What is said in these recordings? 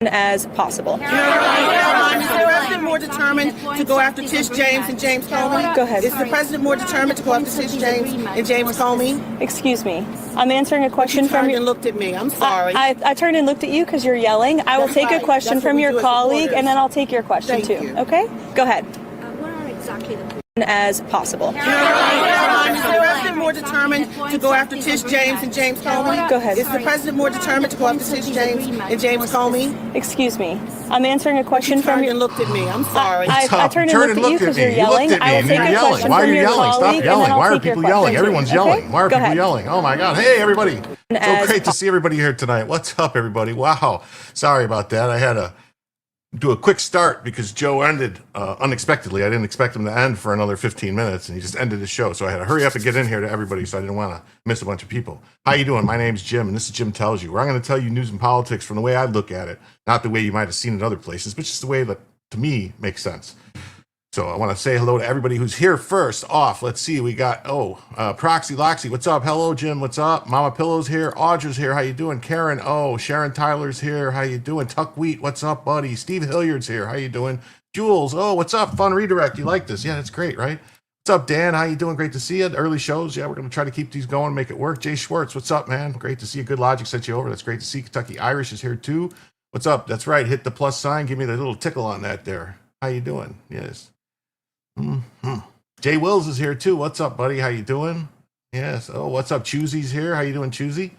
As possible. Is the president more determined to go after Tish James and James Comey? Go ahead. Is the president more determined to go after Tish James and James Comey? Excuse me. I'm answering a question from You you. and looked at me. I'm sorry. I turned and looked at you because you're yelling. I will That's take a right. question That's what from we your do as colleague, reporters. and then I'll take your question Thank too. you. Okay? Go ahead. What are exactly the As possible. Is the president more determined to go after Tish James and James Comey? Go ahead. Is the president more determined to go after Tish James and James Comey? Excuse me. I'm answering a question You from turned your. and looked at me. I'm sorry. I turned and looked at you because you're yelling. You looked at me I will and take you're a yelling. question Why are from you your yelling? Stop colleague, and yelling. then I'll Why are take your people question yelling? too. Everyone's Okay? yelling. Why are Go people ahead. yelling? Oh my God. Hey, everybody. So As great to see everybody here tonight. What's up, everybody? Wow. Sorry about that. I had to do a quick start because Joe ended unexpectedly. I didn't expect him to end for another 15 minutes, and he just ended the show. So I had to hurry up and get in here to everybody, so I didn't want to miss a bunch of people. How you doing? My name's Jim, and this is Jim Tells You, where I'm going to tell you news and politics from the way I look at it, not the way you might have seen it other places, but just the way that, to me, makes sense. So I want to say hello to everybody who's here first off. Let's see. We got, Proxy Loxy. What's up? Hello, Jim. What's up? Mama Pillow's here. Audra's here. How you doing? Karen. Oh, Sharon Tyler's here. How you doing? Tuck Wheat. What's up, buddy? Steve Hilliard's here. How you doing? Jules, oh, what's up? Fun redirect. You like this? Yeah, that's great, right? What's up, Dan? How you doing? Great to see you. Early shows. Yeah, we're going to try to keep these going, make it work. Jay Schwartz, what's up, man? Great to see you. Good Logic sent you over. That's great to see. Kentucky Irish is here, too. What's up? That's right. Hit the plus sign. Give me the little tickle on that there. How you doing? Yes. Mm-hmm. Jay Wills is here, too. What's up, buddy? How you doing? Yes. Oh, what's up? Choosy's here. How you doing, Choosy?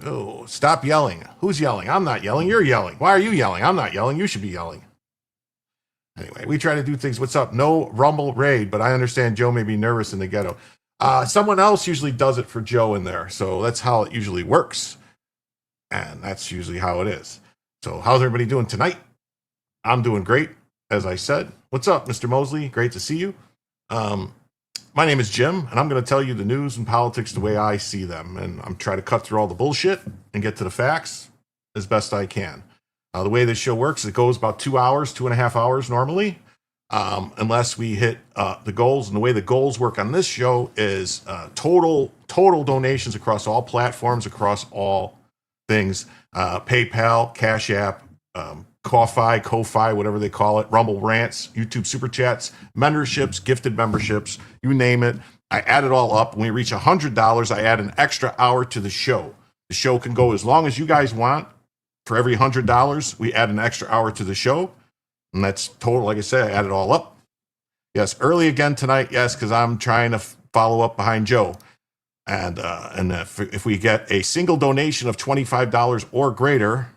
Oh, stop yelling. Who's yelling? I'm not yelling. You're yelling. Why are you yelling? I'm not yelling. You should be yelling. Anyway, we try to do things. What's up? No Rumble raid, but I understand Joe may be nervous in the ghetto. Someone else usually does it for Joe in there. So that's how it usually works. And that's usually how it is. So how's everybody doing tonight? I'm doing great, as I said. What's up, Mr. Mosley? Great to see you. My name is Jim, and I'm going to tell you the news and politics the way I see them. And I'm trying to cut through all the bullshit and get to the facts as best I can. The way this show works, it goes about 2 hours, 2.5 hours normally, unless we hit the goals. And the way the goals work on this show is total donations across all platforms, across all things. PayPal, Cash App, Ko-Fi, whatever they call it, Rumble Rants, YouTube Super Chats, memberships, gifted memberships, you name it. I add it all up. When we reach $100, I add an extra hour to the show. The show can go as long as you guys want. For every $100, we add an extra hour to the show. And that's total, like I said, I add it all up. Yes, early again tonight, yes, because I'm trying to follow up behind Joe. And if we get a single donation of $25 or greater,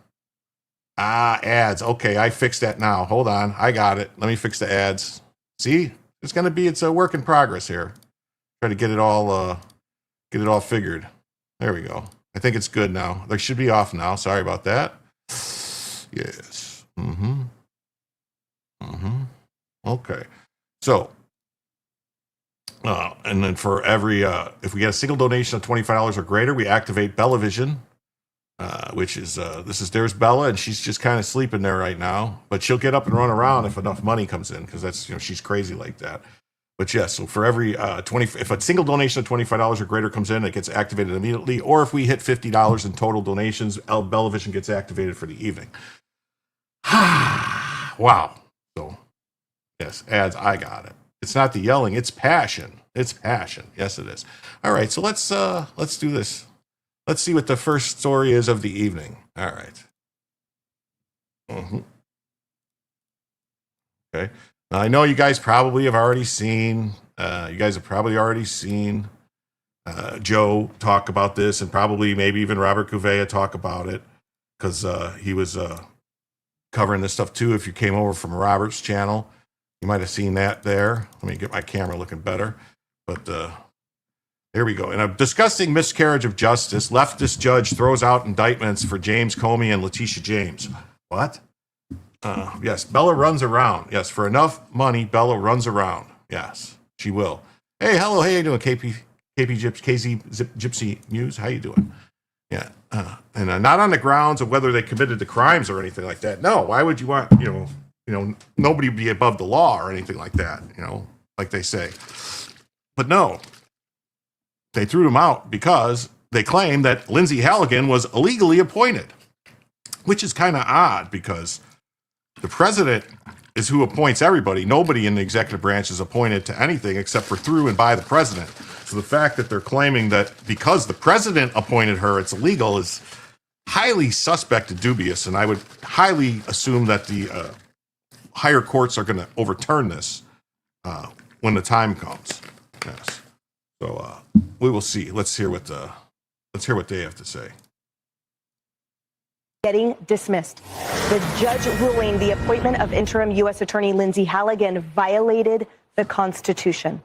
ads. Okay, I fixed that now. Hold on, I got it. Let me fix the ads. See, it's a work in progress here. Try to get it all figured. There we go. I think it's good now. They should be off now. Sorry about that. Yes. Okay. So, and then for every, if we get a single donation of $25 or greater, we activate Bellavision, which is, there's Bella, and she's just kind of sleeping there right now, but she'll get up and run around if enough money comes in, because that's, she's crazy like that. But yes, so for every if a single donation of $25 or greater comes in, it gets activated immediately. Or if we hit $50 in total donations, Bellavision gets activated for the evening. Wow. So yes, ads, I got it. It's not the yelling, it's passion. It's passion. Yes, it is. All right, so let's do this. Let's see what the first story is of the evening. All right. Okay. Now, I know you guys probably have already seen, Joe talk about this, and probably maybe even Robert Gouveia talk about it, because he was covering this stuff too. If you came over from Robert's channel, you might have seen that there. Let me get my camera looking better. But there we go. In a disgusting miscarriage of justice, leftist judge throws out indictments for James Comey and Letitia James. What? Yes, Bella runs around. Yes, for enough money, Bella runs around. Yes, she will. Hey, hello, hey, how you doing, KZ Gypsy News? How you doing? Yeah, and not on the grounds of whether they committed the crimes or anything like that. No, why would you want, nobody be above the law or anything like that, like they say. But no, they threw them out because they claim that Lindsay Halligan was illegally appointed, which is kind of odd because the president is who appoints everybody. Nobody in the executive branch is appointed to anything except for through and by the president. So the fact that they're claiming that because the president appointed her, it's illegal is highly suspect and dubious. And I would highly assume that the higher courts are going to overturn this when the time comes. Yes. So we will see. Let's hear what they have to say. Getting dismissed. The judge ruling the appointment of interim U.S. Attorney Lindsay Halligan violated the Constitution.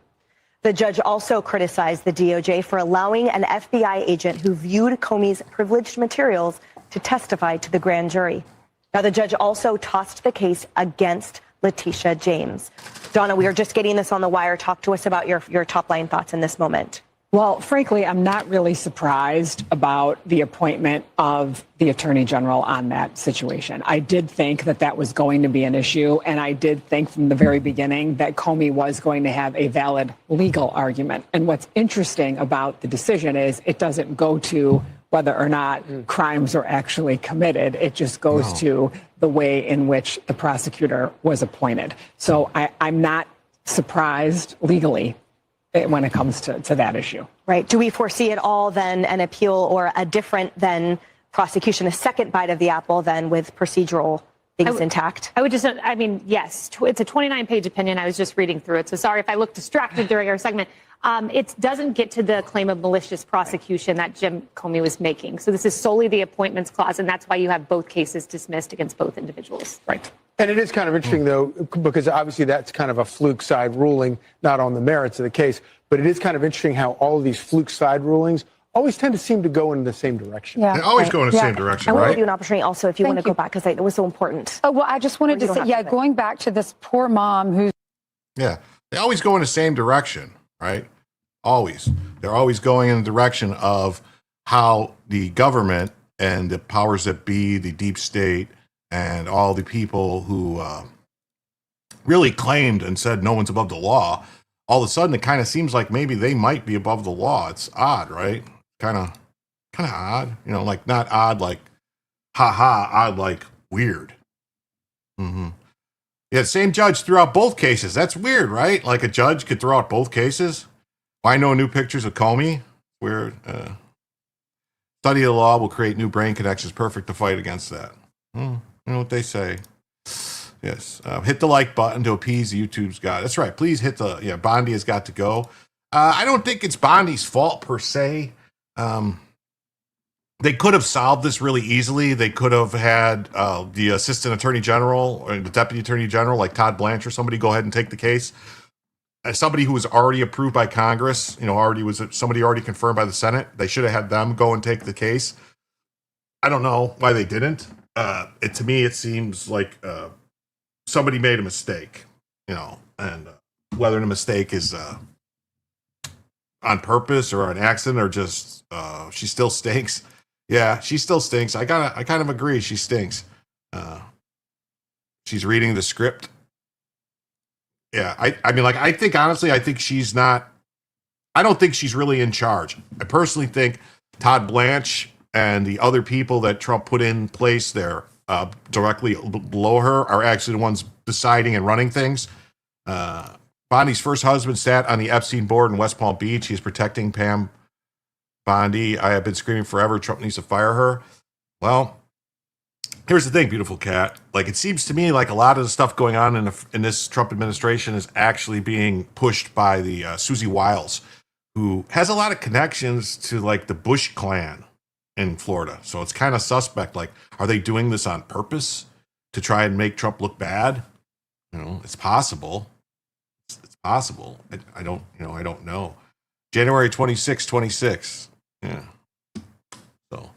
The judge also criticized the DOJ for allowing an FBI agent who viewed Comey's privileged materials to testify to the grand jury. Now, the judge also tossed the case against Letitia James. Donna, we are just getting this on the wire. Talk to us about your top line thoughts in this moment. Well, frankly, I'm not really surprised about the appointment of the Attorney General on that situation. I did think that was going to be an issue, and I did think from the very beginning that Comey was going to have a valid legal argument. And what's interesting about the decision is it doesn't go to whether or not crimes are actually committed. It just goes to the way in which the prosecutor was appointed. So I'm not surprised legally when it comes to that issue. Right. Do we foresee at all then an appeal or a different then prosecution, a second bite of the apple then with procedural things intact? I would just, I mean, yes, it's a 29-page opinion. I was just reading through it. So sorry if I look distracted during our segment. It doesn't get to the claim of malicious prosecution that Jim Comey was making. So this is solely the appointments clause, and that's why you have both cases dismissed against both individuals. Right. And it is kind of interesting, though, because obviously that's kind of a fluke side ruling, not on the merits of the case. But it is kind of interesting how all of these fluke side rulings always tend to seem to go in the same direction. Yeah, They always go in the same direction, I want to right? give you an opportunity also if you want to go back because it was so important. Oh, well, I just wanted you to don't say, have yeah, to, going back to this poor mom who's Yeah. They always go in the same direction, right? Always. They're always going in the direction of how the government and the powers that be, the deep state, and all the people who really claimed and said no one's above the law, all of a sudden it kind of seems like maybe they might be above the law. It's odd, right? Kind of odd. You know, like not odd like ha-ha, odd like weird. Mm-hmm. Yeah, same judge threw out both cases. That's weird, right? Like a judge could throw out both cases. Why no new pictures of Comey? Weird. Study of the law will create new brain connections perfect to fight against that. You know what they say. Yes. Hit the like button to appease YouTube's God. That's right. Please hit the, Bondi has got to go. I don't think it's Bondi's fault per se. They could have solved this really easily. They could have had the assistant attorney general or the deputy attorney general, like Todd Blanche or somebody, go ahead and take the case. As somebody who was already approved by Congress, somebody already confirmed by the Senate, they should have had them go and take the case. I don't know why they didn't. To me, it seems like somebody made a mistake, and whether the mistake is on purpose or an accident or just she still stinks. Yeah, she still stinks. I kind of agree. She stinks. She's reading the script. Yeah, I think honestly, I think she's not. I don't think she's really in charge. I personally think Todd Blanche and the other people that Trump put in place there directly below her are actually the ones deciding and running things. Bondi's first husband sat on the Epstein board in West Palm Beach. He's protecting Pam Bondi. I have been screaming forever. Trump needs to fire her. Well, here's the thing, beautiful cat. Like, it seems to me like a lot of the stuff going on in this Trump administration is actually being pushed by the Susie Wiles, who has a lot of connections to like the Bush clan in Florida. So it's kind of suspect. Like, are they doing this on purpose to try and make Trump look bad? It's possible. It's possible. I don't know. January 26, 26. Yeah. So,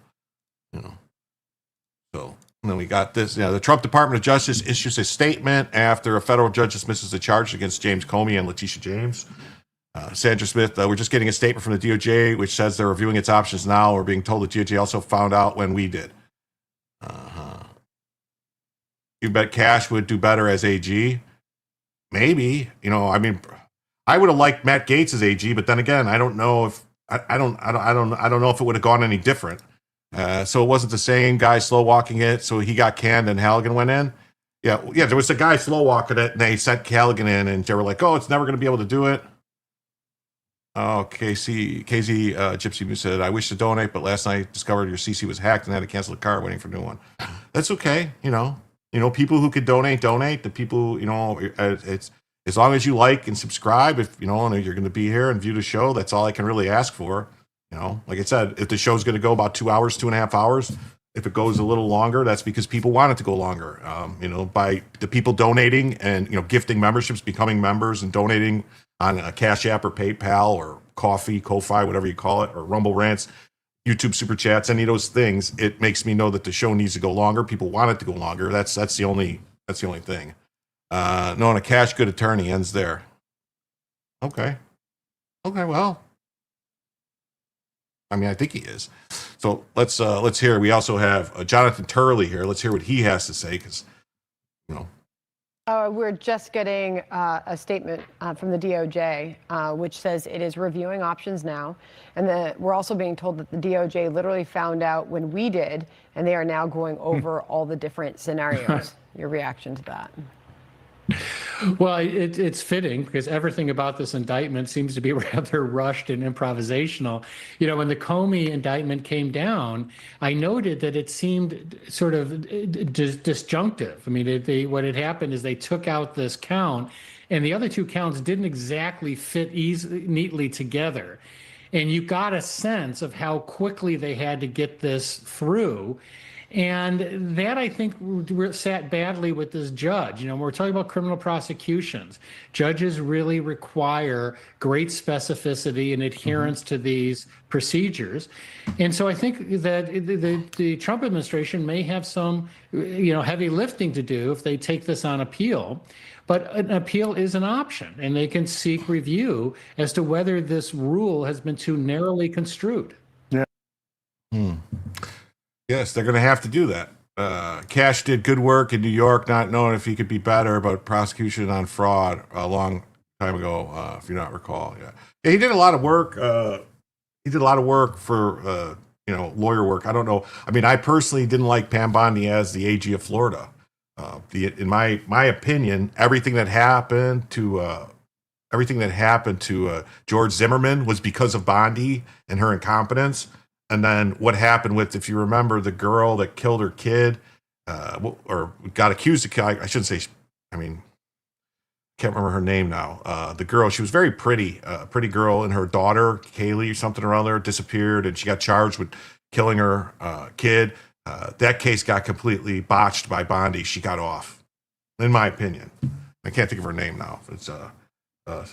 and then we got this. The Trump Department of Justice issues a statement after a federal judge dismisses the charge against James Comey and Letitia James. Sandra Smith, we're just getting a statement from the DOJ, which says they're reviewing its options now. We're being told the DOJ also found out when we did. You bet Cash would do better as AG. Maybe, I would have liked Matt Gaetz as AG, but then again, I don't know if I don't know if it would have gone any different. So it wasn't the same guy slow walking it. So he got canned and Halligan went in. Yeah. There was a guy slow walking it, and they sent Halligan in, and they were like, "Oh, it's never going to be able to do it." Oh, KZ Gypsy Boo said, "I wish to donate, but last night discovered your CC was hacked and had to cancel the card, waiting for a new one." That's okay. People who could donate. The people, it's as long as you like and subscribe. If and you're going to be here and view the show, that's all I can really ask for. Like I said, if the show's going to go about 2 hours, 2.5 hours, if it goes a little longer, that's because people want it to go longer. By the people donating and, gifting memberships, becoming members and donating on a Cash App or PayPal or Ko-Fi, whatever you call it, or Rumble Rants, YouTube Super Chats, any of those things, it makes me know that the show needs to go longer. People want it to go longer. That's the only thing. Knowing a cash good attorney ends there. Okay, well. I think he is. So let's hear. We also have Jonathan Turley here. Let's hear what he has to say, because We're just getting a statement from the DOJ, which says it is reviewing options now. And we're also being told that the DOJ literally found out when we did, and they are now going over all the different scenarios. Your reaction to that? Well, it's fitting because everything about this indictment seems to be rather rushed and improvisational. You know, when the Comey indictment came down, I noted that it seemed sort of disjunctive. I mean, what had happened is they took out this count, and the other two counts didn't exactly fit neatly together. And you got a sense of how quickly they had to get this through. And that, I think, sat badly with this judge. You know, when we're talking about criminal prosecutions, judges really require great specificity and adherence to these procedures. And so I think that the Trump administration may have some, heavy lifting to do if they take this on appeal. But an appeal is an option, and they can seek review as to whether this rule has been too narrowly construed. Yeah. Yes, they're going to have to do that. Cash did good work in New York, not knowing if he could be better about prosecution on fraud a long time ago, if you not recall. Yeah, he did a lot of work. He did a lot of work for, lawyer work. I don't know. I mean, I personally didn't like Pam Bondi as the AG of Florida. In my opinion, everything that happened to George Zimmerman was because of Bondi and her incompetence. And then what happened with, if you remember, the girl that killed her kid, or got accused of killing, I shouldn't say, can't remember her name now. The girl, she was very pretty girl, and her daughter, Kaylee or something or other, disappeared, and she got charged with killing her kid. That case got completely botched by Bondi. She got off, in my opinion. I can't think of her name now. It's, what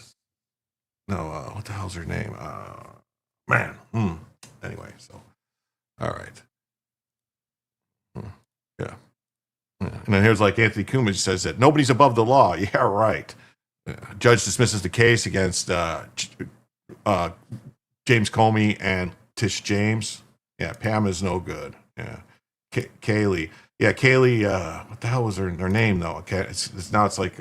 the hell's her name? Anyway, so, all right. Yeah. And then here's like Anthony Cumage says that nobody's above the law. Yeah, right. Judge dismisses the case against James Comey and Tish James. Yeah, Pam is no good. Yeah. Kaylee. Yeah, Kaylee, what the hell was her name, though? Okay, it's like,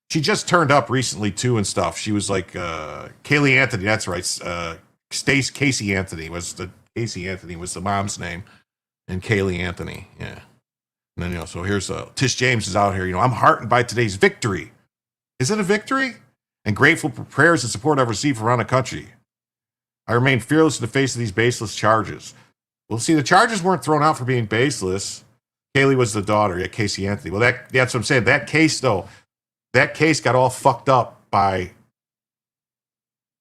she just turned up recently, too, and stuff. She was like, Kaylee Anthony, that's right. Casey Anthony was the mom's name, and Kaylee Anthony, yeah. And then, so here's Tish James is out here, I'm heartened by today's victory. Is it a victory? And grateful for prayers and support I've received from around the country. I remain fearless in the face of these baseless charges. Well, see, the charges weren't thrown out for being baseless. Kaylee was the daughter, yeah, Casey Anthony. Well, that's what I'm saying. That case got all fucked up by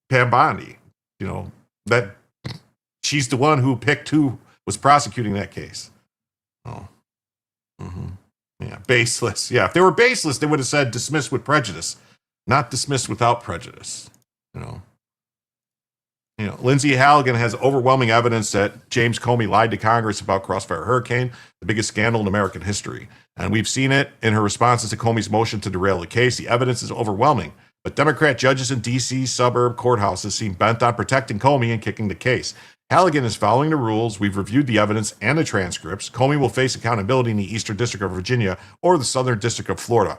Pam Bondi. That she's the one who picked who was prosecuting that case. Oh. Yeah, baseless. Yeah, if they were baseless, they would have said dismissed with prejudice, not dismissed without prejudice. Lindsay Halligan has overwhelming evidence that James Comey lied to Congress about Crossfire Hurricane, the biggest scandal in American history. And we've seen it in her responses to Comey's motion to derail the case. The evidence is overwhelming. But Democrat judges in D.C. suburb courthouses seem bent on protecting Comey and kicking the case. Halligan is following the rules. We've reviewed the evidence and the transcripts. Comey will face accountability in the Eastern District of Virginia or the Southern District of Florida.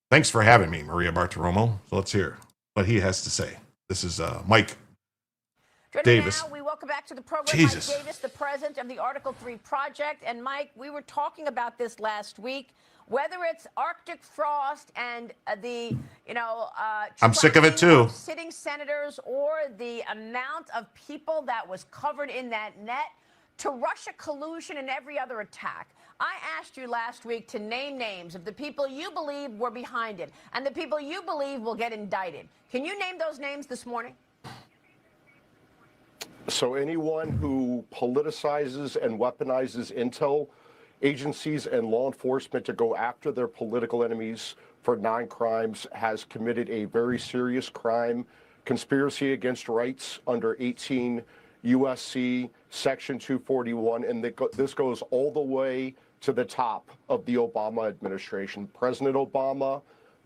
Thanks for having me, Maria Bartiromo. So let's hear what he has to say. This is Mike Davis. Now, we welcome back to the program Jesus. Mike Davis, the president of the Article 3 Project. And Mike, we were talking about this last week. Whether it's Arctic frost and I'm sick of it too. Sitting senators, or the amount of people that was covered in that net, to Russia collusion and every other attack. I asked you last week to name names of the people you believe were behind it and the people you believe will get indicted. Can you name those names this morning? So anyone who politicizes and weaponizes intel agencies and law enforcement to go after their political enemies for non-crimes has committed a very serious crime, conspiracy against rights under 18 USC Section 241. And this goes all the way to the top of the Obama administration. President Obama,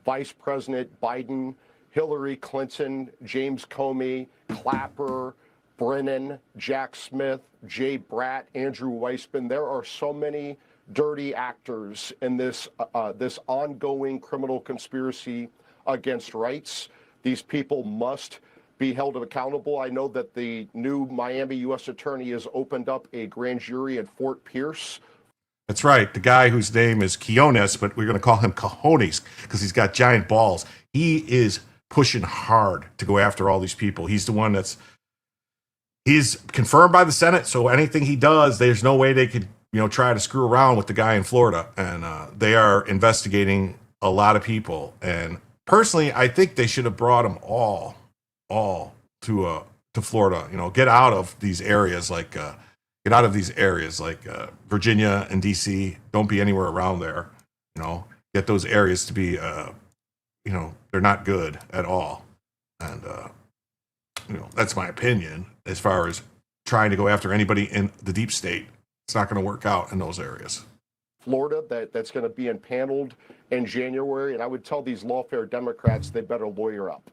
Vice President Biden, Hillary Clinton, James Comey, Clapper, Brennan, Jack Smith, Jay Bratt, Andrew Weissman. There are so many dirty actors in this this ongoing criminal conspiracy against rights. These people must be held accountable. I know that the new Miami U.S. Attorney has opened up a grand jury at Fort Pierce. That's right. The guy whose name is Quiones, but we're going to call him Cajones because he's got giant balls. He is pushing hard to go after all these people. He's the one he's confirmed by the Senate. So anything he does, there's no way they could, try to screw around with the guy in Florida. And they are investigating a lot of people. And personally, I think they should have brought them all to Florida. Get out of these areas like Virginia and DC. Don't be anywhere around there. Get those areas to be they're not good at all. And that's my opinion as far as trying to go after anybody in the deep state. It's not going to work out in those areas. Florida, that's going to be impaneled in January, and I would tell these lawfare Democrats they better lawyer up.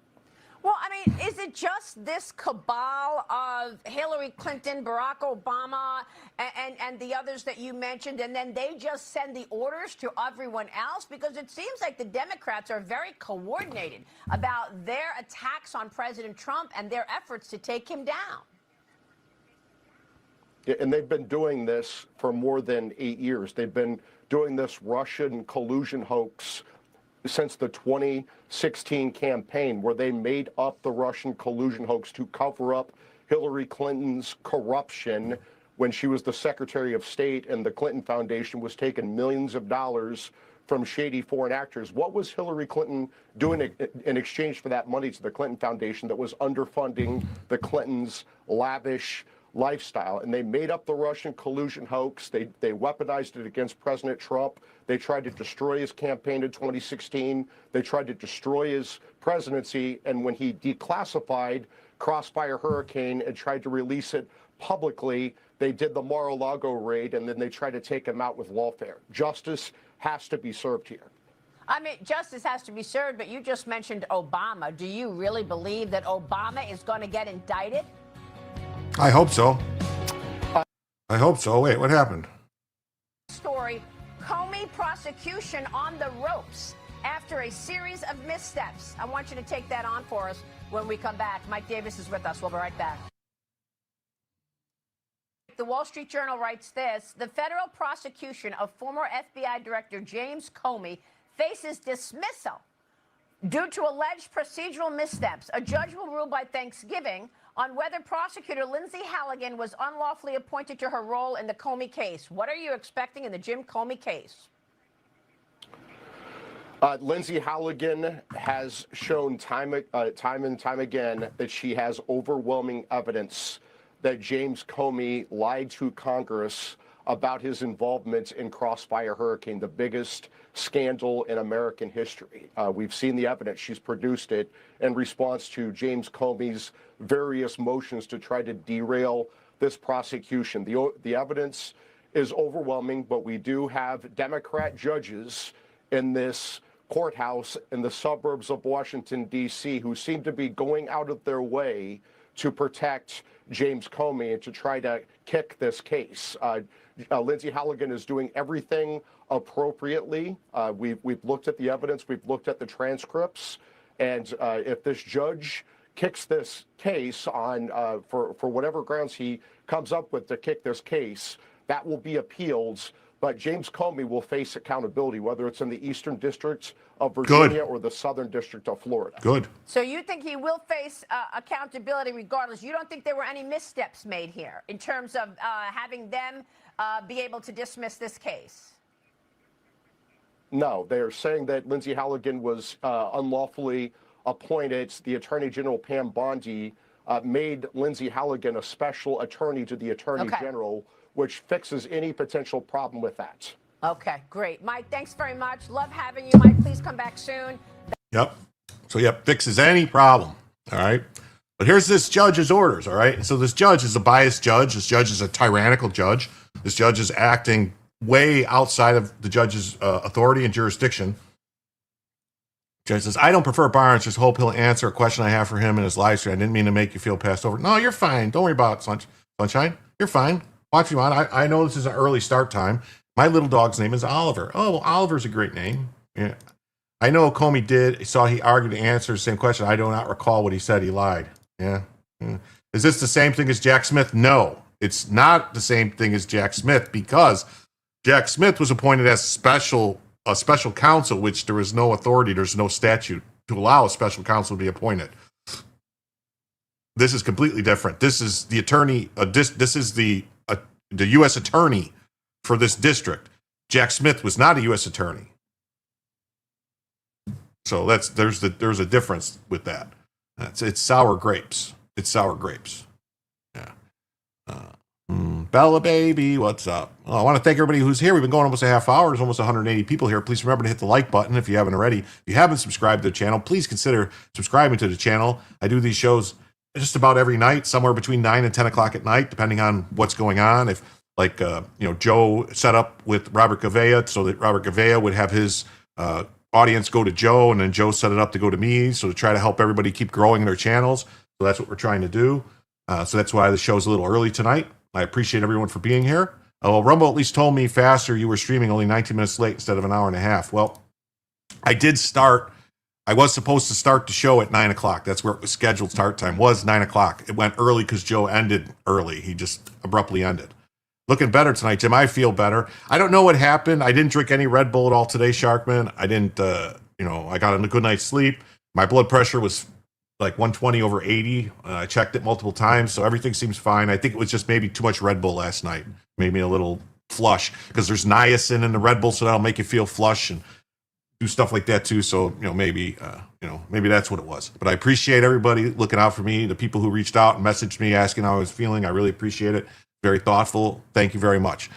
Well, I mean, is it just this cabal of Hillary Clinton, Barack Obama, and the others that you mentioned, and then they just send the orders to everyone else? Because it seems like the Democrats are very coordinated about their attacks on President Trump and their efforts to take him down. Yeah, and they've been doing this for more than 8 years. They've been doing this Russian collusion hoax since the 2016 campaign, where they made up the Russian collusion hoax to cover up Hillary Clinton's corruption when she was the Secretary of State and the Clinton Foundation was taking millions of dollars from shady foreign actors. What was Hillary Clinton doing in exchange for that money to the Clinton Foundation that was underfunding the Clintons' lavish lifestyle? And they made up the Russian collusion hoax. They weaponized it against President Trump. They tried to destroy his campaign in 2016. They tried to destroy his presidency. And when he declassified Crossfire Hurricane and tried to release it publicly, they did the Mar-a-Lago raid, and then they tried to take him out with lawfare. Justice has to be served here. I mean, justice has to be served, but you just mentioned Obama. Do you really believe that Obama is going to get indicted? I hope so. I hope so. Wait, what happened? Story, Comey prosecution on the ropes after a series of missteps. I want you to take that on for us when we come back. Mike Davis is with us. We'll be right back. The Wall Street Journal writes this: the federal prosecution of former FBI Director James Comey faces dismissal due to alleged procedural missteps. A judge will rule by Thanksgiving on whether prosecutor Lindsay Halligan was unlawfully appointed to her role in the Comey case. What are you expecting in the Jim Comey case? Lindsay Halligan has shown time and time again that she has overwhelming evidence that James Comey lied to Congress about his involvement in Crossfire Hurricane, the biggest scandal in American history. We've seen the evidence. She's produced it in response to James Comey's various motions to try to derail this prosecution. The evidence is overwhelming, but we do have Democrat judges in this courthouse in the suburbs of Washington, D.C., who seem to be going out of their way to protect James Comey and to try to kick this case. Lindsay Halligan is doing everything appropriately. We've looked at the evidence. We've looked at the transcripts. And if this judge kicks this case on for whatever grounds he comes up with to kick this case, that will be appealed. But James Comey will face accountability, whether it's in the Eastern District of Virginia or the Southern District of Florida. Good. So you think he will face accountability regardless? You don't think there were any missteps made here in terms of having them be able to dismiss this case? No, they are saying that Lindsay Halligan was unlawfully appointed. The Attorney General, Pam Bondi, made Lindsay Halligan a special attorney to the Attorney General, which fixes any potential problem with that. Okay, great. Mike, thanks very much. Love having you. Mike, please come back soon. Yep. So, fixes any problem. All right. But here's this judge's orders. All right. And so this judge is a biased judge. This judge is a tyrannical judge. This judge is acting way outside of the judge's authority and jurisdiction. Judge says, I don't prefer Barnes. Just hope he'll answer a question I have for him in his live stream. I didn't mean to make you feel passed over. No, you're fine. Don't worry about it, Sunshine. You're fine. Watch you on. I know this is an early start time, My little dog's name is Oliver. Oh, well, Oliver's a great name. Yeah. I know Comey did. Saw he argued to answer the same question. I do not recall what he said. He lied. Yeah. Is this the same thing as Jack Smith? No, it's not the same thing as Jack Smith, because Jack Smith was appointed as a special counsel, which there is no authority, there's no statute to allow a special counsel to be appointed. This is completely different. This is the attorney. This is the U.S. attorney for this district. Jack Smith was not a U.S. attorney. So there's a difference with that. It's sour grapes. It's sour grapes. Yeah. Bella baby, what's up? Oh, I want to thank everybody who's here. We've been going almost a half hour. There's almost 180 people here. Please remember to hit the like button if you haven't already. If you haven't subscribed to the channel, please consider subscribing to the channel. I do these shows just about every night, somewhere between 9 and 10 o'clock at night, depending on what's going on. If Joe set up with Robert Gavea so that Robert Gavea would have his audience go to Joe, and then Joe set it up to go to me, so to try to help everybody keep growing their channels. So that's what we're trying to do. So that's why the show's a little early tonight. I appreciate everyone for being here. Well, Rumble at least told me faster you were streaming only 19 minutes late instead of an hour and a half. Well, I did start. I was supposed to start the show at 9 o'clock. That's where it was scheduled. Start time was 9 o'clock. It went early because Joe ended early. He just abruptly ended. Looking better tonight, Jim. I feel better. I don't know what happened. I didn't drink any Red Bull at all today, Sharkman. I didn't, I got a good night's sleep. My blood pressure was like 120 over 80. I checked it multiple times, so everything seems fine. I think it was just maybe too much Red Bull last night. Made me a little flush, because there's niacin in the Red Bull, so that'll make you feel flush and do stuff like that too. So, maybe that's what it was. But I appreciate everybody looking out for me, the people who reached out and messaged me asking how I was feeling. I really appreciate it. Very thoughtful. Thank you very much.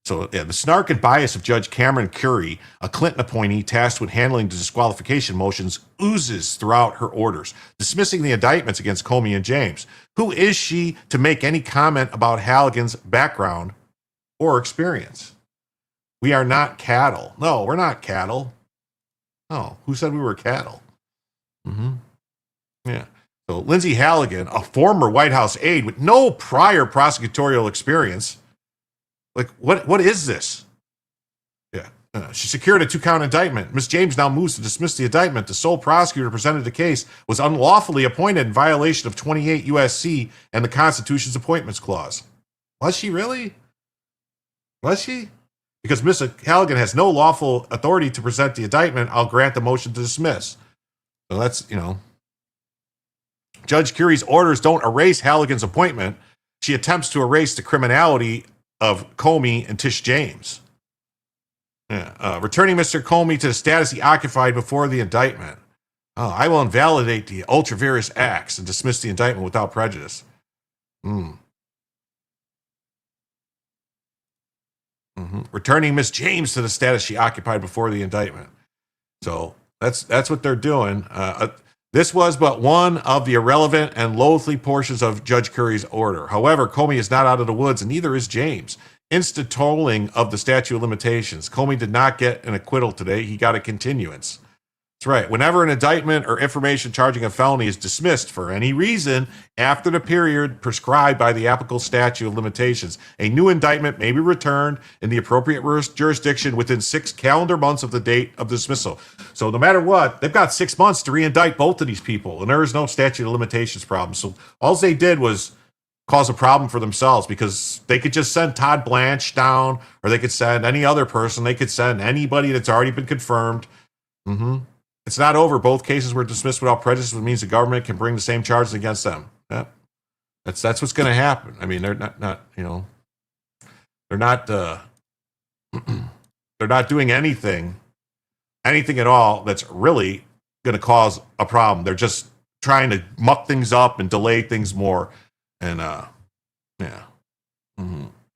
So, the snark and bias of Judge Cameron Curry, a Clinton appointee tasked with handling the disqualification motions, oozes throughout her orders, dismissing the indictments against Comey and James. Who is she to make any comment about Halligan's background or experience? We are not cattle. No, we're not cattle. Oh, who said we were cattle? Yeah. So Lindsay Halligan, a former White House aide with no prior prosecutorial experience, like what is this? Yeah. She secured a 2-count indictment. Ms. James now moves to dismiss the indictment. The sole prosecutor presented the case was unlawfully appointed in violation of 28 U.S.C. and the Constitution's Appointments Clause. Was she really? Was she? Because Ms. Halligan has no lawful authority to present the indictment, I'll grant the motion to dismiss. So that's, Judge Curry's orders don't erase Halligan's appointment. She attempts to erase the criminality of Comey and Tish James. Yeah. Returning Mr. Comey to the status he occupied before the indictment. I will invalidate the ultra-various acts and dismiss the indictment without prejudice. Returning Miss James to the status she occupied before the indictment. So that's what they're doing. This was but one of the irrelevant and loathly portions of Judge Curry's order. However, Comey is not out of the woods, and neither is James. Instant tolling of the statute of limitations. Comey did not get an acquittal today. He got a continuance. That's right. Whenever an indictment or information charging a felony is dismissed for any reason after the period prescribed by the applicable statute of limitations, a new indictment may be returned in the appropriate jurisdiction within 6 calendar months of the date of dismissal. So no matter what, they've got 6 months to reindict both of these people, and there is no statute of limitations problem. So all they did was cause a problem for themselves, because they could just send Todd Blanche down, or they could send any other person. They could send anybody that's already been confirmed. It's not over. Both cases were dismissed without prejudice, which means the government can bring the same charges against them. Yeah. That's what's going to happen. I mean, they're not doing anything at all that's really going to cause a problem. They're just trying to muck things up and delay things more. And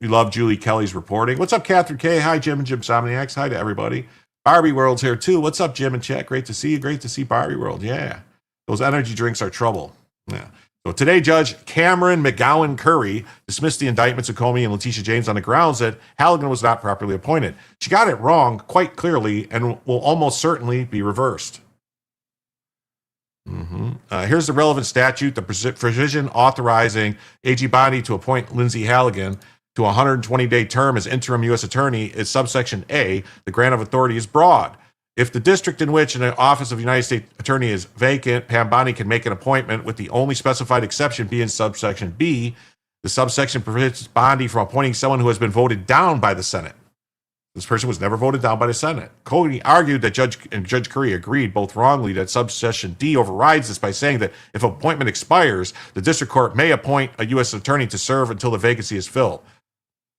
We love Julie Kelly's reporting. What's up, Catherine K? Hi, Jim and Jim Somniacs. Hi to everybody. Barbie World's here too. What's up, Jim and chat? Great to see you. Great to see Barbie World. Yeah. Those energy drinks are trouble. Yeah. So today, Judge Cameron McGowan Curry dismissed the indictments of Comey and Letitia James on the grounds that Halligan was not properly appointed. She got it wrong quite clearly and will almost certainly be reversed. Here's the relevant statute, the provision authorizing AG Bondi to appoint Lindsay Halligan. to a 120-day term as interim U.S. attorney is subsection A. The grant of authority is broad. If the district in which an office of United States attorney is vacant, Pam Bondi can make an appointment, with the only specified exception being subsection B. The subsection prohibits Bondi from appointing someone who has been voted down by the Senate. This person was never voted down by the Senate. Comey argued that Judge Curry agreed, both wrongly, that subsection D overrides this by saying that if appointment expires, the district court may appoint a U.S. attorney to serve until the vacancy is filled.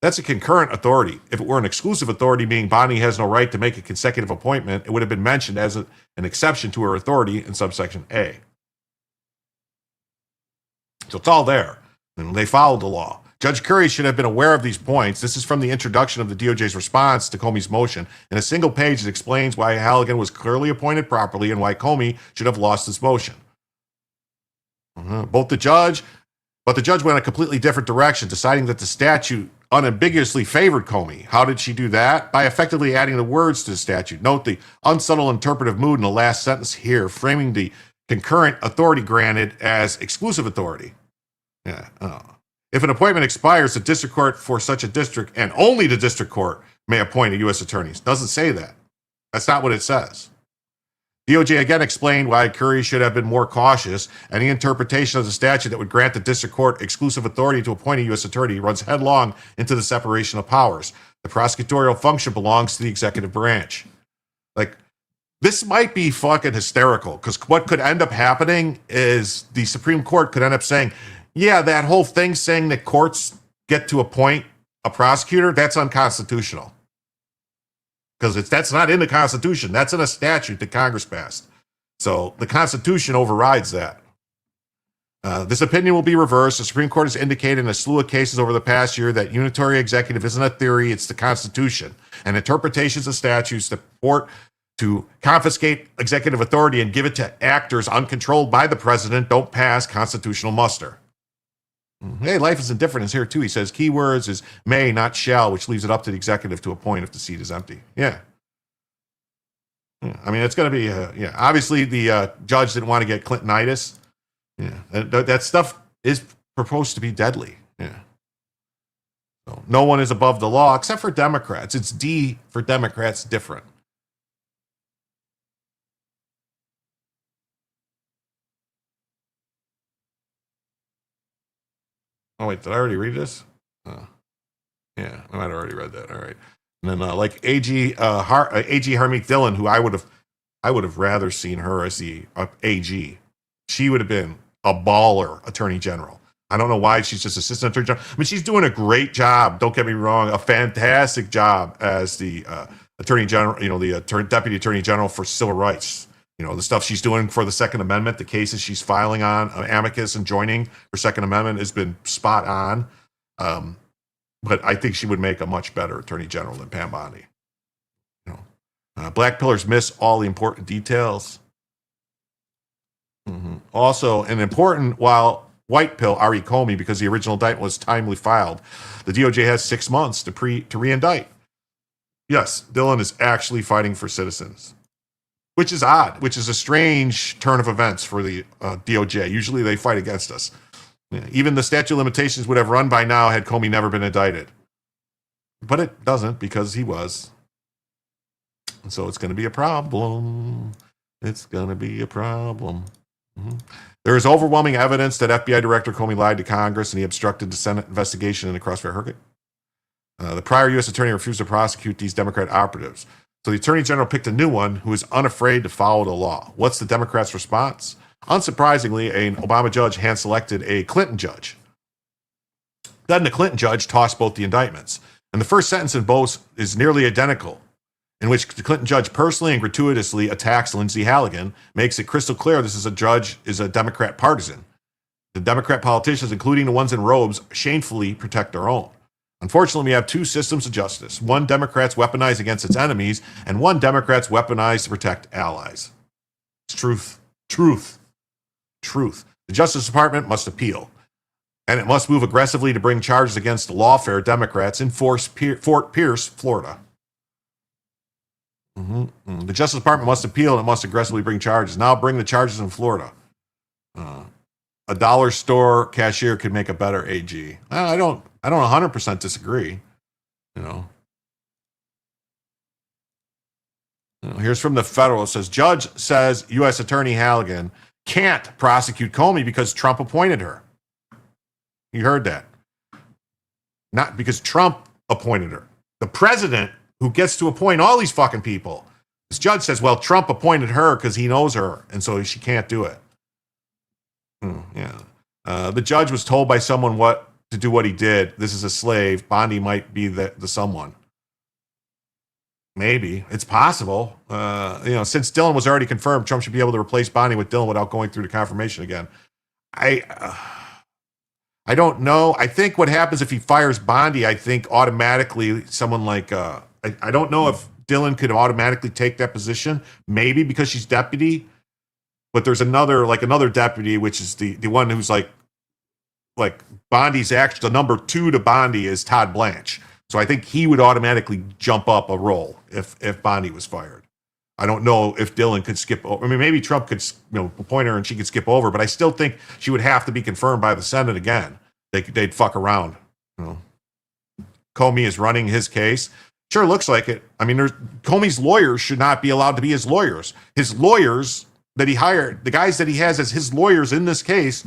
That's a concurrent authority. If it were an exclusive authority, meaning Bondi has no right to make a consecutive appointment, it would have been mentioned as an exception to her authority in subsection A. So it's all there, and they followed the law. Judge Curry should have been aware of these points. This is from the introduction of the DOJ's response to Comey's motion. In a single page, it explains why Halligan was clearly appointed properly and why Comey should have lost his motion. But the judge went a completely different direction, deciding that the statute unambiguously favored Comey. How did she do that? By effectively adding the words to the statute. Note the unsubtle interpretive mood in the last sentence here, framing the concurrent authority granted as exclusive authority. If an appointment expires, the district court for such a district, and only the district court, may appoint a U.S. attorney. It doesn't say that. That's not what it says. DOJ again explained why Curry should have been more cautious. Any interpretation of the statute that would grant the district court exclusive authority to appoint a U.S. attorney runs headlong into the separation of powers. The prosecutorial function belongs to the executive branch. Like, this might be fucking hysterical, because what could end up happening is the Supreme Court could end up saying, yeah, that whole thing saying that courts get to appoint a prosecutor, that's unconstitutional. Because that's not in the Constitution. That's in a statute that Congress passed. So the Constitution overrides that. This opinion will be reversed. The Supreme Court has indicated in a slew of cases over the past year that unitary executive isn't a theory, it's the Constitution. And interpretations of statutes that purport to confiscate executive authority and give it to actors uncontrolled by the president don't pass constitutional muster. Hey, life is indifferent is here too. He says keywords is may, not shall, which leaves it up to the executive to appoint if the seat is empty. Yeah. I mean, it's going to be, obviously the judge didn't want to get Clintonitis. Yeah. That stuff is proposed to be deadly. Yeah. So no one is above the law except for Democrats. It's D for Democrats different. Oh, wait, did I already read this? Yeah, I might have already read that. All right. And then like AG Harmeet Dillon, who I would have rather seen her as the AG. She would have been a baller attorney general. I don't know why she's just assistant attorney general. I mean, she's doing a great job. Don't get me wrong, a fantastic job as the attorney general, the deputy attorney general for civil rights. The stuff she's doing for the Second Amendment, the cases she's filing on amicus and joining for Second Amendment has been spot on. But I think she would make a much better attorney general than Pam Bondi. Black pillars miss all the important details. Also, an important, while white pill, Ari Comey, because the original indictment was timely filed, the DOJ has 6 months to re-indict. Yes, Dillon is actually fighting for citizens. Which is odd, which is a strange turn of events for the DOJ. Usually they fight against us. Even the statute of limitations would have run by now had Comey never been indicted. But it doesn't, because he was. And so it's going to be a problem. It's going to be a problem. There is overwhelming evidence that FBI Director Comey lied to Congress and he obstructed the Senate investigation in the Crossfire Hurricane. The prior U.S. attorney refused to prosecute these Democrat operatives. So the Attorney General picked a new one who is unafraid to follow the law. What's the Democrats' response? Unsurprisingly, an Obama judge hand-selected a Clinton judge. Then the Clinton judge tossed both the indictments. And the first sentence in both is nearly identical, in which the Clinton judge personally and gratuitously attacks Lindsey Halligan, makes it crystal clear this is a Democrat partisan. The Democrat politicians, including the ones in robes, shamefully protect their own. Unfortunately, we have two systems of justice. One Democrats weaponize against its enemies, and one Democrats weaponize to protect allies. It's truth. Truth. Truth. The Justice Department must appeal, and it must move aggressively to bring charges against lawfare Democrats in Fort Pierce, Florida. The Justice Department must appeal, and it must aggressively bring charges. Now bring the charges in Florida. A dollar store cashier could make a better AG. I don't I don't 100% disagree. Here's from the Federal. It says, Judge says U.S. Attorney Halligan can't prosecute Comey because Trump appointed her. You heard that. Not because Trump appointed her. The president who gets to appoint all these fucking people. This judge says, well, Trump appointed her because he knows her, and so she can't do it. The judge was told by someone what to do what he did. This is a slave. Bondi might be the someone. Maybe. It's possible. Since Dillon was already confirmed, Trump should be able to replace Bondi with Dillon without going through the confirmation again. I don't know. I think what happens if he fires Bondi, I think automatically someone like, I don't know if Dillon could automatically take that position. Maybe because she's deputy. But there's another deputy, which is the one who's like Bondi's actually, the number 2 to Bondi is Todd Blanche. So I think he would automatically jump up a role if Bondi was fired. I don't know if Dillon could skip over. I mean, maybe Trump could appoint her and she could skip over, but I still think she would have to be confirmed by the Senate again. They'd fuck around. Comey is running his case. Sure looks like it. I mean, Comey's lawyers should not be allowed to be his lawyers. His lawyers that he hired, the guys that he has as his lawyers in this case,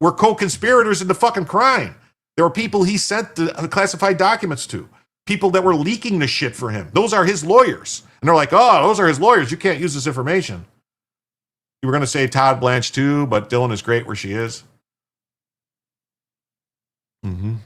were co-conspirators in the fucking crime. There were people he sent the classified documents to, people that were leaking the shit for him. Those are his lawyers. And they're like, oh, those are his lawyers. You can't use this information. You were going to say Todd Blanche too, but Dillon is great where she is. An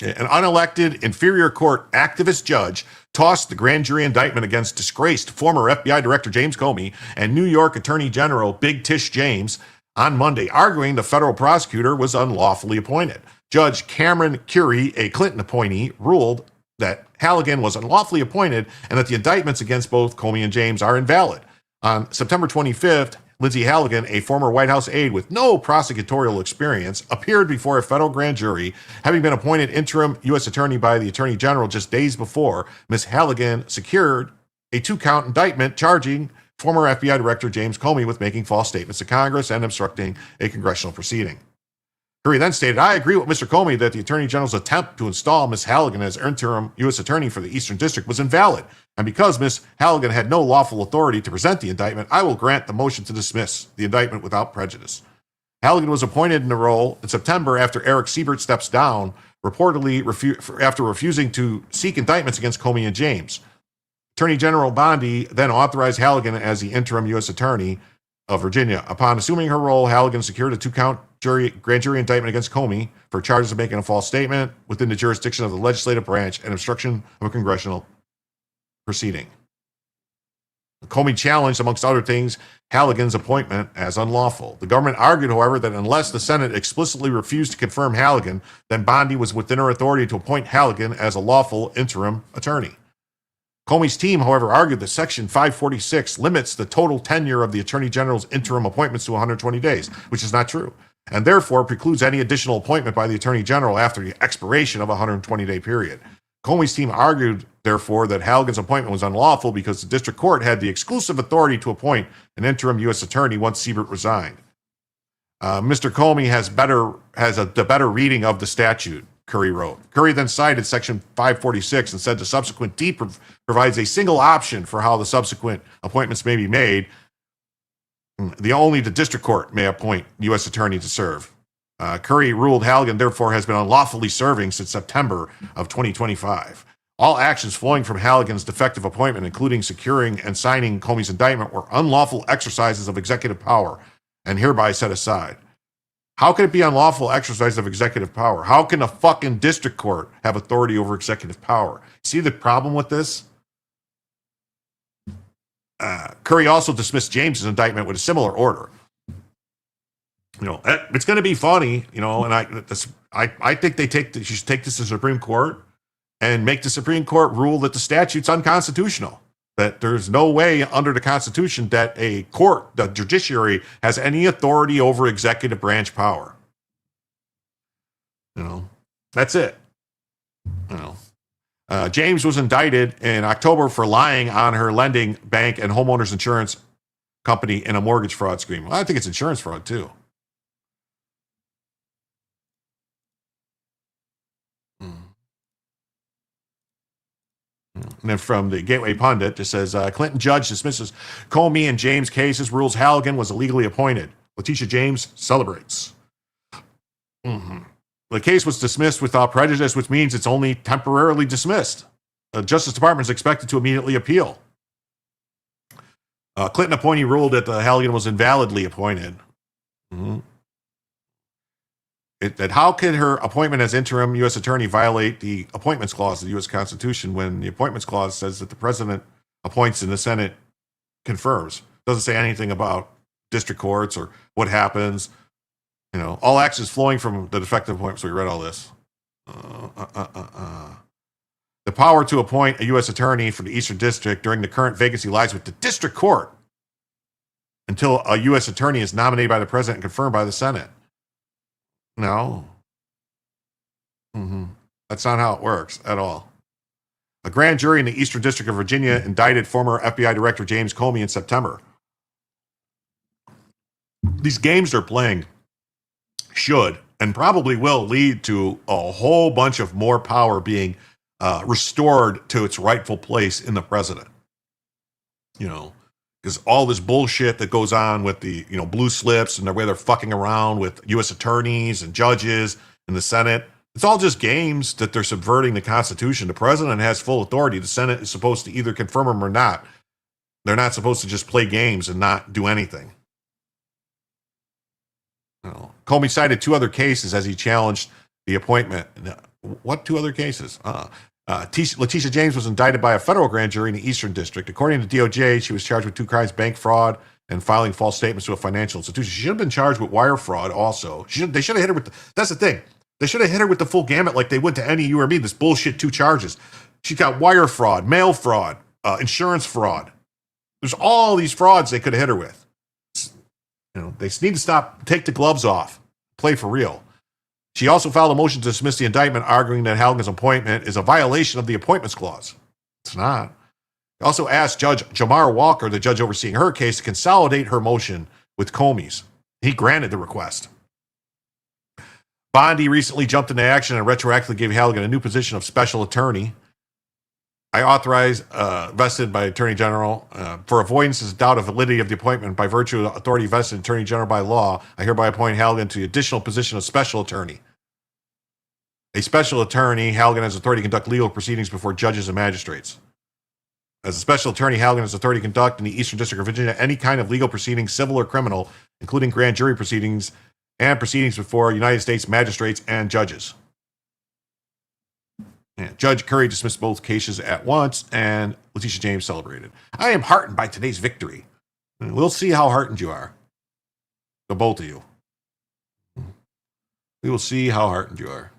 unelected inferior court activist judge tossed the grand jury indictment against disgraced former FBI Director James Comey and New York Attorney General Big Tish James on Monday, arguing the federal prosecutor was unlawfully appointed. Judge Cameron Curie, a Clinton appointee, ruled that Halligan was unlawfully appointed and that the indictments against both Comey and James are invalid. On September 25th, Lindsay Halligan, a former White House aide with no prosecutorial experience, appeared before a federal grand jury, having been appointed interim U.S. attorney by the Attorney General just days before. Ms. Halligan secured a 2-count indictment charging former FBI Director James Comey with making false statements to Congress and obstructing a congressional proceeding. Curie then stated, I agree with Mr. Comey that the Attorney General's attempt to install Ms. Halligan as interim U.S. Attorney for the Eastern District was invalid. And because Ms. Halligan had no lawful authority to present the indictment, I will grant the motion to dismiss the indictment without prejudice. Halligan was appointed in the role in September after Eric Siebert steps down, reportedly after refusing to seek indictments against Comey and James. Attorney General Bondi then authorized Halligan as the interim U.S. Attorney of Virginia. Upon assuming her role, Halligan secured a 2-count grand jury indictment against Comey for charges of making a false statement within the jurisdiction of the legislative branch and obstruction of a congressional proceeding. Comey challenged, amongst other things, Halligan's appointment as unlawful. The government argued, however, that unless the Senate explicitly refused to confirm Halligan, then Bondi was within her authority to appoint Halligan as a lawful interim attorney. Comey's team, however, argued that Section 546 limits the total tenure of the Attorney General's interim appointments to 120 days, which is not true, and therefore precludes any additional appointment by the Attorney General after the expiration of a 120-day period. Comey's team argued, therefore, that Halligan's appointment was unlawful because the district court had the exclusive authority to appoint an interim U.S. attorney once Siebert resigned. Mr. Comey has the better reading of the statute, Curry wrote. Curry then cited Section 546 and said the subsequent D provides a single option for how the subsequent appointments may be made. Only the district court may appoint U.S. attorney to serve. Curry ruled Halligan, therefore, has been unlawfully serving since September of 2025. All actions flowing from Halligan's defective appointment, including securing and signing Comey's indictment, were unlawful exercises of executive power and hereby set aside. How can it be unlawful exercise of executive power? How can a fucking district court have authority over executive power? See the problem with this? Curry also dismissed James's indictment with a similar order. It's going to be funny, and I think you should take this to the Supreme Court and make the Supreme Court rule that the statute's unconstitutional, that there's no way under the Constitution that a court, the judiciary, has any authority over executive branch power. That's it. James was indicted in October for lying on her lending bank and homeowners insurance company in a mortgage fraud scheme. Well, I think it's insurance fraud too. And then from the Gateway Pundit, it says Clinton judge dismisses Comey and James cases, rules Halligan was illegally appointed. Letitia James celebrates. The case was dismissed without prejudice, which means it's only temporarily dismissed. The Justice Department is expected to immediately appeal. Clinton appointee ruled that Halligan was invalidly appointed. That how could her appointment as interim U.S. attorney violate the appointments clause of the U.S. Constitution when the appointments clause says that the president appoints and the Senate confirms? Doesn't say anything about district courts or what happens. You know, all actions flowing from the defective appointment. So we read all this. The power to appoint a U.S. attorney for the Eastern District during the current vacancy lies with the district court until a U.S. attorney is nominated by the president and confirmed by the Senate. No. That's not how it works at all. A grand jury in the Eastern District of Virginia indicted former FBI Director James Comey in September. These games they're playing should and probably will lead to a whole bunch of more power being restored to its rightful place in the president. You know, because all this bullshit that goes on with the, you know, blue slips and the way they're fucking around with U.S. attorneys and judges in the Senate, it's all just games that they're subverting the Constitution. The president has full authority. The Senate is supposed to either confirm him or not. They're not supposed to just play games and not do anything. You know, Comey cited 2 other cases as he challenged the appointment. What 2 other cases? Letitia James was indicted by a federal grand jury in the Eastern District. According to DOJ, she was charged with 2 crimes: bank fraud and filing false statements to a financial institution. She should have been charged with wire fraud also. They should have hit her with that's the thing. They should have hit her with the full gamut like they would to any you or me, this bullshit 2 charges. She got wire fraud, mail fraud, insurance fraud. There's all these frauds they could have hit her with. You know, they need to stop, take the gloves off, play for real. She also filed a motion to dismiss the indictment, arguing that Halligan's appointment is a violation of the appointments clause. It's not. He also asked Judge Jamar Walker, the judge overseeing her case, to consolidate her motion with Comey's. He granted the request. Bondi recently jumped into action and retroactively gave Halligan a new position of special attorney. I authorize, vested by Attorney General, for avoidance of doubt of validity of the appointment by virtue of authority vested in Attorney General by law, I hereby appoint Halligan to the additional position of special attorney. A special attorney, Halligan has authority to conduct legal proceedings before judges and magistrates. As a special attorney, Halligan has authority to conduct in the Eastern District of Virginia any kind of legal proceedings, civil or criminal, including grand jury proceedings and proceedings before United States magistrates and judges. Yeah, Judge Curry dismissed both cases at once, and Letitia James celebrated. I am heartened by today's victory. And we'll see how heartened you are. The both of you. We will see how heartened you are.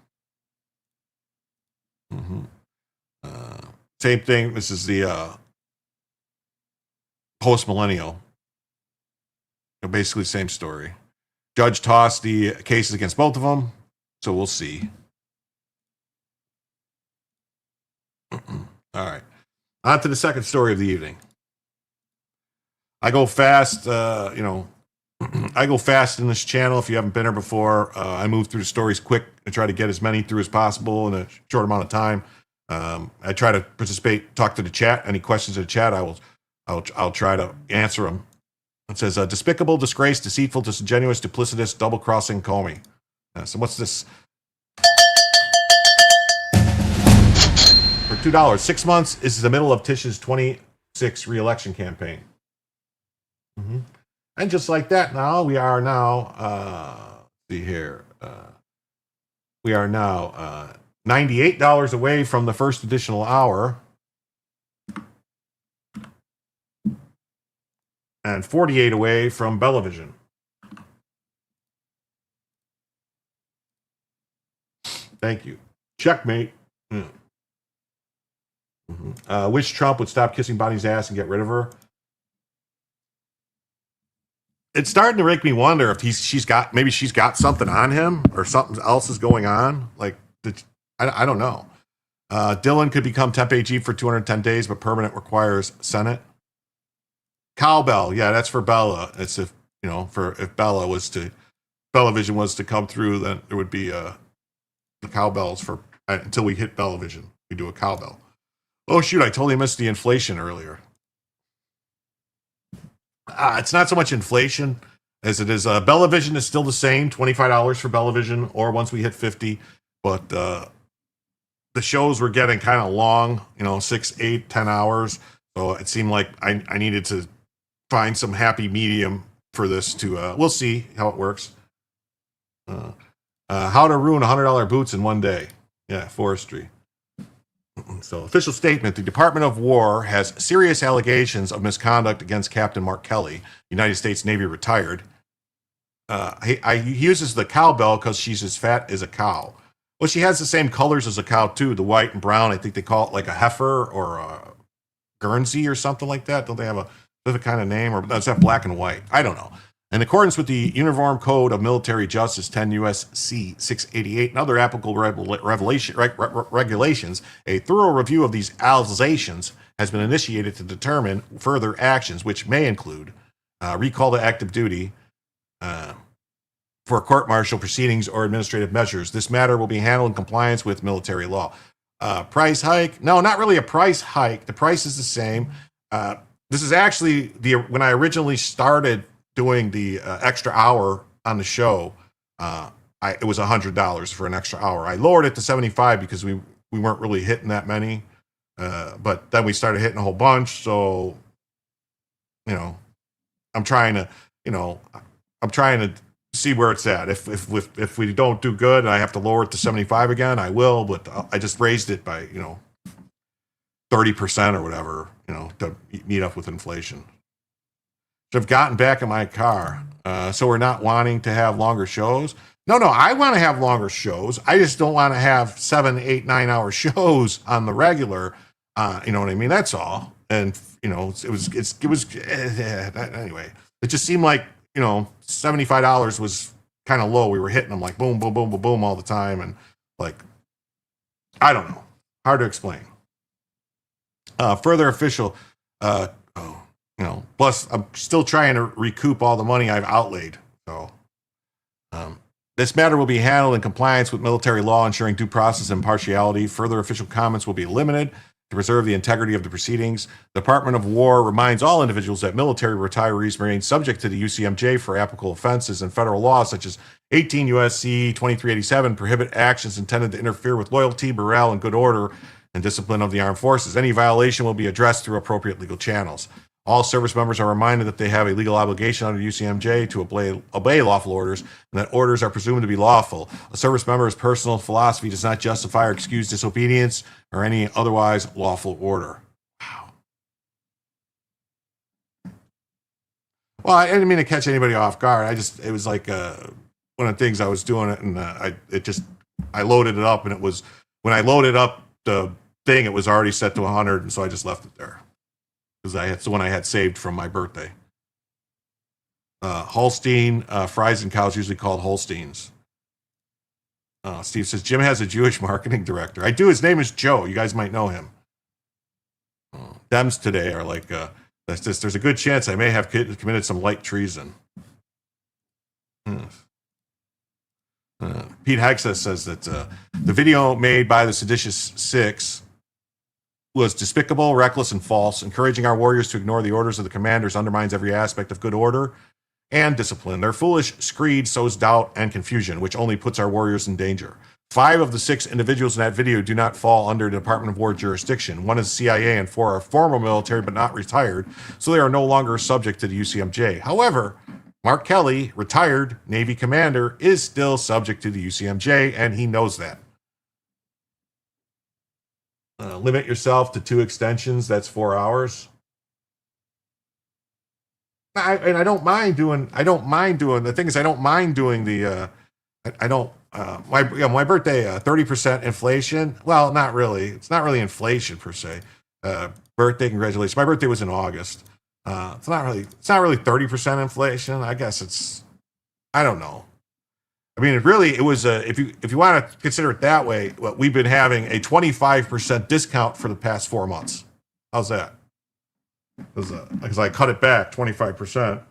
Same thing. This is the post-millennial. Basically, same story. Judge tossed the cases against both of them, so we'll see. All right. On to the second story of the evening. I go fast, I go fast in this channel. If you haven't been here before, I move through the stories quick and try to get as many through as possible in a short amount of time. I try to participate, talk to the chat. Any questions in the chat, I'll try to answer them. It says, despicable, disgrace, deceitful, disingenuous, duplicitous, double-crossing Comey. So what's this? For $2, 6 months is the middle of Tish's 26 re-election campaign. And just like that, now we are now, see here, we are now $98 away from the first additional hour, and 48 away from Bellavision. Thank you. Checkmate. Wish Trump would stop kissing Bonnie's ass and get rid of her. It's starting to make me wonder if she's got something on him or something else is going on. Like, I don't know. Dylan could become temp AG for 210 days, but permanent requires Senate. Cowbell, yeah, that's for Bella. It's if Bellavision was to come through, then there would be the cowbells for until we hit Bellavision. We do a cowbell. Oh, shoot, I totally missed the inflation earlier. It's not so much inflation as it is. Bellavision is still the same, $25 for Bellavision, or once we hit 50. But the shows were getting kind of long, 6, 8, 10 hours. So it seemed like I needed to find some happy medium for this to, we'll see how it works. How to ruin $100 boots in one day. Yeah, forestry. So, official statement: the Department of War has serious allegations of misconduct against Captain Mark Kelly, United States Navy retired. He uses the cowbell because she's as fat as a cow. Well, she has the same colors as a cow, too, the white and brown. I think they call it like a heifer or a Guernsey or something like that. Don't they have a specific kind of name? Or is that black and white? I don't know. In accordance with the Uniform Code of Military Justice 10 U.S.C. 688 and other applicable regulations, a thorough review of these allegations has been initiated to determine further actions, which may include recall to active duty for court-martial proceedings or administrative measures. This matter will be handled in compliance with military law. Price hike? No, not really a price hike. The price is the same. This is actually when I originally started doing the extra hour on the show, it was $100 for an extra hour. I lowered it to $75 because we weren't really hitting that many, but then we started hitting a whole bunch. So, I'm trying to see where it's at. If we don't do good and I have to lower it to 75 again, I will. But I just raised it by 30% or whatever, to meet up with inflation. Have gotten back in my car. So we're not wanting to have longer shows. No, I want to have longer shows. I just don't want to have 7, 8, 9 hour shows on the regular. You know what I mean? That's all. And anyway. It just seemed like $75 was kind of low. We were hitting them like boom, boom, boom, boom, boom all the time, and like I don't know. Hard to explain. Further official. Plus I'm still trying to recoup all the money I've outlaid. So, this matter will be handled in compliance with military law, ensuring due process and impartiality. Further official comments will be limited to preserve the integrity of the proceedings. The Department of War reminds all individuals that military retirees remain subject to the UCMJ for applicable offenses and federal laws such as 18 U.S.C. 2387 prohibit actions intended to interfere with loyalty, morale, and good order and discipline of the armed forces. Any violation will be addressed through appropriate legal channels. All service members are reminded that they have a legal obligation under UCMJ to obey lawful orders, and that orders are presumed to be lawful. A service member's personal philosophy does not justify or excuse disobedience or any otherwise lawful order. Wow. Well, I didn't mean to catch anybody off guard. It was like one of the things I was doing it, and I loaded it up, and it was when I loaded up the thing, it was already set to 100, and so I just left it there. Because it's the one I had saved from my birthday. Holstein, Friesen cows usually called Holsteins. Steve says, Jim has a Jewish marketing director. I do. His name is Joe. You guys might know him. Dems today are like, there's a good chance I may have committed some light treason. Pete Hexas says that the video made by the Seditious Six was despicable, reckless, and false. Encouraging our warriors to ignore the orders of the commanders undermines every aspect of good order and discipline. Their foolish screed sows doubt and confusion, which only puts our warriors in danger. 5 of the 6 individuals in that video do not fall under the Department of War jurisdiction. 1 is CIA and 4 are former military but not retired, so they are no longer subject to the UCMJ. However, Mark Kelly, retired Navy commander, is still subject to the UCMJ, and he knows that. Limit yourself to 2 extensions. That's 4 hours. I don't mind doing. The thing is, I don't mind doing the. My birthday 30% inflation. Well, not really. It's not really inflation per se. Birthday, congratulations. My birthday was in August. It's not really 30% inflation. I guess it's. I don't know. I mean, it was if you want to consider it that way, we've been having a 25% discount for the past 4 months. How's that? Because I cut it back 25%.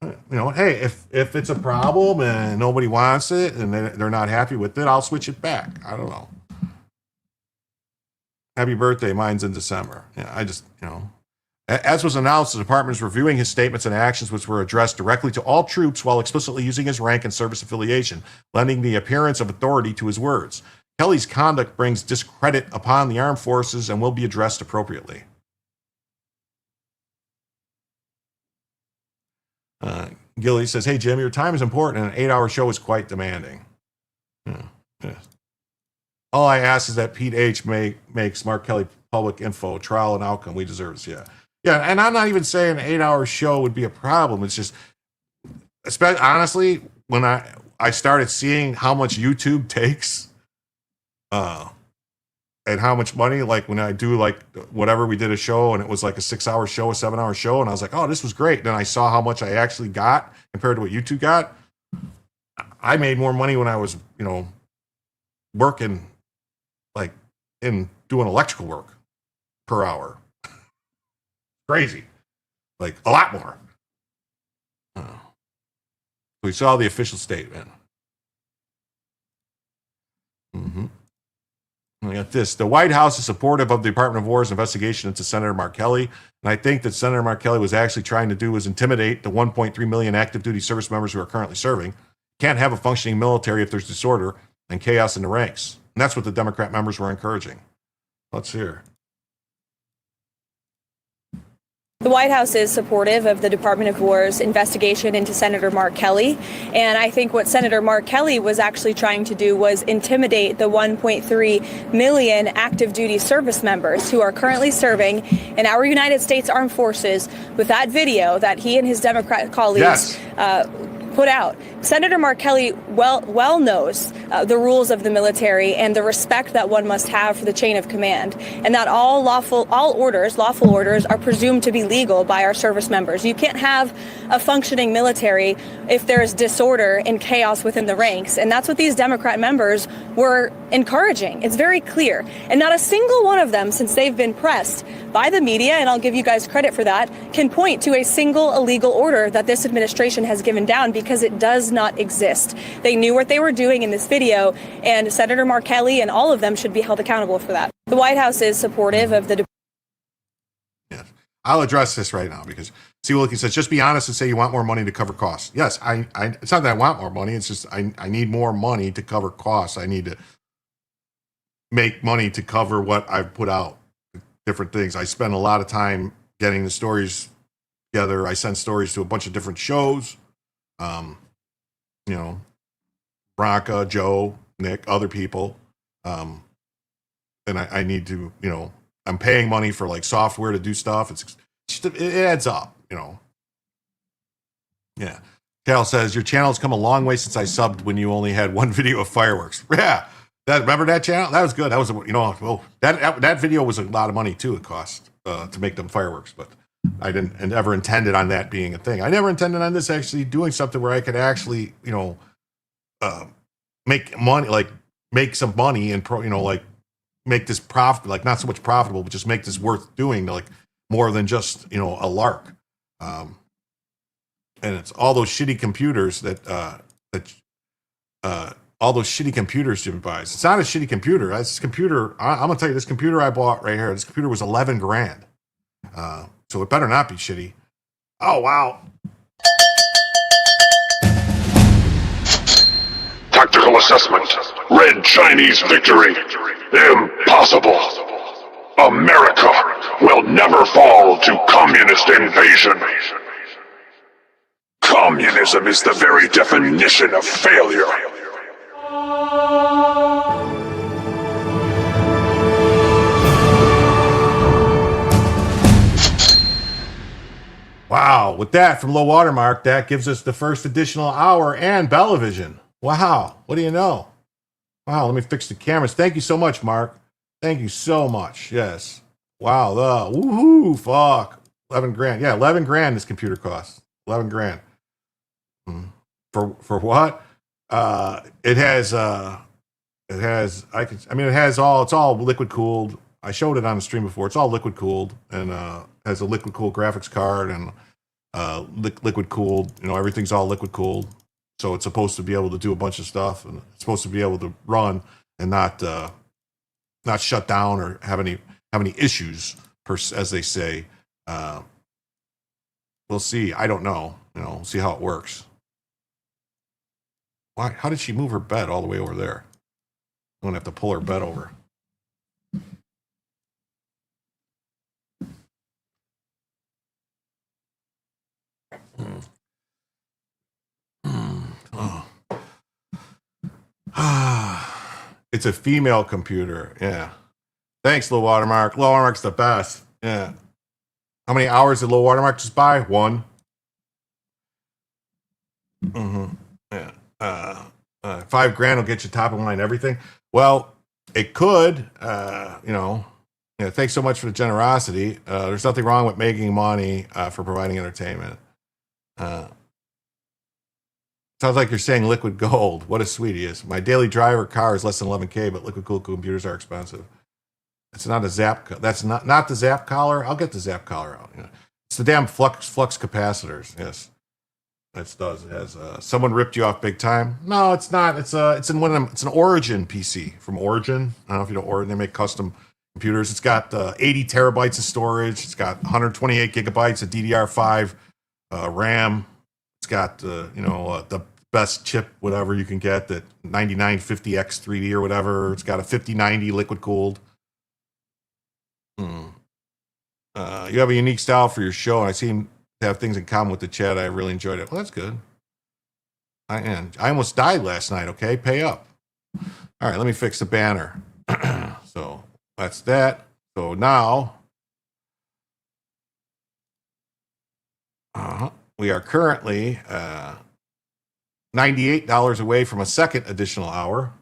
Hey, if it's a problem and nobody wants it and they're not happy with it, I'll switch it back. I don't know. Happy birthday. Mine's in December. Yeah, I just, As was announced, the department is reviewing his statements and actions, which were addressed directly to all troops while explicitly using his rank and service affiliation, lending the appearance of authority to his words. Kelly's conduct brings discredit upon the armed forces and will be addressed appropriately. Gilly says, hey, Jim, your time is important and an 8-hour show is quite demanding. Yeah. All I ask is that Pete H. makes Mark Kelly public info, trial and outcome. We deserve this. Yeah. Yeah. And I'm not even saying an 8-hour show would be a problem. It's just, especially honestly, when I started seeing how much YouTube takes, and how much money, like when I do like whatever, we did a show and it was like a 6-hour show, a 7-hour show. And I was like, oh, this was great. Then I saw how much I actually got compared to what YouTube got. I made more money when I was, working like in doing electrical work per hour. Crazy. Like a lot more. We saw the official statement. I got this. The White House is supportive of the Department of War's investigation into Senator Mark Kelly. And I think that Senator Mark Kelly was actually trying to do was intimidate the 1.3 million active duty service members who are currently serving. Can't have a functioning military if there's disorder and chaos in the ranks. And that's what the Democrat members were encouraging. Let's hear. The White House is supportive of the Department of War's investigation into Senator Mark Kelly. And I think what Senator Mark Kelly was actually trying to do was intimidate the 1.3 million active duty service members who are currently serving in our United States Armed Forces with that video that he and his Democrat colleagues put out. Senator Mark Kelly well knows the rules of the military and the respect that one must have for the chain of command, and that all lawful orders are presumed to be legal by our service members. You can't have a functioning military if there's disorder and chaos within the ranks, and that's what these Democrat members were encouraging. It's very clear, and not a single one of them, since they've been pressed by the media, and I'll give you guys credit for that, can point to a single illegal order that this administration has given down, because it does not exist. They knew what they were doing in this video, and Senator Mark Kelly and all of them should be held accountable for that. The White House is supportive of the... Yes. I'll address this right now because see what he says, just be honest and say you want more money to cover costs. Yes, I it's not that I want more money, it's just I need more money to cover costs. I need to make money to cover what I've put out, different things. I spend a lot of time getting the stories together. I send stories to a bunch of different shows. Bronca, Joe, Nick, other people. And I need to, I'm paying money for like software to do stuff. It adds up, Yeah. Cal says, your channel's come a long way since I subbed when you only had one video of fireworks. Yeah. Remember that channel? That was good. That was, that video was a lot of money too. It cost to make them fireworks, but I didn't ever intended on that being a thing. I never intended on this actually doing something where I could actually, make money, like make some money and make this profit, like not so much profitable, but just make this worth doing, like more than just, a lark. And it's all those shitty computers all those shitty computers Jim buys. It's not a shitty computer. This computer, I'm gonna tell you, this computer I bought right here, this computer was $11,000. So it better not be shitty. Oh, wow. Tactical assessment. Red Chinese victory. Impossible. America will never fall to communist invasion. Communism is the very definition of failure. Wow, with that from Low Watermark, that gives us the first additional hour and Bellavision. Wow, what do you know? Wow, let me fix the cameras. Thank you so much, Mark. Thank you so much. Yes. Wow, woohoo, fuck. $11,000. Yeah, $11,000 this computer costs. $11,000. For what? It has it's all liquid cooled. I showed it on the stream before. It's all liquid cooled and has a liquid cooled graphics card and liquid cooled. Everything's all liquid cooled. So it's supposed to be able to do a bunch of stuff and it's supposed to be able to run and not not shut down or have any issues, as they say. We'll see. I don't know. We'll see how it works. Why? How did she move her bed all the way over there? I'm gonna have to pull her bed over. It's a female computer. Yeah. Thanks, Low Watermark. Low Watermark's the best. Yeah. How many hours did Low Watermark just buy? 1. Yeah. $5,000 will get you top of line everything. Well, it could. Thanks so much for the generosity. There's nothing wrong with making money for providing entertainment. Sounds like you're saying liquid gold. What a sweetie is. My daily driver car is less than 11K, but liquid gold computers are expensive. It's not a zap. That's not the zap collar. I'll get the zap collar out. It's the damn flux capacitors. Yes, it does. It has. Someone ripped you off big time. No, it's not. It's in one of them. It's an Origin PC from Origin. I don't know if you know Origin. They make custom computers. It's got 80 terabytes of storage. It's got 128 gigabytes of DDR5 RAM. It's got the best chip, whatever you can get, that 9950X3D or whatever. It's got a 5090 liquid cooled. You have a unique style for your show, and I seem to have things in common with the chat. I really enjoyed it. Well, that's good. I almost died last night. Okay, pay up. All right, let me fix the banner. So that's that. So now we are currently $98 away from a second additional hour.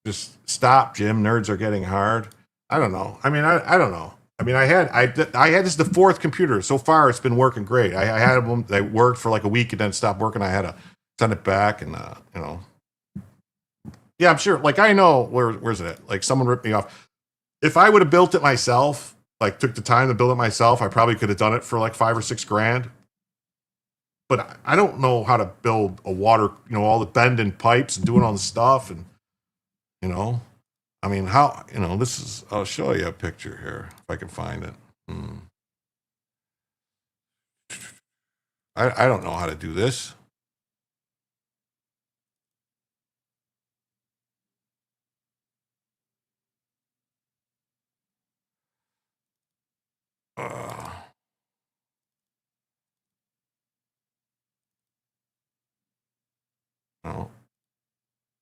Just stop, Jim. Nerds are getting hard. I don't know. I mean, I don't know. I mean, I had this is the 4th computer. So far, it's been working great. I had them. They worked for like a week and then stopped working. I had to send it back, and yeah, I'm sure. Like, I know where's it at? Like, someone ripped me off. If I would have built it myself, like took the time to build it myself, I probably could have done it for like $5,000 or $6,000. But I don't know how to build a water, all the bending pipes and doing all the stuff, and I mean, how, this is, I'll show you a picture here if I can find it. I don't know how to do this. No.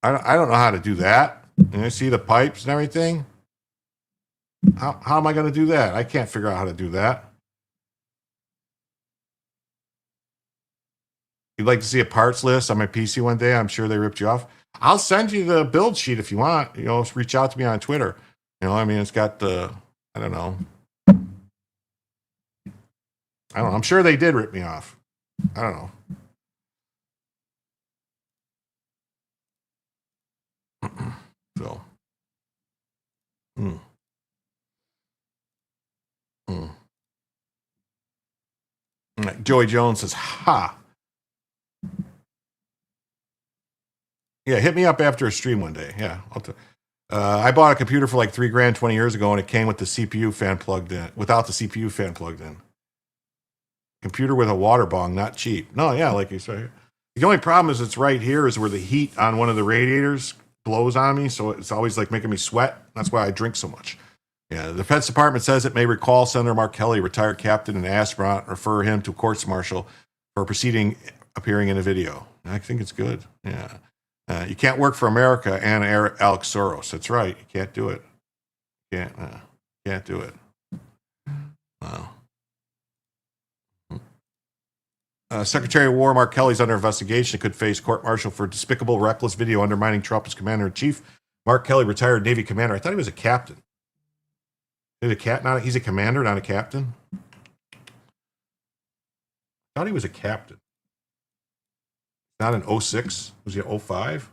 I don't know how to do that. You see the pipes and everything? How am I going to do that? I can't figure out how to do that. You'd like to see a parts list on my PC one day? I'm sure they ripped you off. I'll send you the build sheet if you want. Reach out to me on Twitter. I mean, it's got the, I don't know. I'm sure they did rip me off. I don't know. So. Joey Jones says, ha. Yeah, hit me up after a stream one day. Yeah. I bought a computer for like $3,000 20 years ago, and it came with the CPU fan plugged in, without the CPU fan plugged in. Computer with a water bong, not cheap. No, yeah, like you say. The only problem is it's right here is where the heat on one of the radiators blows on me, so it's always like making me sweat. That's why I drink so much. Yeah, the Defense Department says it may recall Senator Mark Kelly, retired captain and astronaut, and refer him to a courts-martial for proceeding appearing in a video. I think it's good. Yeah. You can't work for America and Alex Soros. That's right. You can't do it. Can't do it. Wow. Secretary of War Mark Kelly's under investigation. Could face court-martial for despicable, reckless video undermining Trump as commander-in-chief. Mark Kelly, retired Navy commander. I thought he was a captain. He's a commander, not a captain. I thought he was a captain. Not an 06. Was he an 05?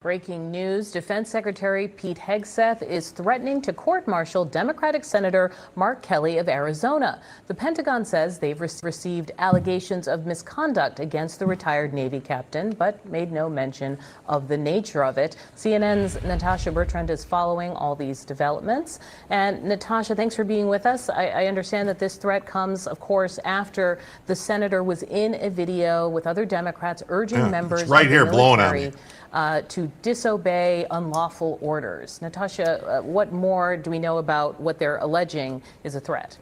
Breaking news, Defense Secretary Pete Hegseth is threatening to court-martial Democratic Senator Mark Kelly of Arizona. The Pentagon says they've received allegations of misconduct against the retired Navy captain, but made no mention of the nature of it. CNN's Natasha Bertrand is following all these developments. And Natasha, thanks for being with us. I understand that this threat comes, of course, after the senator was in a video with other Democrats urging members of the military to disobey unlawful orders. Natasha, what more do we know about what they're alleging is a threat?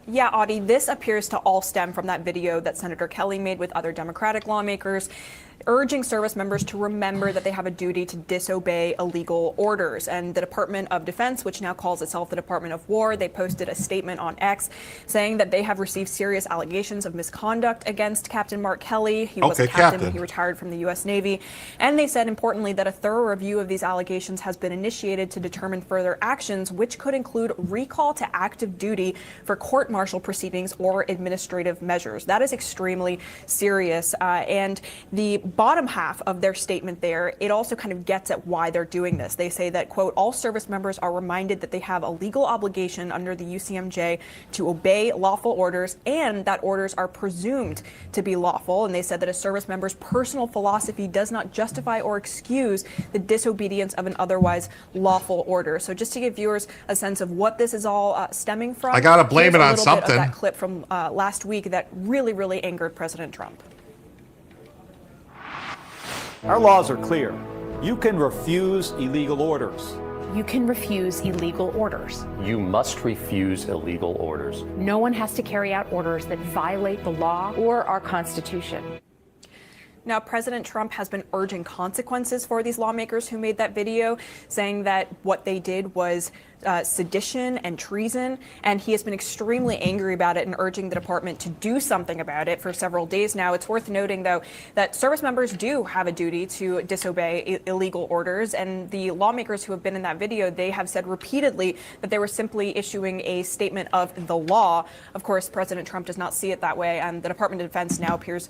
Yeah, Audie, this appears to all stem from that video that Senator Kelly made with other Democratic lawmakers, urging service members to remember that they have a duty to disobey illegal orders. And the Department of Defense, which now calls itself the Department of War, they posted a statement on X saying that they have received serious allegations of misconduct against Captain Mark Kelly. He was a captain. He retired from the U.S. Navy. And they said, importantly, that a thorough review of these allegations has been initiated to determine further actions, which could include recall to active duty for court-martial proceedings or administrative measures. That is extremely serious. And the bottom half of their statement there, it also kind of gets at why they're doing this. They say that, quote, all service members are reminded that they have a legal obligation under the UCMJ to obey lawful orders and that orders are presumed to be lawful. And they said that a service member's personal philosophy does not justify or excuse the disobedience of an otherwise lawful order. So just to give viewers a sense of what this is all stemming from, I got to blame it on something. Bit of that clip from last week that really angered President Trump. Our laws are clear. You can refuse illegal orders. You can refuse illegal orders. You must refuse illegal orders. No one has to carry out orders that violate the law or our Constitution. Now, President Trump has been urging consequences for these lawmakers who made that video, saying that what they did was sedition and treason, and he has been extremely angry about it and urging the department to do something about it for several days now. It's worth noting, though, that service members do have a duty to disobey illegal orders, and the lawmakers who have been in that video, they have said repeatedly that they were simply issuing a statement of the law. Of course, President Trump does not see it that way, and the Department of Defense now appears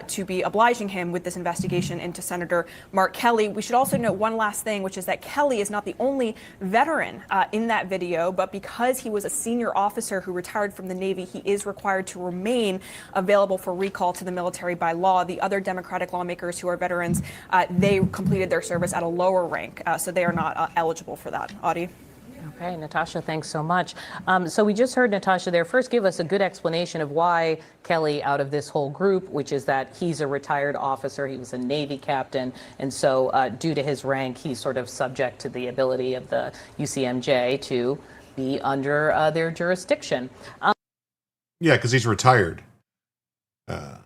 to be obliging him with this investigation into Senator Mark Kelly. We should also note one last thing, which is that Kelly is not the only veteran in that video, but because he was a senior officer who retired from the Navy, he is required to remain available for recall to the military by law. The other Democratic lawmakers who are veterans, they completed their service at a lower rank, so they are not eligible for that. Audie? Okay, Natasha, thanks so much. So we just heard Natasha there first give us a good explanation of why Kelly out of this whole group, which is that he's a retired officer, he was a Navy captain, and so due to his rank, he's sort of subject to the ability of the UCMJ to be under their jurisdiction. Yeah, because he's retired. How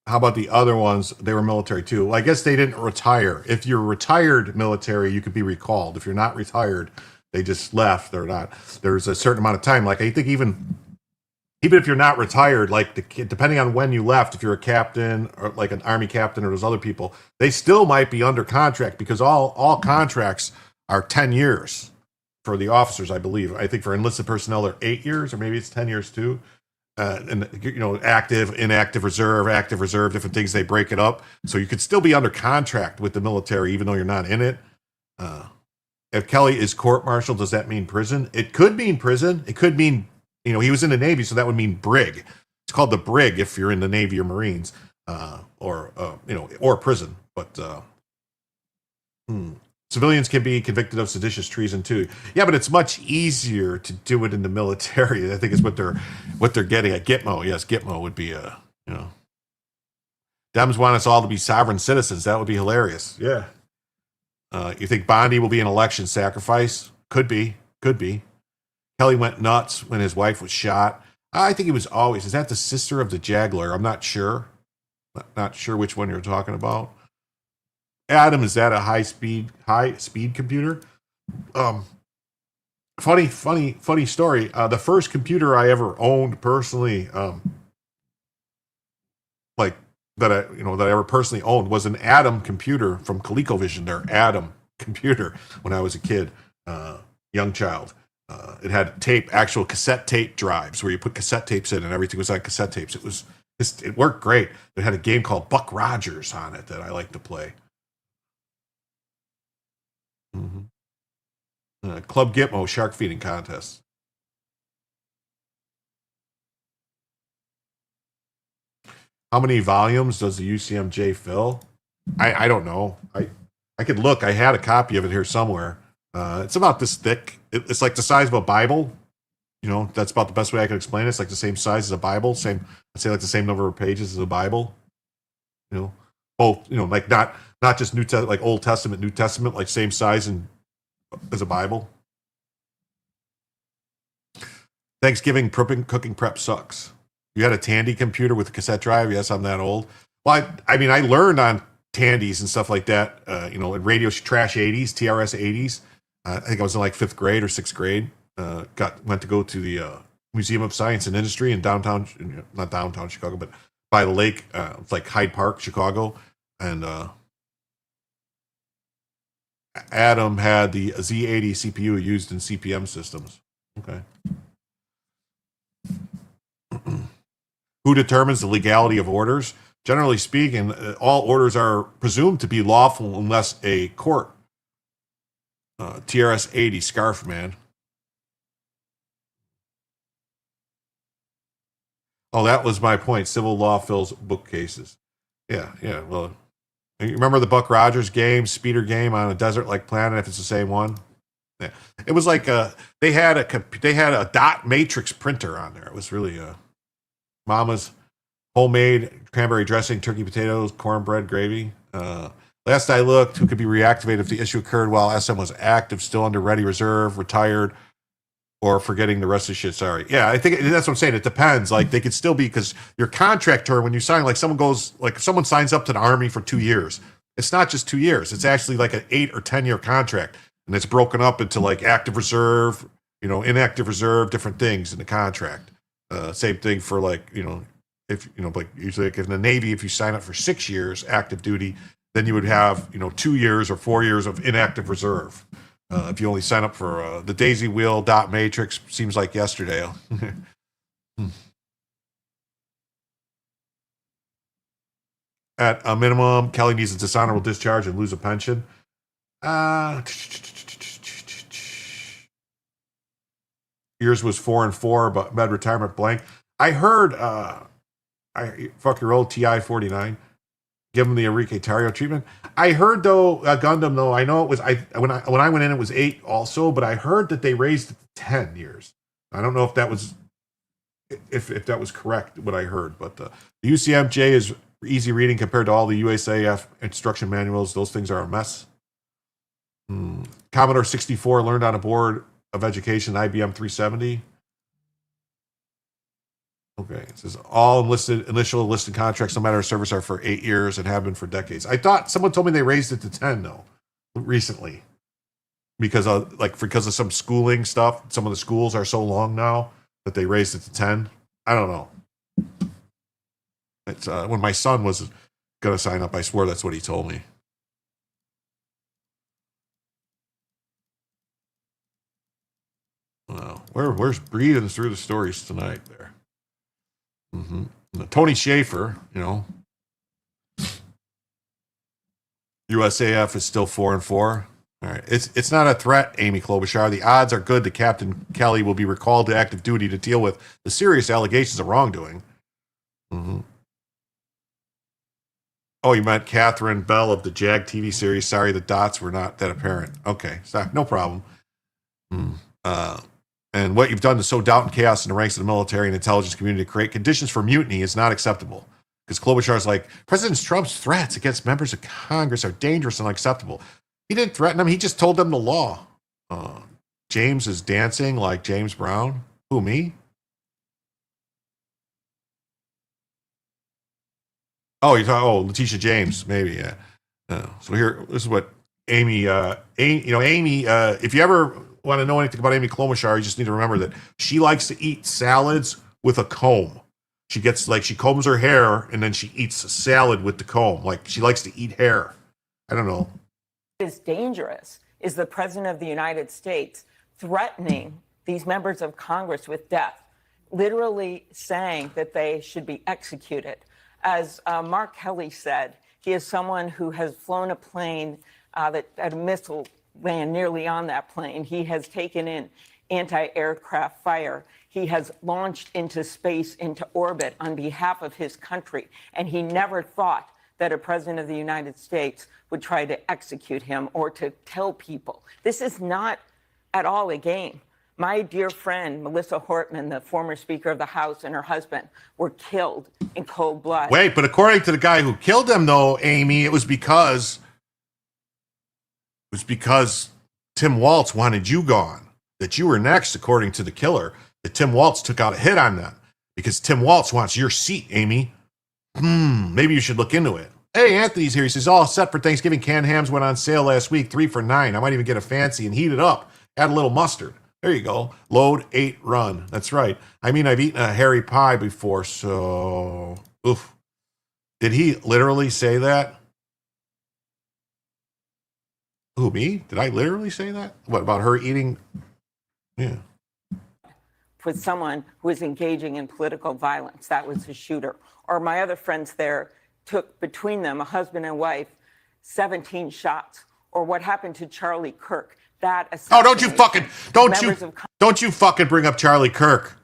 about the other ones? They were military too. Well, I guess they didn't retire. If you're retired military, you could be recalled. If you're not retired, they just left. They're not. There's a certain amount of time. Like I think even if you're not retired, like depending on when you left, if you're a captain or like an Army captain or those other people, they still might be under contract because all contracts are 10 years for the officers, I believe. I think for enlisted personnel, they're 8 years, or maybe it's 10 years too. And active, inactive reserve, active reserve, different things, they break it up. So you could still be under contract with the military, even though you're not in it. If Kelly is court-martialed, does that mean prison? It could mean prison. It could mean, he was in the Navy, so that would mean brig. It's called the brig if you're in the Navy or Marines, or prison. But civilians can be convicted of seditious treason too. Yeah, but it's much easier to do it in the military. I think is what they're getting at. Gitmo, yes, Gitmo would be Dems want us all to be sovereign citizens. That would be hilarious. Yeah. You think Bondi will be an election sacrifice? Could be. Kelly went nuts when his wife was shot. I think he was always. Is that the sister of the juggler? I'm not sure. Not sure which one you're talking about. Adam, is that a high speed computer? Funny story. The first computer I ever owned personally, that I ever personally owned was an Adam computer from ColecoVision. Their Adam computer when I was a kid, young child. It had actual cassette tape drives where you put cassette tapes in and everything was on cassette tapes. It worked great. It had a game called Buck Rogers on it that I liked to play. Club Gitmo shark feeding contest. How many volumes does the UCMJ fill? I don't know. I could look. I had a copy of it here somewhere. It's about this thick. It's like the size of a Bible. You know, that's about the best way I can explain it. It's like the same size as a Bible. I'd say like the same number of pages as a Bible. You know, both. You know, like not just like Old Testament, New Testament, like same size as a Bible. Thanksgiving cooking prep sucks. You had a Tandy computer with a cassette drive? Yes, I'm that old. Well, I mean, I learned on Tandys and stuff like that, you know, in radio trash 80s, TRS 80s. I think I was in like 5th grade or 6th grade. Went to go to the Museum of Science and Industry in downtown, not downtown Chicago, but by the lake. It's like Hyde Park, Chicago. And Adam had the Z80 CPU used in CPM systems. Okay. Who determines the legality of orders? Generally speaking, all orders are presumed to be lawful unless a court. TRS 80, Scarf Man. Oh, that was my point. Civil law fills bookcases. Yeah. Well, you remember the Buck Rogers game, speeder game on a desert-like planet, if it's the same one? Yeah. It was like they had a dot matrix printer on there. It was really Mama's homemade cranberry dressing, turkey potatoes, cornbread, gravy. Last I looked, who could be reactivated if the issue occurred while SM was active, still under ready reserve, retired, or forgetting the rest of the shit. Sorry. Yeah, I think that's what I'm saying. It depends. Like they could still be, because your contract term, when you sign, like someone signs up to the Army for 2 years. It's not just 2 years. It's actually like an 8 or 10 year contract. And it's broken up into like active reserve, you know, inactive reserve, different things in the contract. Same thing for like, you know, if, you know, like usually like in the Navy, if you sign up for 6 years active duty, then you would have, you know, 2 years or 4 years of inactive reserve. If you only sign up for the Daisy Wheel dot matrix, seems like yesterday. At a minimum, Kelly needs a dishonorable discharge and lose a pension. Yours was 4 and 4, but med retirement blank. I heard, fuck your old TI 49. Give him the Enrique Tarrio treatment. I heard though, Gundam though, I know it was when I went in it was 8 also, but I heard that they raised it to 10 years. I don't know if that was that was correct what I heard, but the UCMJ is easy reading compared to all the USAF instruction manuals. Those things are a mess. Commodore 64 learned on a board of education, IBM 370. Okay, it says all initial enlisted contracts, no matter service, are for 8 years and have been for decades. I thought someone told me they raised it to 10 though, recently, because of some schooling stuff. Some of the schools are so long now that they raised it to 10. I don't know. It's when my son was gonna sign up, I swear that's what he told me. Wow, where's breathing through the stories tonight there? Tony Schaefer, you know, USAF is still 4 and 4. All right, it's not a threat, Amy Klobuchar. The odds are good that Captain Kelly will be recalled to active duty to deal with the serious allegations of wrongdoing. Oh, you meant Catherine Bell of the JAG TV series. Sorry, the dots were not that apparent. Okay, sorry, no problem. And what you've done to sow doubt and chaos in the ranks of the military and intelligence community to create conditions for mutiny is not acceptable. Because Klobuchar's like, President Trump's threats against members of Congress are dangerous and unacceptable. He didn't threaten them. He just told them the law. James is dancing like James Brown. Who, me? Oh, you're talking, Letitia James, maybe, yeah. So here, this is what Amy, Amy, if you ever want to know anything about Amy Klobuchar, you just need to remember that she likes to eat salads with a comb. She combs her hair and then she eats a salad with the comb. Like she likes to eat hair. I don't know. What is dangerous is the President of the United States threatening these members of Congress with death, literally saying that they should be executed. As Mark Kelly said, he is someone who has flown a plane that had a missile land nearly on that plane. He has taken in anti-aircraft fire. He has launched into space, into orbit on behalf of his country. And he never thought that a president of the United States would try to execute him or to tell people. This is not at all a game. My dear friend, Melissa Hortman, the former Speaker of the House, and her husband were killed in cold blood. Wait, but according to the guy who killed them, though, Amy, it was because Tim Walz wanted you gone. That you were next, according to the killer. That Tim Walz took out a hit on them because Tim Walz wants your seat, Amy. Maybe you should look into it. Hey, Anthony's here. He says, all set for Thanksgiving. Canned hams went on sale last week, 3 for $9. I might even get a fancy and heat it up. Add a little mustard. There you go. Load, 8, run. That's right. I mean, I've eaten a hairy pie before, so... Oof. Did he literally say that? Who, me? Did I literally say that? What, about her eating? Yeah. With someone who was engaging in political violence. That was the shooter. Or my other friends there took, between them, a husband and wife, 17 shots. Or what happened to Charlie Kirk. Oh, don't you fucking bring up Charlie Kirk.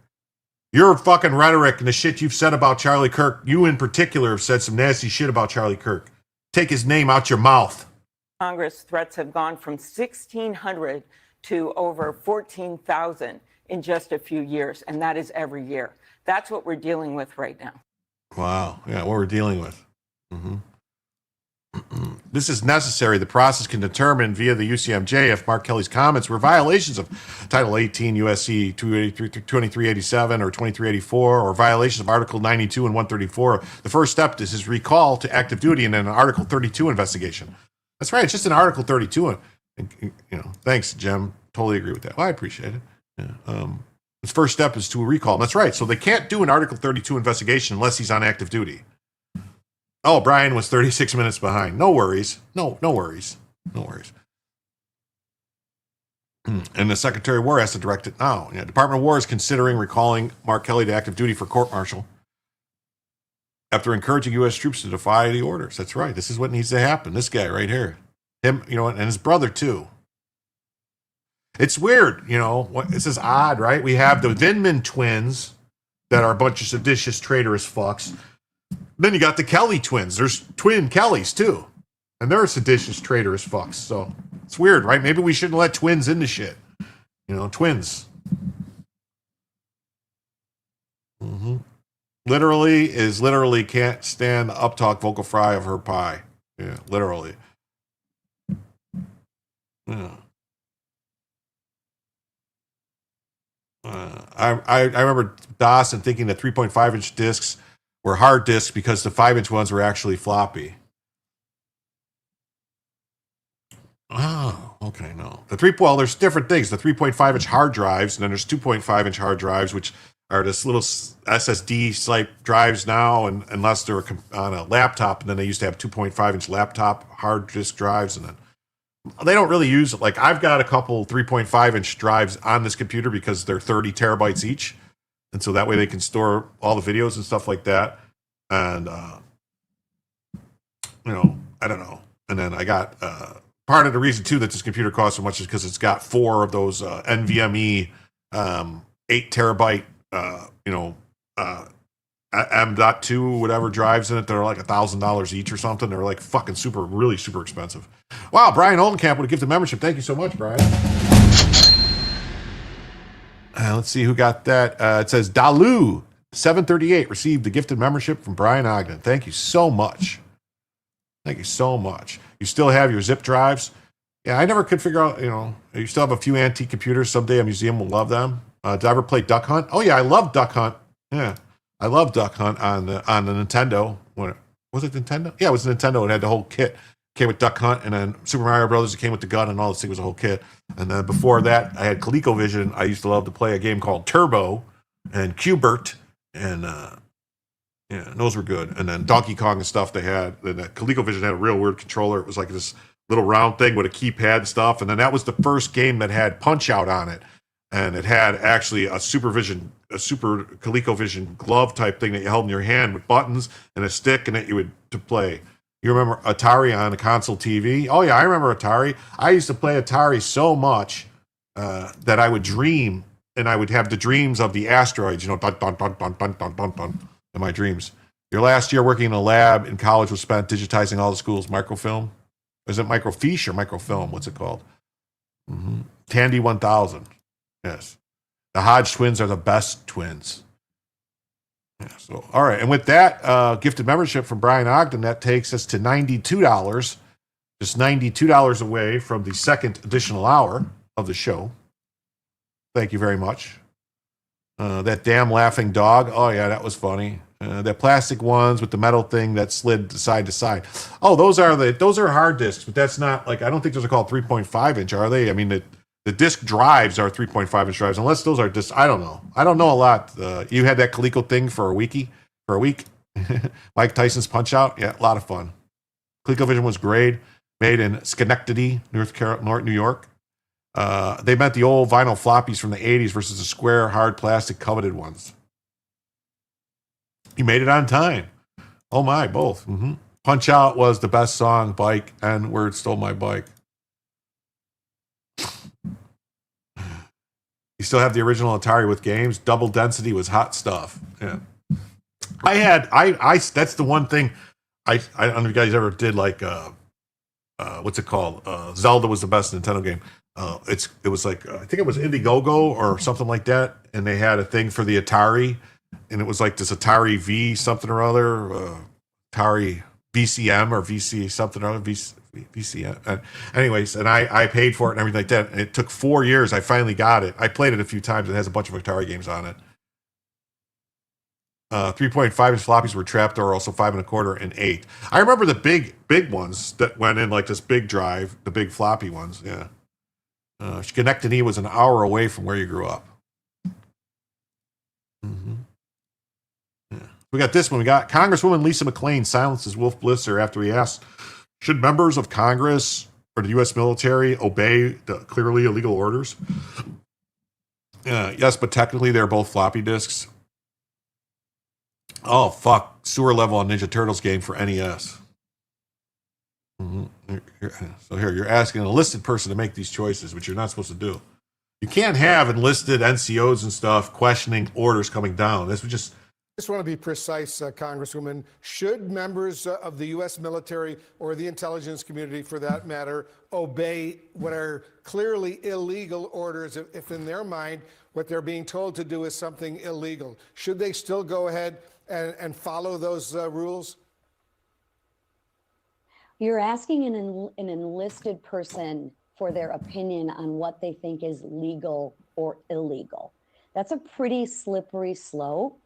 Your fucking rhetoric and the shit you've said about Charlie Kirk, you in particular have said some nasty shit about Charlie Kirk. Take his name out your mouth. Congress threats have gone from 1,600 to over 14,000 in just a few years, and that is every year. That's what we're dealing with right now. Wow. Yeah, what we're dealing with. This is necessary. The process can determine via the UCMJ if Mark Kelly's comments were violations of Title 18 U.S.C. 2387 or 2384 or violations of Article 92 and 134. The first step is his recall to active duty and then an Article 32 investigation. That's right. It's just an Article 32. Thanks, Jim. Totally agree with that. Well, I appreciate it. Yeah. His first step is to recall. That's right. So they can't do an Article 32 investigation unless he's on active duty. Oh, Brian was 36 minutes behind. No worries. No worries. No worries. And the Secretary of War has to direct it now. Yeah, Department of War is considering recalling Mark Kelly to active duty for court-martial after encouraging U.S. troops to defy the orders. That's right. This is what needs to happen. This guy right here. Him, and his brother, too. It's weird, This is odd, right? We have the Vindman twins that are a bunch of seditious, traitorous fucks. Then you got the Kelly twins. There's twin Kellys, too. And they're seditious, traitorous fucks. So it's weird, right? Maybe we shouldn't let twins into shit. Twins. Literally can't stand the uptalk vocal fry of her pie. Yeah, literally. Yeah. I remember Dawson thinking that 3.5-inch discs were hard disks because the 5-inch ones were actually floppy. Oh, okay, no. There's different things. The 3.5-inch hard drives, and then there's 2.5-inch hard drives, which are this little SSD type drives now, and unless they're on a laptop, and then they used to have 2.5-inch laptop hard disk drives, and then they don't really use it. Like, I've got a couple 3.5-inch drives on this computer because they're 30 terabytes each. And so that way they can store all the videos and stuff like that. And, I don't know. And then I got, part of the reason too that this computer costs so much is because it's got 4 of those NVMe 8 terabyte, M.2 whatever drives in it. They're like $1,000 each or something. They're like fucking really super expensive. Wow, Brian Oldenkamp would give the membership. Thank you so much, Brian. Let's see who got that. It says Dalu 738 received the gifted membership from Brian Ogden. Thank you so much. Thank you so much. You still have your zip drives? Yeah, I never could figure out, you still have a few antique computers. Someday a museum will love them. Did I ever play Duck Hunt? Oh yeah, I love Duck Hunt. Yeah, I love Duck Hunt on the Nintendo. Was it Nintendo? Yeah, it was Nintendo. It had the whole kit. Came with Duck Hunt, and then Super Mario Brothers. It came with the gun, and all this thing was a whole kit. And then before that, I had ColecoVision. I used to love to play a game called Turbo and Q*bert, and those were good. And then Donkey Kong and stuff they had. And ColecoVision had a real weird controller. It was like this little round thing with a keypad and stuff. And then that was the first game that had Punch Out on it, and it had actually a super ColecoVision glove type thing that you held in your hand with buttons and a stick, and that you would to play. You remember Atari on a console TV? Oh yeah, I remember Atari. I used to play Atari so much that I would dream, and I would have the dreams of the asteroids, dun, dun, dun, dun, dun, dun, dun, dun, in my dreams. Your last year working in a lab in college was spent digitizing all the school's microfilm. Is it microfiche or microfilm? What's it called? Mm-hmm. Tandy 1000. Yes. The Hodge twins are the best twins. Yeah, so, all right. And with that gifted membership from Brian Ogden, that takes us to $92. Just $92 away from the second additional hour of the show. Thank you very much. That damn laughing dog. Oh, yeah, that was funny. The plastic ones with the metal thing that slid side to side. Oh, those are hard discs, but that's not like, I don't think those are called 3.5 inch, are they? I mean, the disc drives are 3.5 inch drives, unless those are discs. I don't know. I don't know a lot. You had that Coleco thing for a week. Mike Tyson's Punch Out. Yeah, a lot of fun. ColecoVision was great. Made in Schenectady, New York. They meant the old vinyl floppies from the 80s versus the square, hard plastic coveted ones. He made it on time. Oh my, both. Mm-hmm. Punch Out was the best song. Bike and Word Stole My Bike. You still have the original Atari with games. Double Density was hot stuff. Yeah. I that's the one thing I don't know if you guys ever did, like what's it called? Zelda was the best Nintendo game. It was like I think it was Indiegogo or something like that, and they had a thing for the Atari, and it was like this Atari V something or other, Atari VCM or VC something or other, VCM. Anyways, and I paid for it and everything like that. And it took 4 years. I finally got it. I played it a few times. It has a bunch of Atari games on it. 3.5 inch floppies were trapped. There were also 5 1/4 and 8. I remember the big ones that went in like this big drive, the big floppy ones. Yeah. Schenectady was an hour away from where you grew up. Mm-hmm. Yeah. We got this one. We got Congresswoman Lisa McClain silences Wolf Blitzer after he asked, should members of Congress or the U.S. military obey the clearly illegal orders? Yes, but technically they're both floppy disks. Oh, fuck. Sewer level on Ninja Turtles game for NES. Mm-hmm. So here, you're asking an enlisted person to make these choices, which you're not supposed to do. You can't have enlisted NCOs and stuff questioning orders coming down. This would just... I just want to be precise, Congresswoman. Should members of the U.S. military or the intelligence community, for that matter, obey what are clearly illegal orders if in their mind what they're being told to do is something illegal? Should they still go ahead and follow those rules? You're asking an enlisted person for their opinion on what they think is legal or illegal. That's a pretty slippery slope.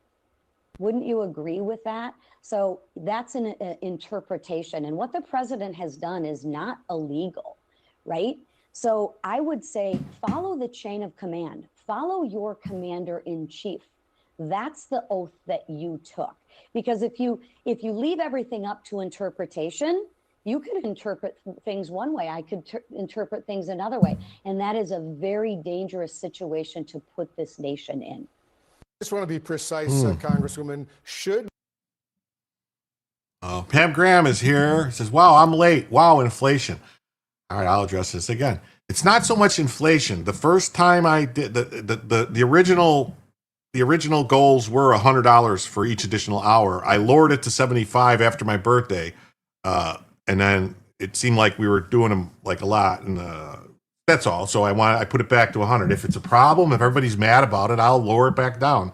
Wouldn't you agree with that? So that's an interpretation. And what the president has done is not illegal, right? So I would say follow the chain of command. Follow your commander in chief. That's the oath that you took. Because if you leave everything up to interpretation, you could interpret things one way. I could interpret things another way. And that is a very dangerous situation to put this nation in. I just want to be precise, Congresswoman. Should... Pam Graham is here. Says, wow, I'm late. Wow, inflation. All right, I'll address this again. It's not so much inflation. The first time I did the original goals were $100 for each additional hour. I lowered it to $75 after my birthday. And then it seemed like we were doing them like a lot, and that's all. So I put it back to 100. If it's a problem, if everybody's mad about it, I'll lower it back down.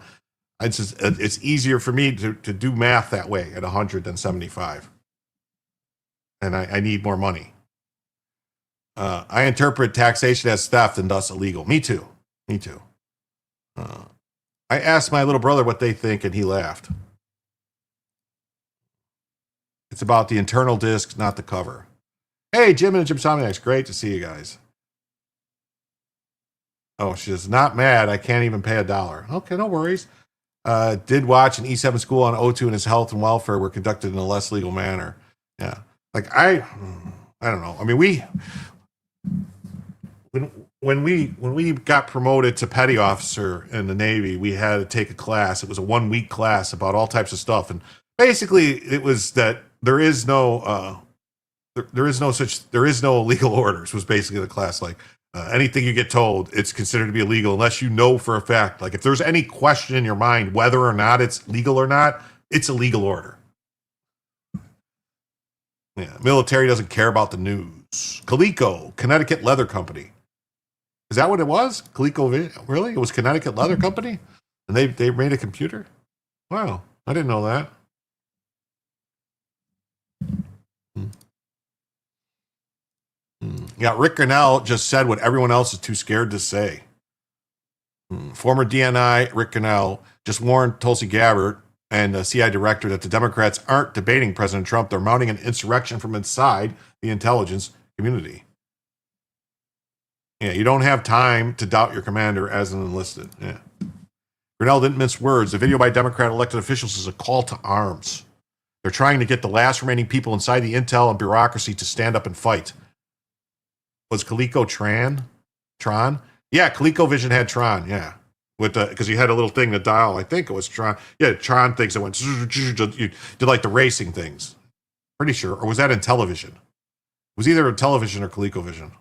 It's easier for me to do math that way at 100 than 75. And I need more money. I interpret taxation as theft and thus illegal. Me too. I asked my little brother what they think, and he laughed. It's about the internal discs, not the cover. Hey, Jim and Jim Somniacs, great to see you guys. Oh, she's not mad. I can't even pay $1. Okay, no worries. Did watch an E7 school on O2, and his health and welfare were conducted in a less legal manner. Yeah. Like, I don't know. I mean, when we got promoted to petty officer in the Navy, we had to take a class. It was a 1-week class about all types of stuff. And basically it was that there is no there is no illegal orders was basically the class. Like anything you get told, it's considered to be illegal unless you know for a fact. Like if there's any question in your mind whether or not it's legal or not, it's a legal order. Yeah, military doesn't care about the news. Coleco, Connecticut Leather Company. Is that what it was? Coleco, really? It was Connecticut Leather Company? And they made a computer? Wow, I didn't know that. Yeah, Rick Grinnell just said what everyone else is too scared to say. Former DNI Rick Grinnell just warned Tulsi Gabbard and the CI director that the Democrats aren't debating President Trump. They're mounting an insurrection from inside the intelligence community. Yeah, you don't have time to doubt your commander as an enlisted. Yeah. Grinnell didn't mince words. The video by Democrat elected officials is a call to arms. They're trying to get the last remaining people inside the intel and bureaucracy to stand up and fight. Was Coleco Tron? Yeah, ColecoVision had Tron, yeah. With because you had a little thing to dial. I think it was Tron. Yeah, Tron things that went, you did like the racing things. Pretty sure. Or was that in television? It was either in television or ColecoVision.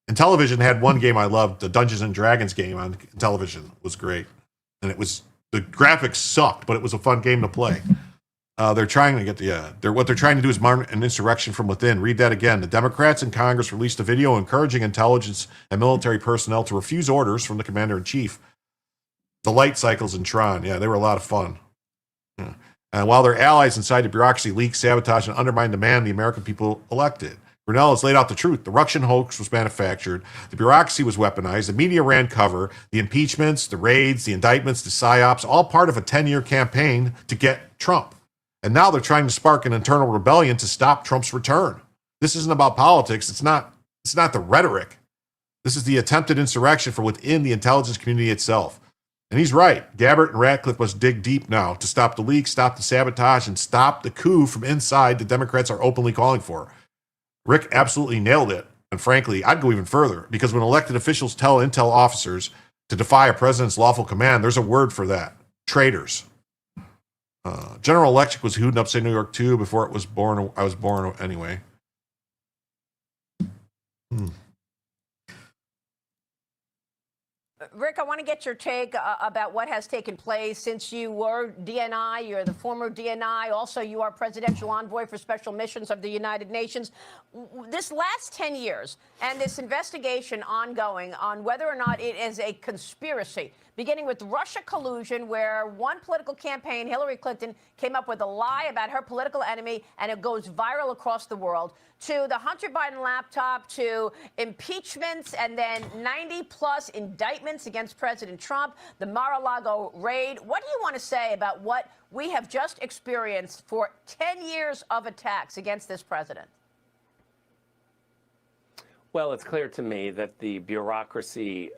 And television had one game I loved, the Dungeons and Dragons game on television was great. And it was, the graphics sucked, but it was a fun game to play. They're trying to get what they're trying to do is mount an insurrection from within. Read that again. The Democrats in Congress released a video encouraging intelligence and military personnel to refuse orders from the commander-in-chief. The light cycles in Tron, yeah, they were a lot of fun. Yeah. And while their allies inside the bureaucracy leak, sabotage, and undermine the man the American people elected. Grinnell has laid out the truth. The Russian hoax was manufactured. The bureaucracy was weaponized. The media ran cover. The impeachments, the raids, the indictments, the psyops, all part of a 10-year campaign to get Trump. And now they're trying to spark an internal rebellion to stop Trump's return. This isn't about politics. It's not the rhetoric. This is the attempted insurrection from within the intelligence community itself. And he's right. Gabbard and Ratcliffe must dig deep now to stop the leak, stop the sabotage, and stop the coup from inside the Democrats are openly calling for. Rick absolutely nailed it. And frankly, I'd go even further, because when elected officials tell intel officers to defy a president's lawful command, there's a word for that. Traitors. General Electric was hooting upstate New York too before it was born. I was born anyway. Rick, I want to get your take about what has taken place since you were DNI. You're the former DNI. Also, you are presidential envoy for special missions of the United Nations. This last 10 years and this investigation ongoing on whether or not it is a conspiracy, beginning with Russia collusion, where one political campaign, Hillary Clinton, came up with a lie about her political enemy, and it goes viral across the world, to the Hunter Biden laptop, to impeachments, and then 90-plus indictments against President Trump, the Mar-a-Lago raid. What do you want to say about what we have just experienced for 10 years of attacks against this president? Well, it's clear to me that the bureaucracy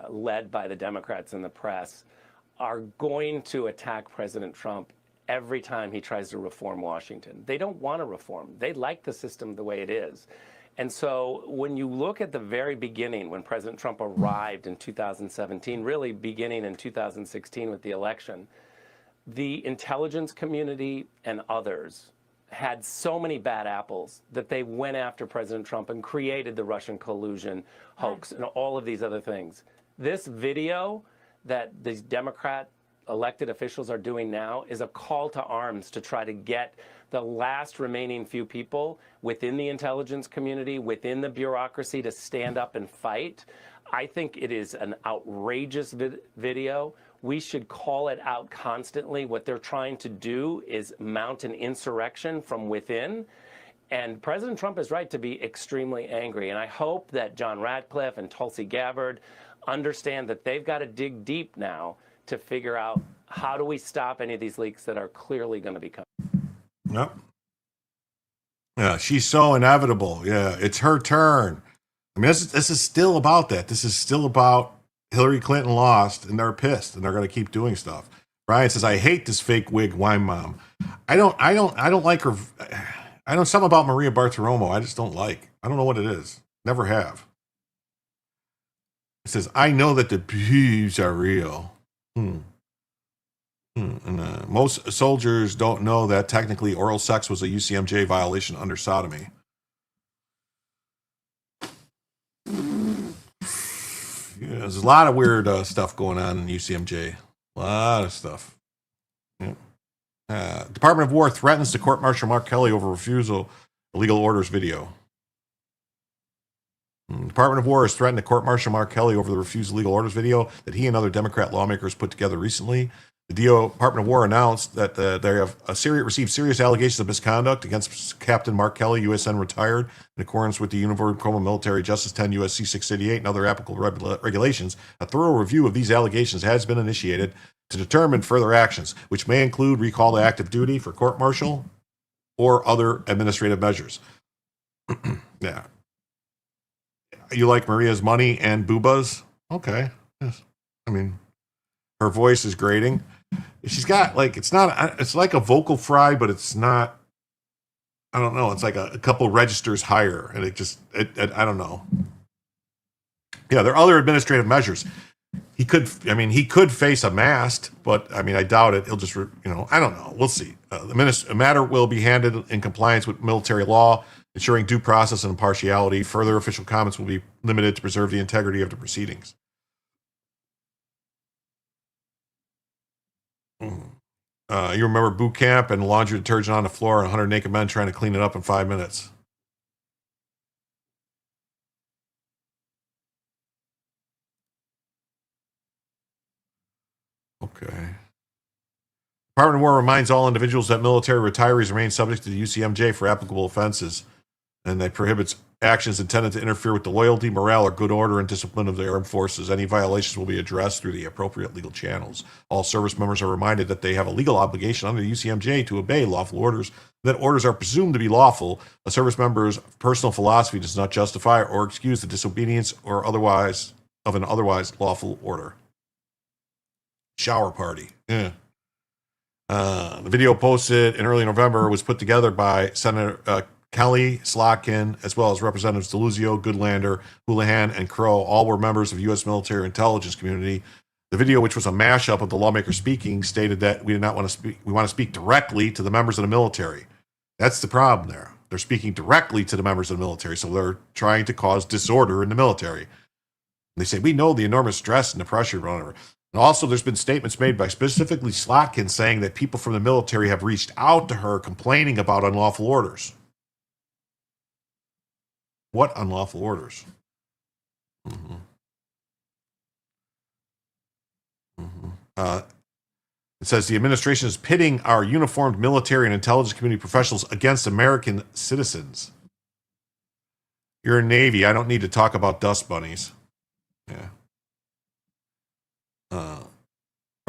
led by the Democrats and the press are going to attack President Trump every time he tries to reform Washington. They don't want to reform. They like the system the way it is. And so when you look at the very beginning, when President Trump arrived in 2017, really beginning in 2016 with the election, the intelligence community and others had so many bad apples that they went after President Trump and created the Russian collusion hoax and all of these other things. This video that these Democrat elected officials are doing now is a call to arms to try to get the last remaining few people within the intelligence community, within the bureaucracy, to stand up and fight. I think it is an outrageous video. We should call it out constantly. What they're trying to do is mount an insurrection from within. And President Trump is right to be extremely angry. And I hope that John Ratcliffe and Tulsi Gabbard understand that they've got to dig deep now to figure out how do we stop any of these leaks that are clearly going to be coming. Yep. Yeah, she's so inevitable. Yeah, it's her turn. I mean, this is still about that. This is still about Hillary Clinton lost, and they're pissed, and they're going to keep doing stuff. Brian says, "I hate this fake wig wine mom. I don't like her. I know something about Maria Bartiromo. I just don't like. I don't know what it is. Never have." It says, "I know that the views are real." And most soldiers don't know that technically oral sex was a UCMJ violation under sodomy. Yeah, there's a lot of weird stuff going on in UCMJ. A lot of stuff. Yeah. Department of War threatens to court-martial Mark Kelly over refusal of legal orders video. Department of War has threatened to court-martial Mark Kelly over the refusal of legal orders video that he and other Democrat lawmakers put together recently. The Department of War announced that they have received serious allegations of misconduct against Captain Mark Kelly, USN retired, in accordance with the Uniform Code of Military Justice 10 U.S.C. 688 and other applicable regulations. A thorough review of these allegations has been initiated to determine further actions, which may include recall to active duty for court-martial or other administrative measures. Yeah. You like Maria's money and boobas? Okay. Yes. I mean, her voice is grating. She's got it's like a vocal fry, but it's not, I don't know. It's like a couple registers higher, and I don't know. Yeah, there are other administrative measures. He could face a mast, but I doubt it. He'll just, I don't know. We'll see. The matter will be handled in compliance with military law, ensuring due process and impartiality. Further official comments will be limited to preserve the integrity of the proceedings. You remember boot camp and laundry detergent on the floor and 100 naked men trying to clean it up in 5 minutes. Okay. Department of War reminds all individuals that military retirees remain subject to the UCMJ for applicable offenses, and they prohibits actions intended to interfere with the loyalty, morale, or good order and discipline of the armed forces. Any violations will be addressed through the appropriate legal channels. All service members are reminded that they have a legal obligation under the UCMJ to obey lawful orders, that orders are presumed to be lawful. A service member's personal philosophy does not justify or excuse the disobedience or otherwise of an otherwise lawful order. Shower party. Yeah. The video posted in early November was put together by Senator Kelly, Slotkin, as well as Representatives DeLuzio, Goodlander, Houlihan, and Crow. All were members of the U.S. military intelligence community. The video, which was a mashup of the lawmakers speaking, stated that we want to speak directly to the members of the military. That's the problem there. They're speaking directly to the members of the military, so they're trying to cause disorder in the military. And they say, we know the enormous stress and the pressure, whatever. And also, there's been statements made by specifically Slotkin saying that people from the military have reached out to her complaining about unlawful orders. What unlawful orders? It says the administration is pitting our uniformed military and intelligence community professionals against American citizens. You're a Navy. I don't need to talk about dust bunnies. Yeah.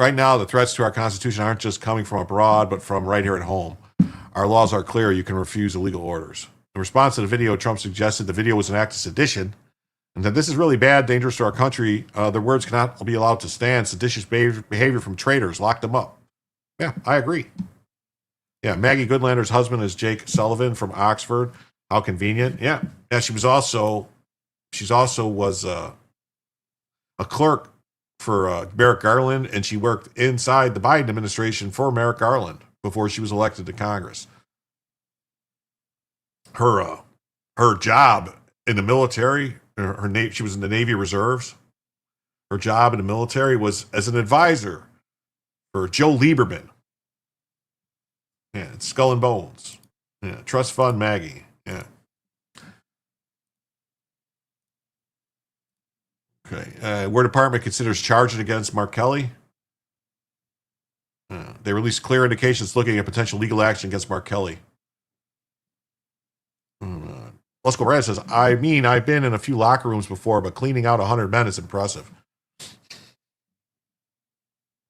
Right now, the threats to our Constitution aren't just coming from abroad, but from right here at home. Our laws are clear. You can refuse illegal orders. In response to the video, Trump suggested the video was an act of sedition and that this is really bad, dangerous to our country. Their words cannot be allowed to stand. Seditious behavior from traitors. Lock them up. Yeah, I agree. Yeah, Maggie Goodlander's husband is Jake Sullivan from Oxford. How convenient. Yeah. Yeah, she's also was a clerk for Merrick Garland, and she worked inside the Biden administration for Merrick Garland before she was elected to Congress. Her job in the military, she was in the Navy Reserves. Her job in the military was as an advisor for Joe Lieberman. Yeah, Skull and Bones. Yeah, Trust Fund Maggie. Yeah. Okay. War Department considers charging against Mark Kelly. They released clear indications looking at potential legal action against Mark Kelly. Let's go. Brad says, I've been in a few locker rooms before, but cleaning out 100 men is impressive.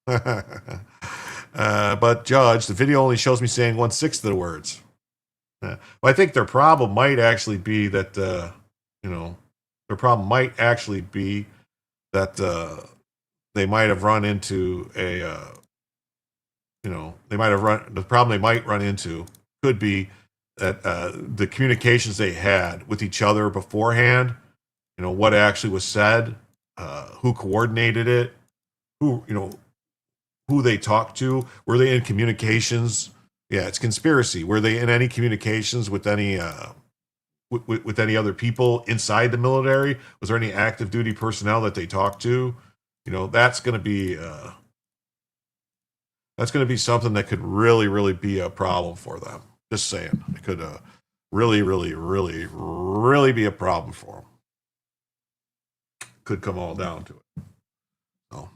But Judge, the video only shows me saying 1/6 of the words. Well, I think their problem might actually be that, they might have run into the problem they might run into could be that the communications they had with each other beforehand, what actually was said, who coordinated it, who who they talked to. Were they in communications? Yeah, it's conspiracy. Were they in any communications with any with any other people inside the military? Was there any active duty personnel that they talked to? You know, that's going to be something that could really, really be a problem for them. Just saying, it could really, really, really, really be a problem for them. Could come all down to it. So,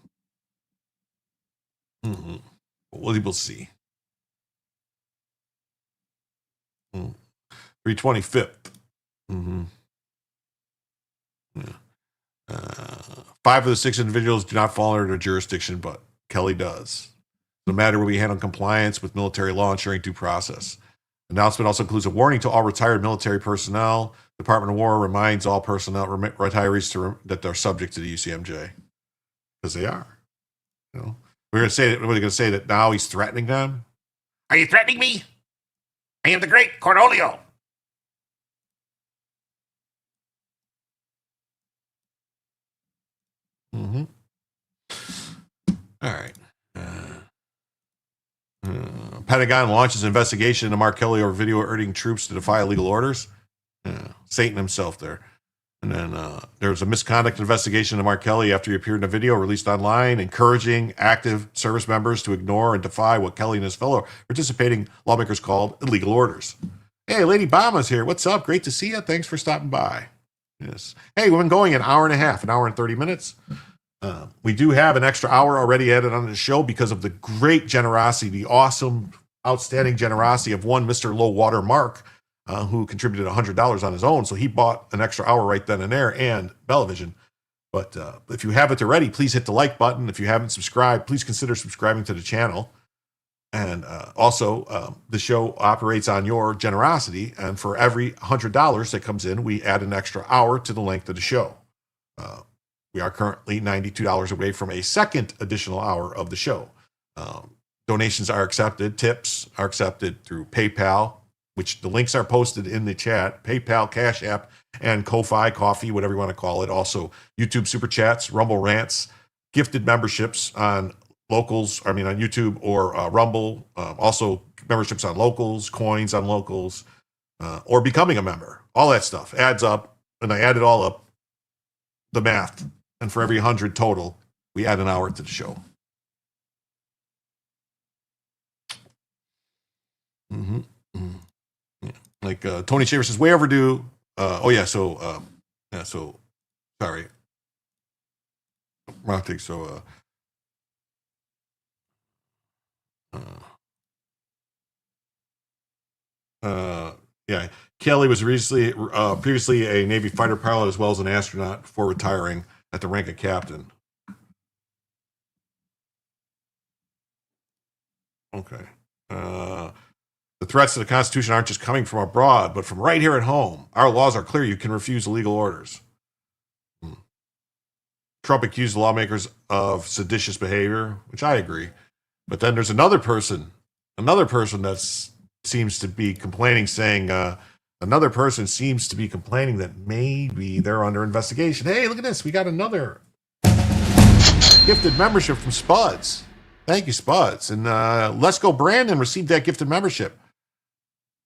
we'll see. 325th. Yeah. 5 of the 6 individuals do not fall under their jurisdiction, but Kelly does. No matter where we handle compliance with military law, ensuring due process. Announcement also includes a warning to all retired military personnel. Department of War reminds all personnel retirees that they're subject to the UCMJ, because they are. You know, we're going to say that now he's threatening them. Are you threatening me? I am the great Cornelio. All right. Pentagon launches investigation into Mark Kelly over video urging troops to defy illegal orders. Satan himself there. And then there's a misconduct investigation into Mark Kelly after he appeared in a video released online encouraging active service members to ignore and defy what Kelly and his fellow participating lawmakers called illegal orders. Hey, Lady Bama's here. What's up? Great to see you. Thanks for stopping by. Yes. Hey, we've been going an hour and a half, an hour and 30 minutes. We do have an extra hour already added on the show because of the great generosity, the awesome, outstanding generosity of one Mr. Low Water Mark, who contributed $100 on his own. So he bought an extra hour right then and there and Bellavision. But if you have it already, please hit the like button. If you haven't subscribed, please consider subscribing to the channel. And also, the show operates on your generosity. And for every $100 that comes in, we add an extra hour to the length of the show. We are currently $92 away from a second additional hour of the show. Donations are accepted. Tips are accepted through PayPal, which the links are posted in the chat. PayPal, Cash App, and Ko-Fi, Coffee, whatever you want to call it. Also, YouTube Super Chats, Rumble Rants, gifted memberships on Locals, on YouTube or Rumble. Also, memberships on Locals, coins on Locals, or becoming a member. All that stuff adds up, and I add it all up, the math. And for every 100 total, we add an hour to the show. Yeah. Like Tony Shaver says, way overdue. Sorry. Monty, yeah. Kelly was previously a Navy fighter pilot as well as an astronaut before retiring at the rank of captain. Okay. The threats to the Constitution aren't just coming from abroad, but from right here at home. Our laws are clear. You can refuse illegal orders. Trump accused the lawmakers of seditious behavior, which I agree. But then there's another person that seems to be complaining, saying, that maybe they're under investigation. Hey, look at this. We got another gifted membership from Spuds. Thank you, Spuds. And Let's Go Brandon received that gifted membership.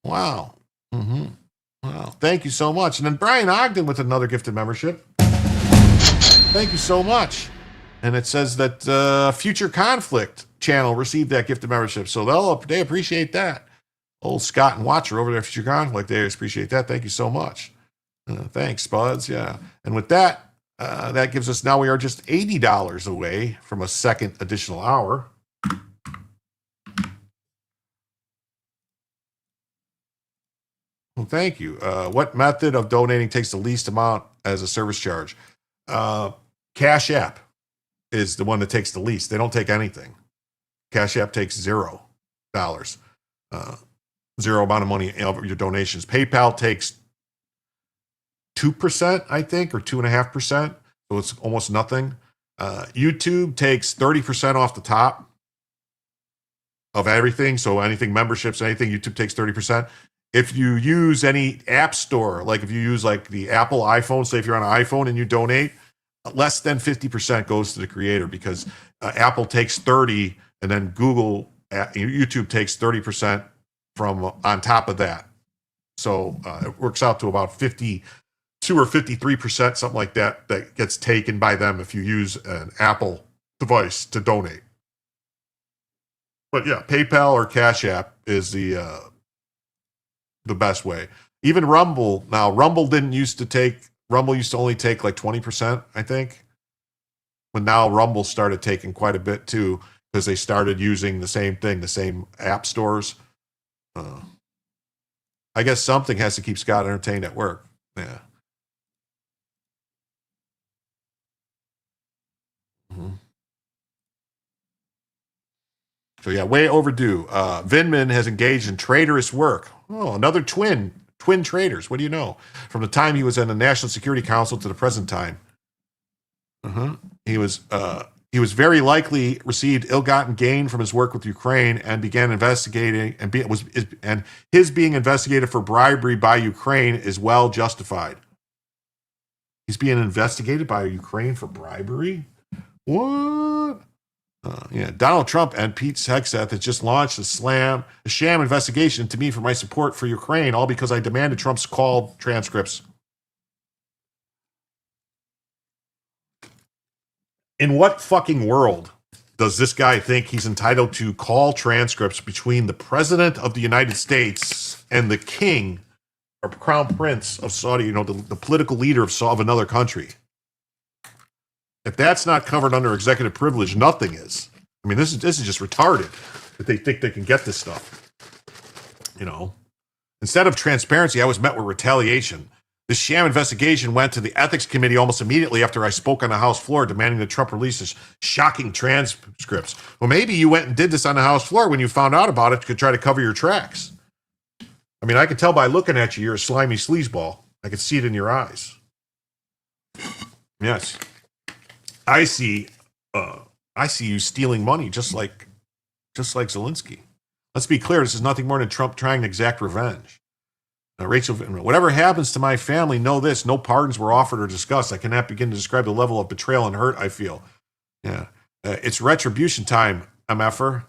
Wow. Wow. Thank you so much. And then Brian Ogden with another gifted membership. Thank you so much. And it says that Future Conflict channel received that gifted membership. So they appreciate that. Old Scott and Watcher over there at Future Conflict, they appreciate that. Thank you so much. Thanks, Spuds. Yeah. And with that, that gives us, now we are just $80 away from a second additional hour. Well, thank you. What method of donating takes the least amount as a service charge? Cash App is the one that takes the least. They don't take anything. Cash App takes $0. Zero amount of money of your donations. PayPal takes 2%, I think, or 2.5%. So it's almost nothing. YouTube takes 30% off the top of everything. So anything, memberships, anything, YouTube takes 30%. If you use any app store, like if you use like the Apple iPhone, say if you're on an iPhone and you donate, less than 50% goes to the creator, because Apple takes 30 and then YouTube takes 30% from on top of that. So it works out to about 52 or 53%, something like that, that gets taken by them if you use an Apple device to donate. But yeah, PayPal or Cash App is the best way. Even Rumble now. Rumble used to only take like 20%, I think. But now Rumble started taking quite a bit too because they started using the same thing, the same app stores. I guess something has to keep Scott entertained at work. Yeah. Mm-hmm. So yeah, way overdue. Vindman has engaged in traitorous work. Oh, another twin traitors. What do you know? From the time he was in the National Security Council to the present time. He was very likely received ill-gotten gain from his work with Ukraine and began investigating and his being investigated for bribery by Ukraine is well justified. He's being investigated by Ukraine for bribery? What? Yeah, Donald Trump and Pete Hegseth has just launched a sham investigation into me for my support for Ukraine, all because I demanded Trump's call transcripts. In what fucking world does this guy think he's entitled to call transcripts between the president of the United States and the king or crown prince of Saudi, the political leader of another country? If that's not covered under executive privilege, nothing is. I mean, this is just retarded that they think they can get this stuff. Instead of transparency, I was met with retaliation. This sham investigation went to the ethics committee almost immediately after I spoke on the House floor demanding that Trump release his shocking transcripts. Well, maybe you went and did this on the House floor when you found out about it to try to cover your tracks. I mean, I can tell by looking at you, you're a slimy sleazeball. I can see it in your eyes. Yes. I see you stealing money just like Zelensky. Let's be clear, this is nothing more than Trump trying to exact revenge. Rachel, whatever happens to my family, know this: no pardons were offered or discussed. I cannot begin to describe the level of betrayal and hurt I feel. Yeah, it's retribution time, MFer.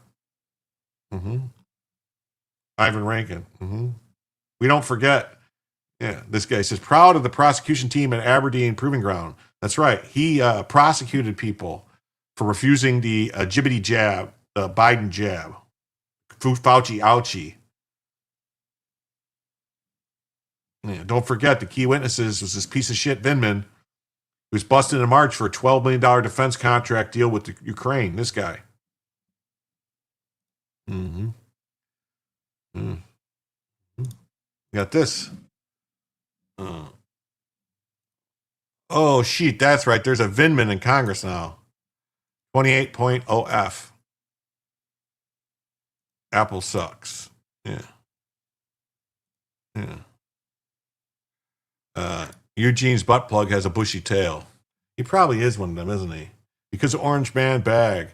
Ivan Rankin. We don't forget. Yeah, this guy says, proud of the prosecution team at Aberdeen Proving Ground. That's right. He prosecuted people for refusing the jibbity jab, the Biden jab. Fauci ouchie. Yeah, don't forget, the key witnesses was this piece of shit Vindman, who was busted in March for a $12 million defense contract deal with the Ukraine. This guy. Got this. Oh, shit, that's right. There's a Vindman in Congress now. 28.0F. Apple sucks. Yeah. Eugene's butt plug has a bushy tail. He probably is one of them, isn't he? Because of Orange Man Bag.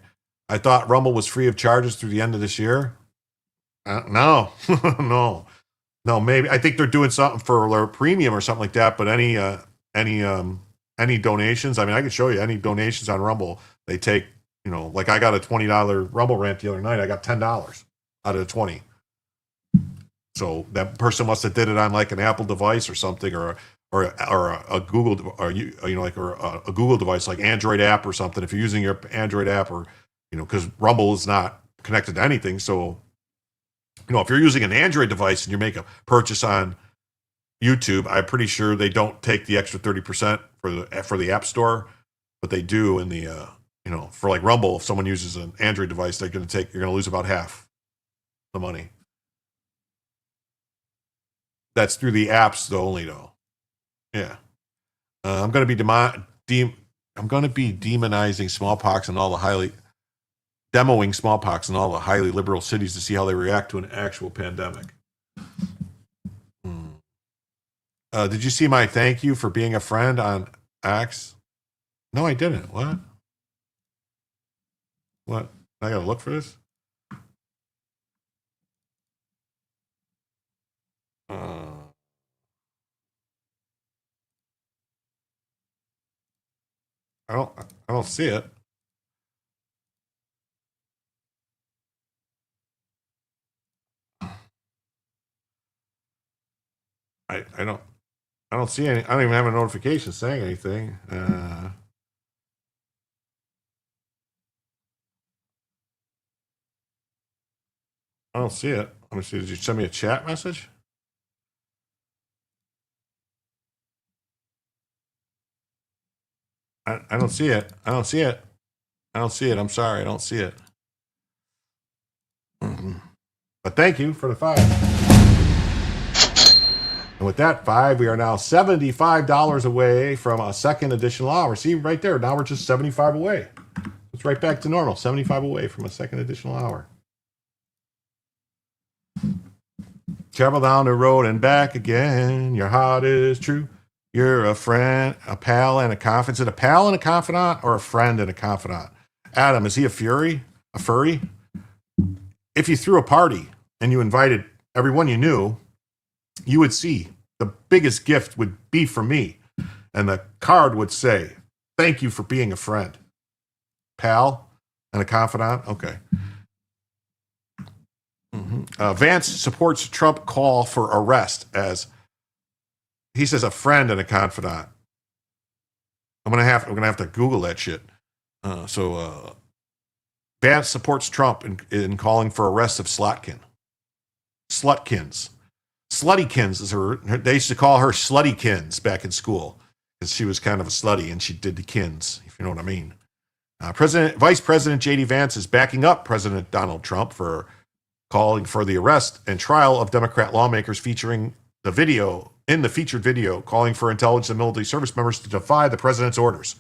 I thought Rumble was free of charges through the end of this year. No. No, maybe. I think they're doing something for their premium or something like that, but any donations, I mean, I can show you any donations on Rumble. They take, like I got a $20 Rumble rant the other night. I got $10 out of the 20. So that person must have did it on like an Apple device or something, or a Google, or a Google device like Android app or something. If you're using your Android app, or because Rumble is not connected to anything, so if you're using an Android device and you make a purchase on YouTube, I'm pretty sure they don't take the extra 30% for the App Store, but they do in the for like Rumble. If someone uses an Android device, you're going to lose about half the money. That's through the apps only, though. Yeah, I'm going to be demonizing smallpox and all the demoing smallpox in all the highly liberal cities to see how they react to an actual pandemic. Did you see my thank you for being a friend on X? No, I didn't. What? I got to look for this? I don't see it. I don't see any. I don't even have a notification saying anything. I don't see it. Let me see. Did you send me a chat message? I don't see it. I don't see it. I don't see it. I'm sorry. I don't see it. But thank you for the 5. And with that 5, we are now $75 away from a second additional hour. See, right there. Now we're just 75 away. It's right back to normal. 75 away from a second additional hour. Travel down the road and back again. Your heart is true. You're a friend, a pal, and a confidant. Is it a pal and a confidant or a friend and a confidant? Adam, is he a furry? A furry? If you threw a party and you invited everyone you knew, you would see the biggest gift would be for me. And the card would say, thank you for being a friend. Pal and a confidant? Okay. Vance supports Trump call for arrest as he says a friend and a confidant. I'm gonna have to Google that shit. Vance supports Trump in calling for arrest of Slutkins. Sluttykins is her. They used to call her Sluttykins back in school because she was kind of a slutty and she did the kins, if you know what I mean. Vice President J.D. Vance is backing up President Donald Trump for calling for the arrest and trial of Democrat lawmakers featuring the featured video calling for intelligence and military service members to defy the president's orders.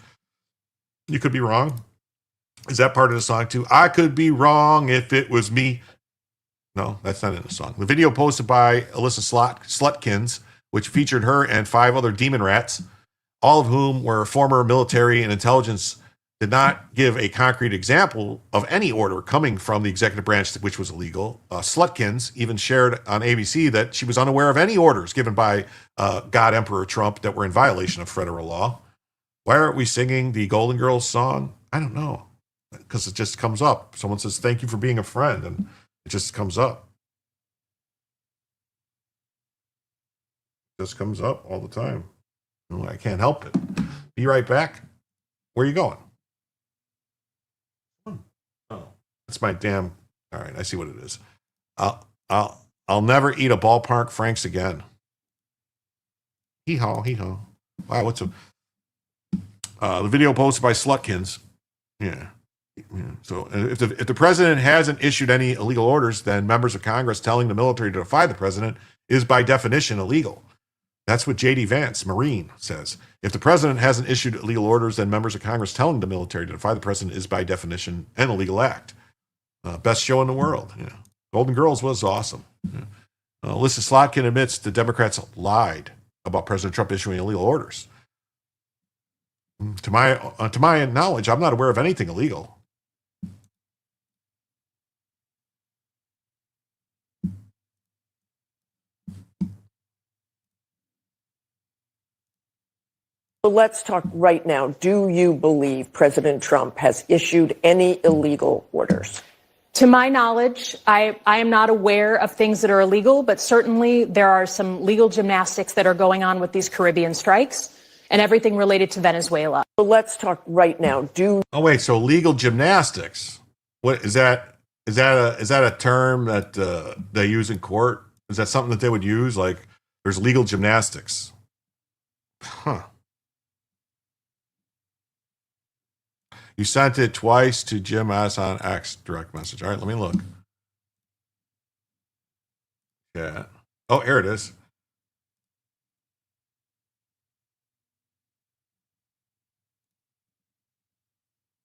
You could be wrong. Is that part of the song too? I could be wrong if it was me. No, that's not in the song. The video posted by Alyssa Slutkins, which featured her and 5 other demon rats, all of whom were former military and intelligence, did not give a concrete example of any order coming from the executive branch which was illegal. Slutkins even shared on ABC that she was unaware of any orders given by God Emperor Trump that were in violation of federal law. Why aren't we singing the Golden Girls song? I don't know. Because it just comes up. Someone says, thank you for being a friend. And it just comes up. It just comes up all the time. I can't help it. Be right back. Where are you going? Oh, that's my damn. All right, I see what it is. I'll never eat a ballpark Franks again. Hee haw, hee haw. Wow, what's a the video posted by Slutkins? Yeah. So if the president hasn't issued any illegal orders, then members of Congress telling the military to defy the president is by definition illegal. That's what J.D. Vance, Marine, says. If the president hasn't issued illegal orders, then members of Congress telling the military to defy the president is by definition an illegal act. Best show in the world. Yeah. Golden Girls was awesome. Yeah. Alyssa Slotkin admits the Democrats lied about President Trump issuing illegal orders. To my knowledge, I'm not aware of anything illegal. So let's talk right now. Do you believe President Trump has issued any illegal orders? To my knowledge, I am not aware of things that are illegal, but certainly there are some legal gymnastics that are going on with these Caribbean strikes and everything related to Venezuela. So let's talk right now. Oh wait, so legal gymnastics? What is that? Is that a term that they use in court? Is that something that they would use? Like, there's legal gymnastics. Huh. You sent it twice to Jim S. on X direct message. All right, let me look. Yeah. Oh, here it is.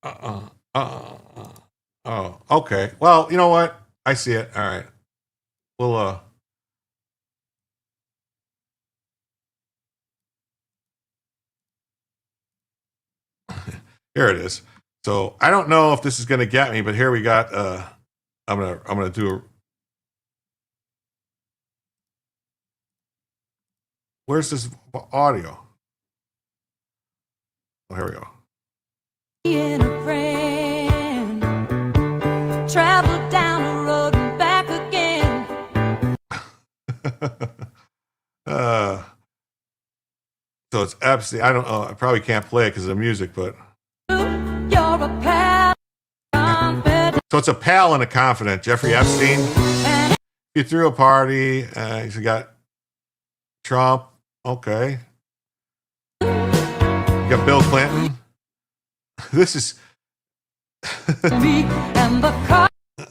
Oh, okay. Well, you know what? I see it. All right. We'll here it is. So I don't know if this is going to get me, but here we got. I'm gonna do a. Where's this audio? Oh, here we go. Travel down the road and back again. So it's absolutely, I don't know, I probably can't play it because of the music, but. So it's a pal and a confidant, Jeffrey Epstein. He threw a party. He's got Trump. Okay. You got Bill Clinton. This is.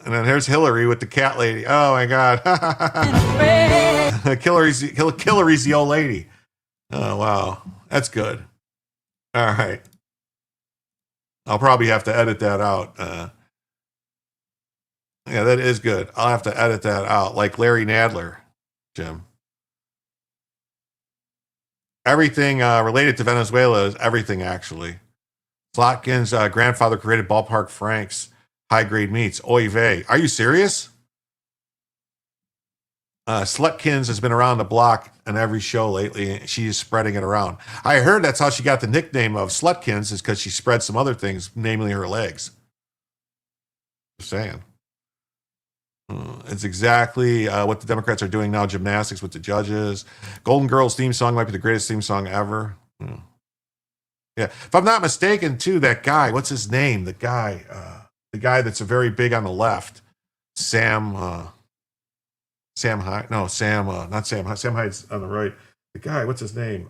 And then here's Hillary with the cat lady. Oh my God. Hillary's the old lady. Oh, wow. That's good. All right. I'll probably have to edit that out. Yeah, that is good. I'll have to edit that out, like Larry Nadler, Jim. Everything related to Venezuela is everything, actually. Slotkin's grandfather created Ballpark Frank's high-grade meats. Oy vey. Are you serious? Slutkins has been around the block on every show lately. She is spreading it around. I heard that's how she got the nickname of Slutkins, is because she spread some other things, namely her legs. Just saying. It's exactly what the Democrats are doing now, gymnastics with the judges. Golden Girls theme song might be the greatest theme song ever. Yeah. If I'm not mistaken, too, that guy, what's his name? The guy that's very big on the left. Sam Hyde. No, not Sam Hyde. Sam Hyde's on the right. The guy, what's his name?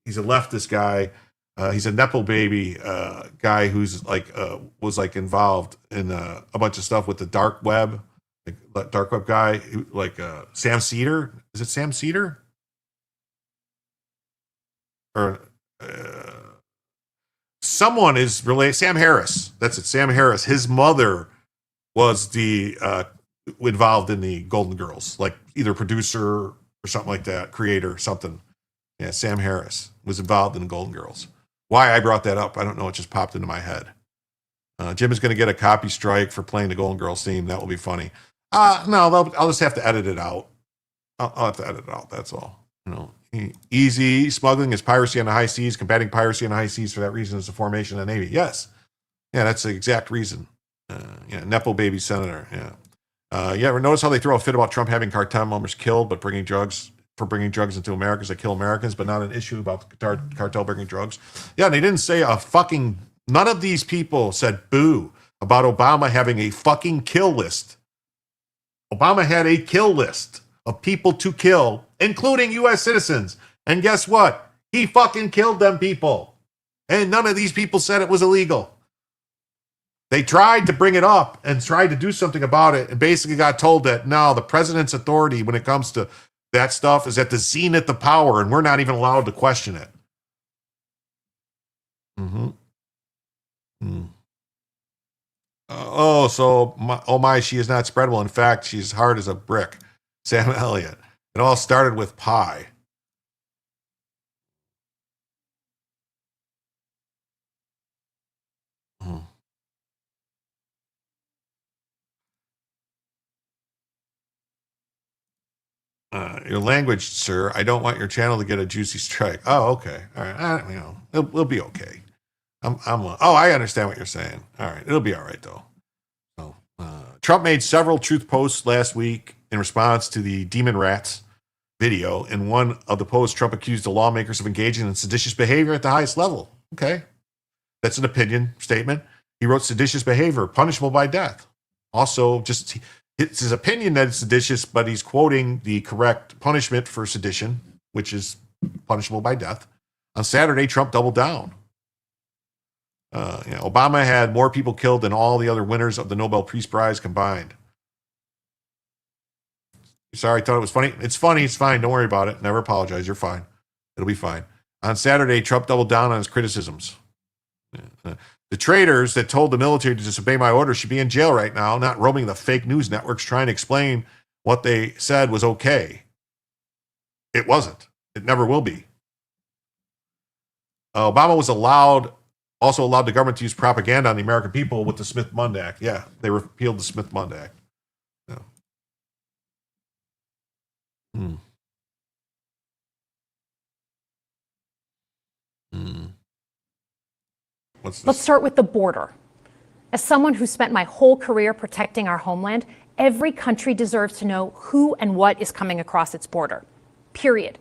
He's a leftist guy. He's a Nepo baby guy who's was involved in a bunch of stuff with the dark web. Dark web guy, Sam Cedar. Is it Sam Cedar? Or someone is related. Sam Harris. That's it. Sam Harris. His mother was the involved in the Golden Girls, like either producer or something like that, creator, something. Yeah, Sam Harris was involved in the Golden Girls. Why I brought that up, I don't know. It just popped into my head. Jim is going to get a copy strike for playing the Golden Girls theme. That will be funny. No, I'll just have to edit it out. I'll have to edit it out. That's all. Easy smuggling is piracy on the high seas. Combating piracy on the high seas for that reason is the formation of the Navy. Yes. Yeah, that's the exact reason. Nepo baby senator. Yeah. You ever notice how they throw a fit about Trump having cartel members killed, but bringing drugs into America that kill Americans, but not an issue about the cartel bringing drugs? Yeah, and they didn't say none of these people said boo about Obama having a fucking kill list. Obama had a kill list of people to kill, including U.S. citizens. And guess what? He fucking killed them people. And none of these people said it was illegal. They tried to bring it up and tried to do something about it and basically got told that, no, the president's authority when it comes to that stuff is at the zenith of power, and we're not even allowed to question it. She is not spreadable. In fact, she's hard as a brick. Sam Elliott. It all started with pie. Your language, sir. I don't want your channel to get a juicy strike. Oh, okay. All right. It'll be okay. I understand what you're saying. All right. It'll be all right, though. Trump made several truth posts last week in response to the Demon Rats video. In one of the posts, Trump accused the lawmakers of engaging in seditious behavior at the highest level. Okay. That's an opinion statement. He wrote seditious behavior, punishable by death. Also, it's his opinion that it's seditious, but he's quoting the correct punishment for sedition, which is punishable by death. On Saturday, Trump doubled down. Obama had more people killed than all the other winners of the Nobel Peace Prize combined. Sorry, I thought it was funny. It's funny. It's fine. Don't worry about it. Never apologize. You're fine. It'll be fine. On Saturday, Trump doubled down on his criticisms. The traitors that told the military to disobey my orders should be in jail right now, not roaming the fake news networks trying to explain what they said was okay. It wasn't. It never will be. Obama was also allowed the government to use propaganda on the American people with the Smith-Mundt Act. Yeah, they repealed the Smith-Mundt Act. Yeah. Let's start with the border. As someone who spent my whole career protecting our homeland, every country deserves to know who and what is coming across its border. period.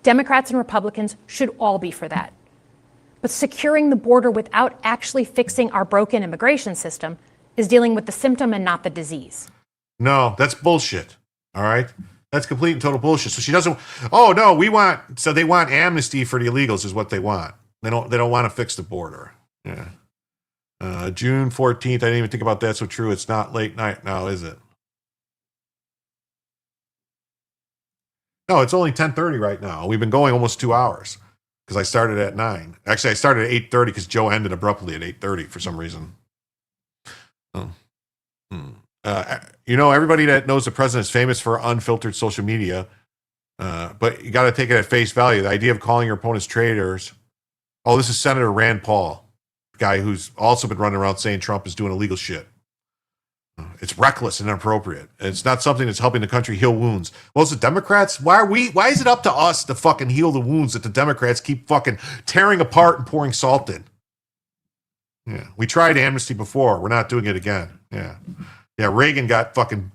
Democrats and Republicans should all be for that. But securing the border without actually fixing our broken immigration system is dealing with the symptom and not the disease. No, that's bullshit. All right? That's complete and total bullshit. So she doesn't, oh no, they want amnesty for the illegals is what they want. They don't want to fix the border. Yeah. June 14th, I didn't even think about that. So true. It's not late night now, is it? No, it's only 10:30 right now. We've been going almost 2 hours because I started at 9. Actually, I started at 8:30 because Joe ended abruptly at 8:30 for some reason. Everybody that knows the president is famous for unfiltered social media, but you got to take it at face value. The idea of calling your opponents traitors. Oh, this is Senator Rand Paul, the guy who's also been running around saying Trump is doing illegal shit. It's reckless and inappropriate. It's not something that's helping the country heal wounds. Well, it's the Democrats. Why is it up to us to fucking heal the wounds that the Democrats keep fucking tearing apart and pouring salt in? Yeah, we tried amnesty before. We're not doing it again. Yeah, Reagan got fucking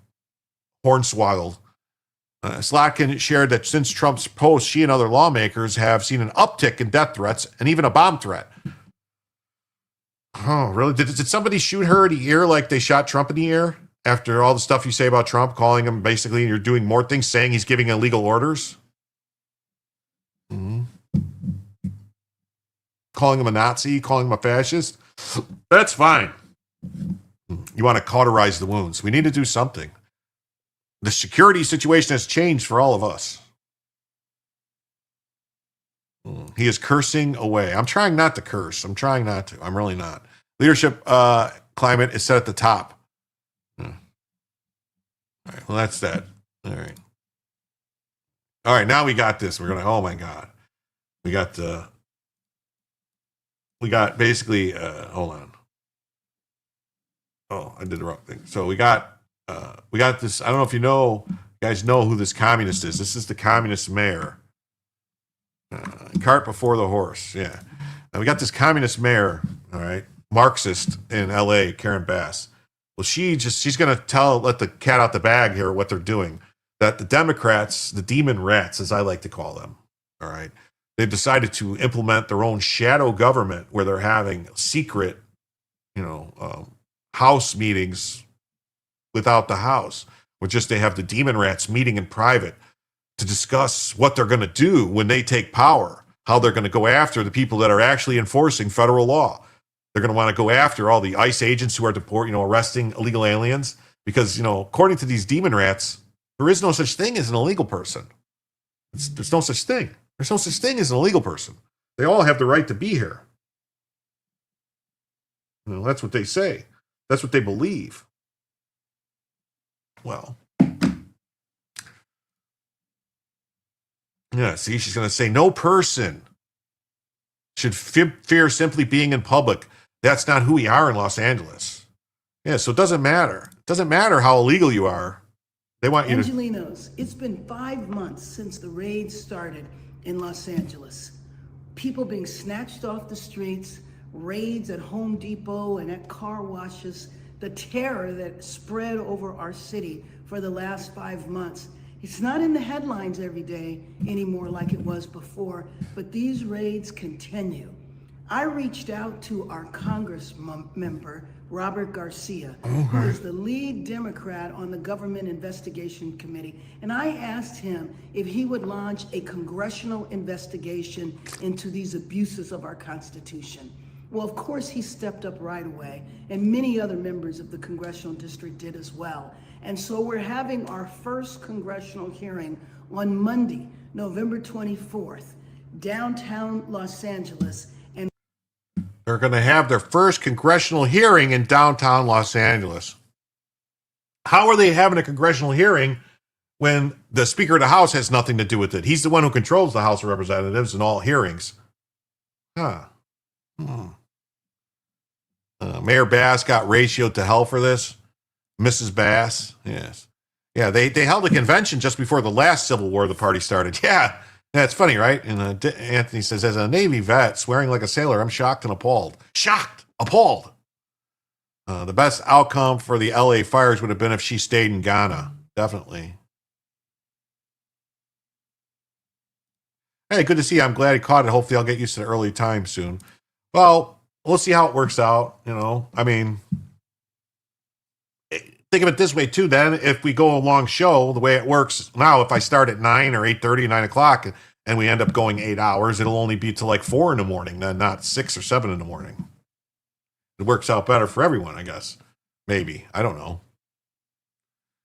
hornswoggled. Slotkin shared that since Trump's post, she and other lawmakers have seen an uptick in death threats and even a bomb threat. Oh, really? Did somebody shoot her in the ear like they shot Trump in the ear after all the stuff you say about Trump, calling him basically you're doing more things, saying he's giving illegal orders? Mm-hmm. Calling him a Nazi, calling him a fascist? That's fine. You want to cauterize the wounds. We need to do something. The security situation has changed for all of us. He is cursing away. I'm trying not to curse. I'm trying not to. I'm really not. Leadership climate is set at the top. All right. Well, that's that. All right. All right. Now we got this. We're going to, oh my God. We got basically, hold on. Oh, I did the wrong thing. So we got this. I don't know if you guys know who this communist is. This is the communist mayor. Cart before the horse. Yeah. Now we got this communist mayor, all right, Marxist in LA, Karen Bass. Well, she's going to let the cat out the bag here what they're doing. That the Democrats, the demon rats, as I like to call them, all right, they've decided to implement their own shadow government where they're having secret, House meetings without the House, where just they have the demon rats meeting in private to discuss what they're going to do when they take power, how they're going to go after the people that are actually enforcing federal law. They're going to want to go after all the ICE agents who are arresting illegal aliens because, according to these demon rats, there is no such thing as an illegal person. There's no such thing. There's no such thing as an illegal person. They all have the right to be here. That's what they say. That's what they believe. Well, yeah, see, she's going to say no person should fear simply being in public. That's not who we are in Los Angeles. Yeah, so it doesn't matter. It doesn't matter how illegal you are. They want you to. Angelinos, it's been 5 months since the raid started in Los Angeles. People being snatched off the streets, raids at Home Depot and at car washes, the terror that spread over our city for the last 5 months. It's not in the headlines every day anymore like it was before, but these raids continue. I reached out to our Congress member, Robert Garcia, who is the lead Democrat on the Government Investigation Committee, and I asked him if he would launch a congressional investigation into these abuses of our Constitution. Well, of course, he stepped up right away, and many other members of the congressional district did as well. And so we're having our first congressional hearing on Monday, November 24th, downtown Los Angeles. And they're going to have their first congressional hearing in downtown Los Angeles. How are they having a congressional hearing when the Speaker of the House has nothing to do with it? He's the one who controls the House of Representatives in all hearings. Mayor Bass got ratioed to hell for this. Mrs. Bass, yes. Yeah, they held a convention just before the last Civil War the party started. Yeah, it's funny, right? And Anthony says, as a Navy vet, swearing like a sailor, I'm shocked and appalled. Shocked, appalled. The best outcome for the LA fires would have been if she stayed in Ghana. Definitely. Hey, good to see you. I'm glad he caught it. Hopefully I'll get used to the early time soon. Well, we'll see how it works out. I mean, think of it this way too. Then if we go a long show, the way it works now, if I start at 9 or 8:30, 9 o'clock, and we end up going 8 hours, it'll only be till like 4 in the morning, then not 6 or 7 in the morning. It works out better for everyone, I guess. Maybe. I don't know.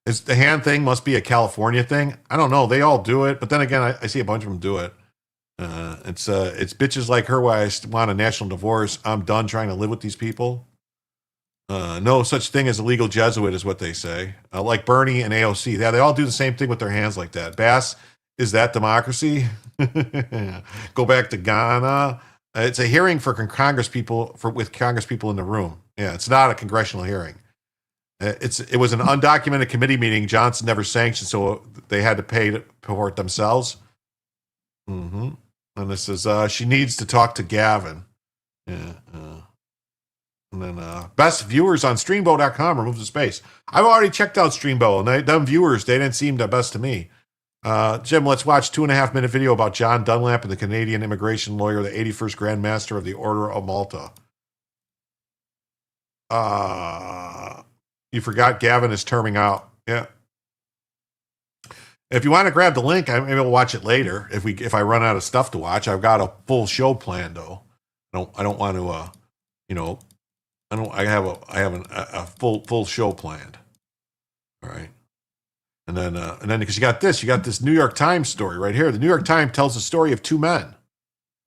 Is the hand thing must be a California thing? I don't know. They all do it, but then again, I see a bunch of them do it. It's bitches like her why I want a national divorce. I'm done trying to live with these people. No such thing as a legal Jesuit is what they say. Like Bernie and AOC. Yeah, they all do the same thing with their hands like that. Bass, is that democracy? Go back to Ghana. It's a hearing for Congress people with Congress people in the room. Yeah, it's not a congressional hearing. It was an undocumented committee meeting. Johnson never sanctioned, so they had to pay for it themselves. Mm-hmm. And this is she needs to talk to Gavin. Yeah. And then best viewers on Streambo.com removes the space. I've already checked out Streambo, and them viewers, they didn't seem the best to me. Jim, let's watch 2.5-minute video about John Dunlap and the Canadian immigration lawyer, the 81st Grand Master of the Order of Malta. You forgot Gavin is terming out. Yeah. If you want to grab the link, maybe we'll watch it later. If I run out of stuff to watch, I've got a full show planned though. I don't want to I have a full show planned. All right. And then because you got this New York Times story right here. The New York Times tells the story of two men.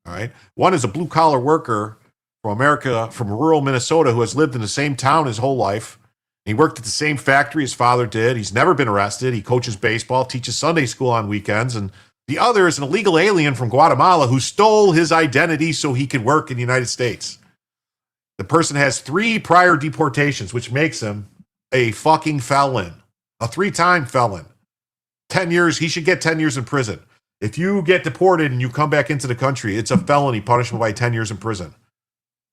All right. One is a blue collar worker from rural Minnesota, who has lived in the same town his whole life. He worked at the same factory his father did. He's never been arrested. He coaches baseball, teaches Sunday school on weekends. And the other is an illegal alien from Guatemala who stole his identity so he could work in the United States. The person has 3 prior deportations, which makes him a fucking felon, a 3-time felon. 10 years, he should get 10 years in prison. If you get deported and you come back into the country, it's a felony punishable by 10 years in prison.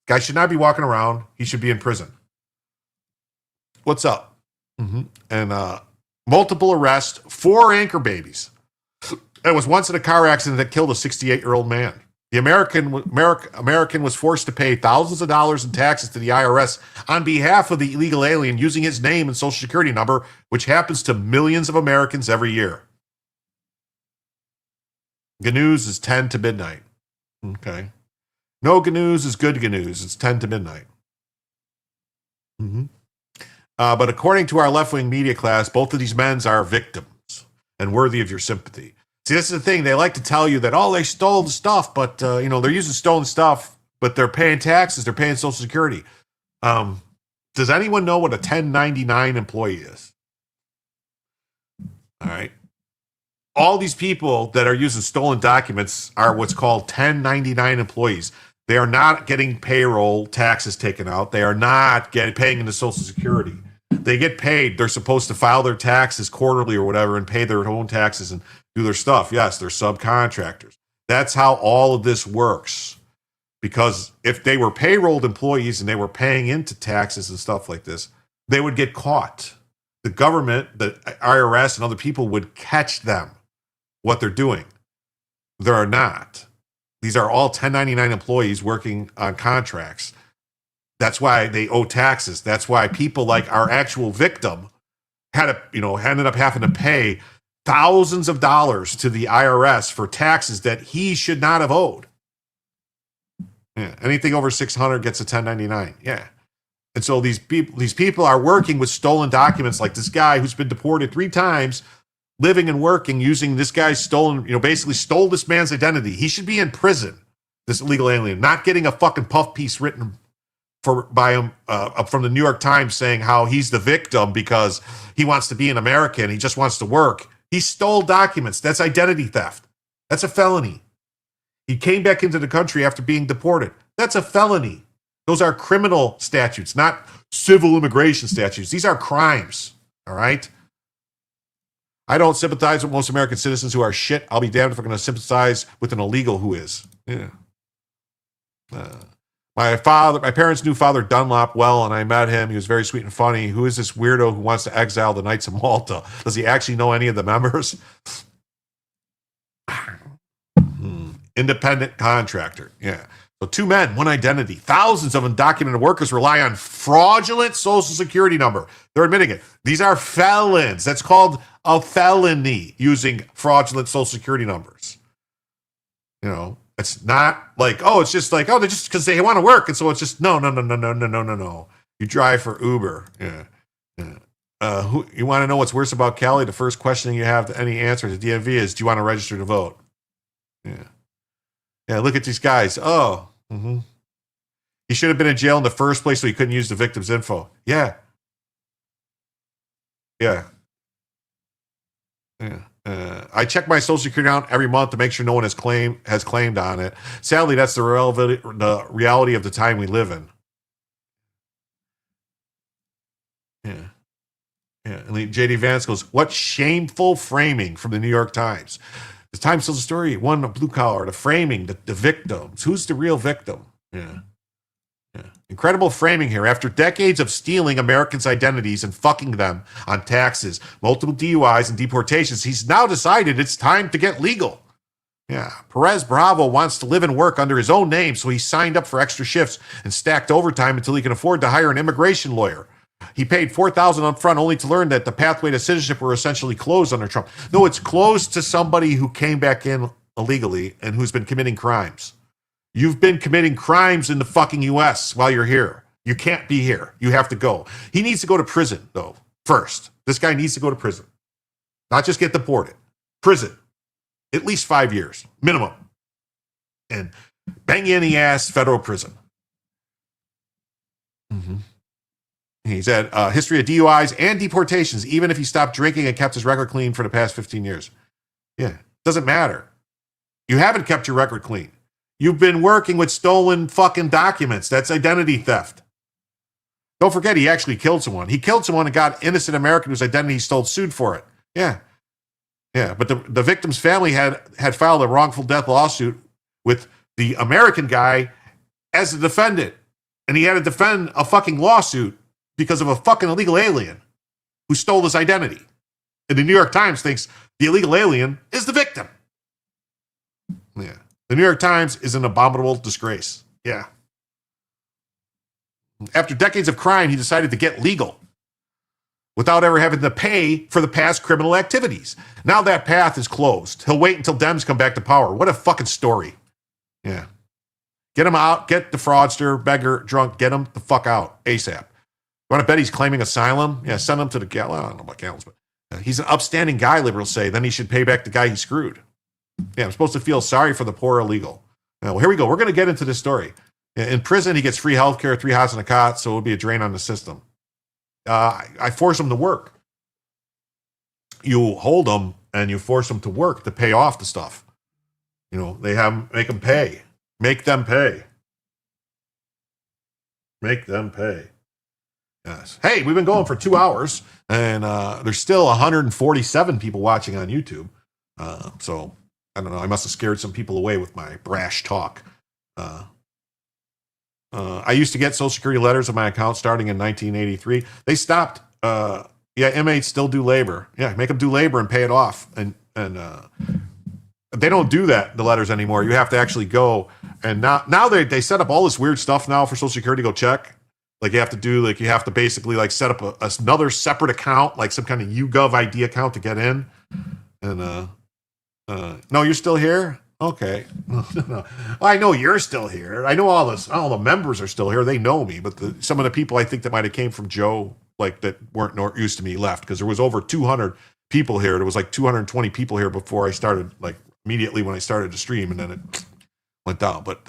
Guy should not be walking around. He should be in prison. What's up? Mm-hmm. And multiple arrests, 4 anchor babies. It was once in a car accident that killed a 68-year-old man. The American was forced to pay thousands of dollars in taxes to the IRS on behalf of the illegal alien using his name and social security number, which happens to millions of Americans every year. GNews is 10 to midnight. Okay. No GNews is good GNews. It's 10 to midnight. Mm-hmm. But according to our left-wing media class, both of these men are victims and worthy of your sympathy. See, this is the thing. They like to tell you that, they stole the stuff, but, they're using stolen stuff, but they're paying taxes, they're paying Social Security. Does anyone know what a 1099 employee is? All right. All these people that are using stolen documents are what's called 1099 employees. They are not getting payroll taxes taken out. They are not paying into Social Security. They get paid. They're supposed to file their taxes quarterly or whatever and pay their own taxes and do their stuff. Yes, they're subcontractors. That's how all of this works. Because if they were payrolled employees and they were paying into taxes and stuff like this, they would get caught. The government, the IRS, and other people would catch them, what they're doing. They're not. These are all 1099 employees working on contracts. That's why they owe taxes. That's why people like our actual victim ended up having to pay thousands of dollars to the IRS for taxes that he should not have owed. Yeah, anything over 600 gets a 1099. Yeah. And so these people are working with stolen documents, like this guy who's been deported 3 times, living and working using this guy's stolen, basically stole this man's identity. He should be in prison, this illegal alien, not getting a fucking puff piece written by him from the New York Times saying how he's the victim because he wants to be an American. He just wants to work. He stole documents. That's identity theft. That's a felony. He came back into the country after being deported. That's a felony. Those are criminal statutes, not civil immigration statutes. These are crimes, all right? I don't sympathize with most American citizens who are shit. I'll be damned if I'm going to sympathize with an illegal who is. Yeah. My parents knew Father Dunlap well, and I met him. He was very sweet and funny. Who is this weirdo who wants to exile the Knights of Malta? Does he actually know any of the members? independent contractor. Yeah. So 2 men, 1 identity. Thousands of undocumented workers rely on fraudulent social security number. They're admitting it. These are felons. That's called a felony, using fraudulent social security numbers. You know, it's not like, oh, it's just like, oh, they're just because they want to work. And so it's just, no. You drive for Uber. Yeah. You want to know what's worse about Kelly? The first question you have to any answer to DMV is, do you want to register to vote? Yeah, look at these guys. Oh, he should have been in jail in the first place so he couldn't use the victim's info. Yeah. I check my social security account every month to make sure no one has claimed on it. Sadly, that's the reality of the time we live in. Yeah. And JD Vance goes, what shameful framing from the New York Times. The Times tells a story, one, blue collar, the framing, the victims. Who's the real victim? Yeah. Incredible framing here. After decades of stealing Americans' identities and fucking them on taxes, multiple DUIs and deportations, he's now decided it's time to get legal. Yeah. Perez Bravo wants to live and work under his own name, so he signed up for extra shifts and stacked overtime until he can afford to hire an immigration lawyer. He paid $4,000 up front only to learn that the pathway to citizenship were essentially closed under Trump. No, it's closed to somebody who came back in illegally and who's been committing crimes. You've been committing crimes in the fucking U.S. while you're here. You can't be here. You have to go. He needs to go to prison, though, first. This guy needs to go to prison. Not just get deported. Prison. At least 5 years, minimum. And bang you in the ass, federal prison. He's had a history of DUIs and deportations, even if he stopped drinking and kept his record clean for the past 15 years. Yeah, doesn't matter. You haven't kept your record clean. You've been working with stolen fucking documents. That's identity theft. Don't forget, he actually killed someone. He killed someone and got innocent American whose identity he stole sued for it. Yeah, but the victim's family had filed a wrongful death lawsuit with the American guy as the defendant. And he had to defend a fucking lawsuit because of a fucking illegal alien who stole his identity. And the New York Times thinks the illegal alien is the victim. Yeah. The New York Times is an abominable disgrace. Yeah. After decades of crime, he decided to get legal without ever having to pay for the past criminal activities. Now that path is closed. He'll wait until Dems come back to power. What a fucking story. Yeah. Get him out. Get the fraudster, beggar, drunk. Get him the fuck out ASAP. You want to bet he's claiming asylum? Yeah, send him to the gallows. I don't know about gallows, but he's an upstanding guy, liberals say. Then he should pay back the guy he screwed. Yeah, I'm supposed to feel sorry for the poor illegal. Well, here we go. We're going to get into this story. In prison, he gets free health care, 3 hots and a cot, so it would be a drain on the system. I force him to work. You hold them and you force them to work to pay off the stuff. You know, make them pay. Make them pay. Make them pay. Yes. Hey, we've been going for 2 hours, and there's still 147 people watching on YouTube. So I don't know. I must have scared some people away with my brash talk. I used to get Social Security letters on my account starting in 1983. They stopped. Inmates still do labor. Yeah, make them do labor and pay it off. And they don't do that, the letters anymore. You have to actually go. And now they set up all this weird stuff now for Social Security to go check. Like you have to basically set up another separate account, like some kind of YouGov ID account to get in. And no, you're still here? Okay. No. I know you're still here. I know all the members are still here. They know me, but some of the people I think that might have came from Joe, that weren't used to me, left because there was over 200 people here. There was 220 people here before I started, immediately when I started to stream, and then it went down. But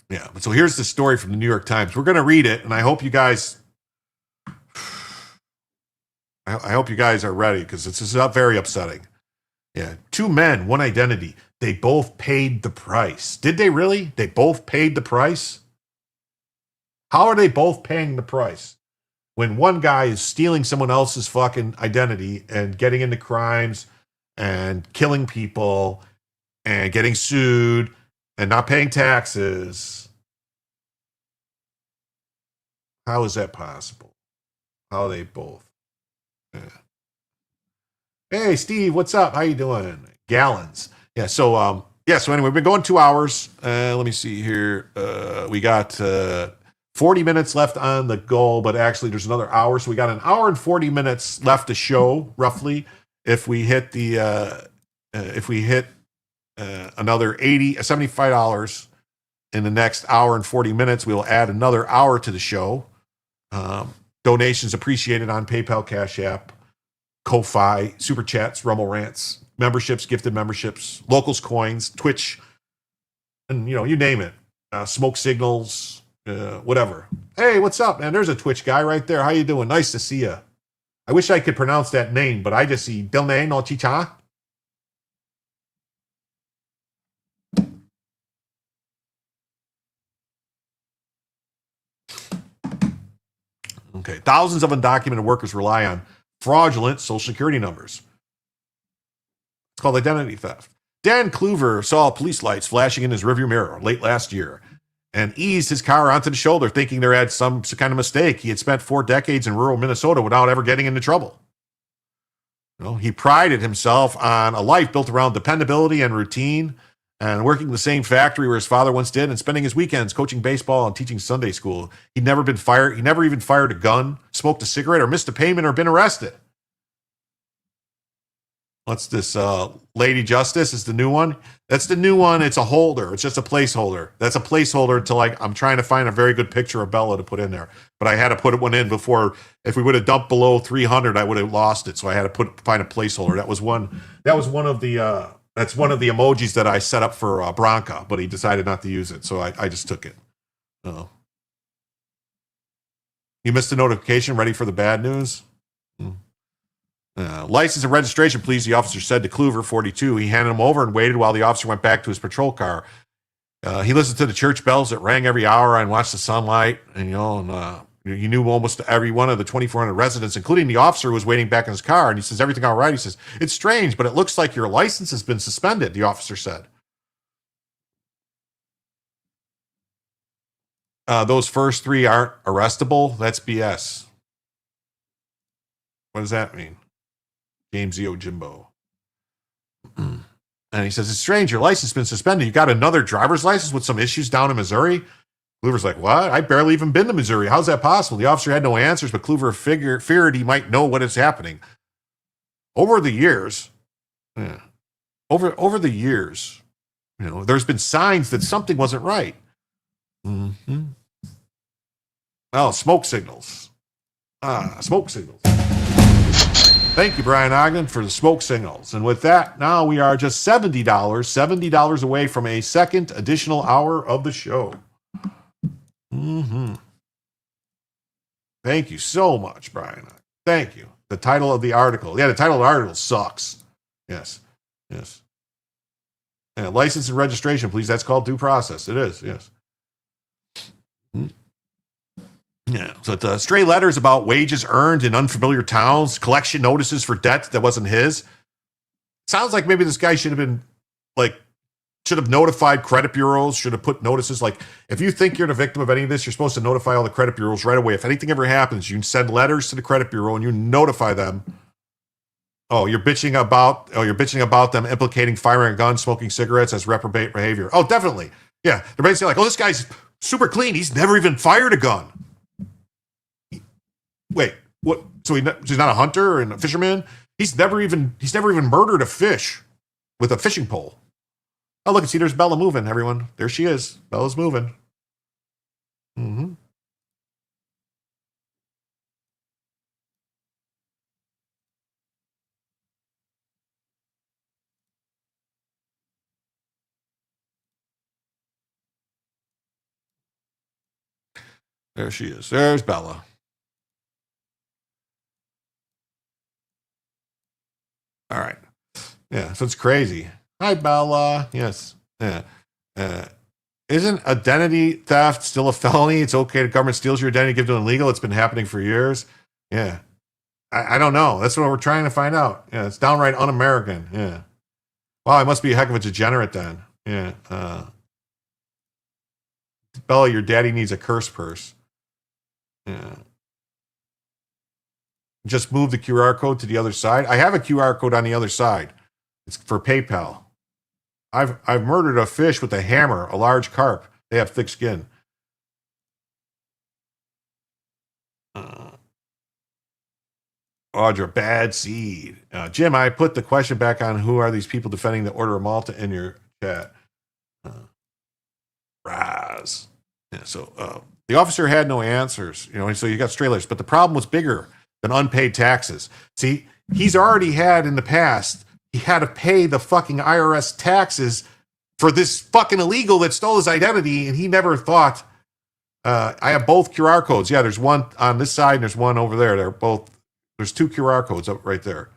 yeah. But so here's the story from the New York Times. We're going to read it, and I hope you guys. I hope you guys are ready because this is very upsetting. Yeah. 2 men, 1 identity. They both paid the price. Did they really? They both paid the price? How are they both paying the price? When one guy is stealing someone else's fucking identity and getting into crimes and killing people and getting sued and not paying taxes. How is that possible? How are they both? Yeah. Hey, Steve, what's up? How you doing? Gallons. Yeah. So anyway, we've been going 2 hours. Let me see here. We got 40 minutes left on the goal, but actually there's another hour. So we got an hour and 40 minutes left to show, roughly. If we hit another $75 in the next hour and 40 minutes, we'll add another hour to the show. Donations appreciated on PayPal, Cash App, Ko-Fi, Super Chats, Rumble Rants, memberships, gifted memberships, Locals coins, Twitch, and you name it. Smoke signals, whatever. Hey, what's up, man? There's a Twitch guy right there. How you doing? Nice to see you. I wish I could pronounce that name, but I just see Dilne no Chicha. Okay. Thousands of undocumented workers rely on fraudulent Social Security numbers. It's called identity theft. Dan Kluver saw police lights flashing in his rearview mirror late last year and eased his car onto the shoulder, thinking there had some kind of mistake. He had spent 4 decades in rural Minnesota without ever getting into trouble. He prided himself on a life built around dependability and routine, and working in the same factory where his father once did, and spending his weekends coaching baseball and teaching Sunday school. He'd never been fired. He never even fired a gun, smoked a cigarette, or missed a payment, or been arrested. What's this? Lady Justice is the new one. That's the new one. It's a holder. It's just a placeholder. That's a placeholder until I'm trying to find a very good picture of Bella to put in there. But I had to put one in before. If we would have dumped below 300, I would have lost it. So I had to find a placeholder. That was one. That's one of the emojis that I set up for Bronca, but he decided not to use it, so I just took it. Oh. You missed a notification. Ready for the bad news? License and registration, please, the officer said to Kluver, 42. He handed him over and waited while the officer went back to his patrol car. He listened to the church bells that rang every hour and watched the sunlight. And, you knew almost every one of the 2,400 residents, including the officer who was waiting back in his car. And he says, everything all right? He says, it's strange, but it looks like your license has been suspended, the officer said. Those first 3 aren't arrestable. That's BS. What does that mean? James E. Jimbo. And he says, it's strange. Your license has been suspended. You got another driver's license with some issues down in Missouri? Kluver's like, what? I barely even been to Missouri. How's that possible? The officer had no answers, but Kluver feared he might know what is happening. Over the years, there's been signs that something wasn't right. Mm-hmm. Oh, smoke signals. Smoke signals. Thank you, Brian Ogden, for the smoke signals. And with that, now we are just $70 away from a second additional hour of the show. Mm-hmm. Thank you so much, Brian. Thank you. The title of the article. Yeah, the title of the article sucks. Yes. Yeah, license and registration, please. That's called due process. It is, yes. Yeah, so it's stray letters about wages earned in unfamiliar towns, collection notices for debt that wasn't his. Sounds like maybe this guy should have notified credit bureaus, should have put notices like, if you think you're the victim of any of this, you're supposed to notify all the credit bureaus right away. If anything ever happens, you can send letters to the credit bureau and you notify them. You're bitching about them implicating firing a gun, smoking cigarettes as reprobate behavior. Oh, definitely. Yeah, they're basically like, this guy's super clean. He's never even fired a gun. Wait, what? So he's not a hunter and a fisherman? He's never even murdered a fish with a fishing pole. Oh, look, see, there's Bella moving, everyone. There she is. Bella's moving. Mm-hmm. There she is. There's Bella. All right. Yeah, so it's crazy. Hi, Bella. Yes. Yeah. Isn't identity theft still a felony? It's okay the government steals your identity, give it to illegal. It's been happening for years. Yeah. I don't know. That's what we're trying to find out. Yeah, it's downright un-American. Yeah. Wow, I must be a heck of a degenerate then. Yeah. Bella, your daddy needs a curse purse. Yeah. Just move the QR code to the other side. I have a QR code on the other side. It's for PayPal. I've murdered a fish with a hammer, a large carp. They have thick skin. Audra, bad seed. Jim, I put the question back on who are these people defending the Order of Malta in your chat. Raz. Yeah, so the officer had no answers, so you got straight letters. But the problem was bigger than unpaid taxes. See, he's already had in the past, he had to pay the fucking IRS taxes for this fucking illegal that stole his identity, and he never thought, I have both QR codes. Yeah, there's one on this side and there's one over there. There's 2 QR codes up right there.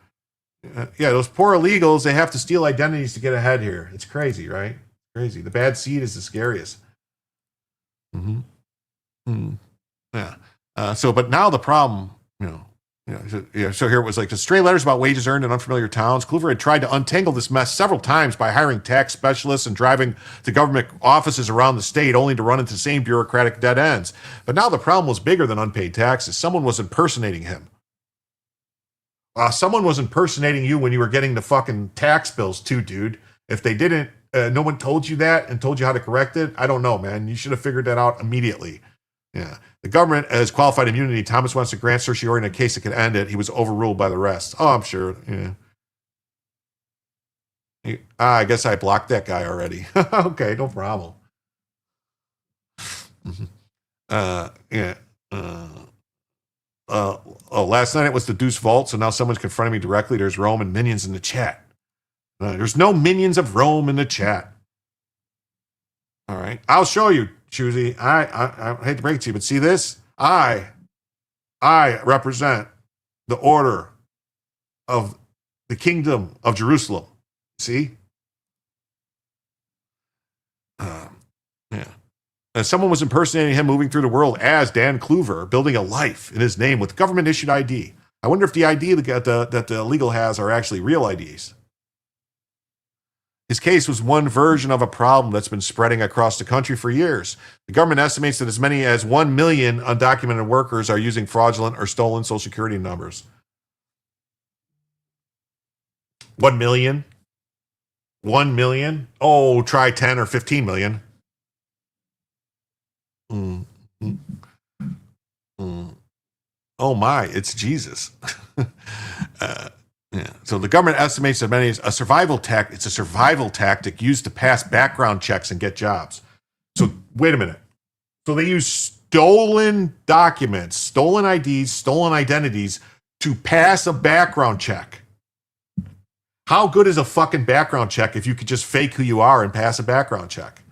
Yeah, those poor illegals, they have to steal identities to get ahead here. It's crazy, right? Crazy. The bad seed is the scariest. Yeah. But now the problem, so here it was like the stray letters about wages earned in unfamiliar towns. Kluver had tried to untangle this mess several times by hiring tax specialists and driving to government offices around the state, only to run into the same bureaucratic dead ends. But now the problem was bigger than unpaid taxes. Someone was impersonating him. Someone was impersonating you when you were getting the fucking tax bills too, dude. If they didn't, no one told you that and told you how to correct it. I don't know, man. You should have figured that out immediately. Yeah. The government has qualified immunity. Thomas wants to grant certiorari in a case that could end it. He was overruled by the rest. Oh, I'm sure. Yeah. I guess I blocked that guy already. Okay, no problem. Yeah. Last night it was the Deuce Vault, so now someone's confronting me directly. There's Rome and minions in the chat. There's no minions of Rome in the chat. All right. I'll show you, Choosy. I hate to break it to you, but see this? I represent the order of the kingdom of Jerusalem. See? Yeah. And someone was impersonating him moving through the world as Dan Kluver, building a life in his name with government-issued ID. I wonder if the ID that the illegal has are actually real IDs. His case was one version of a problem that's been spreading across the country for years. The government estimates that as many as 1 million undocumented workers are using fraudulent or stolen Social Security numbers. 1 million? 1 million? Oh, try 10 or 15 million. Oh my, it's Jesus. Yeah. So the government estimates that many is a survival tactic. It's a survival tactic used to pass background checks and get jobs. So wait a minute. So they use stolen documents, stolen IDs, stolen identities to pass a background check. How good is a fucking background check if you could just fake who you are and pass a background check?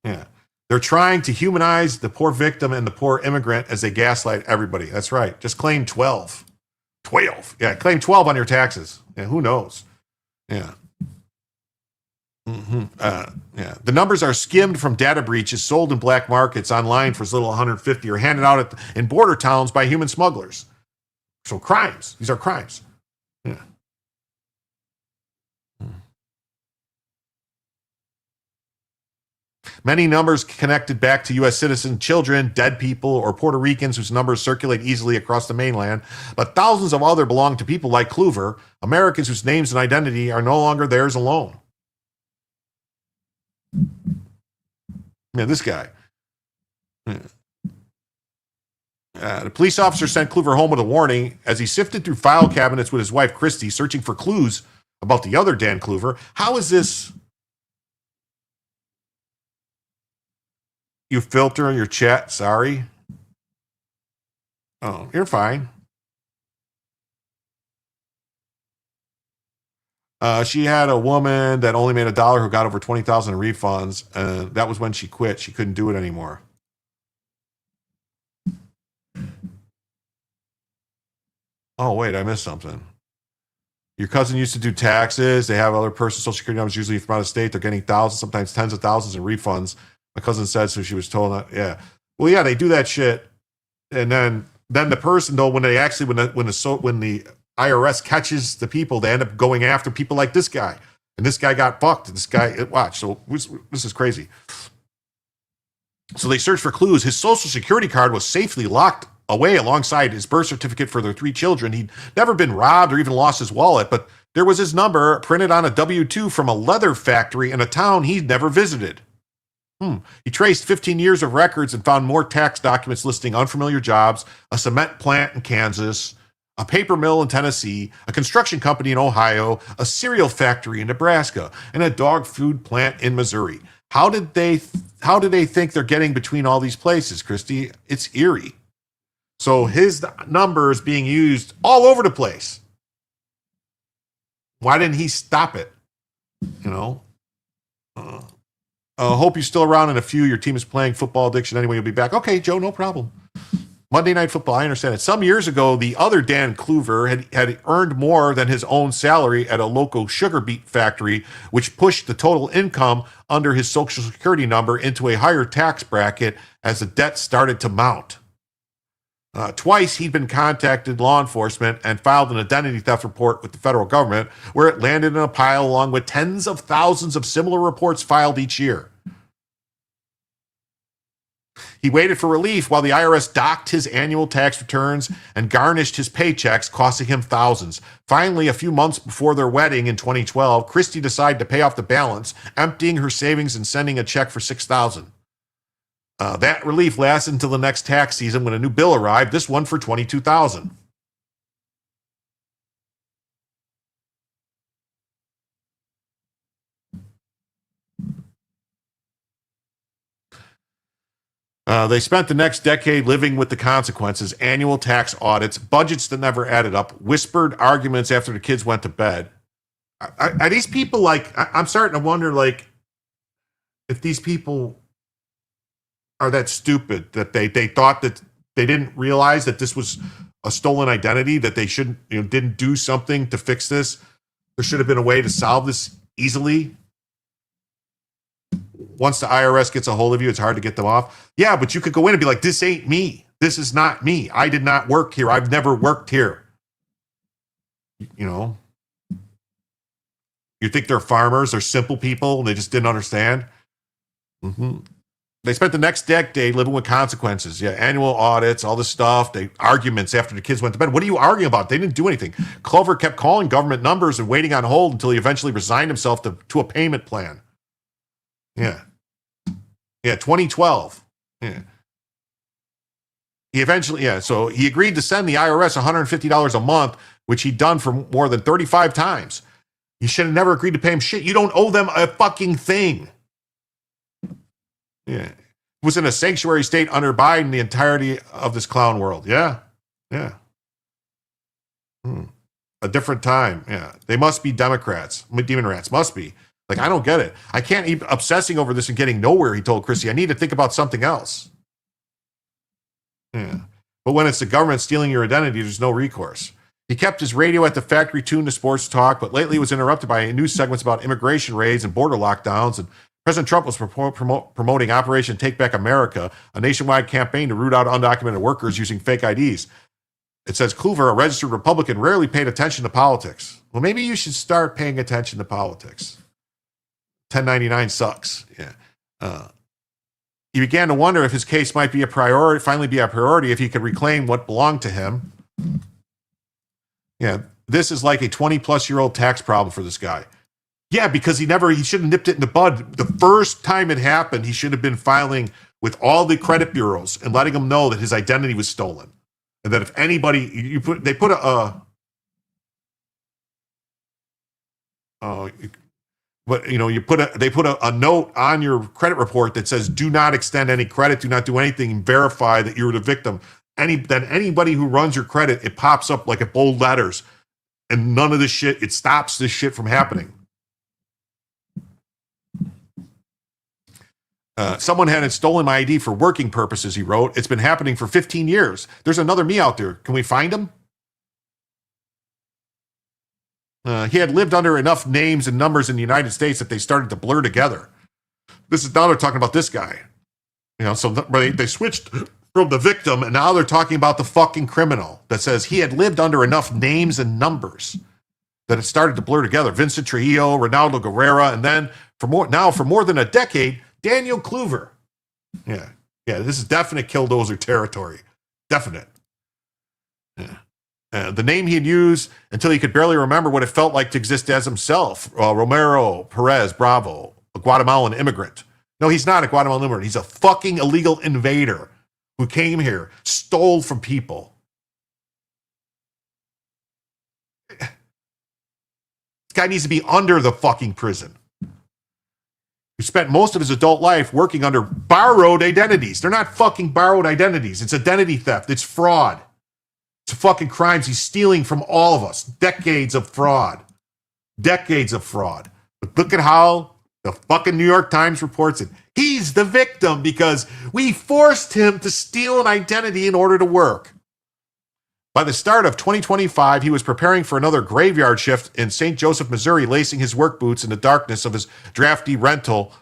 Yeah. They're trying to humanize the poor victim and the poor immigrant as they gaslight everybody. That's right. Just claim 12. 12. Yeah, claim 12 on your taxes. Yeah, who knows? Yeah. Yeah. The numbers are skimmed from data breaches, sold in black markets online for as little as $150 or handed out in border towns by human smugglers. So crimes. These are crimes. Yeah. Many numbers connected back to U.S. citizen children, dead people, or Puerto Ricans whose numbers circulate easily across the mainland, but thousands of other belong to people like Kluver, Americans whose names and identity are no longer theirs alone. Yeah, this guy. Yeah. The police officer sent Kluver home with a warning as he sifted through file cabinets with his wife, Christy, searching for clues about the other Dan Kluver. How is this? You filter your chat, sorry. Oh, you're fine. She had a woman that only made $1 who got over $20,000 in refunds. That was when she quit. She couldn't do it anymore. Oh, wait, I missed something. Your cousin used to do taxes. They have other person's Social Security numbers, usually from out of state. They're getting thousands, sometimes tens of thousands in refunds. My cousin said so. She was told that. Yeah. Well, yeah, they do that shit, and then the person though, when the IRS catches the people, they end up going after people like this guy, and this guy got fucked. This guy, watch. So this is crazy. So they searched for clues. His Social Security card was safely locked away alongside his birth certificate for their 3 children. He'd never been robbed or even lost his wallet, but there was his number printed on a W-2 from a leather factory in a town he'd never visited. He traced 15 years of records and found more tax documents listing unfamiliar jobs, a cement plant in Kansas, a paper mill in Tennessee, a construction company in Ohio, a cereal factory in Nebraska, and a dog food plant in Missouri. How do they think they're getting between all these places, Christy? It's eerie. So his number is being used all over the place. Why didn't he stop it? You know? Hope you're still around in a few. Your team is playing Football Addiction anyway. You'll be back. Okay, Joe, no problem. Monday Night Football, I understand it. Some years ago, the other Dan Kluver had earned more than his own salary at a local sugar beet factory, which pushed the total income under his Social Security number into a higher tax bracket as the debt started to mount. Twice he'd been contacted law enforcement and filed an identity theft report with the federal government, where it landed in a pile along with tens of thousands of similar reports filed each year. He waited for relief while the IRS docked his annual tax returns and garnished his paychecks, costing him thousands. Finally, a few months before their wedding in 2012, Christie decided to pay off the balance, emptying her savings and sending a check for $6,000. That relief lasted until the next tax season when a new bill arrived, this one for $22,000. They spent the next decade living with the consequences, annual tax audits, budgets that never added up, whispered arguments after the kids went to bed. Are these people like, I'm starting to wonder, like, if these people are that stupid that they thought that they didn't realize that this was a stolen identity, that they shouldn't, didn't do something to fix this. There should have been a way to solve this easily. Once the IRS gets a hold of you, it's hard to get them off. Yeah, but you could go in and be like, this ain't me. This is not me. I did not work here. I've never worked here. You think they're farmers, they're simple people, and they just didn't understand? They spent the next decade living with consequences. Yeah, annual audits, all this stuff, arguments after the kids went to bed. What are you arguing about? They didn't do anything. Clover kept calling government numbers and waiting on hold until he eventually resigned himself to a payment plan. Yeah, 2012. Yeah. So he agreed to send the IRS $150 a month, which he'd done for more than 35 times. You should have never agreed to pay him shit. You don't owe them a fucking thing. Yeah. It was in a sanctuary state under Biden the entirety of this clown world. Yeah. A different time. Yeah. They must be Democrats. Demon rats. Must be. Like, I don't get it. I can't keep obsessing over this and getting nowhere, he told Christie. I need to think about something else. Yeah. But when it's the government stealing your identity, there's no recourse. He kept his radio at the factory tuned to sports talk, but lately was interrupted by news segments about immigration raids and border lockdowns. And President Trump was promoting Operation Take Back America, a nationwide campaign to root out undocumented workers using fake IDs. It says Kluver, a registered Republican, rarely paid attention to politics. Well, maybe you should start paying attention to politics. 1099 sucks. Yeah. He began to wonder if his case might be finally be a priority if he could reclaim what belonged to him. Yeah, this is like a 20-plus-year-old tax problem for this guy. Yeah, because he should have nipped it in the bud. The first time it happened, he should have been filing with all the credit bureaus and letting them know that his identity was stolen. And that if anybody, they put a note on your credit report that says, do not extend any credit, do not do anything, and verify that you're the victim. Then anybody who runs your credit, it pops up like in bold letters. And none of this shit, it stops this shit from happening. Someone had stolen my ID for working purposes, he wrote. It's been happening for 15 years. There's another me out there. Can we find him? He had lived under enough names and numbers in the United States that they started to blur together. Now they're talking about this guy. So they switched from the victim, and now they're talking about the fucking criminal that says he had lived under enough names and numbers that it started to blur together. Vincent Trujillo, Ronaldo Guerrera, and then for more than a decade, Daniel Kluver. Yeah, this is definite killdozer territory. Definite. Yeah. The name he had used until he could barely remember what it felt like to exist as himself. Romero Perez Bravo, a Guatemalan immigrant. No, he's not a Guatemalan immigrant. He's a fucking illegal invader who came here, stole from people. This guy needs to be under the fucking prison. He spent most of his adult life working under borrowed identities. They're not fucking borrowed identities. It's identity theft. It's fraud. It's fucking crimes. He's stealing from all of us. Decades of fraud. Decades of fraud. But look at how the fucking New York Times reports it. He's the victim because we forced him to steal an identity in order to work. By the start of 2025, he was preparing for another graveyard shift in St. Joseph, Missouri, lacing his work boots in the darkness of his drafty rental.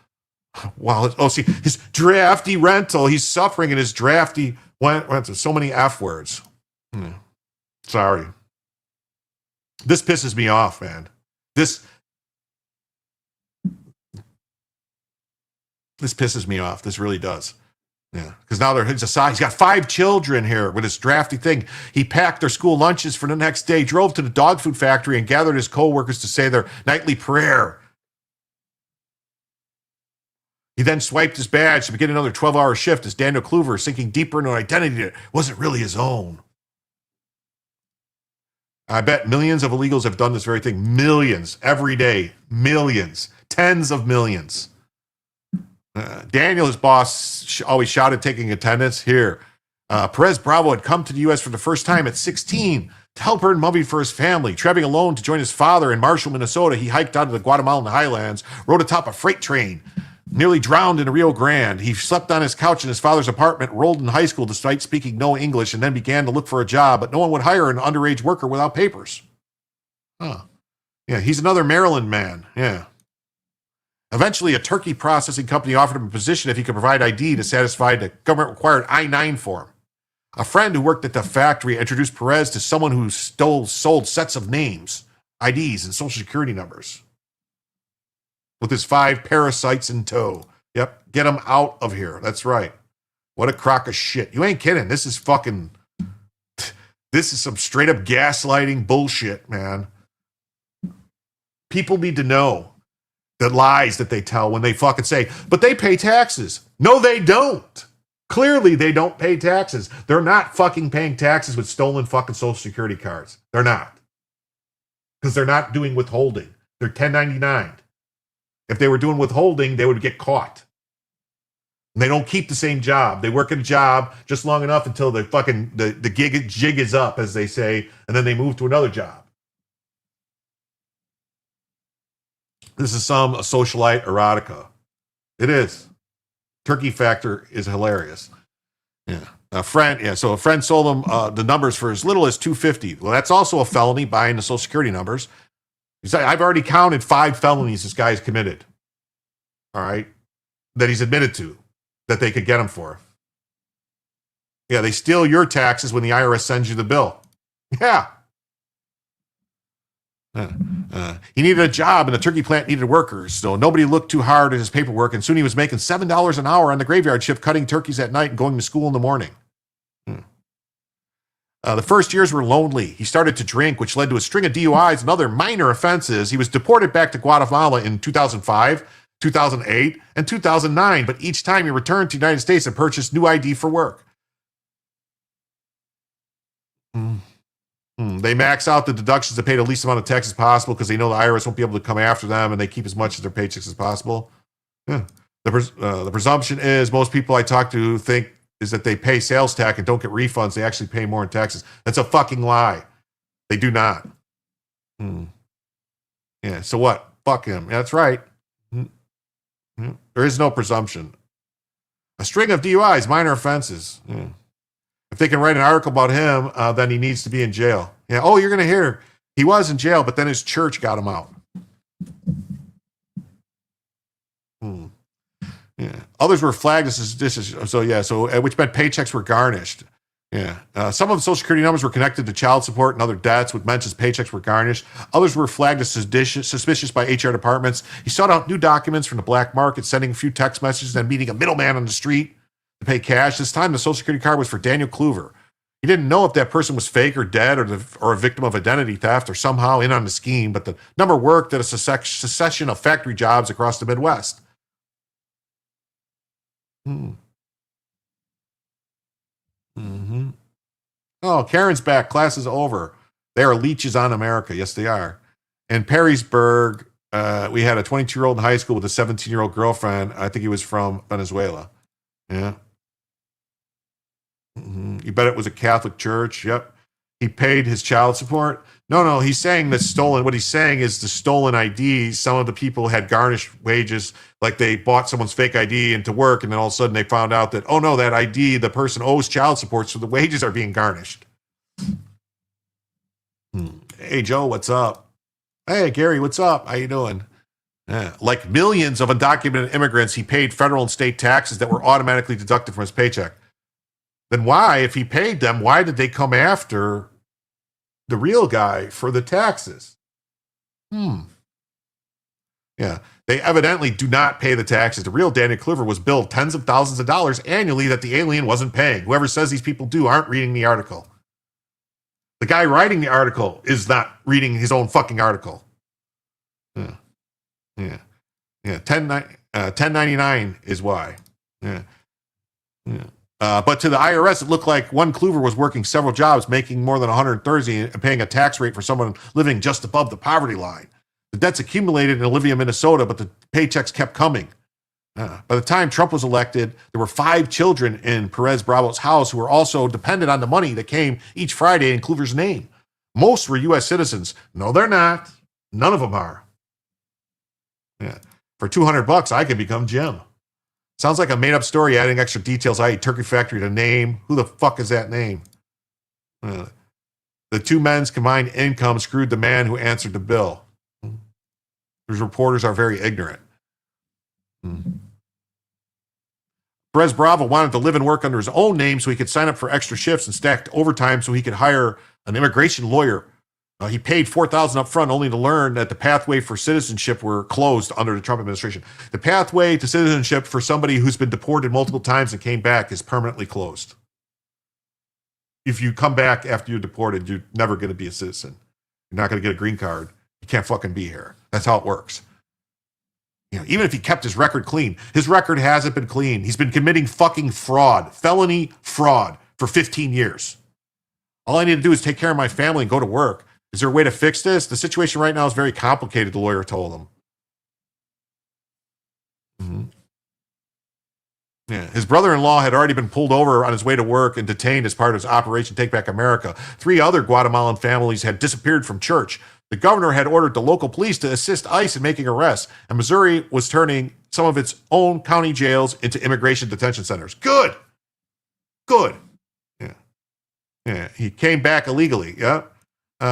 His drafty rental. He's suffering in his drafty rental. So many F words. Sorry. This pisses me off, man. This pisses me off. This really does. Yeah, because now he's got 5 children here with his drafty thing. He packed their school lunches for the next day, drove to the dog food factory, and gathered his co-workers to say their nightly prayer. He then swiped his badge to begin another 12-hour shift as Daniel Kluver, sinking deeper into an identity that wasn't really his own. I bet millions of illegals have done this very thing. Millions, every day. Millions. Tens of millions. Daniel, his boss, always shouted, taking attendance. Here, Perez Bravo had come to the U.S. for the first time at 16 to help earn money for his family. Traveling alone to join his father in Marshall, Minnesota, he hiked out of the Guatemalan highlands, rode atop a freight train, nearly drowned in the Rio Grande. He slept on his couch in his father's apartment, enrolled in high school despite speaking no English, and then began to look for a job, but no one would hire an underage worker without papers. Yeah, he's another Maryland man. Yeah. Eventually, a turkey processing company offered him a position if he could provide ID to satisfy the government-required I-9 form. A friend who worked at the factory introduced Perez to someone who sold sets of names, IDs, and social security numbers. With his 5 parasites in tow. Yep, get him out of here. That's right. What a crock of shit. You ain't kidding. This is some straight-up gaslighting bullshit, man. People need to know the lies that they tell when they fucking say, but they pay taxes. No, they don't. Clearly, they don't pay taxes. They're not fucking paying taxes with stolen fucking social security cards. They're not. Because they're not doing withholding. They're 1099. If they were doing withholding, they would get caught. And they don't keep the same job. They work at a job just long enough until the fucking the jig is up, as they say, and then they move to another job. This is some socialite erotica. It is. Turkey factor is hilarious. Yeah. A friend sold him the numbers for as little as $250. Well, that's also a felony, buying the social security numbers. He's like, I've already counted 5 felonies this guy's committed. All right. That he's admitted to, that they could get him for. Yeah, they steal your taxes when the IRS sends you the bill. Yeah. He needed a job, and the turkey plant needed workers, so nobody looked too hard at his paperwork, and soon he was making $7 an hour on the graveyard shift, cutting turkeys at night and going to school in the morning. The first years were lonely. He started to drink, which led to a string of DUIs and other minor offenses. He was deported back to Guatemala in 2005, 2008, and 2009, but each time he returned to the United States and purchased new ID for work. They max out the deductions to pay the least amount of taxes possible because they know the IRS won't be able to come after them, and they keep as much of their paychecks as possible. Yeah. The presumption is most people I talk to think is that they pay sales tax and don't get refunds. They actually pay more in taxes. That's a fucking lie. They do not. Yeah, so what? Fuck him. That's right. There is no presumption. A string of DUIs, minor offenses. If they can write an article about him, then he needs to be in jail. Yeah. Oh, you're going to hear he was in jail, but then his church got him out. Yeah. Others were flagged as suspicious. Which meant paychecks were garnished. Yeah. Some of the social security numbers were connected to child support and other debts, which meant his paychecks were garnished. Others were flagged as suspicious by HR departments. He sought out new documents from the black market, sending a few text messages, then meeting a middleman on the street to pay cash. This time, the social security card was for Daniel Kluver. He didn't know if that person was fake or dead or a victim of identity theft or somehow in on the scheme, but the number worked at a succession of factory jobs across the Midwest. Mm-hmm. Oh, Karen's back. Class is over. They are leeches on America. Yes, they are. In Perrysburg, we had a 22-year-old in high school with a 17-year-old girlfriend. I think he was from Venezuela. Yeah. Mm-hmm. You bet it was a Catholic church. Yep. He paid his child support. No, he's saying that stolen. What he's saying is the stolen ID. Some of the people had garnished wages, like they bought someone's fake ID into work, and then all of a sudden they found out that, oh no, that ID, the person owes child support, so the wages are being garnished. Hey, Joe, what's up? Hey, Gary, what's up? How you doing? Yeah. Like millions of undocumented immigrants, he paid federal and state taxes that were automatically deducted from his paycheck. Then why, if he paid them, why did they come after the real guy for the taxes? Yeah, they evidently do not pay the taxes. The real Daniel Kluver was billed tens of thousands of dollars annually that the alien wasn't paying. Whoever says these people do aren't reading the article. The guy writing the article is not reading his own fucking article. Yeah. 1099 is why. Yeah. But to the IRS, it looked like one Kluver was working several jobs, making more than $130 and paying a tax rate for someone living just above the poverty line. The debts accumulated in Olivia, Minnesota, but the paychecks kept coming. By the time Trump was elected, there were 5 children in Perez Bravo's house who were also dependent on the money that came each Friday in Kluver's name. Most were U.S. citizens. No, they're not. None of them are. Yeah. For $200, I could become Jim. Sounds like a made-up story adding extra details, i.e. Turkey Factory to name. Who the fuck is that name? The two men's combined income screwed the man who answered the bill. These reporters are very ignorant. Perez Bravo wanted to live and work under his own name so he could sign up for extra shifts and stacked overtime so he could hire an immigration lawyer. He paid $4,000 up front only to learn that the pathway for citizenship were closed under the Trump administration. The pathway to citizenship for somebody who's been deported multiple times and came back is permanently closed. If you come back after you're deported, you're never going to be a citizen. You're not going to get a green card. You can't fucking be here. That's how it works. You know, even if he kept his record clean, his record hasn't been clean. He's been committing fucking fraud, felony fraud for 15 years. All I need to do is take care of my family and go to work. Is there a way to fix this? The situation right now is very complicated, the lawyer told him. Yeah. His brother-in-law had already been pulled over on his way to work and detained as part of his Operation Take Back America. 3 other Guatemalan families had disappeared from church. The governor had ordered the local police to assist ICE in making arrests, and Missouri was turning some of its own county jails into immigration detention centers. Good. Yeah. He came back illegally. Yeah.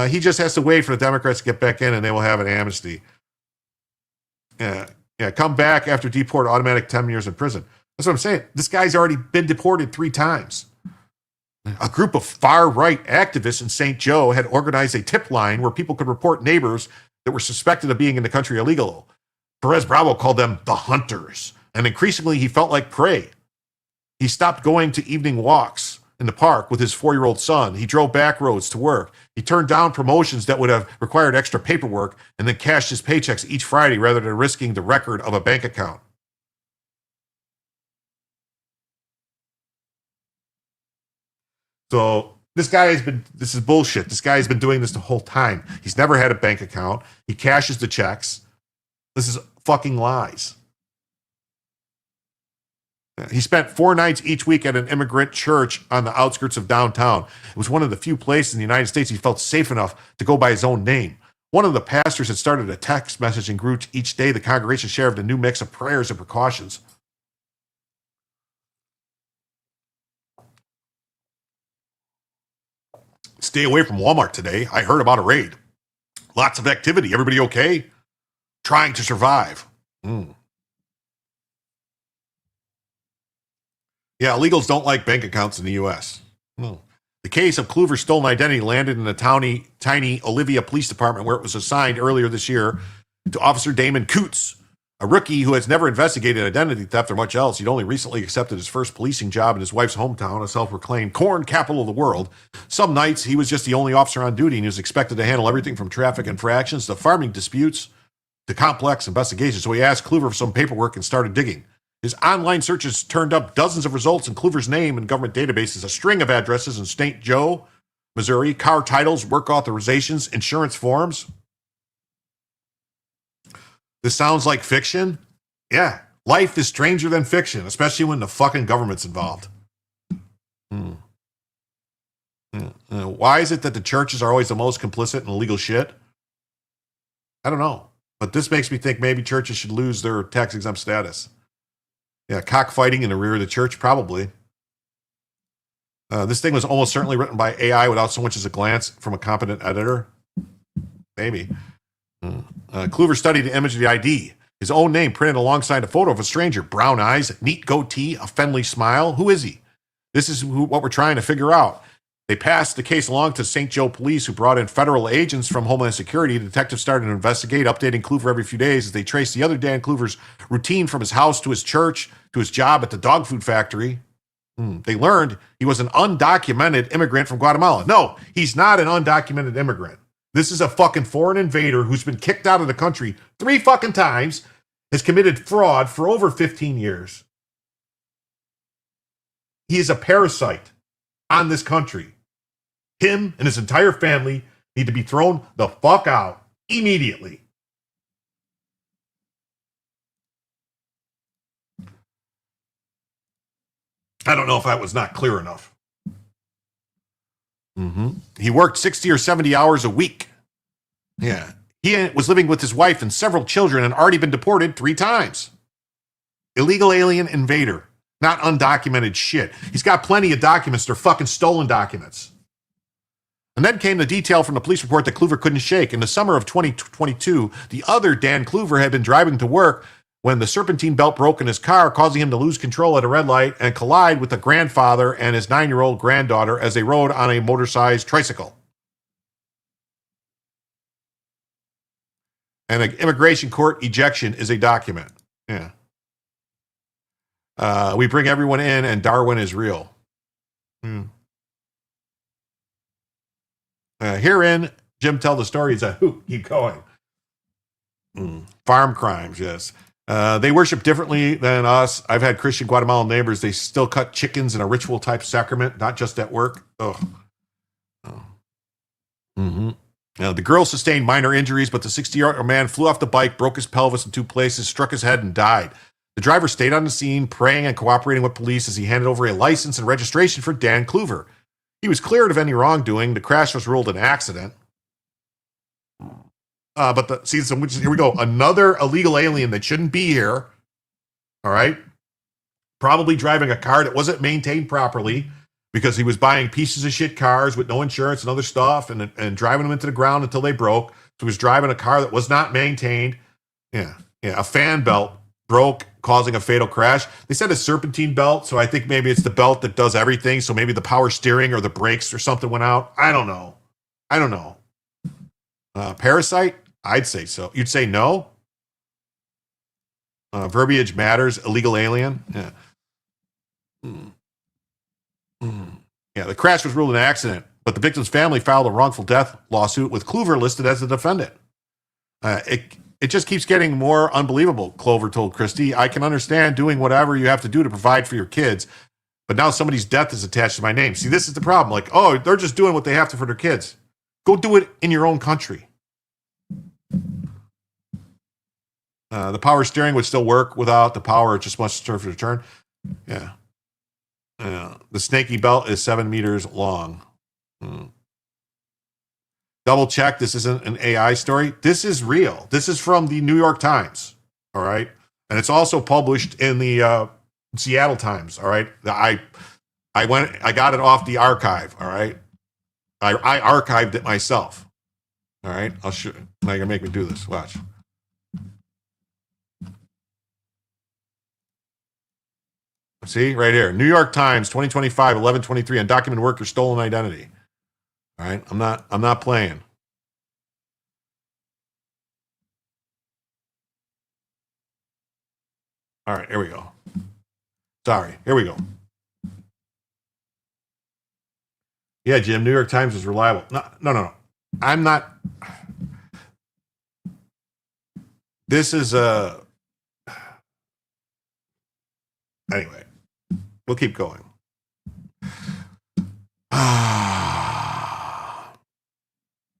He just has to wait for the Democrats to get back in, and they will have an amnesty. Yeah. Come back after deport, automatic 10 years in prison. That's what I'm saying. This guy's already been deported 3 times. A group of far-right activists in St. Joe had organized a tip line where people could report neighbors that were suspected of being in the country illegal. Perez Bravo called them the hunters, and increasingly he felt like prey. He stopped going to evening walks in the park with his 4-year-old son. He drove back roads to work. He turned down promotions that would have required extra paperwork and then cashed his paychecks each Friday rather than risking the record of a bank account. So this is bullshit. This guy has been doing this the whole time. He's never had a bank account. He cashes the checks. This is fucking lies. He spent 4 nights each week at an immigrant church on the outskirts of downtown. It was one of the few places in the United States he felt safe enough to go by his own name. One of the pastors had started a text messaging group each day. The congregation shared a new mix of prayers and precautions. Stay away from Walmart today. I heard about a raid. Lots of activity. Everybody okay? Trying to survive. Yeah, illegals don't like bank accounts in the U.S. The case of Kluver's stolen identity landed in the tiny Olivia Police Department where it was assigned earlier this year to Officer Damon Coots, A rookie who has never investigated identity theft or much else. He'd only recently accepted his first policing job in his wife's hometown, a self-proclaimed corn capital of the world. Some nights, he was just the only officer on duty, and he was expected to handle everything from traffic infractions to farming disputes to complex investigations. So he asked Kluver for some paperwork and started digging. His online searches turned up dozens of results in Kluver's name in government databases, a string of addresses in St. Joe, Missouri, car titles, work authorizations, insurance forms. This sounds like fiction? Yeah. Life is stranger than fiction, especially when the fucking government's involved. Why is it that the churches are always the most complicit in illegal shit? I don't know. But this makes me think maybe churches should lose their tax-exempt status. Yeah, cockfighting in the rear of the church, probably. This thing was almost certainly written by AI without so much as a glance from a competent editor. Maybe. Kluver studied the image of the ID. His own name printed alongside a photo of a stranger. Brown eyes, neat goatee, a friendly smile. Who is he? This is what we're trying to figure out. They passed the case along to St. Joe police, who brought in federal agents from Homeland Security. The detectives started to investigate, updating Kluver every few days as they traced the other Dan Kluver's routine from his house to his church to his job at the dog food factory. They learned he was an undocumented immigrant from Guatemala. No, he's not an undocumented immigrant. This is a fucking foreign invader who's been kicked out of the country 3 fucking times, has committed fraud for over 15 years. He is a parasite on this country. Him and his entire family need to be thrown the fuck out immediately. I don't know if that was not clear enough. He worked 60 or 70 hours a week. Yeah. He was living with his wife and several children and already been deported 3 times. Illegal alien invader. Not undocumented shit. He's got plenty of documents. They're fucking stolen documents. And then came the detail from the police report that Kluver couldn't shake. In the summer of 2022, the other Dan Kluver had been driving to work when the serpentine belt broke in his car, causing him to lose control at a red light and collide with the grandfather and his 9-year-old granddaughter as they rode on a motor-sized tricycle. And an immigration court ejection is a document. Yeah. We bring everyone in and Darwin is real. Herein, Jim tell the story. He's keep going. Farm crimes, yes. They worship differently than us. I've had Christian Guatemalan neighbors. They still cut chickens in a ritual type sacrament, not just at work. Now, the girl sustained minor injuries, but the 60-year-old man flew off the bike, broke his pelvis in 2 places, struck his head, and died. The driver stayed on the scene, praying and cooperating with police as he handed over a license and registration for Dan Kluver. He was cleared of any wrongdoing. The crash was ruled an accident. Here we go. Another illegal alien that shouldn't be here. All right. Probably driving a car that wasn't maintained properly because he was buying pieces of shit cars with no insurance and other stuff and driving them into the ground until they broke. So he was driving a car that was not maintained. Yeah. A fan belt broke, causing a fatal crash. They said a serpentine belt, so I think maybe it's the belt that does everything. So maybe the power steering or the brakes or something went out. I don't know. Parasite? I'd say so. You'd say no? Verbiage matters. Illegal alien? Yeah. Yeah, the crash was ruled an accident, but the victim's family filed a wrongful death lawsuit with Kluver listed as the defendant. It just keeps getting more unbelievable, Clover told Christie. I can understand doing whatever you have to do to provide for your kids, but now somebody's death is attached to my name. See, this is the problem. Like, oh, they're just doing what they have to for their kids. Go do it in your own country. The power steering would still work without the power. It just wants to turn for the turn. Yeah. The snaky belt is 7 meters long. Double check. This isn't an AI story. This is real. This is from the New York Times. All right. And it's also published in the Seattle Times. All right. I got it off the archive. All right. I archived it myself. All right. I'll show you. Now you're going to make me do this. Watch. See right here. New York Times, 2025, 11/23, undocumented worker stolen identity. All right. I'm not playing. All right, here we go. Sorry, here we go. Yeah, Jim, New York Times is reliable. No. I'm not. This is anyway, we'll keep going. Yeah,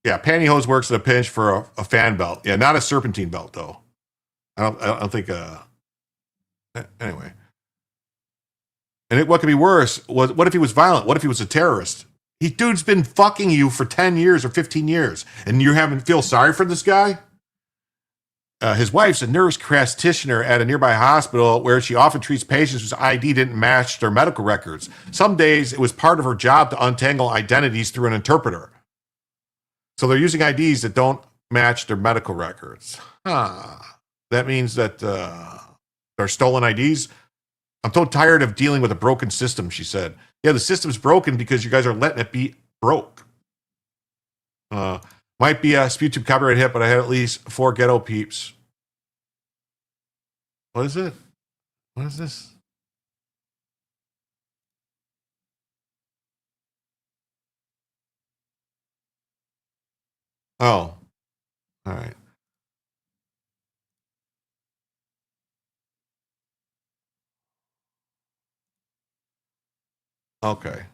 pantyhose works at a pinch for a fan belt. Yeah, not a serpentine belt though. I don't think. Anyway, and what could be worse was what if he was violent? What if he was a terrorist? Dude's been fucking you for 10 years or 15 years, and you haven't feel sorry for this guy? His wife's a nurse practitioner at a nearby hospital where she often treats patients whose ID didn't match their medical records. Some days it was part of her job to untangle identities through an interpreter. So they're using IDs that don't match their medical records. That means that they're stolen IDs. I'm so tired of dealing with a broken system, she said. Yeah, the system's broken because you guys are letting it be broke. Might be a YouTube copyright hit, but I had at least 4 ghetto peeps. What is it? What is this? Oh, all right. Okay.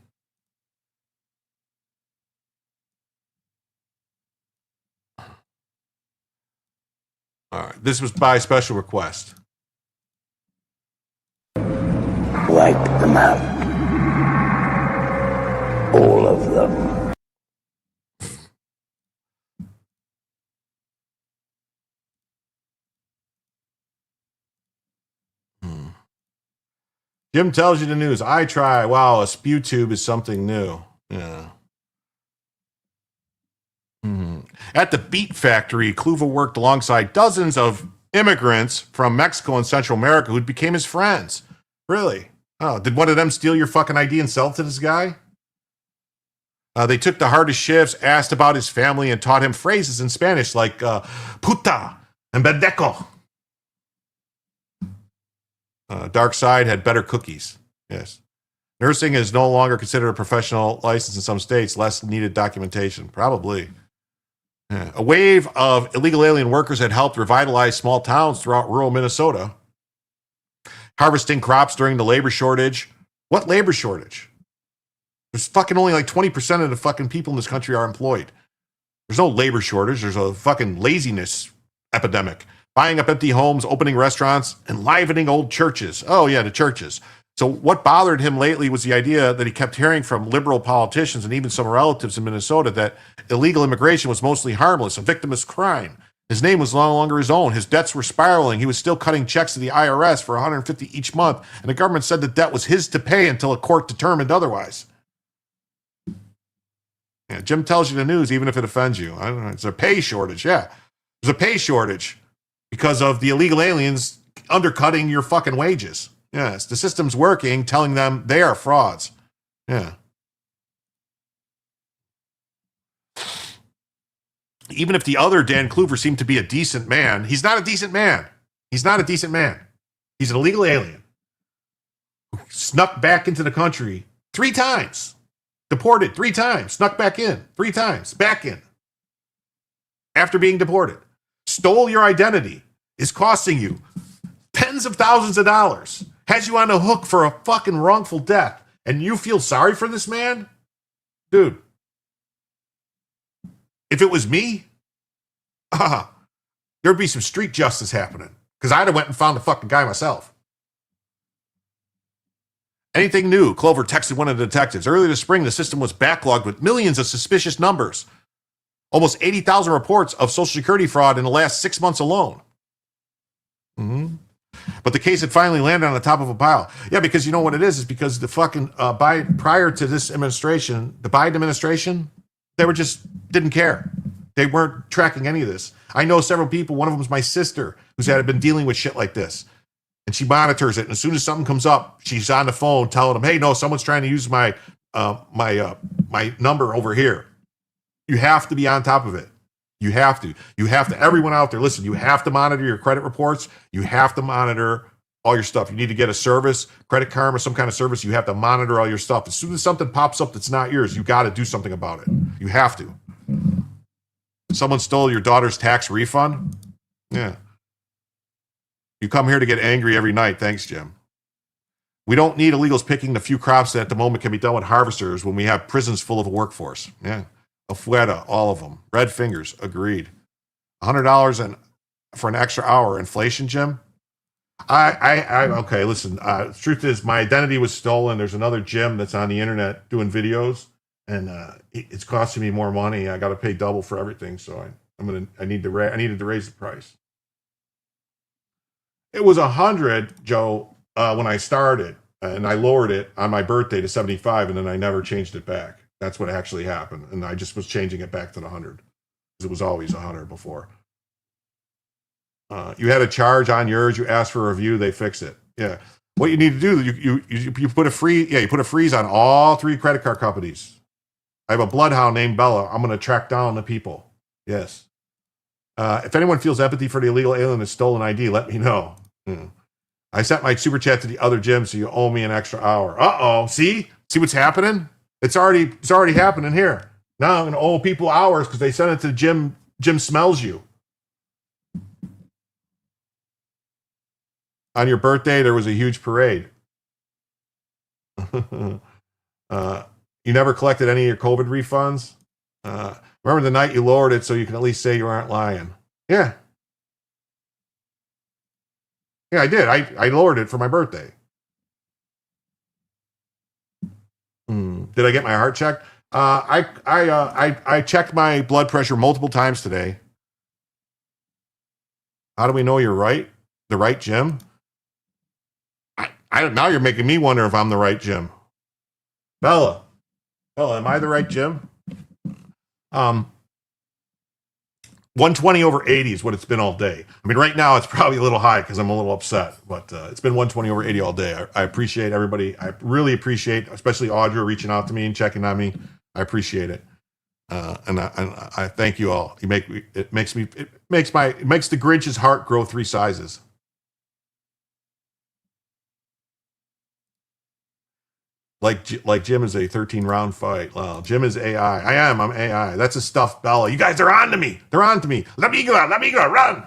All right. This was by special request. Wipe them out. All of them. Jim tells you the news. I try. Wow, a spew tube is something new. Yeah. At the Beet Factory, Kluver worked alongside dozens of immigrants from Mexico and Central America who became his friends. Really? Oh, did one of them steal your fucking ID and sell it to this guy? They took the hardest shifts, asked about his family, and taught him phrases in Spanish like puta and bendeco. Dark Side had better cookies. Yes. Nursing is no longer considered a professional license in some states, less needed documentation. Probably. Yeah. A wave of illegal alien workers had helped revitalize small towns throughout rural Minnesota. Harvesting crops during the labor shortage. What labor shortage? There's fucking only like 20% of the fucking people in this country are employed. There's no labor shortage. There's a fucking laziness epidemic. Buying up empty homes, opening restaurants, enlivening old churches. Oh, yeah, the churches. So what bothered him lately was the idea that he kept hearing from liberal politicians and even some relatives in Minnesota that illegal immigration was mostly harmless, a victimless crime. His name was no longer his own. His debts were spiraling. He was still cutting checks to the IRS for $150 each month, and the government said the debt was his to pay until a court determined otherwise. Yeah, Jim tells you the news, even if it offends you. I don't know. It's a pay shortage. Yeah, there's a pay shortage because of the illegal aliens undercutting your fucking wages. Yes, the system's working, telling them they are frauds. Yeah. Even if the other Dan Kluver seemed to be a decent man, he's not a decent man. He's not a decent man. He's an illegal alien who snuck back into the country 3 times. Deported 3 times. Snuck back in 3 times. Back in. After being deported. Stole your identity. Is costing you tens of thousands of dollars. Has you on the hook for a fucking wrongful death. And you feel sorry for this man? Dude. If it was me, there'd be some street justice happening. Because I'd have went and found the fucking guy myself. Anything new? Clover texted one of the detectives. Earlier this spring, the system was backlogged with millions of suspicious numbers. Almost 80,000 reports of Social Security fraud in the last 6 months alone. But the case had finally landed on the top of a pile. Yeah, because you know what it is because the fucking prior to this administration, the Biden administration, they were just didn't care. They weren't tracking any of this. I know several people. One of them is my sister, who's had been dealing with shit like this, and she monitors it. And as soon as something comes up, she's on the phone telling them, "Hey, no, someone's trying to use my number over here." You have to be on top of it. You have to. You have to. Everyone out there, listen. You have to monitor your credit reports. You have to monitor all your stuff. You need to get a service, Credit Karma, some kind of service. You have to monitor all your stuff. As soon as something pops up that's not yours, you got to do something about it. You have to. Someone stole your daughter's tax refund? Yeah. You come here to get angry every night. Thanks, Jim. We don't need illegals picking the few crops that at the moment can be done with harvesters when we have prisons full of a workforce. Yeah. Afuera, all of them. Red fingers, agreed. $100 for an extra hour. Inflation, Jim? Okay, listen, the truth is my identity was stolen. There's another Jim that's on the internet doing videos, and it's costing me more money. I got to pay double for everything, so I needed to raise the price. It was 100, Joe, when I started, and I lowered it on my birthday to 75, and then I never changed it back. That's what actually happened, and I just was changing it back to the 100 because it was always 100 before. You had a charge on yours. You asked for a review. They fix it. Yeah. What you need to do, you put a freeze on all 3 credit card companies. I have a bloodhound named Bella. I'm going to track down the people. Yes. If anyone feels empathy for the illegal alien that's stolen ID, let me know. I sent my super chat to the other Jim, so you owe me an extra hour. Uh-oh. See what's happening? It's already happening here. Now I'm going to owe people hours because they sent it to Jim. Jim smells you. On your birthday, there was a huge parade. You never collected any of your COVID refunds? Remember the night you lowered it so you can at least say you aren't lying? Yeah. Yeah, I did. I lowered it for my birthday. Did I get my heart checked? I checked my blood pressure multiple times today. How do we know you're right? The right Jim? Now you're making me wonder if I'm the right Jim. Bella, am I the right Jim? 120 over 80 is what it's been all day. I mean, right now it's probably a little high because I'm a little upset, but it's been 120 over 80 all day. I appreciate everybody. I really appreciate, especially Audra reaching out to me and checking on me. I appreciate it, and I thank you all. It makes the Grinch's heart grow 3 sizes. Like Jim is a 13-round fight. Wow, Jim is AI. I'm AI. That's a stuffed Bella. You guys are on to me. They're on to me. Let me go, run.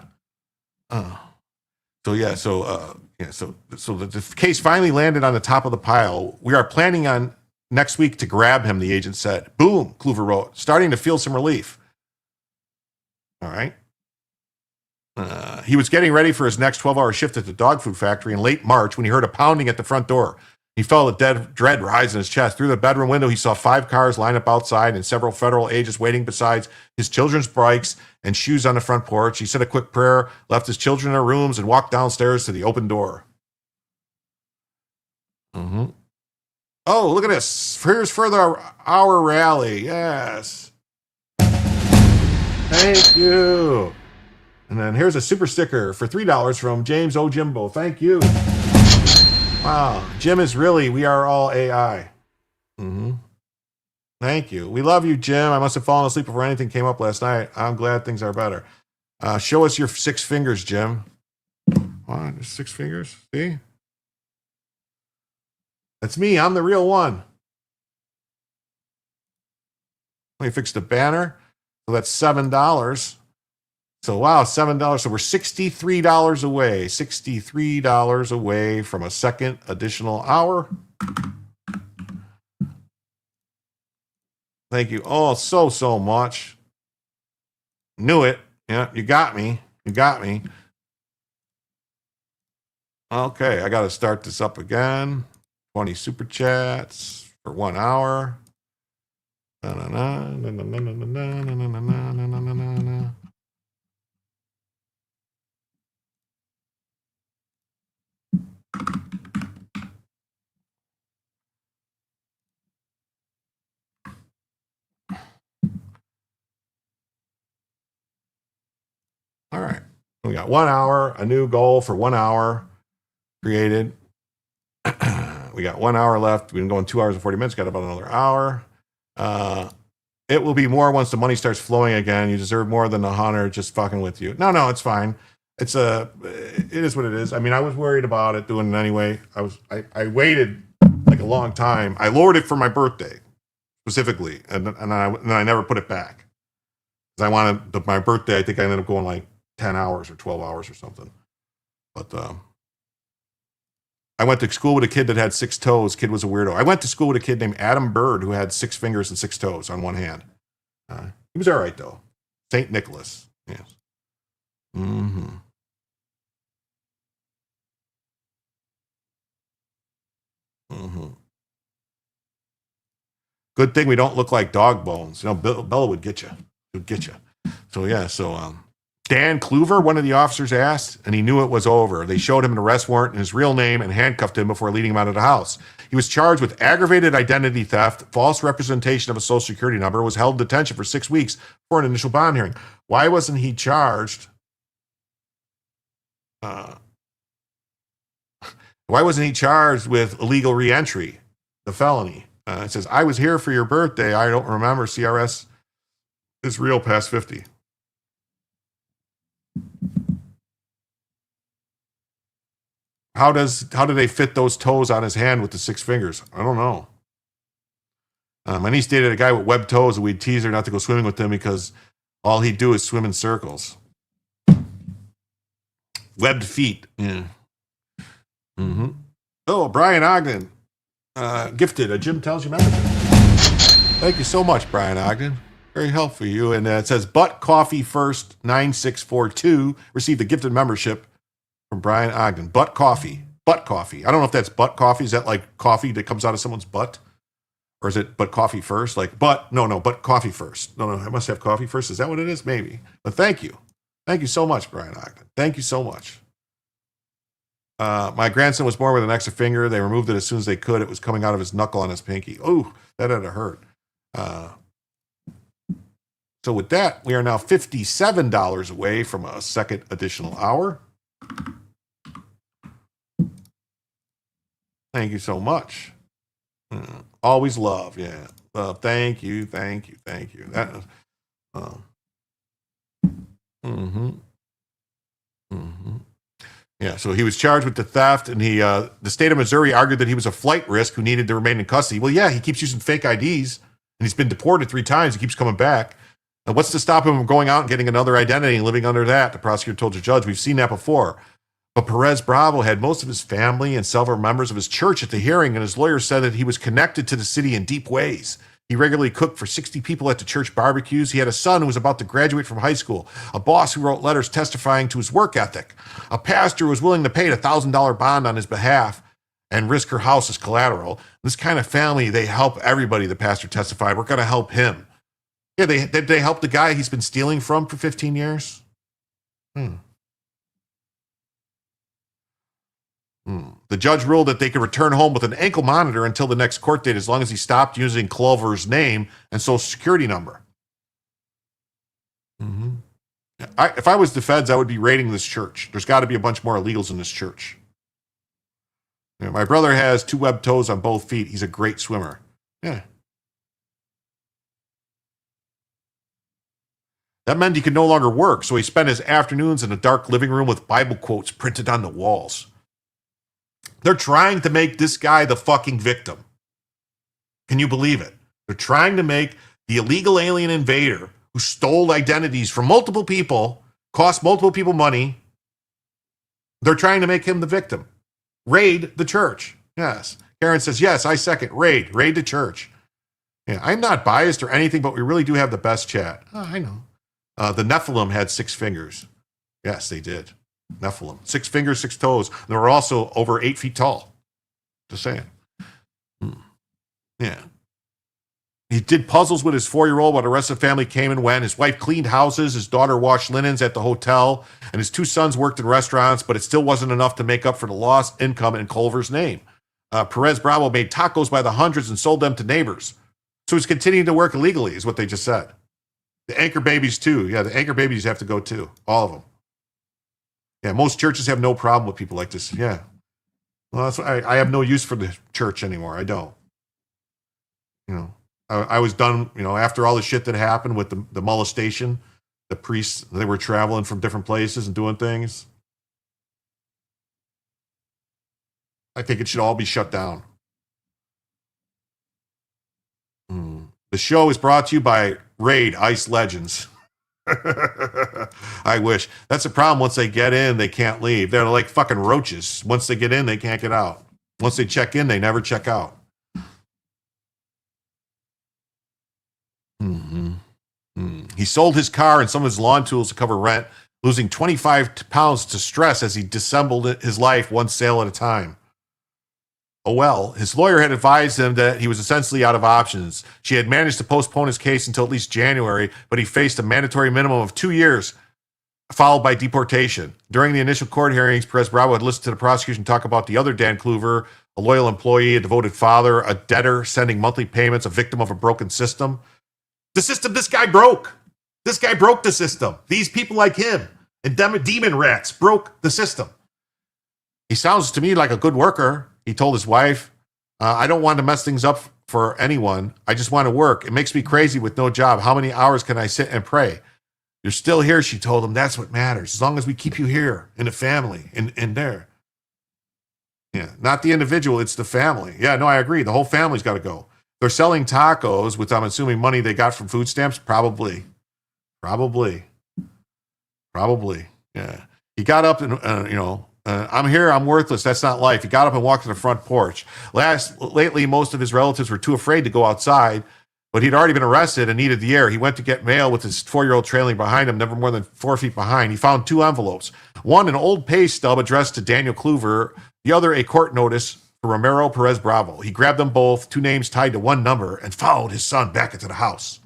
So the case finally landed on the top of the pile. We are planning on next week to grab him, the agent said. Boom, Kluver wrote, starting to feel some relief. All right. He was getting ready for his next 12-hour shift at the dog food factory in late March when he heard a pounding at the front door. He felt a dread rise in his chest. Through the bedroom window, he saw 5 cars lined up outside and several federal agents waiting besides his children's bikes and shoes on the front porch. He said a quick prayer, left his children in their rooms, and walked downstairs to the open door. Oh, look at this. Here's further our rally. Yes. Thank you. And then here's a super sticker for $3 from James O. Jimbo. Thank you. Wow, Jim is really, we are all AI. Thank you. We love you, Jim. I must have fallen asleep before anything came up last night. I'm glad things are better. Show us your 6 fingers, Jim. What? 6 fingers? See? That's me. I'm the real one. Let me fix the banner. So that's $7. So, wow, $7. So we're $63 away. $63 away from a second additional hour. Thank you. Oh, so much. Knew it. Yeah, you got me. Okay, I got to start this up again. 20 super chats for 1 hour. All right. We got 1 hour, a new goal for 1 hour created. We got 1 hour left. We've been going 2 hours and 40 minutes. Got about another hour. It will be more once the money starts flowing again. You deserve more than 100 just fucking with you. No, it's fine. it is what it is. I mean, I was worried about it doing it anyway. I waited like a long time. I lowered it for my birthday specifically, and then I never put it back. Because I wanted my birthday, I think I ended up going like 10 hours or 12 hours or something. But I went to school with a kid that had 6 toes. Kid was a weirdo. I went to school with a kid named Adam Bird who had 6 fingers and 6 toes on one hand. He was all right, though. St. Nicholas. Yes. Mm-hmm. Mm-hmm. Good thing we don't look like dog bones. You know, Bella would get you. Would get you. So, yeah. So, Dan Kluver, one of the officers asked, and he knew it was over. They showed him an arrest warrant and his real name and handcuffed him before leading him out of the house. He was charged with aggravated identity theft, false representation of a social security number, was held in detention for 6 weeks for an initial bond hearing. Why wasn't he charged? Why wasn't he charged with illegal reentry, the felony? It says, I was here for your birthday. I don't remember. CRS is real past 50. How do they fit those toes on his hand with the 6 fingers? I don't know. My niece dated a guy with webbed toes, and we'd tease her not to go swimming with him because all he'd do is swim in circles. Webbed feet. Yeah. Mm-hmm. Oh, Brian Ogden gifted a Jim Tells You membership. Thank you so much, Brian Ogden. Very helpful for you. And it says, Butt Coffee First 9642 received a gifted membership from Brian Ogden. Butt Coffee. Butt Coffee. I don't know if that's butt coffee. Is that like coffee that comes out of someone's butt? Or is it but coffee first? Like but coffee first. No, I must have coffee first. Is that what it is? Maybe. But thank you. Thank you so much, Brian Ogden. Thank you so much. My grandson was born with an extra finger. They removed it as soon as they could. It was coming out of his knuckle on his pinky. Oh, that had to hurt. So with that, we are now $57 away from a second additional hour. Thank you so much. Always love, yeah. Thank you. That, Yeah, so he was charged with the theft, and the state of Missouri argued that he was a flight risk who needed to remain in custody. Well, yeah, he keeps using fake IDs, and he's been deported 3 times. He keeps coming back. And what's to stop him from going out and getting another identity and living under that? The prosecutor told the judge, we've seen that before. But Perez Bravo had most of his family and several members of his church at the hearing, and his lawyer said that he was connected to the city in deep ways. He regularly cooked for 60 people at the church barbecues. He had a son who was about to graduate from high school, a boss who wrote letters testifying to his work ethic, a pastor who was willing to pay a $1,000 bond on his behalf and risk her house as collateral. This kind of family, they help everybody, the pastor testified. We're going to help him. Yeah, they help the guy he's been stealing from for 15 years. The judge ruled that they could return home with an ankle monitor until the next court date as long as he stopped using Clover's name and social security number. If I was the feds, I would be raiding this church. There's got to be a bunch more illegals in this church. Yeah, my brother has 2 webbed toes on both feet. He's a great swimmer. Yeah. That meant he could no longer work, so he spent his afternoons in a dark living room with Bible quotes printed on the walls. They're trying to make this guy the fucking victim. Can you believe it? They're trying to make the illegal alien invader who stole identities from multiple people, cost multiple people money, they're trying to make him the victim. Raid the church. Yes. Karen says, yes, I second. Raid the church. Yeah, I'm not biased or anything, but we really do have the best chat. Oh, I know. The Nephilim had 6 fingers. Yes, they did. Nephilim. 6 fingers, 6 toes. They were also over 8 feet tall. Just saying. Yeah. He did puzzles with his 4-year-old while the rest of the family came and went. His wife cleaned houses. His daughter washed linens at the hotel. And his 2 sons worked in restaurants, but it still wasn't enough to make up for the lost income in Culver's name. Perez Bravo made tacos by the hundreds and sold them to neighbors. So he's continuing to work illegally, is what they just said. The anchor babies, too. Yeah, the anchor babies have to go, too. All of them. Yeah, most churches have no problem with people like this. Yeah. Well, that's why I have no use for the church anymore. I don't. You know, I was done, you know, after all the shit that happened with the molestation, the priests, they were traveling from different places and doing things. I think it should all be shut down. The show is brought to you by Raid Ice Legends. I wish. That's the problem. Once they get in, they can't leave. They're like fucking roaches. Once they get in, they can't get out. Once they check in, they never check out. He sold his car and some of his lawn tools to cover rent, losing 25 pounds to stress as he dissembled his life one sale at a time. Oh well, his lawyer had advised him that he was essentially out of options. She had managed to postpone his case until at least January, but he faced a mandatory minimum of 2 years, followed by deportation. During the initial court hearings, Perez Bravo had listened to the prosecution talk about the other Dan Kluver, a loyal employee, a devoted father, a debtor sending monthly payments, a victim of a broken system. The system this guy broke. This guy broke the system. These people like him and demon rats broke the system. He sounds to me like a good worker. He told his wife, I don't want to mess things up for anyone. I just want to work. It makes me crazy with no job. How many hours can I sit and pray? You're still here, she told him. That's what matters. As long as we keep you here in the family, in there. Yeah, not the individual, it's the family. Yeah, no, I agree. The whole family's got to go. They're selling tacos, with I'm assuming money they got from food stamps. Probably. Yeah. He got up and, I'm here, I'm worthless. That's not life. He got up and walked to the front porch. Lately, most of his relatives were too afraid to go outside, but he'd already been arrested and needed the air. He went to get mail with his 4-year-old trailing behind him, never more than 4 feet behind. He found 2 envelopes. One, an old pay stub addressed to Daniel Kluver. The other, a court notice for Romero Perez Bravo. He grabbed them both, 2 names tied to one number, and followed his son back into the house.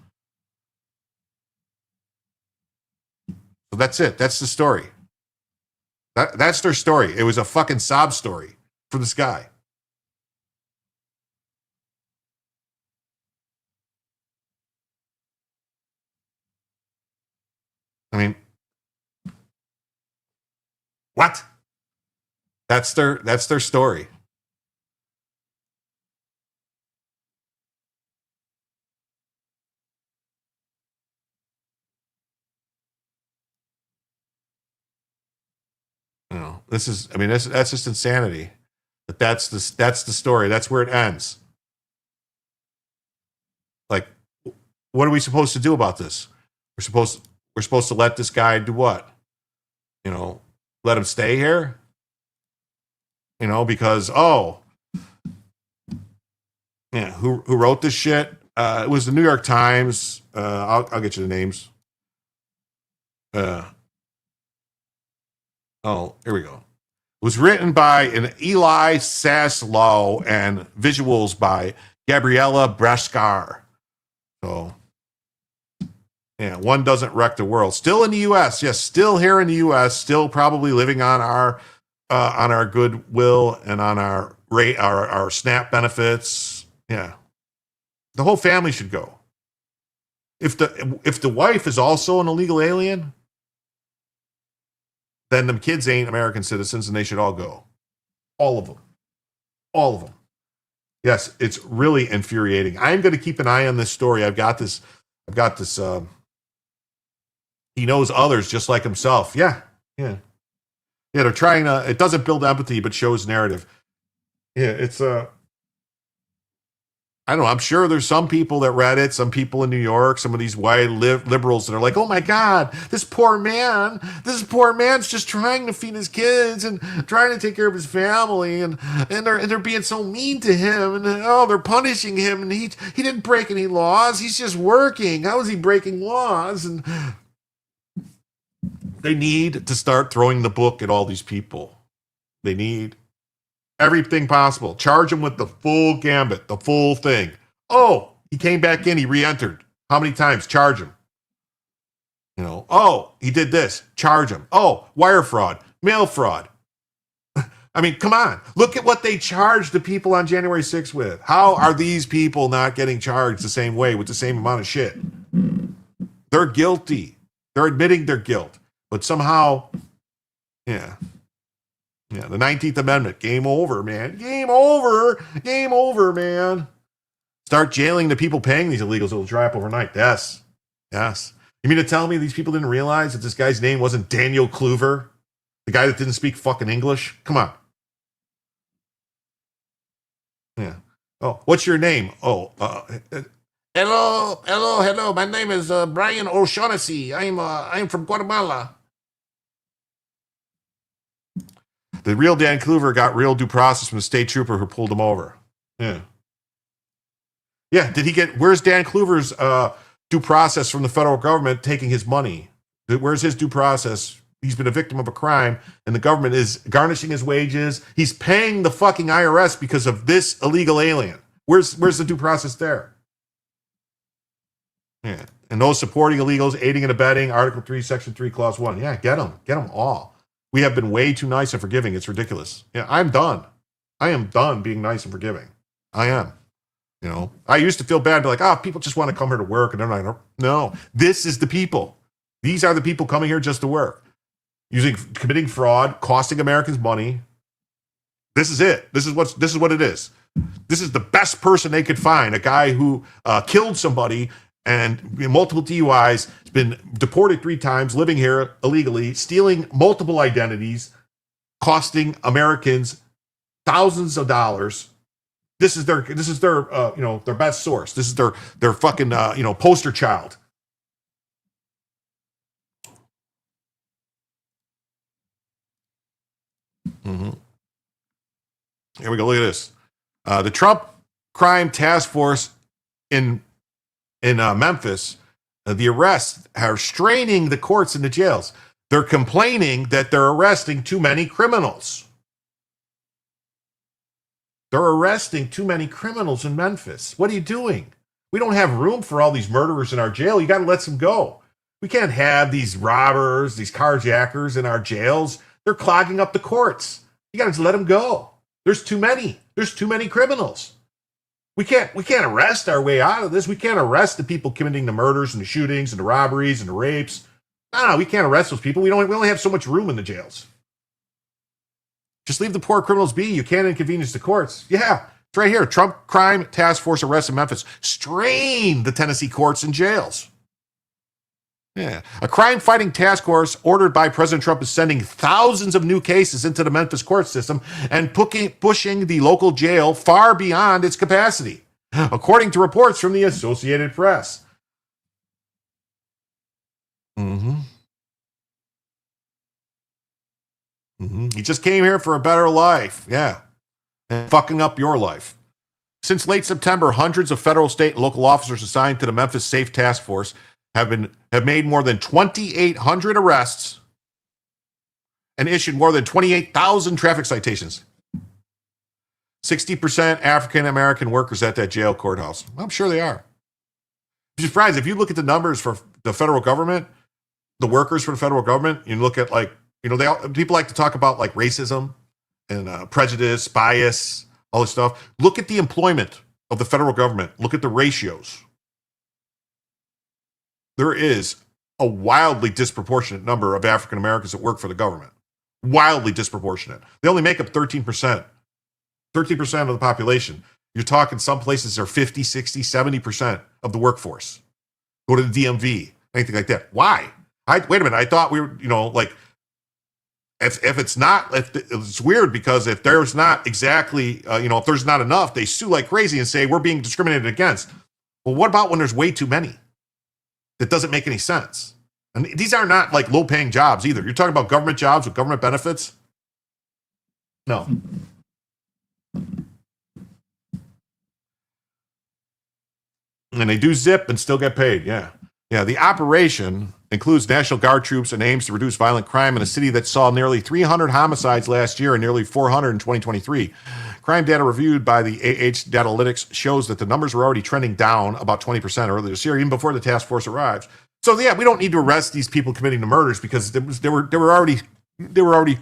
So that's it. That's the story. That's their story. It was a fucking sob story for this guy. I mean, what? That's their story. That's just insanity. But that's the story. That's where it ends. Like, what are we supposed to do about this? We're supposed to let this guy do what? Let him stay here? Because who wrote this shit? It was the New York Times. I'll get you the names. Here we go. It was written by an Eli Saslow and visuals by Gabriella Brashkar. So, yeah, one doesn't wreck the world. Still in the U.S., yes, still here in the U.S., still probably living on our goodwill and on our rate, our SNAP benefits. Yeah, the whole family should go. If the wife is also an illegal alien, then them kids ain't American citizens and they should all go. All of them. Yes, it's really infuriating. I'm going to keep an eye on this story. I've got this, he knows others just like himself. Yeah. They're trying to, it doesn't build empathy, but shows narrative. Yeah, it's, I don't know. I'm sure there's some people that read it, some people in New York, some of these white liberals that are like, oh my God, this poor man's just trying to feed his kids and trying to take care of his family. And they're being so mean to him. And they're punishing him. And he didn't break any laws. He's just working. How is he breaking laws? And they need to start throwing the book at all these people. They need everything possible. Charge him with the full gambit, the full thing. Oh, he came back in, he re-entered. How many times? Charge him. He did this. Charge him. Oh, wire fraud, mail fraud. I mean, come on. Look at what they charged the people on January 6th with. How are these people not getting charged the same way with the same amount of shit? They're guilty. They're admitting their guilt. But somehow, yeah, the 19th Amendment. Game over, man. Game over, man. Start jailing the people paying these illegals. It'll dry up overnight. Yes. You mean to tell me these people didn't realize that this guy's name wasn't Daniel Kluver? The guy that didn't speak fucking English? Come on. Oh, what's your name? Oh, hello. My name is Brian O'Shaughnessy. I'm from Guatemala. The real Dan Kluver got real due process from the state trooper who pulled him over. Yeah. Yeah, did he get, where's Dan Kluver's due process from the federal government taking his money? Where's his due process? He's been a victim of a crime, and the government is garnishing his wages. He's paying the fucking IRS because of this illegal alien. Where's the due process there? Yeah. And those supporting illegals, aiding and abetting, Article 3, Section 3, Clause 1. Yeah, get them. Get them all. We have been way too nice and forgiving. It's ridiculous. Yeah, I'm done. I am done being nice and forgiving. I am. You know, I used to feel bad, be like, oh, people just want to come here to work, and they're not. No, this is the people. These are the people coming here just to work, committing fraud, costing Americans money. This is it. This is what it is. This is the best person they could find. A guy who killed somebody and multiple DUIs, has been deported 3 times, living here illegally, stealing multiple identities, costing Americans thousands of dollars. This is their their best source. This is their fucking poster child. Mm-hmm. Here we go. Look at this. The Trump Crime Task Force in Memphis, the arrests are straining the courts and the jails. They're complaining that they're arresting too many criminals. They're arresting too many criminals in Memphis. What are you doing? We don't have room for all these murderers in our jail. You got to let them go. We can't have these robbers, these carjackers in our jails. They're clogging up the courts. You got to let them go. There's too many. There's too many criminals. We can't arrest our way out of this. We can't arrest the people committing the murders and the shootings and the robberies and the rapes. No, we can't arrest those people. We only have so much room in the jails. Just leave the poor criminals be. You can't inconvenience the courts. Yeah, it's right here. Trump Crime Task Force arrests in Memphis. Strain the Tennessee courts and jails. Yeah. A crime-fighting task force ordered by President Trump is sending thousands of new cases into the Memphis court system and pushing the local jail far beyond its capacity, according to reports from the Associated Press. Mm-hmm. Mm-hmm. He just came here for a better life. Yeah. And fucking up your life. Since late September, hundreds of federal, state, and local officers assigned to the Memphis Safe Task Force have made more than 2,800 arrests and issued more than 28,000 traffic citations. 60% African American workers at that jail courthouse. I'm sure they are. I'm surprised if you look at the numbers for the federal government, the workers for the federal government, you look at people like to talk about like racism and prejudice, bias, all this stuff. Look at the employment of the federal government. Look at the ratios. There is a wildly disproportionate number of African Americans that work for the government. Wildly disproportionate. They only make up 13%. 13% of the population. You're talking some places are 50, 60, 70% of the workforce. Go to the DMV, anything like that. Why? Wait a minute. I thought we were, if it's not, it's weird because if there's not exactly, if there's not enough, they sue like crazy and say we're being discriminated against. Well, what about when there's way too many? That doesn't make any sense. And these are not like low-paying jobs either. You're talking about government jobs with government benefits? No. And they do zip and still get paid, yeah. Yeah, the operation includes National Guard troops and aims to reduce violent crime in a city that saw nearly 300 homicides last year and nearly 400 in 2023. Crime data reviewed by the Datalytics shows that the numbers were already trending down about 20% earlier this year, even before the task force arrived. So yeah, we don't need to arrest these people committing the murders because they were already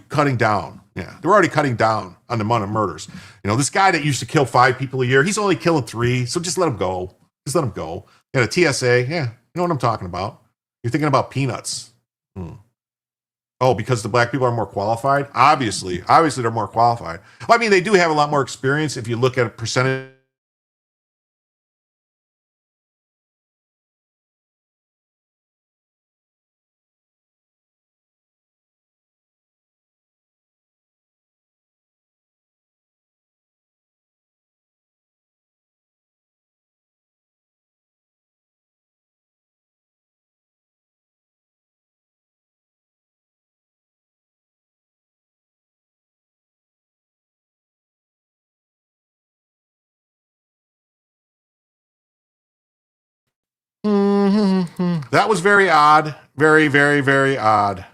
cutting down. Yeah, they were already cutting down on the amount of murders. This guy that used to kill 5 people a year, he's only killing 3. So just let him go. Just let him go. And a TSA, yeah, you know what I'm talking about. You're thinking about peanuts. Oh, because the black people are more qualified? Obviously, they're more qualified. Well, I mean, they do have a lot more experience if you look at a percentage That was very odd. Very, very, very odd.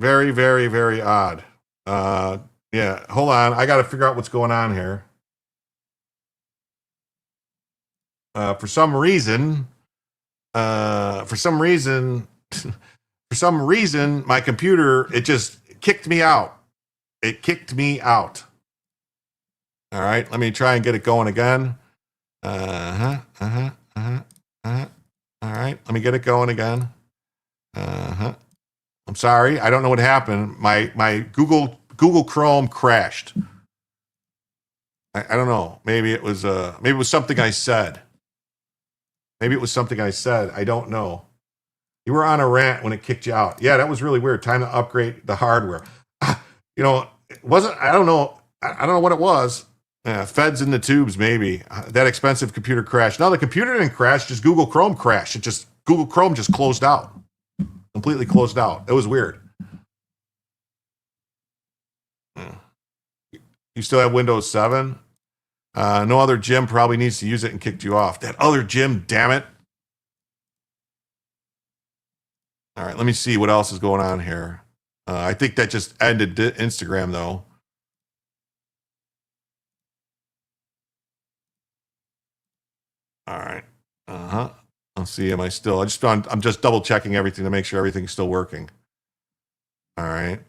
Very, very, very odd. Yeah, hold on. I got to figure out what's going on here. For some reason, my computer, it just kicked me out. It kicked me out. All right, let me try and get it going again. All right, let me get it going again. I'm sorry, I don't know what happened. My Google Chrome crashed. I don't know. Maybe it was something I said. Maybe it was something I said. I don't know. You were on a rant when it kicked you out. Yeah, that was really weird. Time to upgrade the hardware. It wasn't. I don't know. I don't know what it was. Feds in the tubes, maybe. That expensive computer crashed. No, the computer didn't crash. Just Google Chrome crashed. Google Chrome just closed out. Completely closed out. It was weird. You still have Windows 7? No other gym probably needs to use it and kicked you off. That other gym, damn it. All right, let me see what else is going on here. I think that just ended Instagram, though. All right. Let's see. Am I still? I'm just double checking everything to make sure everything's still working. All right.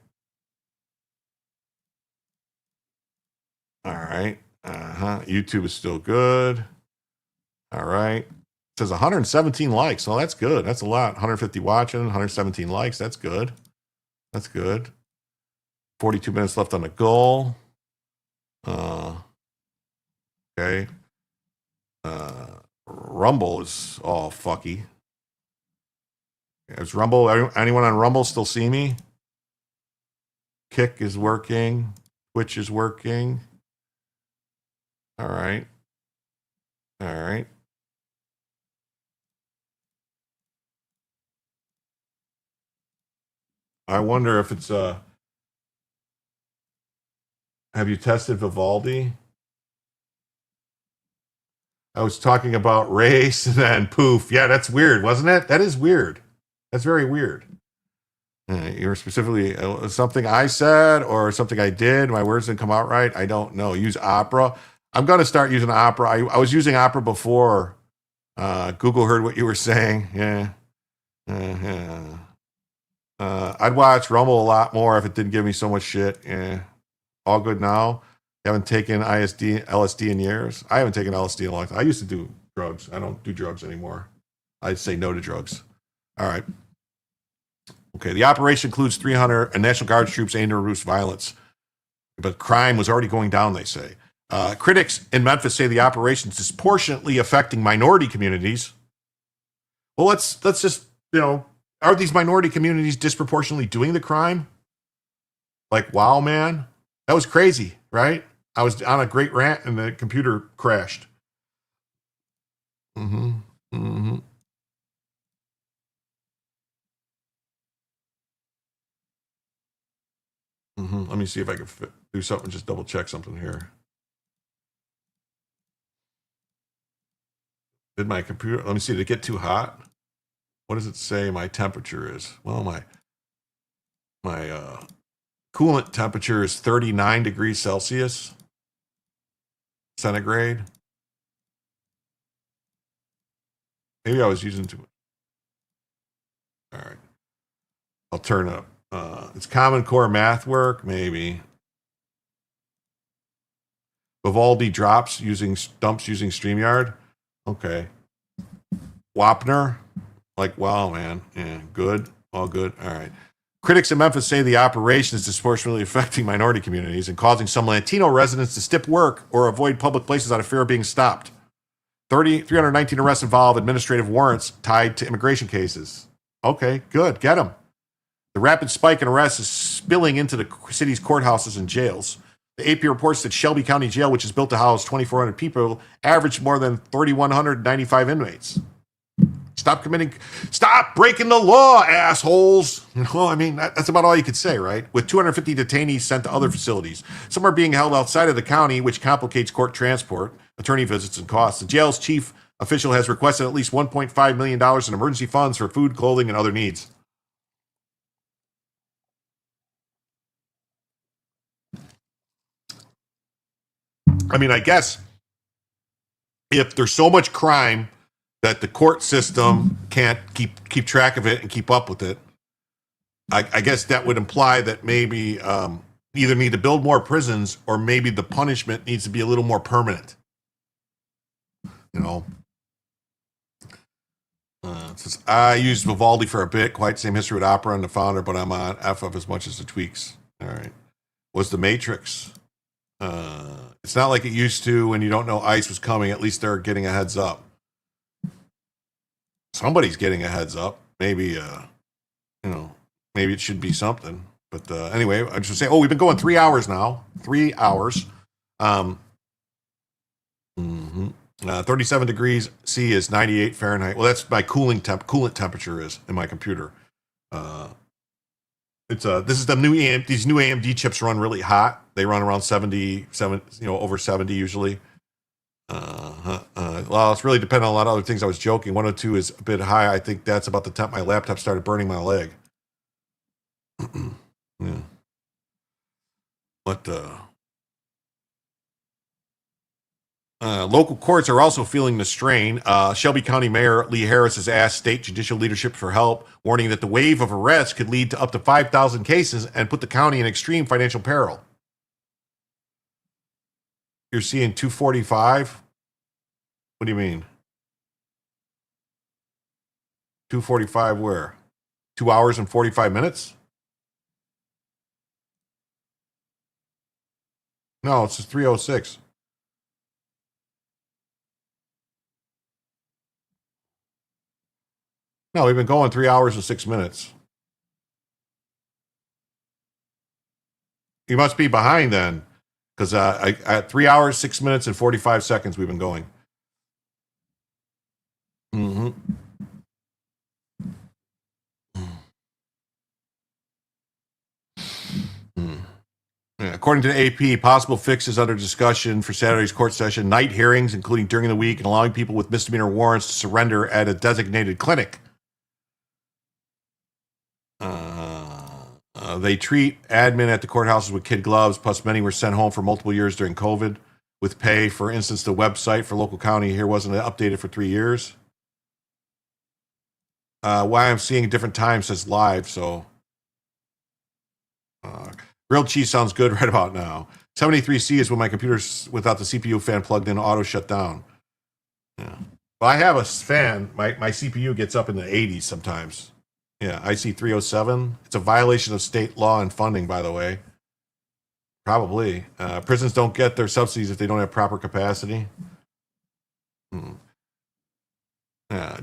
All right. YouTube is still good. All right. It says 117 likes. Well, that's good. That's a lot. 150 watching, 117 likes. That's good. That's good. 42 minutes left on the goal. Okay. Rumble is all fucky. Is Rumble, anyone on Rumble still see me? Kick is working. Twitch is working. All right. All right. I wonder if it's have you tested Vivaldi? I was talking about race and then poof. Yeah, that's weird, wasn't it? That is weird. That's very weird. You were specifically something I said or something I did. My words didn't come out right. I don't know. Use Opera. I'm going to start using Opera. I was using Opera before. Google heard what you were saying. Yeah. I'd watch Rumble a lot more if it didn't give me so much shit. Yeah. All good now. Haven't taken LSD in years. I haven't taken LSD in a long time. I used to do drugs. I don't do drugs anymore. I'd say no to drugs. All right. Okay. The operation includes 300 and National Guard troops aimed to reduce violence. But crime was already going down, they say. Critics in Memphis say the operation is disproportionately affecting minority communities. Well, let's just, are these minority communities disproportionately doing the crime? Like, wow, man. That was crazy, right? I was on a great rant and the computer crashed. Let me see if I can do something, just double check something here. Did my computer, let me see, did it get too hot? What does it say my temperature is? Well, my coolant temperature is 39 degrees Celsius, centigrade. Maybe I was using too much. All right. I'll turn up. It's Common Core math work, maybe. Vivaldi dumps using StreamYard. Okay. Wapner. Like, wow, man. Yeah, good. All good. All right. Critics in Memphis say the operation is disproportionately affecting minority communities and causing some Latino residents to skip work or avoid public places out of fear of being stopped. 319 arrests involve administrative warrants tied to immigration cases. Okay, good. Get them. The rapid spike in arrests is spilling into the city's courthouses and jails. The AP reports that Shelby County Jail, which is built to house 2,400 people, averaged more than 3,195 inmates. Stop breaking the law, assholes. That's about all you could say, right? With 250 detainees sent to other facilities. Some are being held outside of the county, which complicates court transport, attorney visits, and costs. The jail's chief official has requested at least $1.5 million in emergency funds for food, clothing, and other needs. I mean, I guess if there's so much crime that the court system can't keep track of it and keep up with it, I guess that would imply that maybe either need to build more prisons or maybe the punishment needs to be a little more permanent. You know, it says, I used Vivaldi for a bit, quite same history with opera and the founder, but I'm on FF as much as the tweaks. All right. Was The Matrix? It's not like it used to when you don't know ICE was coming. At least they're getting a heads up. Somebody's getting a heads up. Maybe, maybe it should be something. But anyway, I just say, we've been going 3 hours now. 3 hours. 37 degrees C is 98 Fahrenheit. Well, that's my coolant temperature is in my computer. This is the these new AMD chips run really hot. They run around 77, over 70 usually. Well, it's really dependent on a lot of other things. I was joking. 102 is a bit high. I think that's about the temp my laptop started burning my leg. Yeah. But local courts are also feeling the strain. Shelby County Mayor Lee Harris has asked state judicial leadership for help, warning that the wave of arrests could lead to up to 5,000 cases and put the county in extreme financial peril. You're seeing 245? What do you mean? 245 where? 2 hours and 45 minutes? No, it's just 306. No, we've been going 3 hours and 6 minutes. You must be behind then, because at 3 hours, 6 minutes, and 45 seconds we've been going. Mm-hmm. Yeah, according to the AP, possible fixes under discussion for Saturday's court session: night hearings, including during the week, and allowing people with misdemeanor warrants to surrender at a designated clinic. They treat admin at the courthouses with kid gloves, plus many were sent home for multiple years during COVID with pay. For instance, the website for local county here wasn't updated for 3 years. Why I'm seeing different times says live, so grilled cheese sounds good right about now. 73C is when my computer's without the CPU fan plugged in, auto shut down. Yeah. Well, I have a fan. My CPU gets up in the 80s sometimes. Yeah, IC 307. It's a violation of state law and funding, by the way. Probably. Prisons don't get their subsidies if they don't have proper capacity.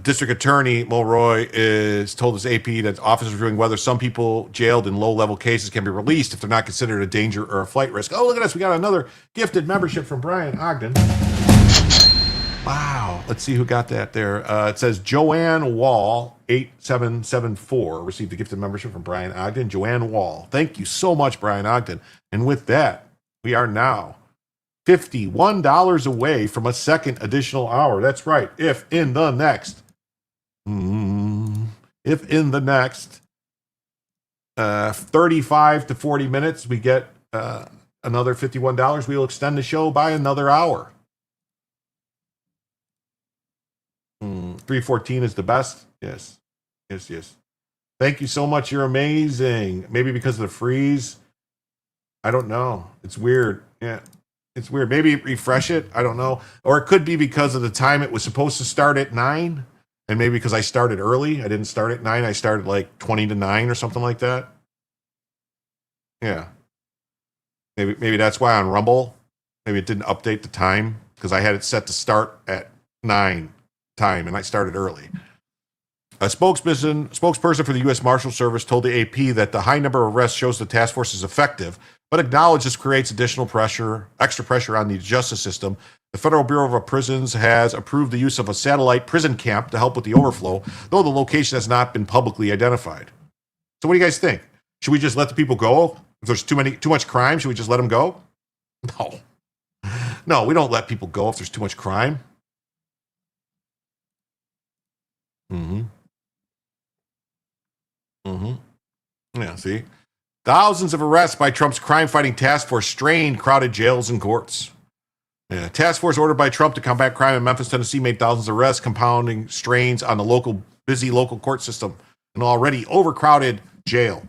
District Attorney Mulroy is told his AP that officers reviewing whether some people jailed in low-level cases can be released if they're not considered a danger or a flight risk. Oh, look at us. We got another gifted membership from Brian Ogden. Wow. Let's see who got that there. It says Joanne Wall, 8774, received a gifted membership from Brian Ogden. Joanne Wall. Thank you so much, Brian Ogden. And with that, we are now $51 away from a second additional hour. That's right. If in the next 35 to 40 minutes, we get another $51, we will extend the show by another hour. 314 is the best. Yes. Thank you so much. You're amazing. Maybe because of the freeze. I don't know. It's weird. Yeah. It's weird. Maybe refresh it. I don't know. Or it could be because of the time it was supposed to start at 9. And maybe because I started early. I didn't start at 9. I started like 20 to 9 or something like that. Yeah. Maybe that's why on Rumble, maybe it didn't update the time because I had it set to start at 9 time and I started early. A spokesperson for the U.S. Marshal Service told the AP that the high number of arrests shows the task force is effective, but acknowledged this creates extra pressure on the justice system. The Federal Bureau of Prisons has approved the use of a satellite prison camp to help with the overflow, though the location has not been publicly identified. So what do you guys think? Should we just let the people go? If there's too much crime, should we just let them go? No, we don't let people go if there's too much crime. Yeah, see? Thousands of arrests by Trump's crime-fighting task force strained crowded jails and courts. Yeah, task force ordered by Trump to combat crime in Memphis, Tennessee made thousands of arrests, compounding strains on the busy local court system, an already overcrowded jail.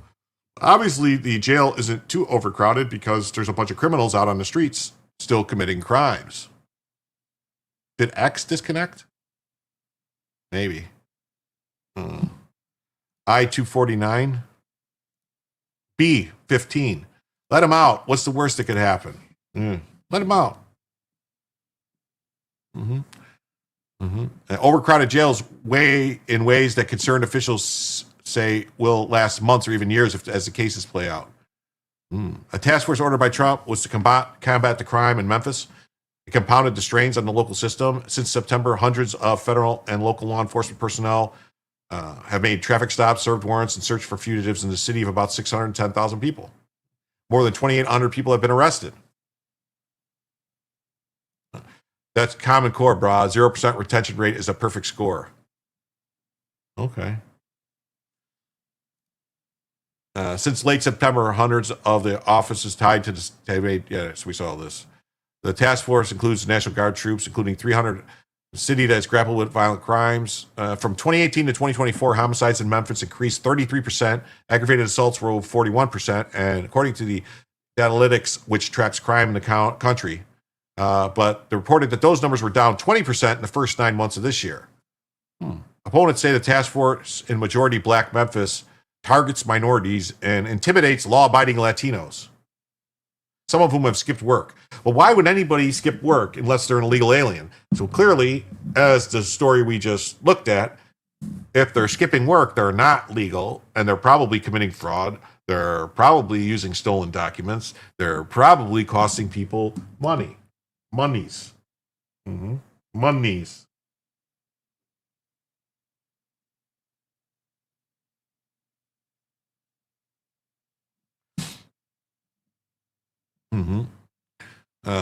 Obviously, the jail isn't too overcrowded because there's a bunch of criminals out on the streets still committing crimes. Did X disconnect? Maybe. I-249. B-15. Let him out. What's the worst that could happen? Let him out. Overcrowded jails in ways that concerned officials say will last months or even years as the cases play out. A task force ordered by Trump was to combat the crime in Memphis. It compounded the strains on the local system. Since September, hundreds of federal and local law enforcement personnel have made traffic stops, served warrants, and searched for fugitives in the city of about 610,000 people. More than 2,800 people have been arrested. That's Common Core, brah. 0% retention rate is a perfect score. Okay. Since late September, hundreds of the officers tied to this, so we saw this. The task force includes National Guard troops, including 300. The city that has grappled with violent crimes. From 2018 to 2024, homicides in Memphis increased 33%. Aggravated assaults were over 41%. And according to the analytics, which tracks crime in the country, but they reported that those numbers were down 20% in the first 9 months of this year. Opponents say the task force in majority black Memphis targets minorities and intimidates law-abiding Latinos, some of whom have skipped work. Well, why would anybody skip work unless they're an illegal alien? So clearly, as the story we just looked at, if they're skipping work, they're not legal, and they're probably committing fraud. They're probably using stolen documents. They're probably costing people money. Monies. Monies.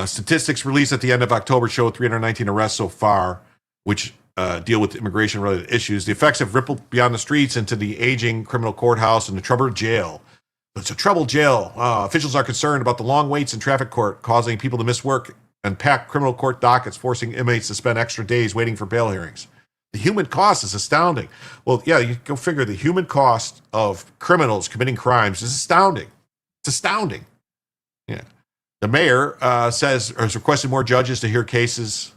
Statistics released at the end of October show 319 arrests so far, which deal with immigration-related issues. The effects have rippled beyond the streets into the aging criminal courthouse and the troubled jail. It's a troubled jail. Officials are concerned about the long waits in traffic court, causing people to miss work and pack criminal court dockets, forcing inmates to spend extra days waiting for bail hearings. The human cost is astounding. Well, yeah, you go figure. The human cost of criminals committing crimes is astounding. It's astounding. Yeah. The mayor has requested more judges to hear cases.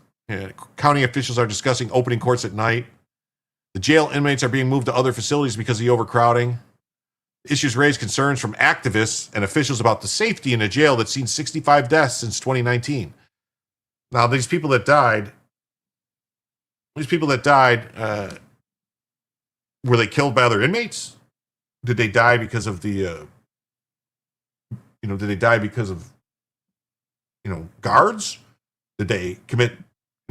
County officials are discussing opening courts at night. The jail inmates are being moved to other facilities because of the overcrowding. Issues raise concerns from activists and officials about the safety in a jail that's seen 65 deaths since 2019. Now, these people that died, were they killed by other inmates? Did they die because of the, did they die because of, guards? Did they commit,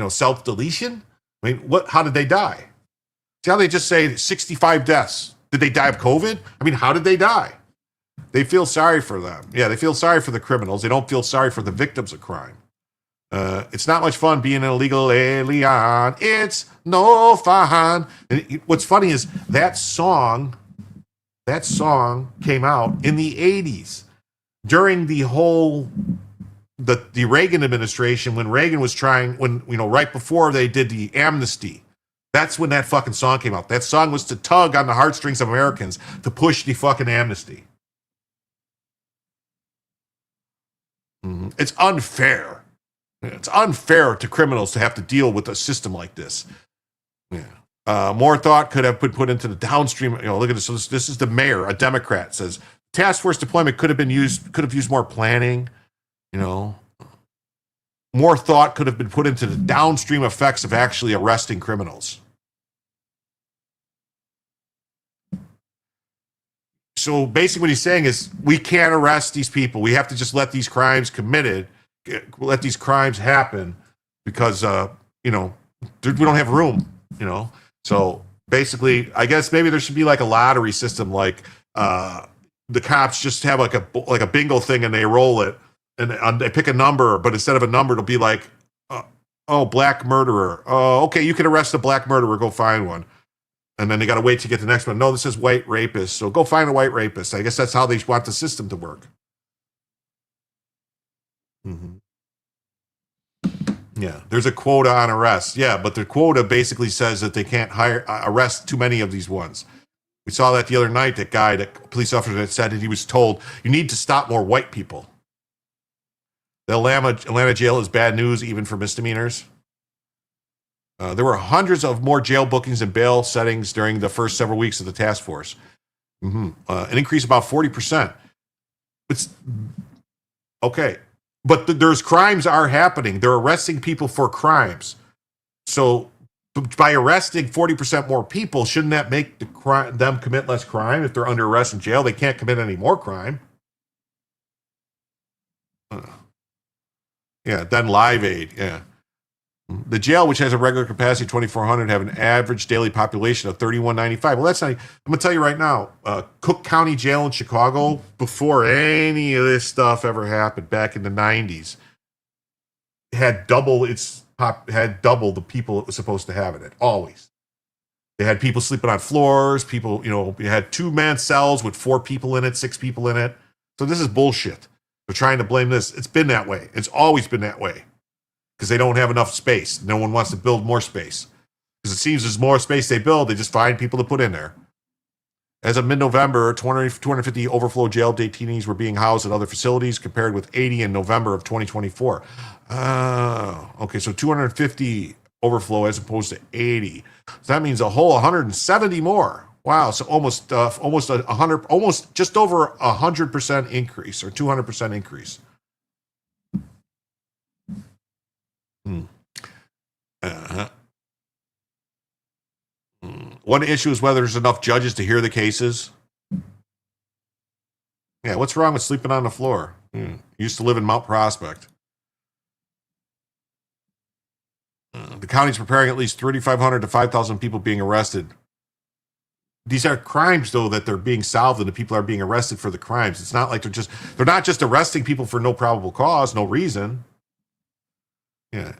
self-deletion? I mean, how did they die? See how they just say 65 deaths. Did they die of COVID? I mean, how did they die? They feel sorry for them. Yeah, they feel sorry for the criminals. They don't feel sorry for the victims of crime. It's not much fun being an illegal alien. It's no fun. And what's funny is that song came out in the 80s during the whole the Reagan administration, when Reagan was trying, right before they did the amnesty. That's when that fucking song came out. That song was to tug on the heartstrings of Americans to push the fucking amnesty. It's unfair. It's unfair to criminals to have to deal with a system like this. Yeah. More thought could have been put into the downstream. Look at this. So this is the mayor, a Democrat, says task force deployment could have used more planning. More thought could have been put into the downstream effects of actually arresting criminals. So basically what he's saying is we can't arrest these people. We have to just let these crimes let these crimes happen because, we don't have room, So basically, I guess maybe there should be like a lottery system, like the cops just have like a bingo thing and they roll it and they pick a number, but instead of a number, it'll be like, black murderer. Oh, okay, you can arrest a black murderer. Go find one. And then they got to wait to get the next one. No, this is white rapist. So go find a white rapist. I guess that's how they want the system to work. Mm-hmm. Yeah, there's a quota on arrests. Yeah, but the quota basically says that they can't arrest too many of these ones. We saw that the other night, that police officer that said that he was told, you need to stop more white people. The Atlanta jail is bad news even for misdemeanors. There were hundreds of more jail bookings and bail settings during the first several weeks of the task force. An increase of about 40%. It's okay. But there's crimes are happening. They're arresting people for crimes. So by arresting 40% more people, shouldn't that make them commit less crime? If they're under arrest in jail, they can't commit any more crime. Yeah, then Live Aid, yeah. The jail, which has a regular capacity of 2,400, have an average daily population of 3,195. Well, that's not. I'm going to tell you right now, Cook County Jail in Chicago, before any of this stuff ever happened back in the 90s, had double the people it was supposed to have in it. Always, they had people sleeping on floors. People, you had 2-man cells with 4 people in it, 6 people in it. So this is bullshit. They're trying to blame this. It's been that way. It's always been that way. Because they don't have enough space. No one wants to build more space. Because it seems as more space they build, they just find people to put in there. As of mid-November, 250 overflow jail detainees were being housed at other facilities, compared with 80 in November of 2024. Okay, so 250 overflow as opposed to 80. So that means a whole 170 more. Wow, so almost 100, almost just over 100% increase or 200% increase. One issue is whether there's enough judges to hear the cases. Yeah, what's wrong with sleeping on the floor? Used to live in Mount Prospect. The county's preparing at least 3,500 to 5,000 people being arrested. These are crimes, though, that they're being solved, and the people are being arrested for the crimes. It's not like they're not just arresting people for no probable cause, no reason. Yeah.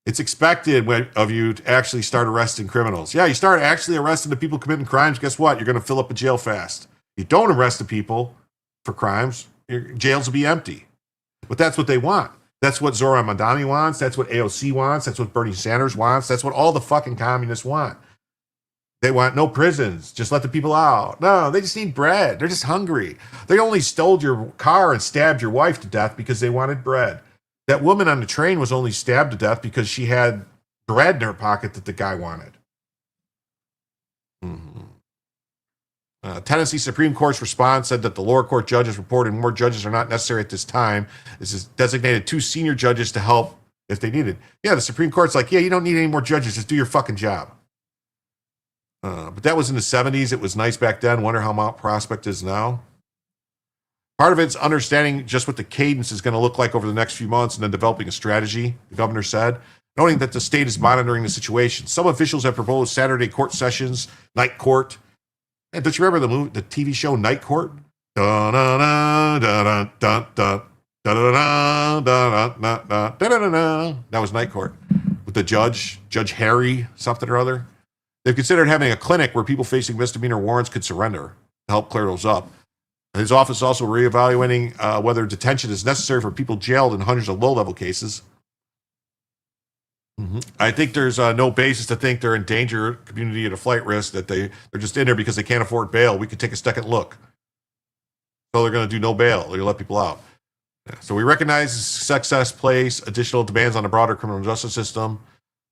It's expected of you to actually start arresting criminals. Yeah, you start actually arresting the people committing crimes, guess what? You're going to fill up a jail fast. You don't arrest the people for crimes, your jails will be empty. But that's what they want. That's what Zoran Mandani wants. That's what AOC wants. That's what Bernie Sanders wants. That's what all the fucking communists want. They want no prisons. Just let the people out. No, they just need bread. They're just hungry. They only stole your car and stabbed your wife to death because they wanted bread. That woman on the train was only stabbed to death because she had bread in her pocket that the guy wanted. Tennessee Supreme Court's response said that the lower court judges reported more judges are not necessary at this time. This is designated 2 senior judges to help if they needed. Yeah, the Supreme Court's like, yeah, you don't need any more judges. Just do your fucking job. But that was in the 70s. It was nice back then. Wonder how Mount Prospect is now. Part of it's understanding just what the cadence is going to look like over the next few months and then developing a strategy, the governor said, noting that the state is monitoring the situation. Some officials have proposed Saturday court sessions, night court. And don't you remember the TV show Night Court? That was Night Court with the Judge Harry something or other. They've considered having a clinic where people facing misdemeanor warrants could surrender to help clear those up. His office is also reevaluating whether detention is necessary for people jailed in hundreds of low-level cases. I think there's no basis to think they're in danger, community at a flight risk, that they're just in there because they can't afford bail. We could take a second look. So they're going to do no bail. They're going to let people out. So we recognize success place additional demands on the broader criminal justice system.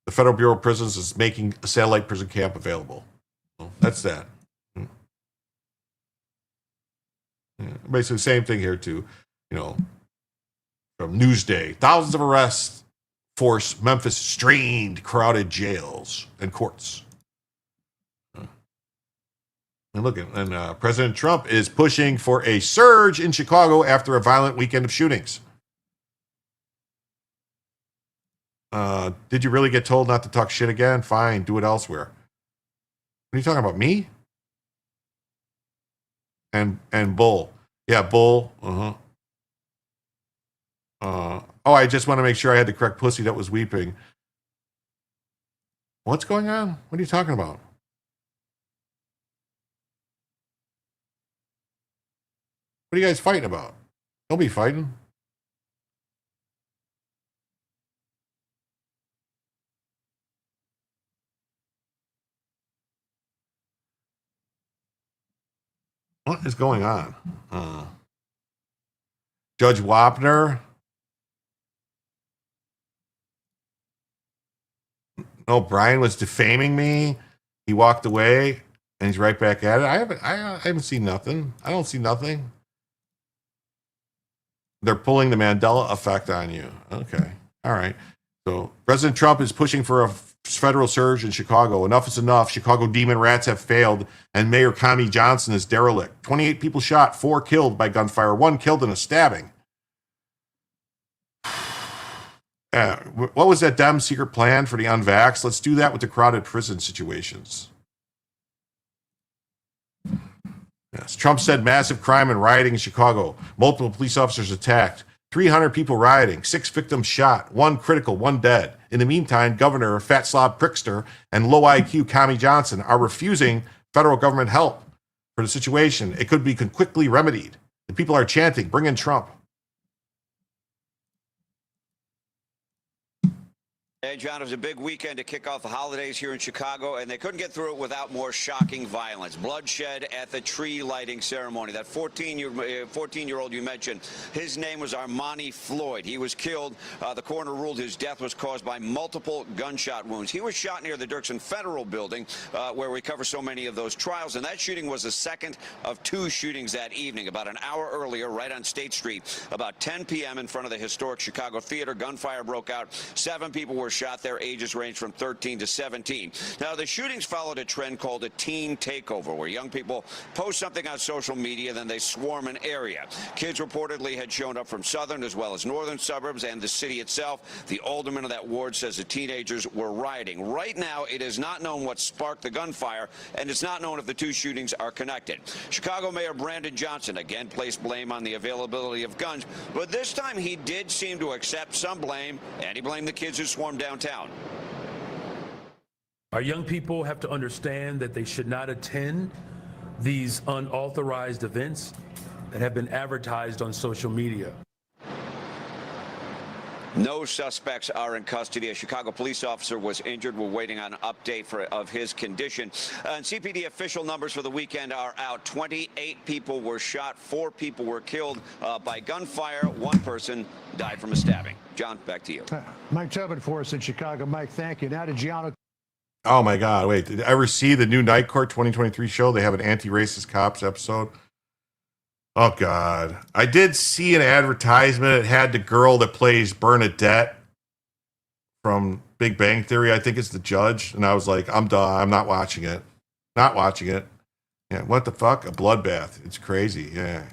The Federal Bureau of Prisons is making a satellite prison camp available. So that's that. Basically the same thing here too, from Newsday. Thousands of arrests force Memphis strained crowded jails and courts. And look, President Trump is pushing for a surge in Chicago after a violent weekend of shootings. Did you really get told not to talk shit again? Fine, do it elsewhere. What are you talking about, me? And Bull. Yeah, Bull. I just want to make sure I had the correct pussy that was weeping. What's going on? What are you talking about? What are you guys fighting about? Don't be fighting. What is going on? Judge Wapner. Oh, Brian was defaming me. He walked away, and he's right back at it. I haven't seen nothing. I don't see nothing. They're pulling the Mandela effect on you. Okay. All right. So President Trump is pushing for a federal surge in Chicago. Enough is enough. Chicago demon rats have failed, and Mayor Kami Johnson is derelict. 28 people shot, 4 killed by gunfire, 1 killed in a stabbing. What was that Dem secret plan for the unvaxxed? Let's do that with the crowded prison situations. Yes. Trump said massive crime and rioting in Chicago. Multiple police officers attacked. 300 people rioting. 6 victims shot. 1 critical, 1 dead. In the meantime, Governor Fat Slob Prickster and low IQ Kami Johnson are refusing federal government help for the situation. It could be quickly remedied. The people are chanting, bring in Trump. Hey, John, it was a big weekend to kick off the holidays here in Chicago, and they couldn't get through it without more shocking violence. Bloodshed at the tree lighting ceremony. That 14-year-old you mentioned, his name was Armani Floyd. He was killed. The coroner ruled his death was caused by multiple gunshot wounds. He was shot near the Dirksen Federal Building, where we cover so many of those trials, and that shooting was the second of 2 shootings that evening. About an hour earlier, right on State Street, about 10 p.m. in front of the historic Chicago Theater, gunfire broke out. 7 people were shot. Their ages range from 13 to 17. Now, the shootings followed a trend called a teen takeover, where young people post something on social media, then they swarm an area. Kids reportedly had shown up from southern as well as northern suburbs and the city itself. The alderman of that ward says the teenagers were rioting. Right now, it is not known what sparked the gunfire, and it's not known if the 2 shootings are connected. Chicago Mayor Brandon Johnson again placed blame on the availability of guns, but this time he did seem to accept some blame, and he blamed the kids who swarmed downtown. Our young people have to understand that they should not attend these unauthorized events that have been advertised on social media. No suspects are in custody. A Chicago police officer was injured. We're waiting on an update of his condition. And CPD official numbers for the weekend are out. 28 people were shot. 4 people were killed by gunfire. 1 person died from a stabbing. John, back to you. Mike Tobin for us in Chicago. Mike, thank you. Now to Gianno. Oh my God! Wait, did you ever see the new Night Court 2023 show? They have an anti-racist cops episode. Oh God! I did see an advertisement. It had the girl that plays Bernadette from Big Bang Theory. I think it's the judge, and I was like, I'm done. I'm not watching it. Not watching it. Yeah, what the fuck? A bloodbath. It's crazy. Yeah.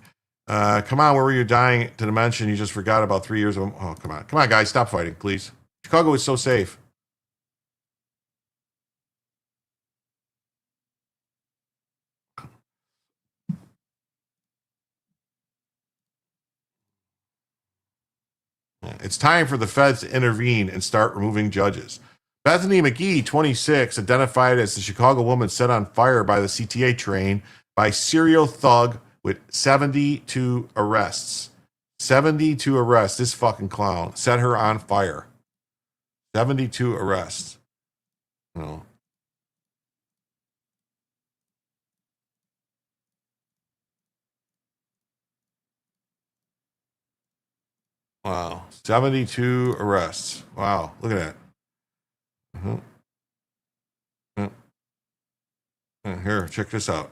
Come on, where were you dying to mention? You just forgot about 3 years of them. Oh, come on, guys, stop fighting, please. Chicago is so safe. It's time for the feds to intervene and start removing judges. Bethany McGee, 26, identified as the Chicago woman set on fire by the CTA train by serial thug with 72 arrests. 72 arrests. This fucking clown set her on fire. 72 arrests. No. Wow. 72 arrests. Wow. Look at that. Here, check this out.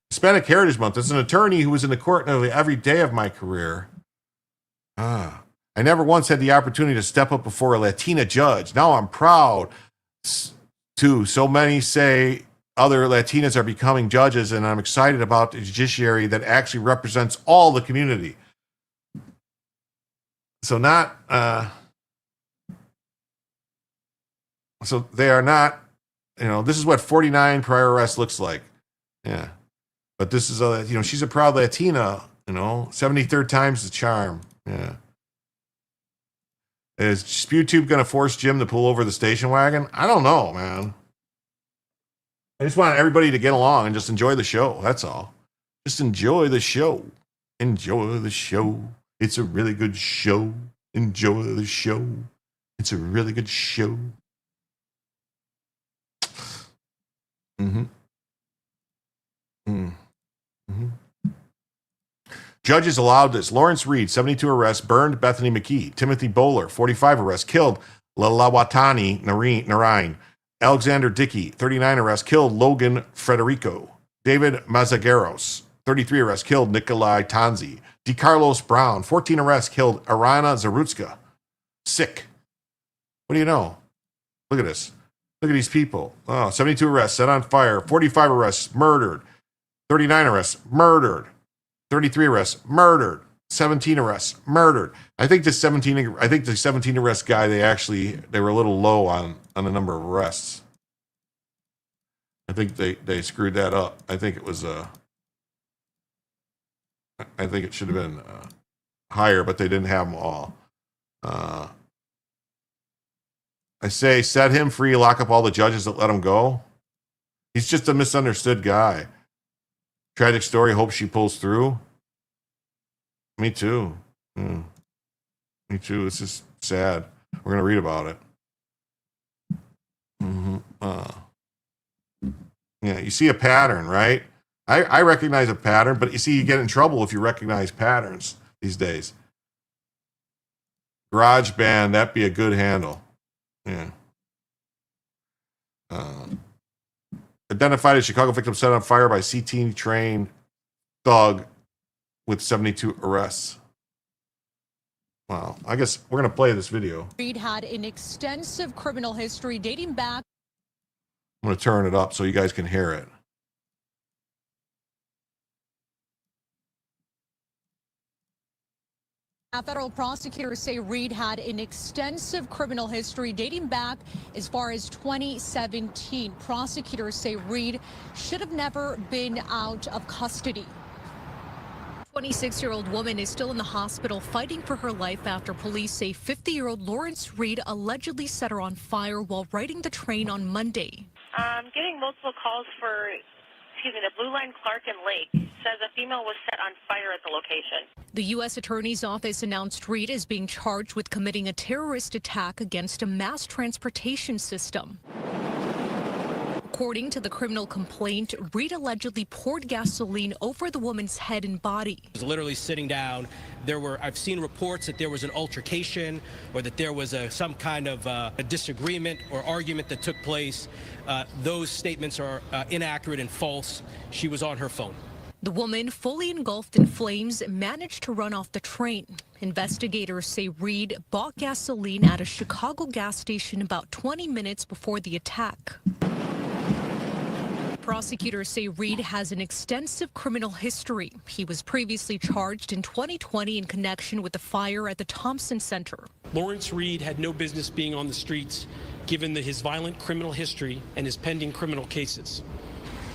Hispanic Heritage Month. As an attorney who was in the court nearly every day of my career, I never once had the opportunity to step up before a Latina judge. Now I'm proud to. So many say other Latinas are becoming judges, and I'm excited about the judiciary that actually represents all the community. So so they are not, this is what 49 prior arrests looks like. Yeah. But this is she's a proud Latina, 73rd time's the charm. Yeah. Is SpewTube going to force Jim to pull over the station wagon? I don't know, man. I just want everybody to get along and just enjoy the show. That's all. Just enjoy the show. Enjoy the show. It's a really good show. Enjoy the show. It's a really good show. Mm-hmm. Mm-hmm. Judges allowed this. Lawrence Reed, 72 arrests, burned Bethany McKee. Timothy Bowler, 45 arrests, killed Lalawatani Narain. Alexander Dickey, 39 arrests, killed Logan Frederico. David Mazzagueros, 33 arrests, killed Nikolai Tanzi. DeCarlos Brown, 14 arrests, killed Arana Zarutska. Sick. What do you know? Look at this. Look at these people. Oh, 72 arrests, set on fire. 45 arrests, murdered. 39 arrests, murdered. 33 arrests, murdered. 17 arrests, murdered. I think the 17 arrest guy, they were a little low on the number of arrests. I think they screwed that up. I think it was I think it should have been higher, but they didn't have them all. I say, set him free, lock up all the judges that let him go. He's just a misunderstood guy. Tragic story, hope she pulls through. Me too. Me too. This is sad. We're going to read about it. Yeah, you see a pattern, right? I recognize a pattern, but you see, you get in trouble if you recognize patterns these days. Garage band, that'd be a good handle. Yeah. Identified as Chicago victim set on fire by CT trained thug with 72 arrests. Wow. I guess we're going to play this video. Reed had an extensive criminal history dating back. I'm going to turn it up so you guys can hear it. Federal prosecutors say Reed had an extensive criminal history dating back as far as 2017. Prosecutors say Reed should have never been out of custody. 26-year-old woman is still in the hospital fighting for her life after police say 50-year-old Lawrence Reed allegedly set her on fire while riding the train on Monday. Getting multiple calls for, the Blue Line Clark and Lake says a female was set on fire at the location. The U.S. Attorney's Office announced Reed is being charged with committing a terrorist attack against a mass transportation system. According to the criminal complaint, Reed allegedly poured gasoline over the woman's head and body. Was literally sitting down. I've seen reports that there was an altercation or that there was some kind of a disagreement or argument that took place. Those statements are inaccurate and false. She was on her phone. The woman, fully engulfed in flames, managed to run off the train. Investigators say Reed bought gasoline at a Chicago gas station about 20 minutes before the attack. Prosecutors say Reed has an extensive criminal history. He was previously charged in 2020 in connection with the fire at the Thompson Center. Lawrence Reed had no business being on the streets given his violent criminal history and his pending criminal cases.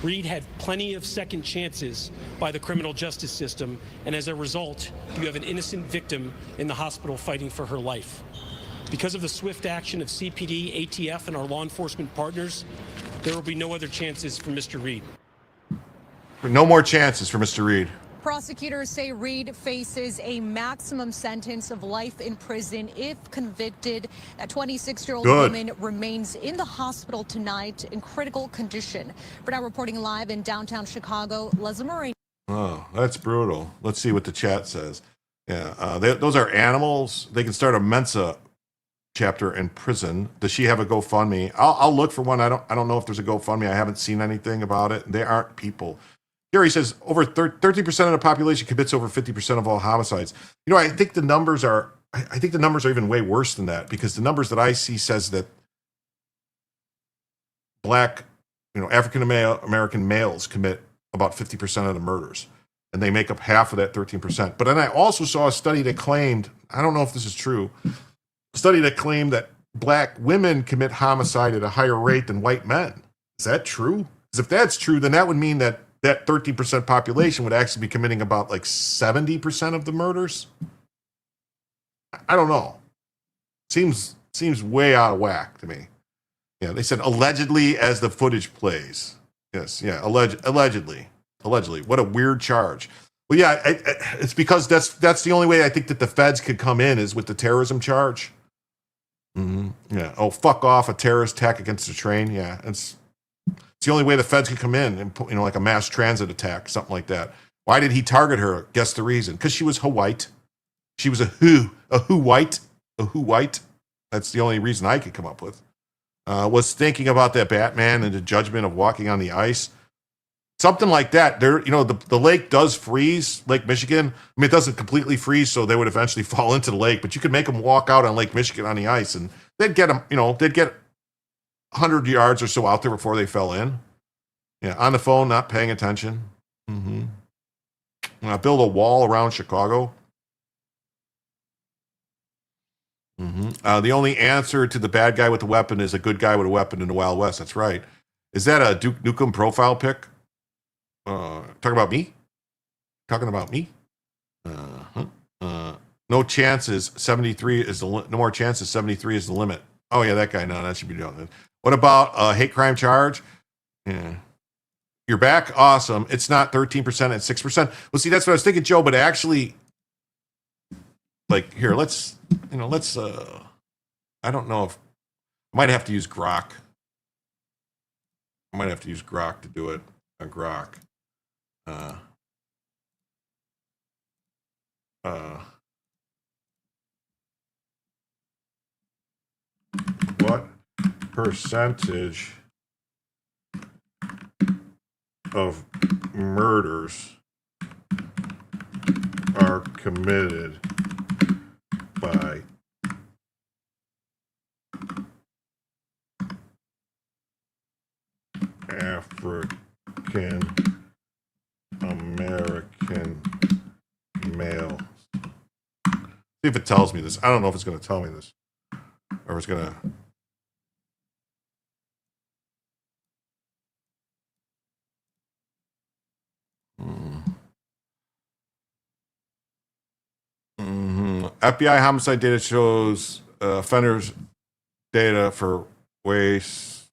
Reed had plenty of second chances by the criminal justice system, and as a result, you have an innocent victim in the hospital fighting for her life. Because of the swift action of CPD, ATF, and our law enforcement partners, there will be no other chances for Mr. Reed. No more chances for Mr. Reed. Prosecutors say Reed faces a maximum sentence of life in prison if convicted. That 26-year-old woman remains in the hospital tonight in critical condition. For now, reporting live in downtown Chicago, Leslie Murray. Oh, that's brutal. Let's see what the chat says. Yeah, those are animals. They can start a Mensa chapter in prison. Does she have a GoFundMe? I'll look for one. I don't know if there's a GoFundMe. I haven't seen anything about it. They aren't people. Gary says over 30% of the population commits over 50% of all homicides. I think the numbers are even way worse than that, because the numbers that I see says that black, African American males commit about 50% of the murders, and they make up half of that 13%. But then I also saw a study that claimed, I don't know if this is true, a study that claimed that black women commit homicide at a higher rate than white men. Is that true? Because if that's true, then that would mean that 13% population would actually be committing about like 70% of the murders. I don't know. Seems way out of whack to me. Yeah, they said allegedly as the footage plays. Yes, yeah, allegedly. What a weird charge. Well, yeah, it's because that's the only way I think that the feds could come in is with the terrorism charge. Yeah. Oh, fuck off! A terrorist attack against a train. Yeah, it's the only way the feds could come in and put, like a mass transit attack, something like that. Why did he target her? Guess the reason. Because she was white. She was a who white. That's the only reason I could come up with. Was thinking about that Batman and the judgment of walking on the ice. Something like that. There, the lake does freeze, Lake Michigan. I mean, it doesn't completely freeze, so they would eventually fall into the lake. But you could make them walk out on Lake Michigan on the ice, and they'd get them. They'd get 100 yards or so out there before they fell in. Yeah, on the phone, not paying attention. Build a wall around Chicago. The only answer to the bad guy with the weapon is a good guy with a weapon in the Wild West. That's right. Is that a Duke Nukem profile pic? Talking about me? No chances. 73 is no more chances. 73 is the limit. Oh yeah, that guy. No, that should be done. What about a hate crime charge? Yeah. You're back. Awesome. It's not 13%. It's 6%. Well, see, that's what I was thinking, Joe. But actually, here, let's. I don't know if I might have to use Grok. I might have to use Grok to do it. Grok. What percentage of murders are committed by African American males? See if it tells me this. I don't know if it's going to tell me this, or it's going to. FBI homicide data shows offenders data for waste.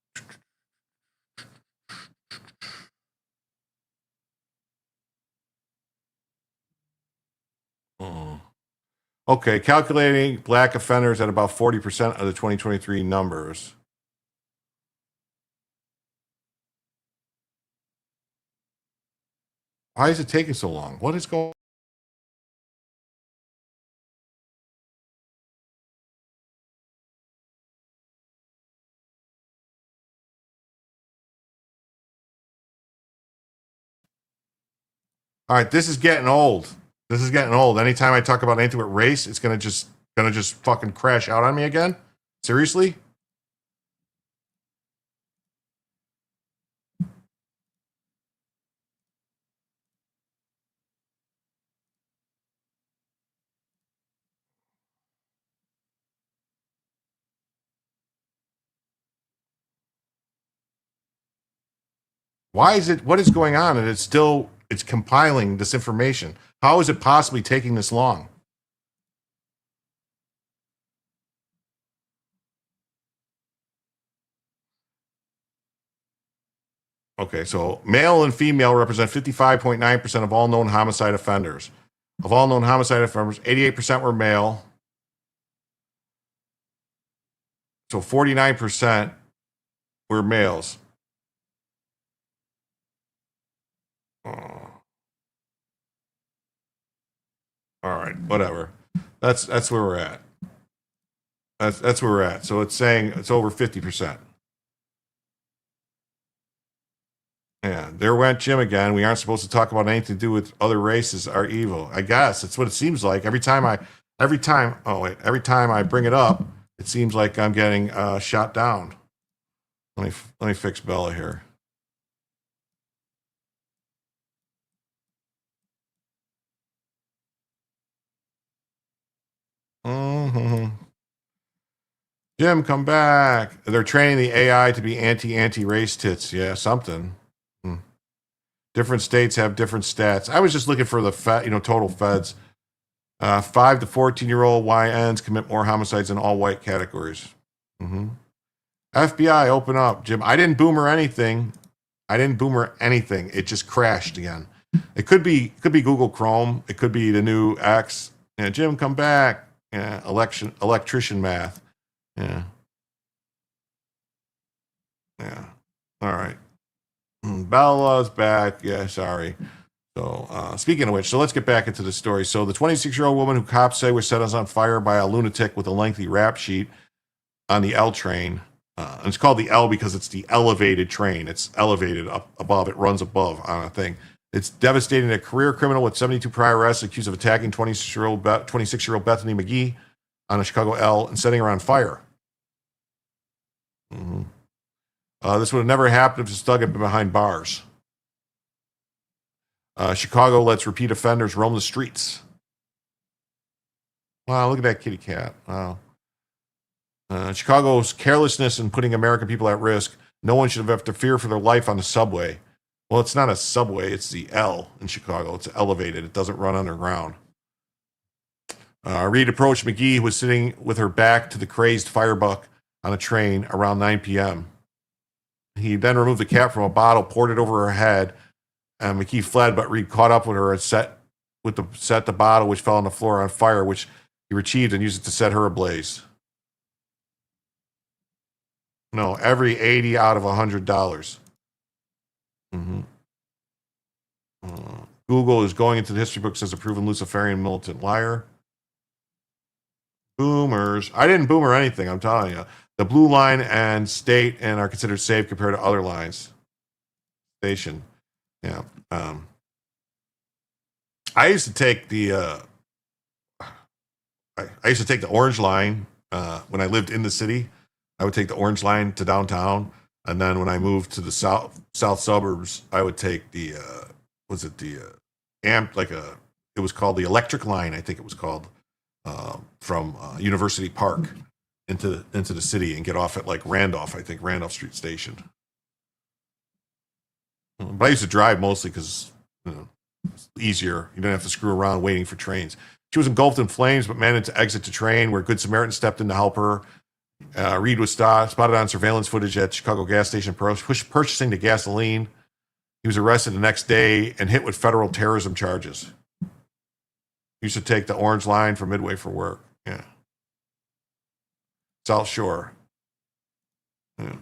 Okay, calculating black offenders at about 40% of the 2023 numbers. Why is it taking so long? What is going on? All right, this is getting old. Anytime I talk about anything with race, it's gonna just fucking crash out on me again. Seriously? Why is it? What is going on? And it's compiling this information. How is it possibly taking this long? Okay, so male and female represent 55.9% of all known homicide offenders. Of all known homicide offenders, 88% were male. So 49% were males. All right, whatever. That's where we're at. That's where we're at. So it's saying it's over 50%. Yeah, there went Jim again. We aren't supposed to talk about anything to do with other races are evil. I guess that's what it seems like. Every time I bring it up, it seems like I'm getting shot down. Let me fix Bella here. Jim, come back. They're training the AI to be anti-race tits. Yeah, something. Different states have different stats. I was just looking for the total feds. 5 to 14-year-old YNs commit more homicides in all white categories. FBI, open up. Jim, I didn't boomer anything. It just crashed again. It could be Google Chrome. It could be the new X. Yeah, Jim, come back. Yeah, electrician math. Yeah. Yeah. All right. Bella's back. Yeah, sorry. So, speaking of which, so let's get back into the story. So, the 26-year-old woman who cops say was set on fire by a lunatic with a lengthy rap sheet on the L train. And it's called the L because it's the elevated train. It's elevated up above. It runs above on a thing. It's devastating. A career criminal with 72 prior arrests accused of attacking 26-year-old Bethany McGee on a Chicago L and setting her on fire. Mm-hmm. This would have never happened if Stug had been behind bars. Chicago lets repeat offenders roam the streets. Wow, look at that kitty cat. Wow. Chicago's carelessness in putting American people at risk. No one should have to fear for their life on the subway. Well, it's not a subway. It's the L in Chicago. It's elevated. It doesn't run underground. Reed approached McGee, who was sitting with her back to the crazed firebuck on a train around 9 p.m. He then removed the cap from a bottle, poured it over her head, and McGee fled, but Reed caught up with her and set the bottle, which fell on the floor, on fire, which he retrieved and used it to set her ablaze. No, every 80 out of $100. Mm-hmm. Google is going into the history books as a proven Luciferian militant liar. Boomers. I didn't boomer anything, I'm telling you. The blue line and state and are considered safe compared to other lines. Station. Yeah. I used to take the orange line when I lived in the city. I would take the orange line to downtown, and then when I moved to the south suburbs, I would take the it was called the electric line, I think it was called, from University Park into the city and get off at like Randolph Street Station. But I used to drive mostly because it's easier. You don't have to screw around waiting for trains. She was engulfed in flames, but managed to exit the train, where Good Samaritan stepped in to help her. Reed was spotted on surveillance footage at Chicago gas station purchasing the gasoline. He was arrested the next day and hit with federal terrorism charges. He used to take the orange line from Midway for work. Yeah. South Shore. Yeah.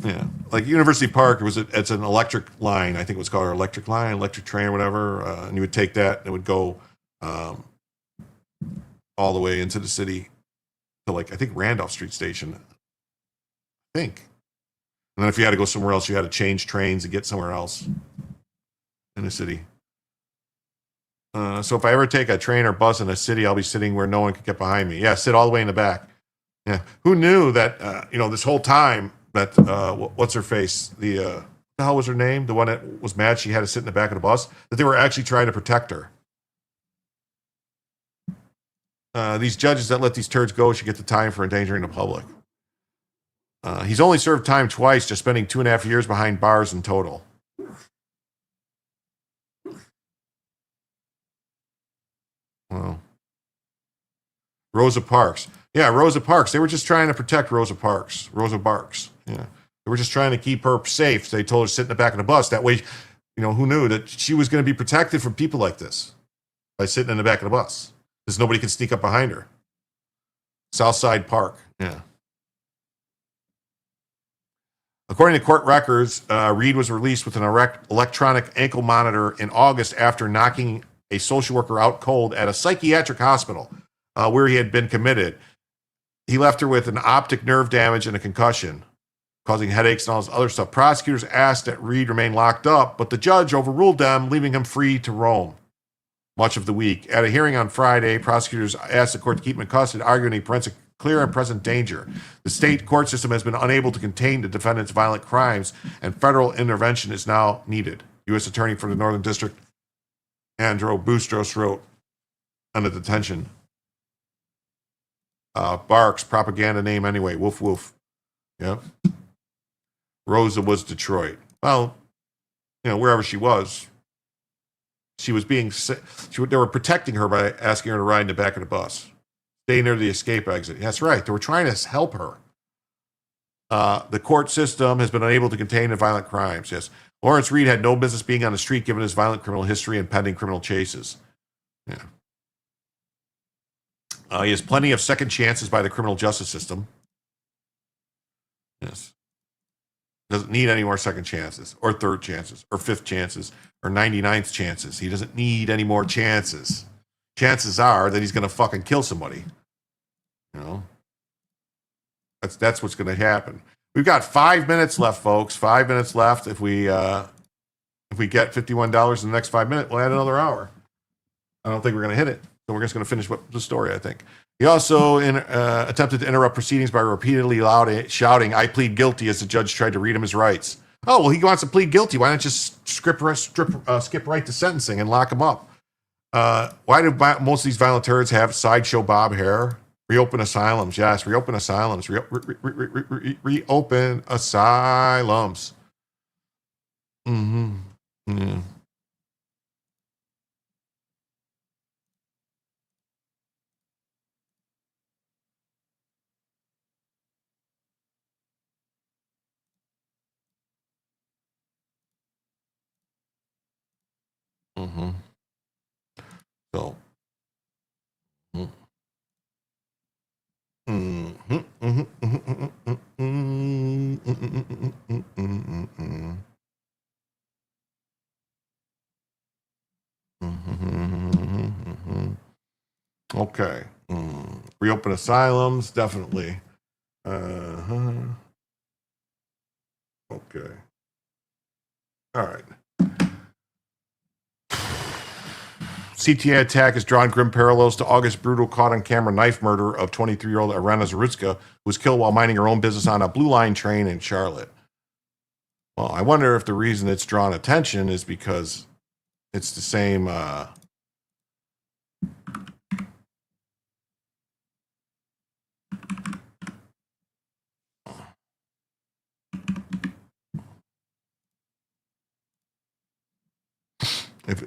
Yeah. Like University Park, it's an electric line. I think it was called electric line, electric train, or whatever. And you would take that and it would go all the way into the city to I think Randolph Street Station. I think. And then if you had to go somewhere else, you had to change trains and get somewhere else in the city. So if I ever take a train or bus in a city, I'll be sitting where no one can get behind me. Yeah, sit all the way in the back. Yeah. Who knew that, this whole time that, what's her face? The hell was her name? The one that was mad she had to sit in the back of the bus? That they were actually trying to protect her. These judges that let these turds go should get the time for endangering the public. He's only served time twice, just spending 2.5 years behind bars in total. Wow. Rosa Parks. Yeah, Rosa Parks. They were just trying to protect Rosa Parks. Rosa Parks. Yeah. They were just trying to keep her safe. They told her to sit in the back of the bus. That way, who knew that she was going to be protected from people like this by sitting in the back of the bus. Because nobody can sneak up behind her. Southside Park. Yeah. According to court records, Reed was released with an electronic ankle monitor in August after knocking a social worker out cold at a psychiatric hospital where he had been committed. He left her with an optic nerve damage and a concussion, causing headaches and all this other stuff. Prosecutors asked that Reed remain locked up, but the judge overruled them, leaving him free to roam much of the week. At a hearing on Friday, prosecutors asked the court to keep him in custody, arguing he presents a clear and present danger. The state court system has been unable to contain the defendant's violent crimes, and federal intervention is now needed. U.S. Attorney for the Northern District, Andrew Boustros, wrote on the detention. Barks, propaganda name anyway. Woof, woof. Yep. Rosa was Detroit. Well, wherever she was being they were protecting her by asking her to ride in the back of the bus. Stay near the escape exit. That's right. They were trying to help her. The court system has been unable to contain the violent crimes. Yes. Lawrence Reed had no business being on the street given his violent criminal history and pending criminal chases. Yeah. He has plenty of second chances by the criminal justice system. Yes. Doesn't need any more second chances or third chances or fifth chances or 99th chances. He doesn't need any more chances. Chances are that he's going to fucking kill somebody. You know? That's what's going to happen. We've got 5 minutes left, folks. 5 minutes left. If we get $51 in the next 5 minutes, we'll add another hour. I don't think we're going to hit it. So we're just going to finish the story, I think. He also attempted to interrupt proceedings by repeatedly shouting, "I plead guilty," as the judge tried to read him his rights. Oh, well, he wants to plead guilty. Why not just skip right to sentencing and lock him up? Why do most of these violent turds have sideshow bob hair? Reopen asylums. Yes, reopen asylums. Reopen asylums. Mm-hmm. Yeah. Mm-hmm. So. Okay. Reopen asylums, definitely. Okay. All right. CTA attack has drawn grim parallels to August brutal caught-on-camera knife murder of 23-year-old Irena Zarutska, who was killed while minding her own business on a Blue Line train in Charlotte. Well, I wonder if the reason it's drawn attention is because it's the same...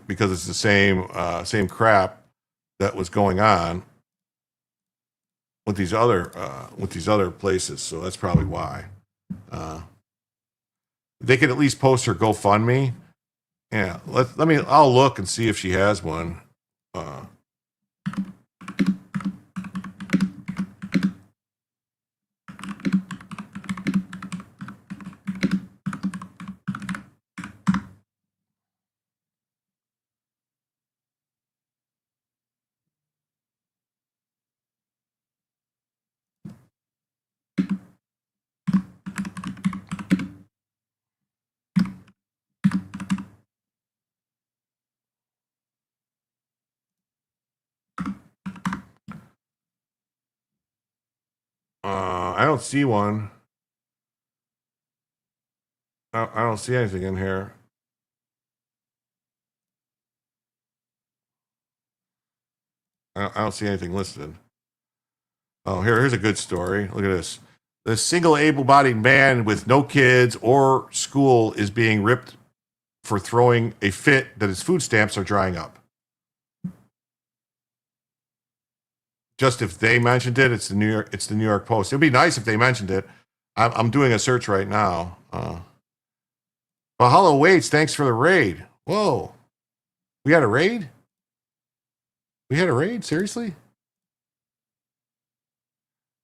because it's the same crap that was going on with these other places, so that's probably why. They could at least post her GoFundMe. Yeah, I'll look and see if she has one. I don't see one. I don't see anything in here. I don't see anything listed. Oh, here's a good story. Look at this. The single able-bodied man with no kids or school is being ripped for throwing a fit that his food stamps are drying up. Just if they mentioned it, it's the New York Post. It'd be nice if they mentioned it. I'm doing a search right now. Mahalo Waits, thanks for the raid. Whoa. We had a raid? We had a raid? Seriously?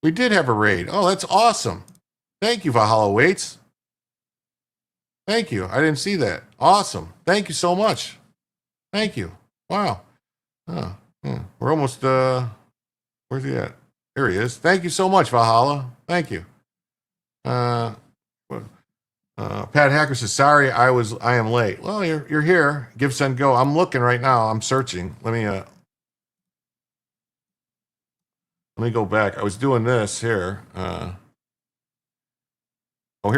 We did have a raid. Oh, that's awesome. Thank you, Valhalla Waits. Thank you. I didn't see that. Awesome. Thank you so much. Thank you. Wow. We're almost, where's he at? Here he is. Thank you so much, Valhalla. Thank you. Pat Hacker says, sorry, I am late. Well, you're here. Give, send, go. I'm looking right now. I'm searching. Let me go back. I was doing this here. Here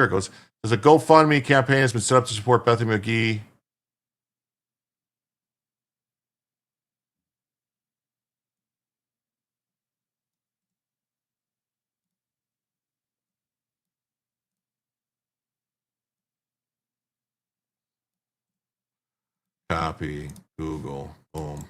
it goes. There's a GoFundMe campaign has been set up to support Bethany McGee. Copy, Google, boom.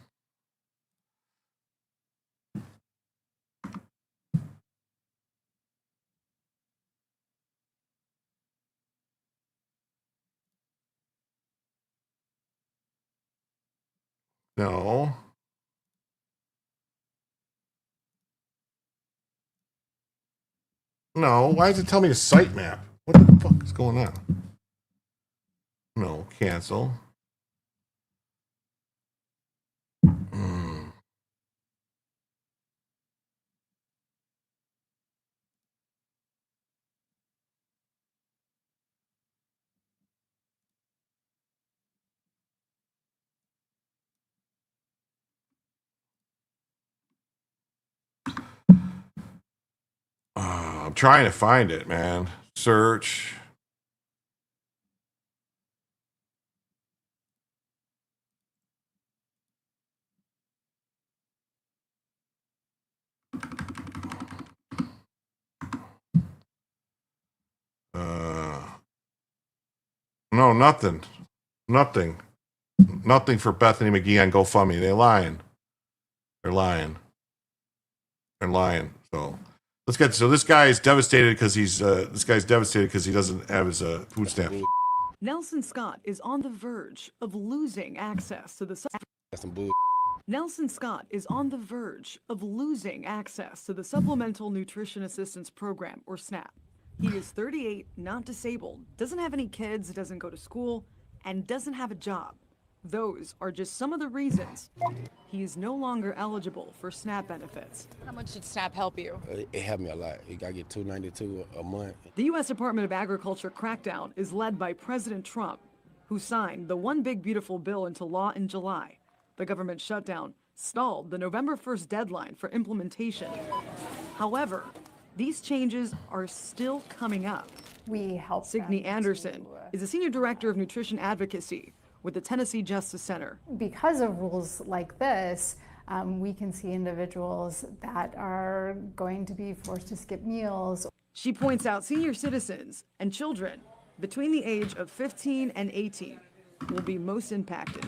No. No, why does it tell me a sitemap? What the fuck is going on? No, cancel. I'm trying to find it, man. Search. No, nothing. Nothing. Nothing for Bethany McGee on GoFundMe. They're lying. They're lying. They're lying. So let's get. So this guy is devastated because he's. This guy's devastated because he doesn't have his food stamps. Nelson Scott is on the verge of losing access to the. That's some bull. Nelson Scott is on the verge of losing access to the Supplemental Nutrition Assistance Program, or SNAP. He is 38, not disabled, doesn't have any kids, doesn't go to school, and doesn't have a job. Those are just some of the reasons he is no longer eligible for SNAP benefits. How much did SNAP help you? It helped me a lot. I get $292 a month. The U.S. Department of Agriculture crackdown is led by President Trump, who signed the One Big Beautiful Bill into law in July. The government shutdown stalled the November 1st deadline for implementation. However, these changes are still coming up. We help Signe Anderson is a senior director of nutrition advocacy with the Tennessee Justice Center. Because of rules like this, we can see individuals that are going to be forced to skip meals. She points out senior citizens and children between the age of 15 and 18 will be most impacted.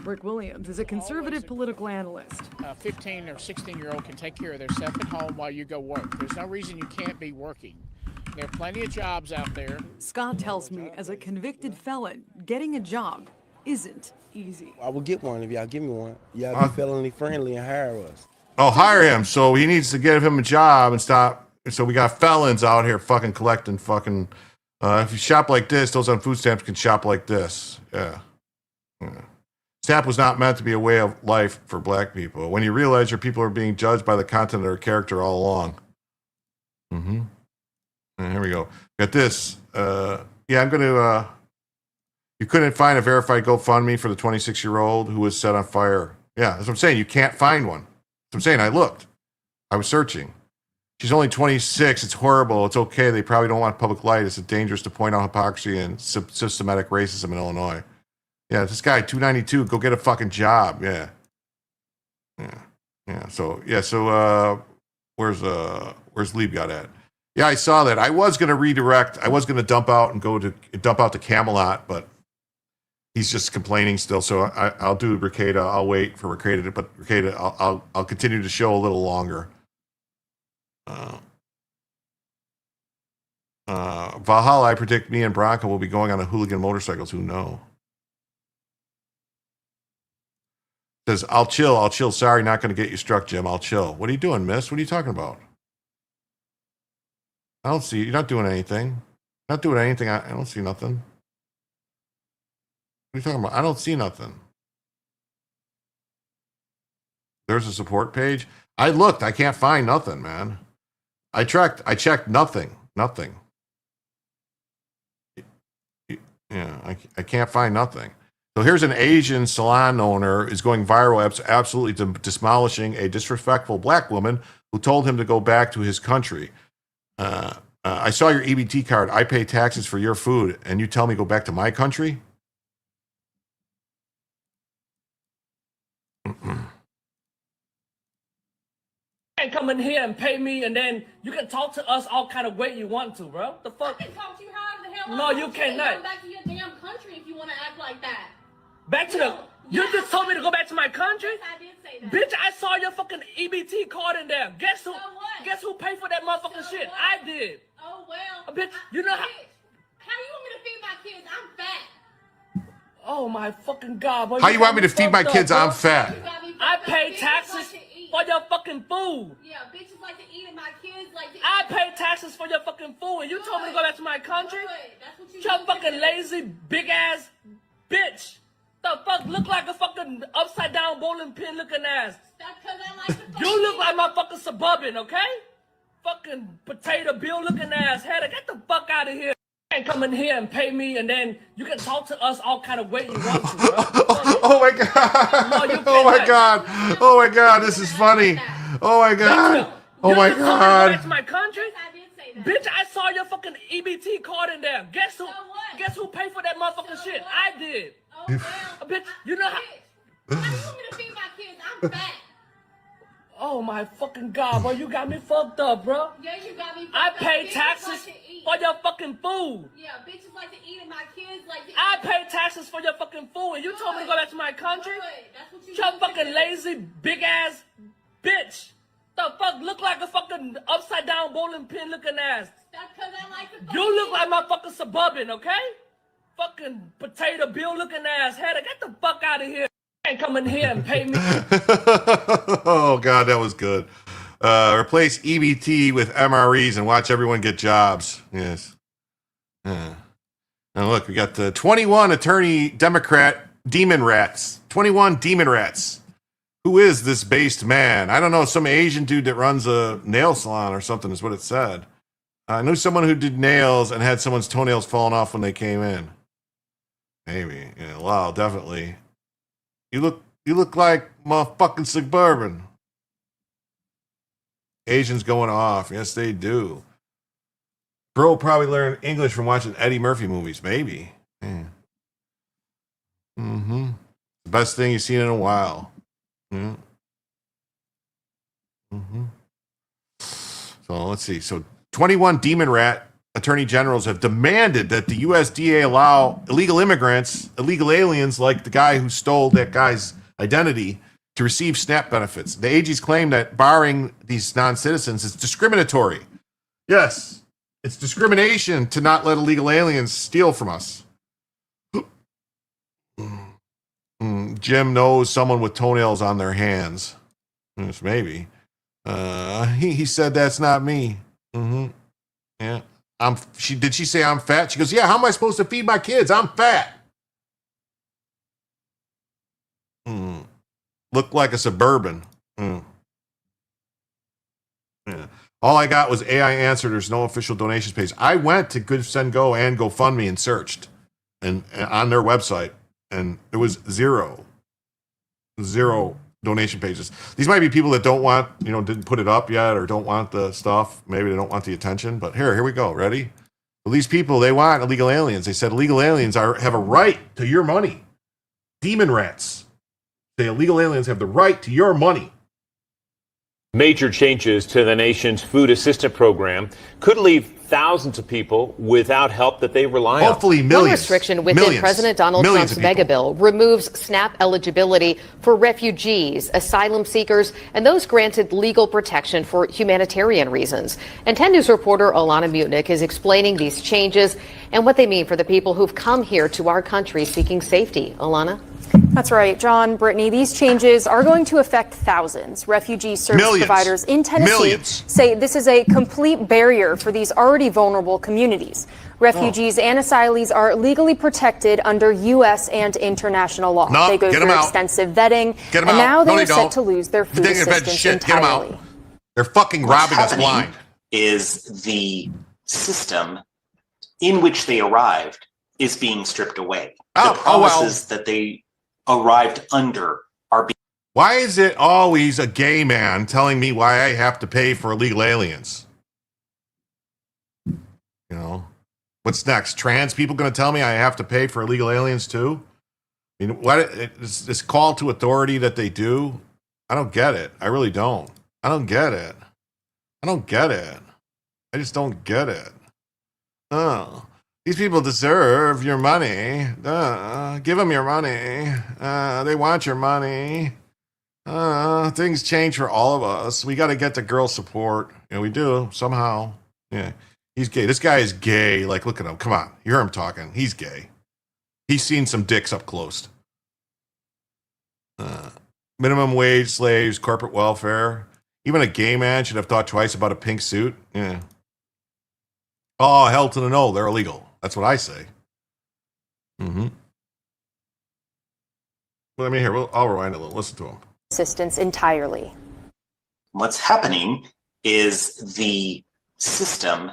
Rick Williams is a conservative political analyst. A 15 or 16-year-old can take care of themselves at home while you go work. There's no reason you can't be working. There are plenty of jobs out there. Scott tells me, as a convicted felon, getting a job isn't easy. I will get one if y'all give me one. Y'all be felony friendly and hire us. Oh, hire him. So he needs to give him a job and stop. So we got felons out here fucking collecting fucking. If you shop like this, those on food stamps can shop like this. Yeah. SNAP was not meant to be a way of life for black people. When you realize your people are being judged by the content of their character all along. And here we go. Got this. Yeah, I'm going to. You couldn't find a verified GoFundMe for the 26-year-old who was set on fire. Yeah, that's what I'm saying. You can't find one. That's what I'm saying. I looked. I was searching. She's only 26. It's horrible. It's okay. They probably don't want public light. It's dangerous to point out hypocrisy and systematic racism in Illinois. Yeah, this guy, 292, go get a fucking job. Yeah. So where's Lieb got at? Yeah, I saw that. I was going to redirect. I was going to dump out to Camelot, but he's just complaining still. So I'll do Ricada. I'll wait for Ricada, but Ricada, I'll continue to show a little longer. Valhalla, I predict me and Bronco will be going on a hooligan motorcycles. Who know? Says, I'll chill. Sorry, not going to get you struck, Jim. I'll chill. What are you doing, miss? What are you talking about? I don't see you. You're not doing anything. Not doing anything. I don't see nothing. What are you talking about? I don't see nothing. There's a support page. I looked. I can't find nothing, man. I checked nothing. Nothing. Yeah, I can't find nothing. So here's an Asian salon owner is going viral, absolutely demolishing a disrespectful black woman who told him to go back to his country. I saw your EBT card. I pay taxes for your food, and you tell me go back to my country? can't come in here and pay me, and then you can talk to us all kind of way you want to, bro. The fuck? I can talk to you however the hell I No, want you to. cannot. Come back to your damn country if you want to act like that. Back to the... You just told me to go back to my country? Yes, I did say that. Bitch, I saw your fucking EBT card in there. Guess who? So what? Guess who paid for that motherfucking shit? What? I did. Oh, well. Bitch, you know how... Bitch, how you want me to feed my kids? I'm fat. Oh my fucking God. Boy, How you want me to feed my fucked kids? up, I'm bro. fat. I pay taxes for your fucking food. Yeah, bitches like to eat and my kids like to eat. I pay taxes for your fucking food, and you told me to go back to my country? That's what you Your do. fucking lazy, big-ass bitch. The fuck look like a fucking upside-down bowling pin looking ass. That's because I like to You look like my fucking Suburban, okay? Fucking potato bill looking ass header. Get the fuck out of here. You can't come in here and pay me, and then you can talk to us all kind of way you want to, bro. Oh my God. Oh my God. Oh my God. This is funny. Oh my God. Oh my Go back God. to my country? Bitch, I saw your fucking EBT card in there. Guess who paid for that motherfucking shit? I did. Bitch, you know how... How you want me to feed my kids? I'm fat. Oh my fucking God, bro, you got me fucked up, bro. Yeah, you got me fucked I up. pay Bitches taxes like to eat. for your fucking food. Yeah, bitches like to eat and my kids like to eat. I pay taxes for your fucking food, and you told me to go back to my country? That's what you Your do. fucking lazy, big-ass bitch. The fuck look like a fucking upside-down bowling pin looking ass. That's because I like to You look like my fucking Suburban, okay? Fucking potato bill looking ass header. Get the fuck out of here. You can't come in here and pay me. Oh God, that was good. Replace EBT with MREs and watch everyone get jobs. Yes. Now look, we got the 21 attorney Democrat demon rats. 21 demon rats. Who is this based man? I don't know. Some Asian dude that runs a nail salon or something is what it said. I knew someone who did nails and had someone's toenails falling off when they came in. Maybe. Yeah, wow, definitely. You look like motherfucking Suburban. Asians going off. Yes, they do. Bro probably learned English from watching Eddie Murphy movies. Maybe. Yeah. Mm-hmm. The best thing you've seen in a while. Yeah. Mm-hmm. So let's see. So 21 demon rat attorney generals have demanded that the USDA allow illegal immigrants, illegal aliens like the guy who stole that guy's identity to receive SNAP benefits. The AGs claim that barring these non-citizens is discriminatory. Yes, it's discrimination to not let illegal aliens steal from us. Jim knows someone with toenails on their hands. Yes, maybe. He said that's not me. Mm-hmm. Yeah. Did she say I'm fat? She goes, yeah, how am I supposed to feed my kids? I'm fat. Look like a Suburban. Yeah. All I got was AI answer. There's no official donations page. I went to Good Send Go and GoFundMe and searched and on their website, and there was zero donation pages. These might be people that don't want, didn't put it up yet or don't want the stuff. Maybe they don't want the attention. But here we go. Ready? Well, these people, they want illegal aliens. They said illegal aliens have a right to your money. Demon rats. The illegal aliens have the right to your money. Major changes to the nation's food assistance program could leave thousands of people without help that they rely on. Hopefully millions. One restriction within President Donald Trump's mega bill removes SNAP eligibility for refugees, asylum seekers, and those granted legal protection for humanitarian reasons. And 10 News reporter Alana Mutnick is explaining these changes and what they mean for the people who've come here to our country seeking safety. Alana? That's right, John, Brittany. These changes are going to affect thousands. Refugee service providers in Tennessee say this is a complete barrier for these already vulnerable communities. Refugees and asylees are legally protected under U.S. and international law. They go through extensive vetting, and now they are set to lose their food assistance entirely. They're fucking robbing us blind. Is the system in which they arrived is being stripped away. The promises that they arrived under are being... Why is it always a gay man telling me why I have to pay for illegal aliens? What's next? Trans people going to tell me I have to pay for illegal aliens too? I mean, what is this call to authority that they do? I don't get it. I really don't. I don't get it. I just don't get it. Oh. These people deserve your money. Give them your money. They want your money. Things change for all of us. We got to get the girl support. We do, somehow. Yeah, he's gay. This guy is gay. Like, look at him. Come on. You hear him talking. He's gay. He's seen some dicks up close. Minimum wage, slaves, corporate welfare. Even a gay man should have thought twice about a pink suit. Yeah. Oh, hell to the no. They're illegal. That's what I say. Mm-hmm. Well, I mean, here, I'll rewind a little. Listen to him. Assistance entirely. What's happening is the system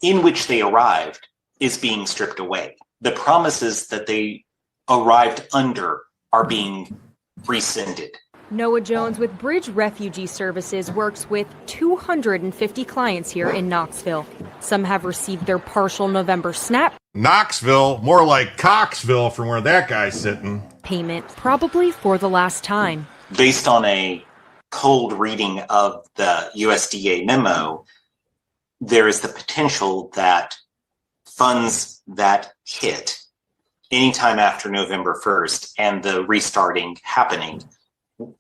in which they arrived is being stripped away. The promises that they arrived under are being rescinded. Noah Jones with Bridge Refugee Services works with 250 clients here in Knoxville. Some have received their partial November SNAP Knoxville, more like Coxville from where that guy's sitting. payment, probably for the last time. Based on a cold reading of the USDA memo, there is the potential that funds that hit anytime after November 1st and the restarting happening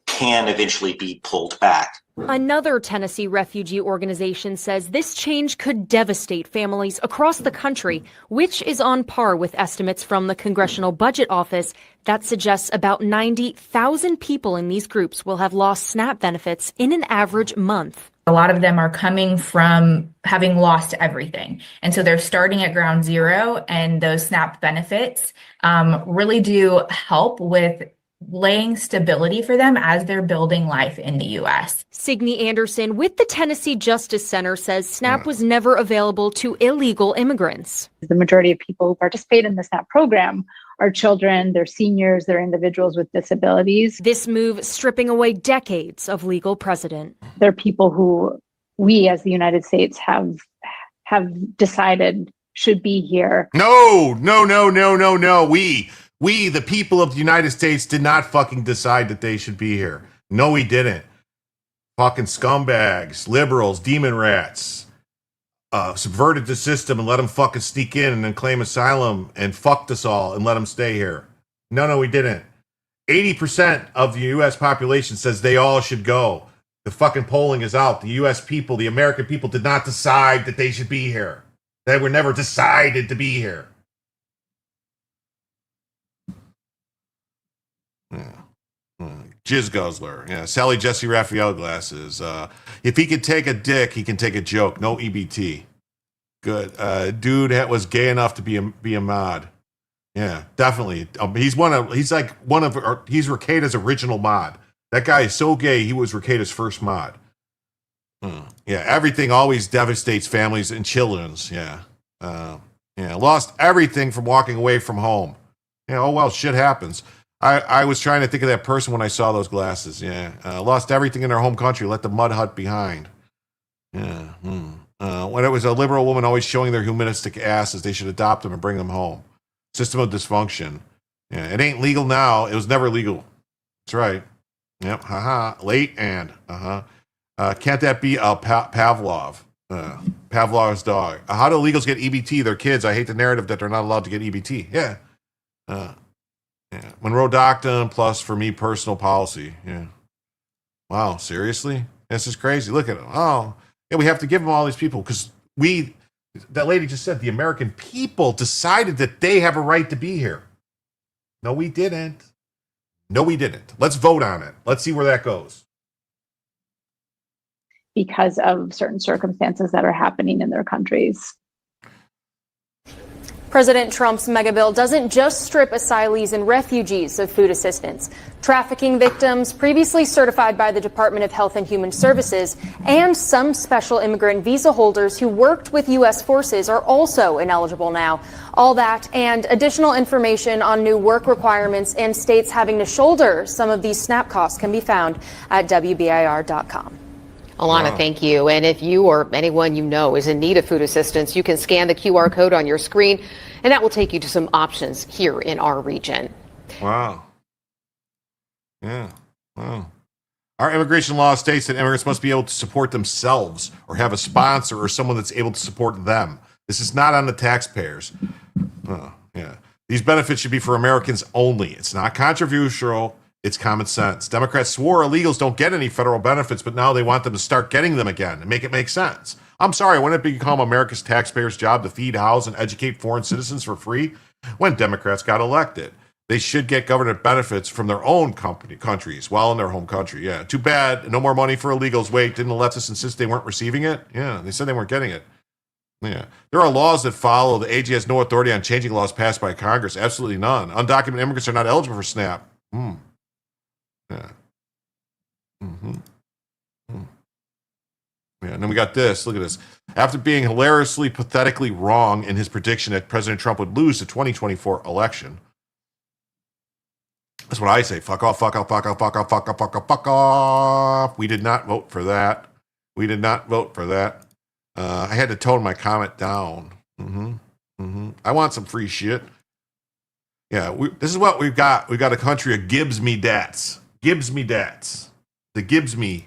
can eventually be pulled back. Another Tennessee refugee organization says this change could devastate families across the country, which is on par with estimates from the Congressional Budget Office that suggests about 90,000 people in these groups will have lost SNAP benefits in an average month. A lot of them are coming from having lost everything. And so they're starting at ground zero, and those SNAP benefits really do help with laying stability for them as they're building life in the U.S. Signe Anderson with the Tennessee Justice Center says SNAP was never available to illegal immigrants. The majority of people who participate in the SNAP program are children, they're seniors, they're individuals with disabilities. This move stripping away decades of legal precedent. They're people who we as the United States have decided should be here. No. We, the people of the United States, did not fucking decide that they should be here. No, we didn't. Fucking scumbags, liberals, demon rats, subverted the system and let them fucking sneak in and then claim asylum and fucked us all and let them stay here. No, we didn't. 80% of the U.S. population says they all should go. The fucking polling is out. The U.S. people, the American people, did not decide that they should be here. They were never decided to be here. Jizz Guzzler. Yeah. Sally Jesse Raphael glasses. If he could take a dick, he can take a joke. No EBT. Good. Dude was gay enough to be a mod. Yeah, definitely. He's Rekida's original mod. That guy is so gay, he was Rekida's first mod. Yeah, everything always devastates families and children's. Yeah. Lost everything from walking away from home. Yeah, oh well, shit happens. I was trying to think of that person when I saw those glasses. Yeah. Lost everything in their home country, left the mud hut behind. Yeah. When it was a liberal woman always showing their humanistic asses, they should adopt them and bring them home. System of dysfunction. Yeah. It ain't legal now. It was never legal. That's right. Yep. Haha. Late and. Can't that be Pavlov? Pavlov's dog. How do illegals get EBT? They're kids. I hate the narrative that they're not allowed to get EBT. Yeah. Monroe Doctrine plus for me personal policy. Yeah. Wow, seriously? This is crazy. Look at it. Oh, yeah, we have to give them all these people because that lady just said the American people decided that they have a right to be here. No, we didn't. Let's vote on it. Let's see where that goes. Because of certain circumstances that are happening in their countries. President Trump's mega bill doesn't just strip asylees and refugees of food assistance. Trafficking victims previously certified by the Department of Health and Human Services and some special immigrant visa holders who worked with U.S. forces are also ineligible now. All that and additional information on new work requirements and states having to shoulder some of these SNAP costs can be found at WBIR.com. Alana, thank you. And if you or anyone you know is in need of food assistance, you can scan the QR code on your screen, and that will take you to some options here in our region. Wow. Yeah. Wow. Our immigration law states that immigrants must be able to support themselves or have a sponsor or someone that's able to support them. This is not on the taxpayers. Yeah. These benefits should be for Americans only. It's not controversial. It's common sense. Democrats swore illegals don't get any federal benefits, but now they want them to start getting them again and make it make sense. I'm sorry, when it become America's taxpayers' job to feed, house, and educate foreign citizens for free? When Democrats got elected. They should get government benefits from their own countries while in their home country. Yeah, too bad. No more money for illegals. Wait, didn't the leftists insist they weren't receiving it? Yeah, they said they weren't getting it. Yeah. There are laws that follow. The AG has no authority on changing laws passed by Congress. Absolutely none. Undocumented immigrants are not eligible for SNAP. Yeah. Yeah, and then we got this. Look at this. After being hilariously, pathetically wrong in his prediction that President Trump would lose the 2024 election. That's what I say. Fuck off, fuck off, fuck off, fuck off, fuck off, fuck off, fuck off. We did not vote for that. We did not vote for that. I had to tone my comment down. I want some free shit. Yeah, this is what we've got. We've got a country of Gibbs me dats. Gibbs me dats. The Gibbs me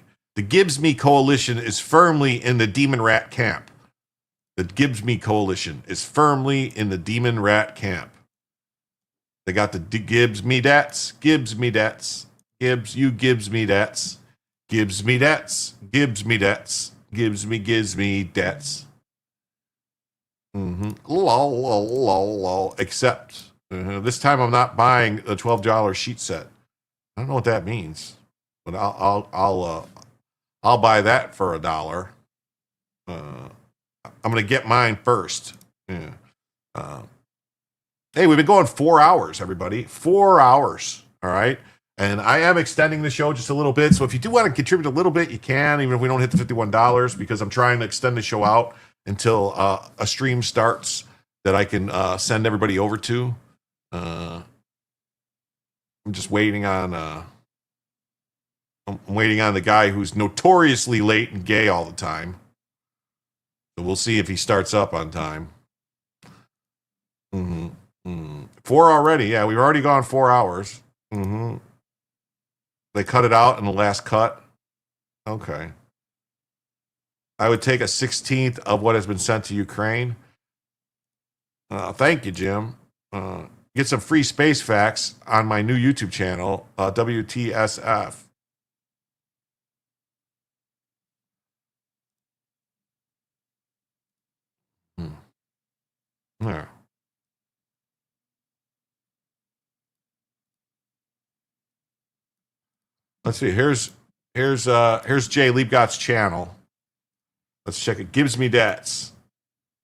coalition is firmly in the demon rat camp. The Gibbs me coalition is firmly in the demon rat camp. They got the Gibbs me dats. Gibbs me dats. Gibbs, you Gibbs me dats. Gibbs me dats. Gibbs me dats. Gives me debts. Lol. Except this time I'm not buying a $12 sheet set. I don't know what that means, but I'll buy that for $1. I'm gonna get mine first. Yeah. Hey, we've been going 4 hours, everybody. 4 hours. All right. And I am extending the show just a little bit. So if you do want to contribute a little bit, you can, even if we don't hit the $51, because I'm trying to extend the show out until a stream starts that I can send everybody over to. I'm just waiting on I'm waiting on the guy who's notoriously late and gay all the time. So we'll see if he starts up on time. 4 already. Yeah, we've already gone 4 hours. They cut it out in the last cut. Okay. I would take a 16th of what has been sent to Ukraine. Thank you, Jim. Get some free space facts on my new YouTube channel, WTSF. There. Let's see. Here's Jay Liebgott's channel. Let's check it. Gives me debts.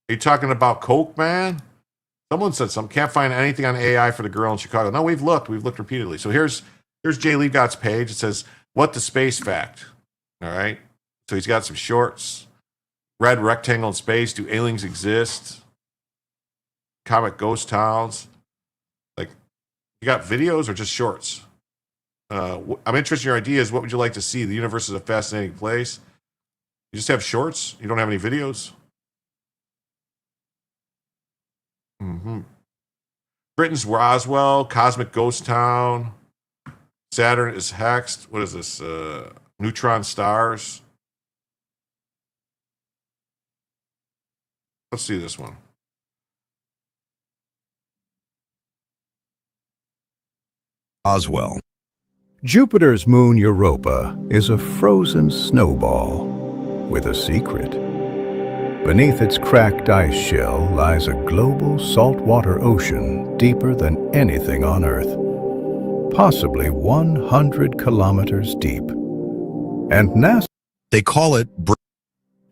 Are you talking about Coke, man? Someone said something. Can't find anything on AI for the girl in Chicago. No, we've looked. We've looked repeatedly. So here's Jay Liebgott's page. It says, "What the space fact?" All right. So he's got some shorts. Red rectangle in space. Do aliens exist? Comic ghost towns. Like, you got videos or just shorts? I'm interested in your ideas. What would you like to see? The universe is a fascinating place. You just have shorts? You don't have any videos? Britain's Roswell, Cosmic Ghost Town, Saturn is hexed. What is this? Neutron stars. Let's see this one. Roswell. Jupiter's moon Europa is a frozen snowball with a secret. Beneath its cracked ice shell lies a global saltwater ocean deeper than anything on Earth, possibly 100 kilometers deep. And NASA, they call it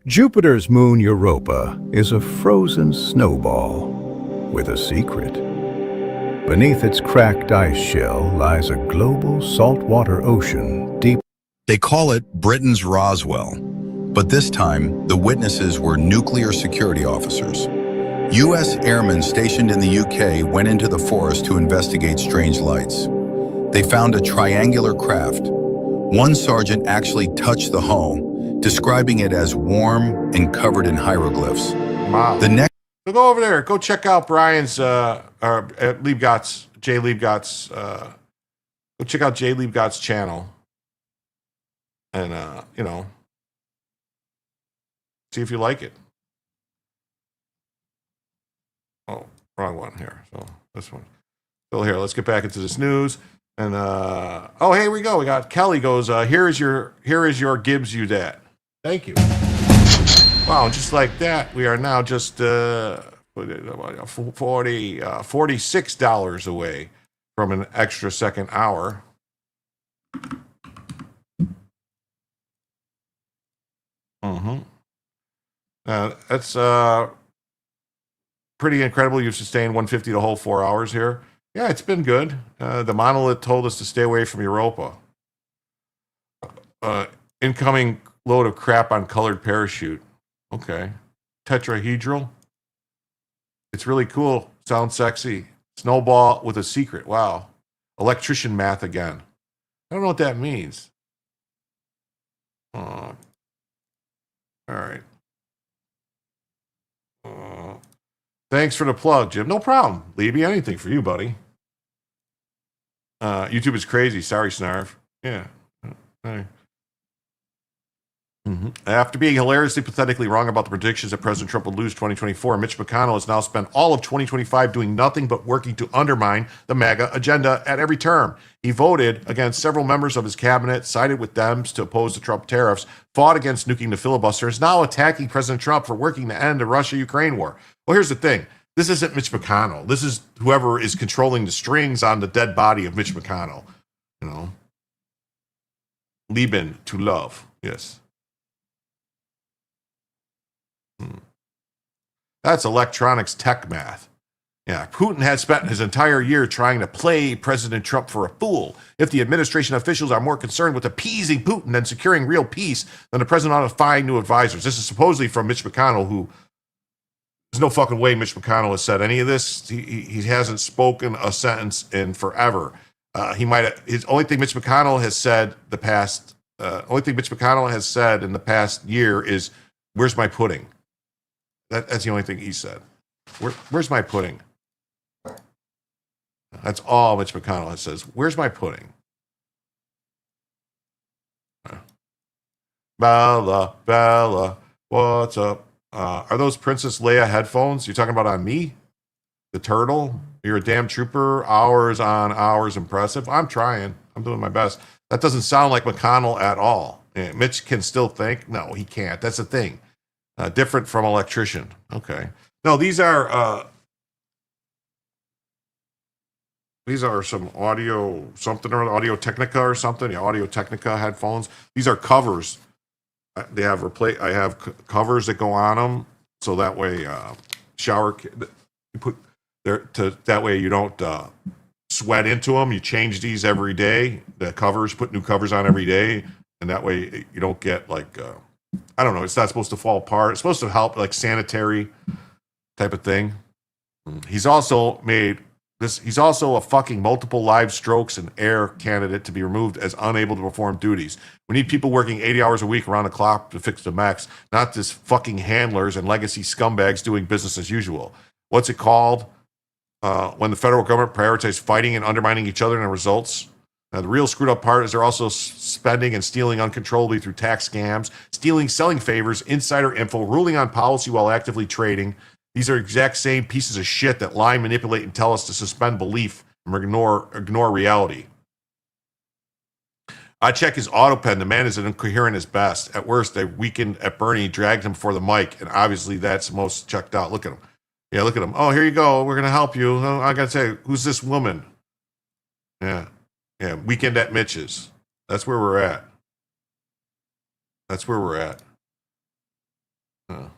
Jupiter's moon Europa is a frozen snowball with a secret. Beneath its cracked ice shell lies a global saltwater ocean deep. They call it Britain's Roswell, but this time the witnesses were nuclear security officers. U.S. airmen stationed in the UK went into the forest to investigate strange lights. They found a triangular craft. One sergeant actually touched the hull, describing it as warm and covered in hieroglyphs. Wow. The next So go over there. Go check out Brian's, Jay Liebgott's, go check out Jay Liebgott's channel. And, see if you like it. Oh, wrong one here. So this one. So here, let's get back into this news. And, oh, here we go. We got Kelly goes, here is your Gibbs you dat. Thank you. Wow, just like that, we are now just $46 away from an extra second hour. That's pretty incredible. You've sustained 150 the whole 4 hours here. Yeah, it's been good. The monolith told us to stay away from Europa. Incoming load of crap on colored parachute. Okay. Tetrahedral. It's really cool. Sounds sexy. Snowball with a secret. Wow. Electrician math again. I don't know what that means. All right. Thanks for the plug, Jim. No problem. Levy, anything for you, buddy. YouTube is crazy. Sorry, Snarf. Yeah. After being hilariously, pathetically wrong about the predictions that President Trump would lose 2024, Mitch McConnell has now spent all of 2025 doing nothing but working to undermine the MAGA agenda at every term. He voted against several members of his cabinet, sided with Dems to oppose the Trump tariffs, fought against nuking the filibuster, is now attacking President Trump for working to end the Russia-Ukraine war. Well, here's the thing. This isn't Mitch McConnell. This is whoever is controlling the strings on the dead body of Mitch McConnell. You know, Lieben to love. Yes. That's electronics tech math. Yeah, Putin has spent his entire year trying to play President Trump for a fool. If the administration officials are more concerned with appeasing Putin than securing real peace, then the president ought to find new advisors. This is supposedly from Mitch McConnell, who there's no fucking way Mitch McConnell has said any of this. He hasn't spoken a sentence in forever. He might have, his only thing Mitch McConnell has said in the past year is, "Where's my pudding?" That's the only thing he said. Where's my pudding? That's all Mitch McConnell says. Where's my pudding? Bella, what's up? Are those Princess Leia headphones you're talking about on me? The turtle? You're a damn trooper. Hours on hours impressive. I'm trying. I'm doing my best. That doesn't sound like McConnell at all. Mitch can still think. No, he can't. That's the thing. Different from electrician. Okay. No, these are some audio something or Audio Technica or something. Yeah, Audio Technica headphones. These are covers. They have I have covers that go on them, so that way you put there to that way you don't sweat into them. You change these every day. The covers, put new covers on every day, and that way you don't get like. I don't know. It's not supposed to fall apart. It's supposed to help, like sanitary type of thing. He's also a fucking multiple live strokes and air candidate to be removed as unable to perform duties. We need people working 80 hours a week around the clock to fix the mechs, not this fucking handlers and legacy scumbags doing business as usual. What's it called? When the federal government prioritizes fighting and undermining each other and the results. The real screwed up part is they're also spending and stealing uncontrollably through tax scams, selling favors, insider info, ruling on policy while actively trading. These are exact same pieces of shit that lie, manipulate, and tell us to suspend belief and ignore reality. I check his auto pen. The man is incoherent as best. At worst, a weekend at Bernie dragged him before the mic, and obviously that's most checked out. Look at him. Yeah, look at him. Oh, here you go. We're going to help you. I got to say, who's this woman? Yeah, weekend at Mitch's. That's where we're at. Yeah.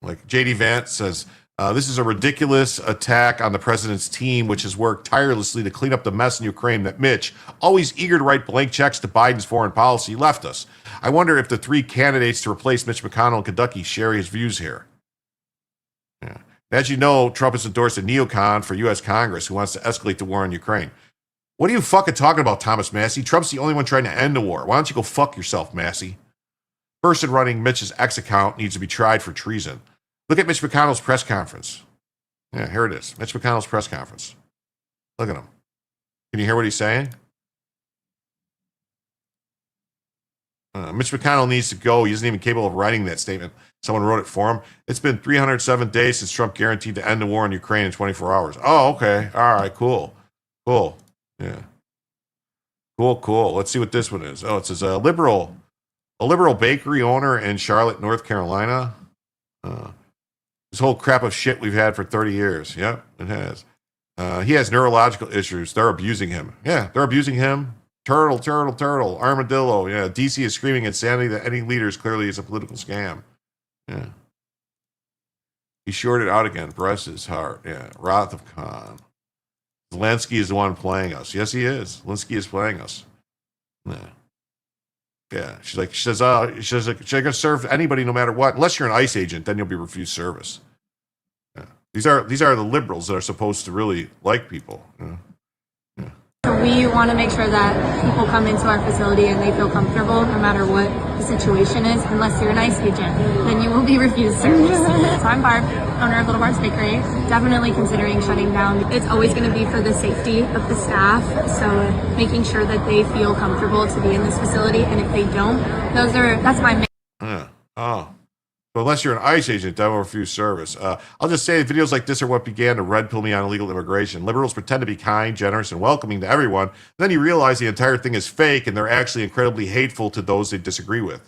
Like J.D. Vance says, this is a ridiculous attack on the president's team, which has worked tirelessly to clean up the mess in Ukraine that Mitch, always eager to write blank checks to Biden's foreign policy, left us. I wonder if the three candidates to replace Mitch McConnell in Kentucky share his views here. Yeah. As you know, Trump has endorsed a neocon for U.S. Congress who wants to escalate the war in Ukraine. What are you fucking talking about, Thomas Massey? Trump's the only one trying to end the war. Why don't you go fuck yourself, Massey? Person running Mitch's X account needs to be tried for treason. Look at Mitch McConnell's press conference. Yeah, here it is. Mitch McConnell's press conference. Look at him. Can you hear what he's saying? Mitch McConnell needs to go. He isn't even capable of writing that statement. Someone wrote it for him. It's been 307 days since Trump guaranteed to end the war in Ukraine in 24 hours. Oh, okay. All right, cool. Yeah. Cool. Let's see what this one is. Oh, it says liberal A liberal bakery owner in Charlotte, North Carolina. This whole crap of shit we've had for 30 years. Yep, it has. He has neurological issues. They're abusing him. Yeah, they're abusing him. Turtle, armadillo. Yeah, DC is screaming insanity that any leaders clearly is a political scam. Yeah. He shorted out again. Bless his heart. Yeah, Wrath of Khan. Zelensky is the one playing us. Yes, he is. Zelensky is playing us. Yeah. Yeah. She says, she's going to serve anybody no matter what. Unless you're an ICE agent, then you'll be refused service. Yeah. These are the liberals that are supposed to really like people. Yeah. We want to make sure that people come into our facility and they feel comfortable no matter what the situation is. Unless you're an ICE agent, then you will be refused service. So I'm Barb, owner of Little Barb's Bakery. Definitely considering shutting down. It's always going to be for the safety of the staff. So making sure that they feel comfortable to be in this facility. And if they don't, that's my main. Yeah. Oh. So unless you're an ICE agent, that will refuse service. I'll just say videos like this are what began to red pill me on illegal immigration. Liberals pretend to be kind, generous, and welcoming to everyone. Then you realize the entire thing is fake, and they're actually incredibly hateful to those they disagree with.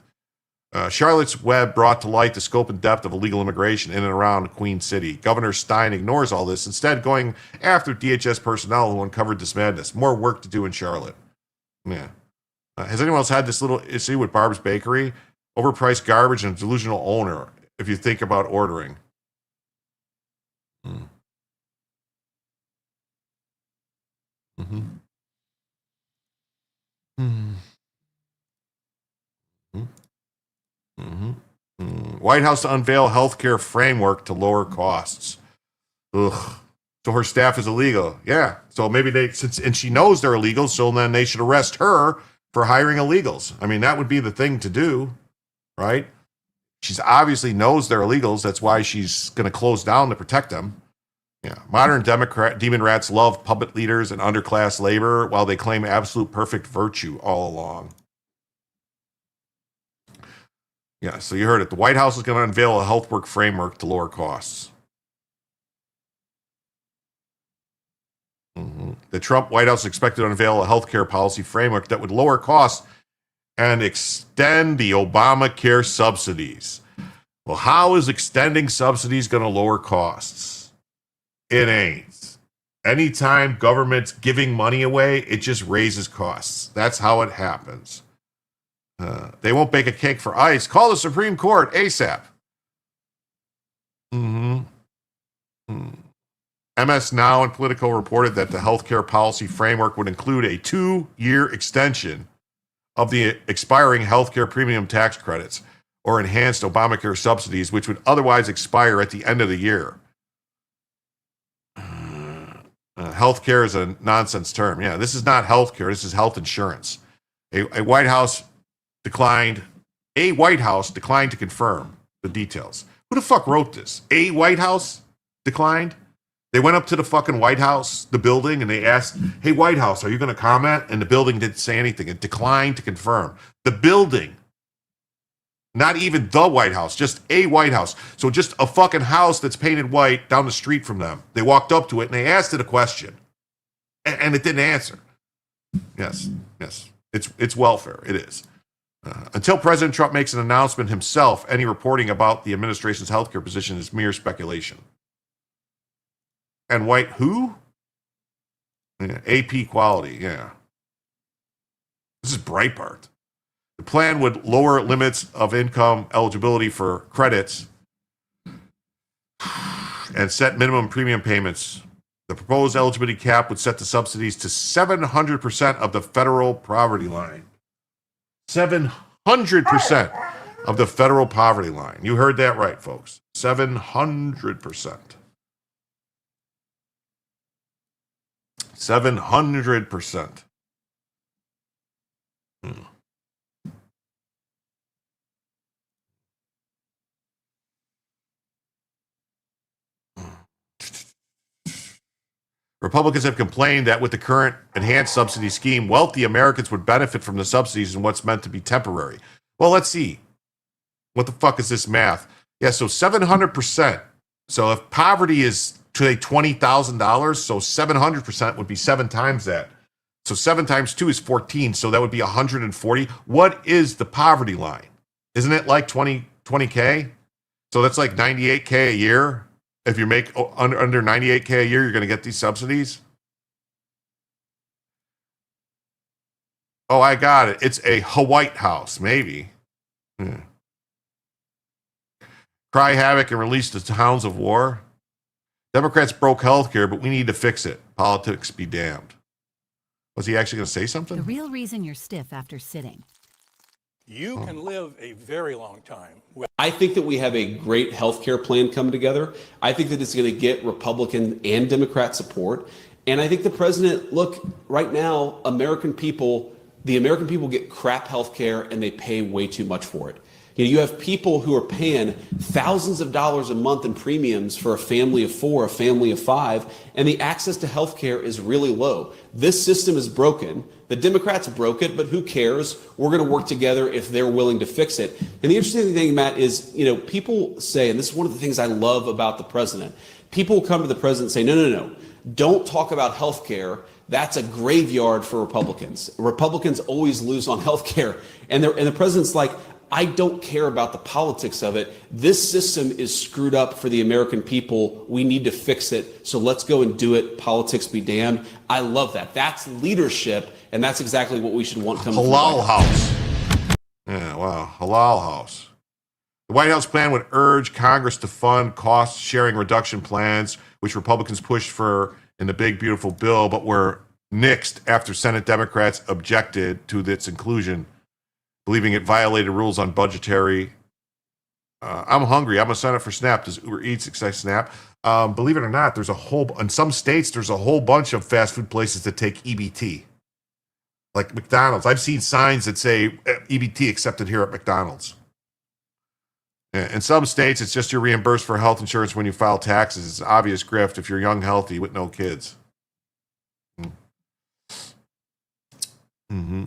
Charlotte's Web brought to light the scope and depth of illegal immigration in and around Queen City. Governor Stein ignores all this, instead going after DHS personnel who uncovered this madness. More work to do in Charlotte. Yeah. Has anyone else had this little issue with Barb's Bakery? Overpriced garbage and a delusional owner, if you think about ordering. Mm-hmm. White House to unveil healthcare framework to lower costs. Ugh. So her staff is illegal. Yeah. So maybe and she knows they're illegal, so then they should arrest her for hiring illegals. I mean, that would be the thing to do. Right? She's obviously knows they're illegals. That's why she's going to close down to protect them. Yeah. Modern demon rats love puppet leaders and underclass labor while they claim absolute perfect virtue all along. Yeah, so you heard it. The White House is going to unveil a health work framework to lower costs. The Trump White House is expected to unveil a healthcare policy framework that would lower costs and extend the Obamacare subsidies. Well, how is extending subsidies going to lower costs? It ain't. Anytime government's giving money away, it just raises costs. That's how it happens. They won't bake a cake for ICE. Call the Supreme Court ASAP. MS Now and Politico reported that the healthcare policy framework would include a 2-year extension of the expiring healthcare premium tax credits or enhanced Obamacare subsidies, which would otherwise expire at the end of the year. Healthcare is a nonsense term. Yeah, this is not healthcare. This is health insurance. A White House declined to confirm the details. Who the fuck wrote this? A White House declined? They went up to the fucking White House, the building, and they asked, hey, White House, are you going to comment? And the building didn't say anything. It declined to confirm. The building, not even the White House, just a White House. So just a fucking house that's painted white down the street from them. They walked up to it and they asked it a question. And it didn't answer. Yes. It's welfare. It is. Until President Trump makes an announcement himself, any reporting about the administration's healthcare position is mere speculation. And white who? Yeah, AP quality, yeah. This is Breitbart. The plan would lower limits of income eligibility for credits and set minimum premium payments. The proposed eligibility cap would set the subsidies to 700% of the federal poverty line. 700% of the federal poverty line. You heard that right, folks. 700%. 700%. Republicans have complained that with the current enhanced subsidy scheme, wealthy Americans would benefit from the subsidies in what's meant to be temporary. Well, let's see. What the fuck is this math? Yeah, so 700%. So if poverty is, say, $20,000, so 700% would be 7 times that. So 7 times 2 is 14. So that would be 140. What is the poverty line? Isn't it like 20K? So that's like 98K a year. If you make under 98K a year, you're going to get these subsidies. Oh, I got it. It's a White House, maybe. Cry havoc and release the hounds of war. Democrats broke health care, but we need to fix it. Politics be damned. Was he actually going to say something? The real reason you're stiff after sitting. You can live a very long time. I think that we have a great health care plan come together. I think that it's going to get Republican and Democrat support. And I think the president, look, right now, the American people get crap health care and they pay way too much for it. You have people who are paying thousands of dollars a month in premiums for a family of 4, a family of 5, and the access to health care is really low. This system is broken. The Democrats broke it, but who cares? We're going to work together if they're willing to fix it. And the interesting thing, Matt, is, people say, and this is one of the things I love about the president, people come to the president and say, no, don't talk about health care. That's a graveyard for Republicans. Republicans always lose on health care. And the president's like, I don't care about the politics of it. This system is screwed up for the American people. We need to fix it. So let's go and do it. Politics be damned. I love that. That's leadership, and that's exactly what we should want coming from the White House. Yeah, wow. Halal House. The White House plan would urge Congress to fund cost-sharing reduction plans, which Republicans pushed for in the big, beautiful bill, but were nixed after Senate Democrats objected to its inclusion, believing it violated rules on budgetary. I'm hungry. I'm a sign up for SNAP. Does Uber Eats accept SNAP? Believe it or not, in some states, there's a whole bunch of fast food places that take EBT. Like McDonald's. I've seen signs that say EBT accepted here at McDonald's. In some states, it's just you're reimbursed for health insurance when you file taxes. It's obvious grift if you're young, healthy, with no kids. Mm-hmm.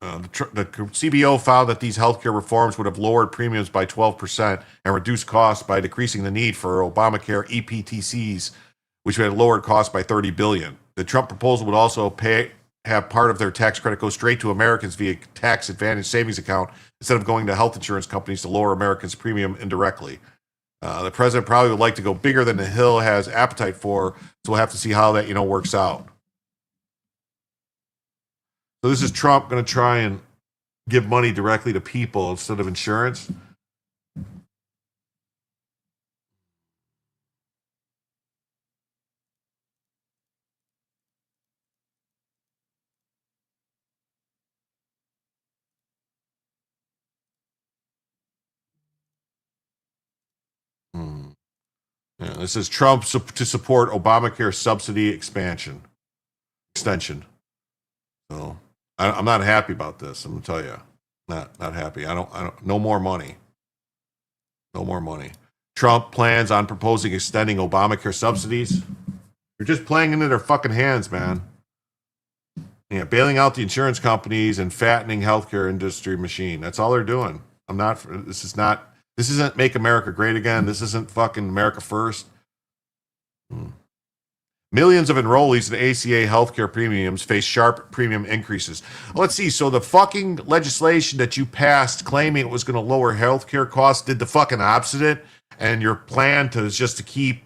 The CBO found that these healthcare reforms would have lowered premiums by 12% and reduced costs by decreasing the need for Obamacare EPTCs, which would have lowered costs by $30 billion. The Trump proposal would also have part of their tax credit go straight to Americans via tax advantage savings account instead of going to health insurance companies to lower Americans' premium indirectly. The president probably would like to go bigger than the Hill has appetite for, so we'll have to see how that works out. So this is Trump going to try and give money directly to people instead of insurance. Yeah, this is Trump to support Obamacare subsidy extension. So I'm not happy about this. I'm gonna tell you, not happy. I don't. No more money. No more money. Trump plans on proposing extending Obamacare subsidies. You're just playing into their fucking hands, man. Yeah, bailing out the insurance companies and fattening healthcare industry machine. That's all they're doing. This isn't Make America Great Again. This isn't fucking America First. Millions of enrollees in ACA healthcare premiums face sharp premium increases. Let's see. So the fucking legislation that you passed claiming it was going to lower healthcare costs did the fucking opposite. And your plan is just to keep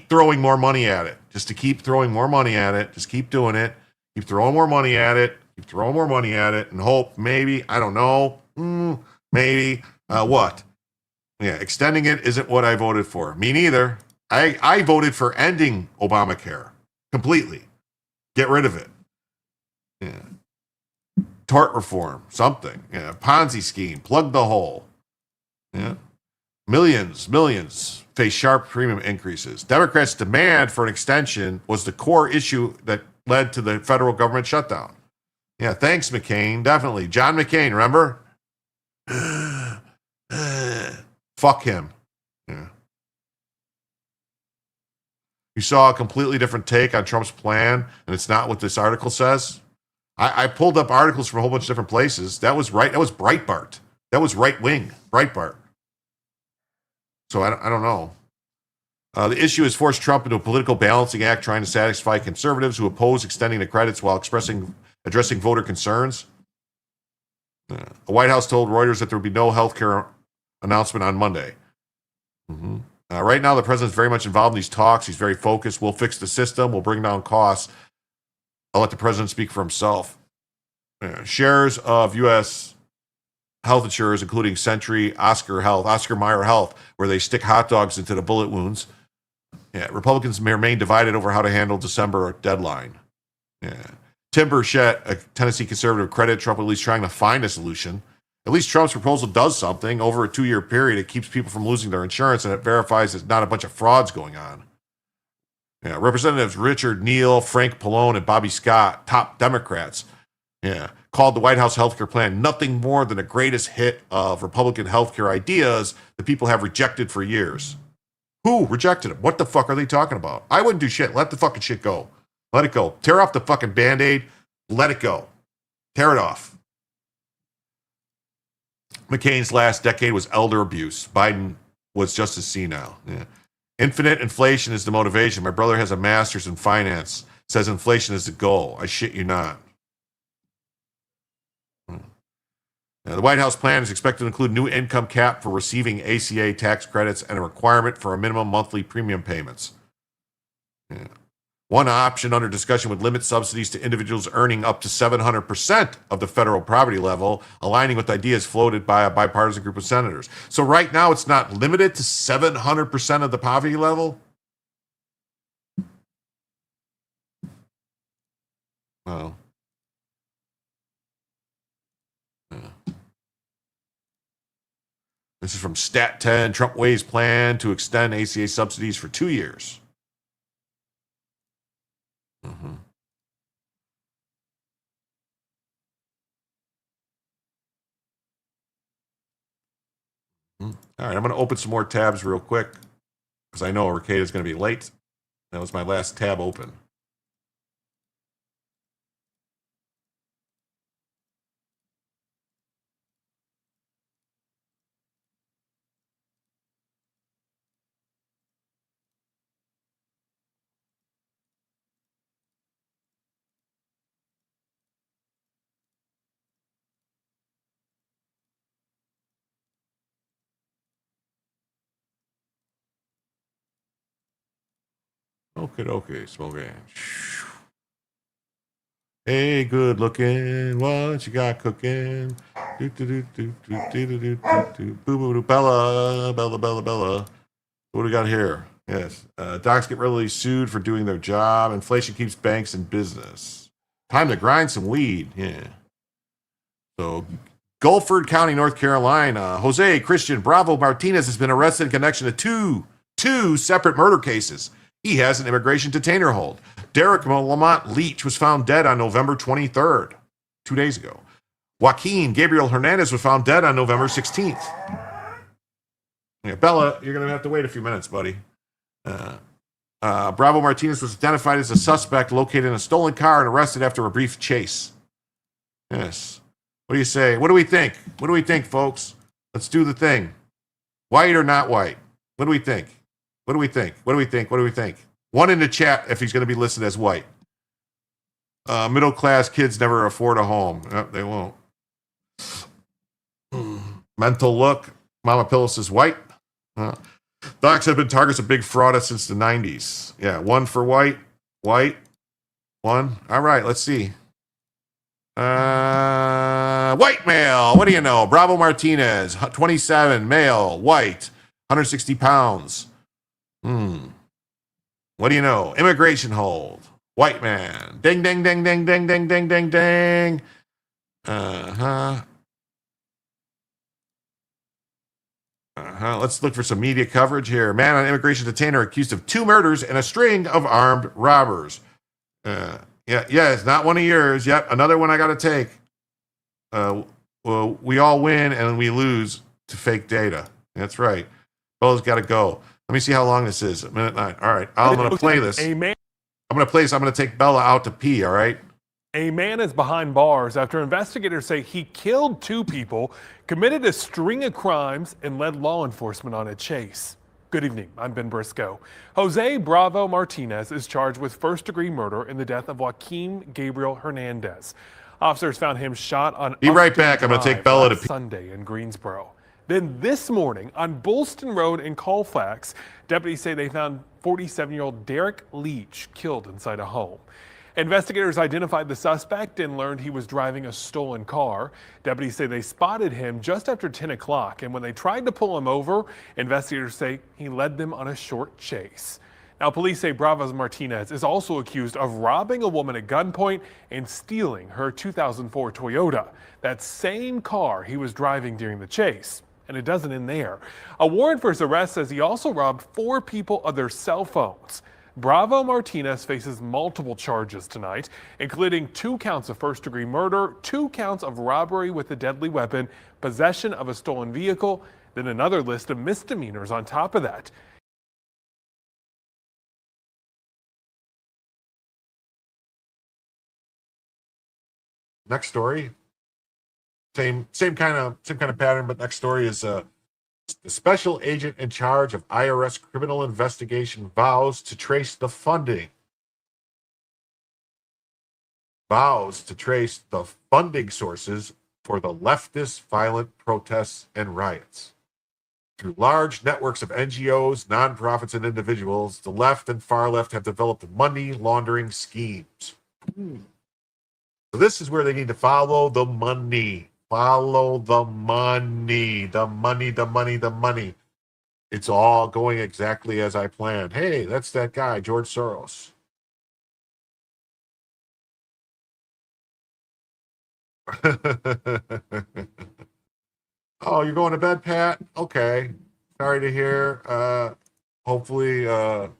throwing more money at it. Just to keep throwing more money at it. Just keep doing it. Keep throwing more money at it. Keep throwing more money at it and hope maybe, I don't know, maybe, what? Yeah, extending it isn't what I voted for. Me neither. I voted for ending Obamacare completely. Get rid of it. Yeah. Tort reform, something. Yeah. Ponzi scheme, plug the hole. Yeah. Millions face sharp premium increases. Democrats' demand for an extension was the core issue that led to the federal government shutdown. Yeah, thanks, McCain. Definitely. John McCain, remember? Fuck him. Yeah. You saw a completely different take on Trump's plan, and it's not what this article says. I pulled up articles from a whole bunch of different places. That was right. That was Breitbart. That was right wing Breitbart. So I don't know. The issue has forced Trump into a political balancing act trying to satisfy conservatives who oppose extending the credits while addressing voter concerns. The White House told Reuters that there would be no health care announcement on Monday. Right now, the president's very much involved in these talks. He's very focused. We'll fix the system. We'll bring down costs. I'll let the president speak for himself. Shares of U.S. health insurers, including Century, Oscar Mayer Health, where they stick hot dogs into the bullet wounds. Republicans remain divided over how to handle December deadline. Tim Burchett, a Tennessee conservative, credited Trump at least trying to find a solution. At least Trump's proposal does something. Over a 2-year period, it keeps people from losing their insurance, and it verifies there's not a bunch of frauds going on. Representatives Richard Neal, Frank Pallone, and Bobby Scott, top Democrats, called the White House healthcare plan nothing more than the greatest hit of Republican healthcare ideas that people have rejected for years. Who rejected them? What the fuck are they talking about? I wouldn't do shit. Let the fucking shit go. Let it go. Tear off the fucking Band-Aid. Let it go. Tear it off. McCain's last decade was elder abuse. Biden was just as senile. Infinite inflation is the motivation. My brother has a master's in finance. Says inflation is the goal. I shit you not. The White House plan is expected to include new income cap for receiving ACA tax credits and a requirement for a minimum monthly premium payments. One option under discussion would limit subsidies to individuals earning up to 700% of the federal poverty level, aligning with ideas floated by a bipartisan group of senators. So right now it's not limited to 700% of the poverty level? Well. This is from Stat 10. Trump weighs plan to extend ACA subsidies for 2 years. All right, I'm going to open some more tabs real quick because I know Arcade is going to be late. That was my last tab open. Okay, smoking. Hey, good looking, what you got cooking? Bella. What do we got here? Yes, docs get regularly sued for doing their job. Inflation keeps banks in business. Time to grind some weed. So, Guilford County, North Carolina. Jose Christian Bravo Martinez has been arrested in connection to two separate murder cases. He has an immigration detainer hold. Derek Lamont Leach was found dead on November 23rd, 2 days ago. Joaquin Gabriel Hernandez was found dead on November 16th. Bella, you're going to have to wait a few minutes, buddy. Bravo Martinez was identified as a suspect located in a stolen car and arrested after a brief chase. Yes. What do you say? What do we think? What do we think, folks? Let's do the thing. White or not white? What do we think? What do we think? What do we think? What do we think? One in the chat if he's going to be listed as white. Middle class kids never afford a home. Nope, they won't. Mental look. Mama Pillow says white. Docs have been targets of big fraud since the 90s. Yeah, one for white. White. One. All right, let's see. White male. What do you know? Bravo Martinez, 27, male, white, 160 pounds. What do you know? Immigration hold. White man. Ding, ding, ding, ding, ding, ding, ding, ding, ding. Let's look for some media coverage here. Man on immigration detainer accused of 2 murders and a string of armed robbers. It's not one of yours. Yep, another one I got to take. Well, we all win and we lose to fake data. That's right. Bella's got to go. Let me see how long this is. 1:09. All right, I'm going to play this. I'm going to play this. I'm going to take Bella out to pee, all right? A man is behind bars after investigators say he killed 2 people, committed a string of crimes, and led law enforcement on a chase. Good evening. I'm Ben Briscoe. Jose Bravo Martinez is charged with first-degree murder in the death of Joaquin Gabriel Hernandez. Officers found him shot on Be right Upton back. I'm going to take Drive Bella last to Sunday in Greensboro. Then this morning on Bullston Road in Colfax, deputies say they found 47-year-old Derek Leach killed inside a home. Investigators identified the suspect and learned he was driving a stolen car. Deputies say they spotted him just after 10 o'clock, and when they tried to pull him over, investigators say he led them on a short chase. Now, police say Bravos Martinez is also accused of robbing a woman at gunpoint and stealing her 2004 Toyota, that same car he was driving during the chase. And it doesn't end there. A warrant for his arrest says he also robbed 4 people of their cell phones. Bravo Martinez faces multiple charges tonight, including 2 counts of first-degree murder, 2 counts of robbery with a deadly weapon, possession of a stolen vehicle, then another list of misdemeanors on top of that. Next story. Same kind of pattern, but next story is the special agent in charge of IRS criminal investigation vows to trace the funding. Vows to trace the funding sources for the leftist violent protests and riots. Through large networks of NGOs, nonprofits, and individuals, the left and far left have developed money laundering schemes. So this is where they need to follow the money. Follow the money. The money, the money, the money. It's all going exactly as I planned. Hey, that's that guy, George Soros. Oh, you're going to bed, Pat? Okay. Sorry to hear. Hopefully, let's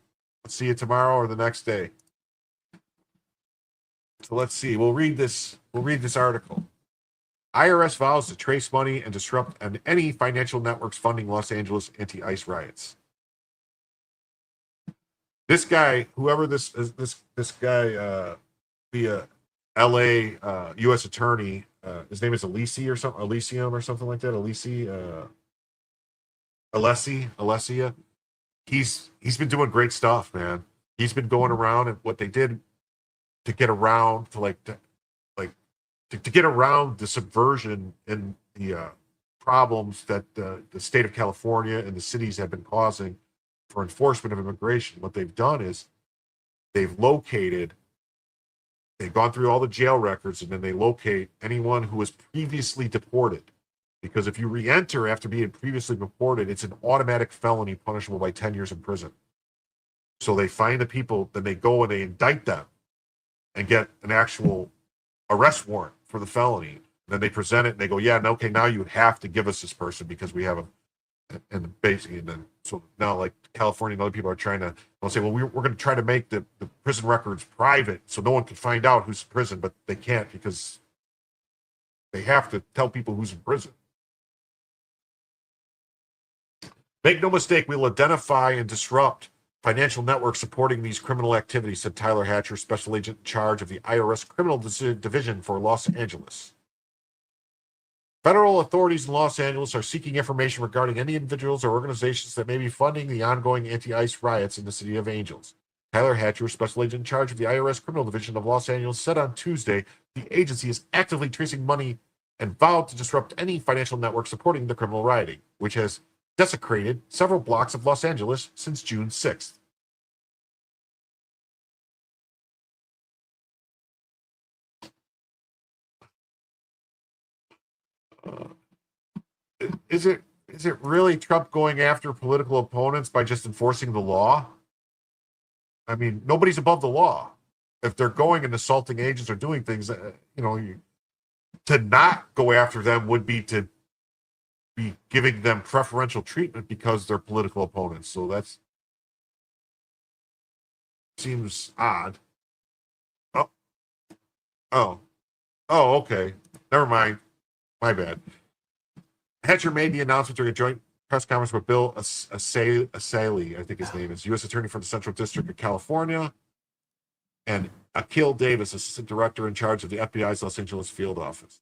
see you tomorrow or the next day. So let's see. We'll read this article. IRS vows to trace money and disrupt any financial networks funding Los Angeles anti-ICE riots. This guy, whoever this guy, the LA U.S. attorney, his name is Elysium or something like that. Alessia. He's been doing great stuff, man. He's been going around, and what they did to get around to get around the subversion and the problems that the state of California and the cities have been causing for enforcement of immigration. What they've done is they've gone through all the jail records, and then they locate anyone who was previously deported. Because if you re-enter after being previously deported, it's an automatic felony punishable by 10 years in prison. So they find the people, then they go and they indict them and get an actual arrest warrant for the felony. And then they present it and they go, yeah, okay, now you have to give us this person because we have and basically, and then so now like California and other people are trying to, they'll say, well, we're going to try to make the prison records private so no one can find out who's in prison, but they can't because they have to tell people who's in prison. Make no mistake, we'll identify and disrupt financial networks supporting these criminal activities, said Tyler Hatcher, special agent in charge of the IRS Criminal Division for Los Angeles. Federal authorities in Los Angeles are seeking information regarding any individuals or organizations that may be funding the ongoing anti-ICE riots in the city of Angels. Tyler Hatcher, special agent in charge of the IRS Criminal Division of Los Angeles, said on Tuesday the agency is actively tracing money and vowed to disrupt any financial network supporting the criminal rioting, which has desecrated several blocks of Los Angeles since June 6th. Is it really Trump going after political opponents by just enforcing the law? I mean, nobody's above the law. If they're going and assaulting agents or doing things, to not go after them would be to be giving them preferential treatment because they're political opponents. So that seems odd. Oh, okay. Never mind. My bad. Hatcher made the announcement during a joint press conference with Bill Asaili, I think his name is, U.S. Attorney for the Central District of California, and Akil Davis, Assistant Director in charge of the FBI's Los Angeles Field Office.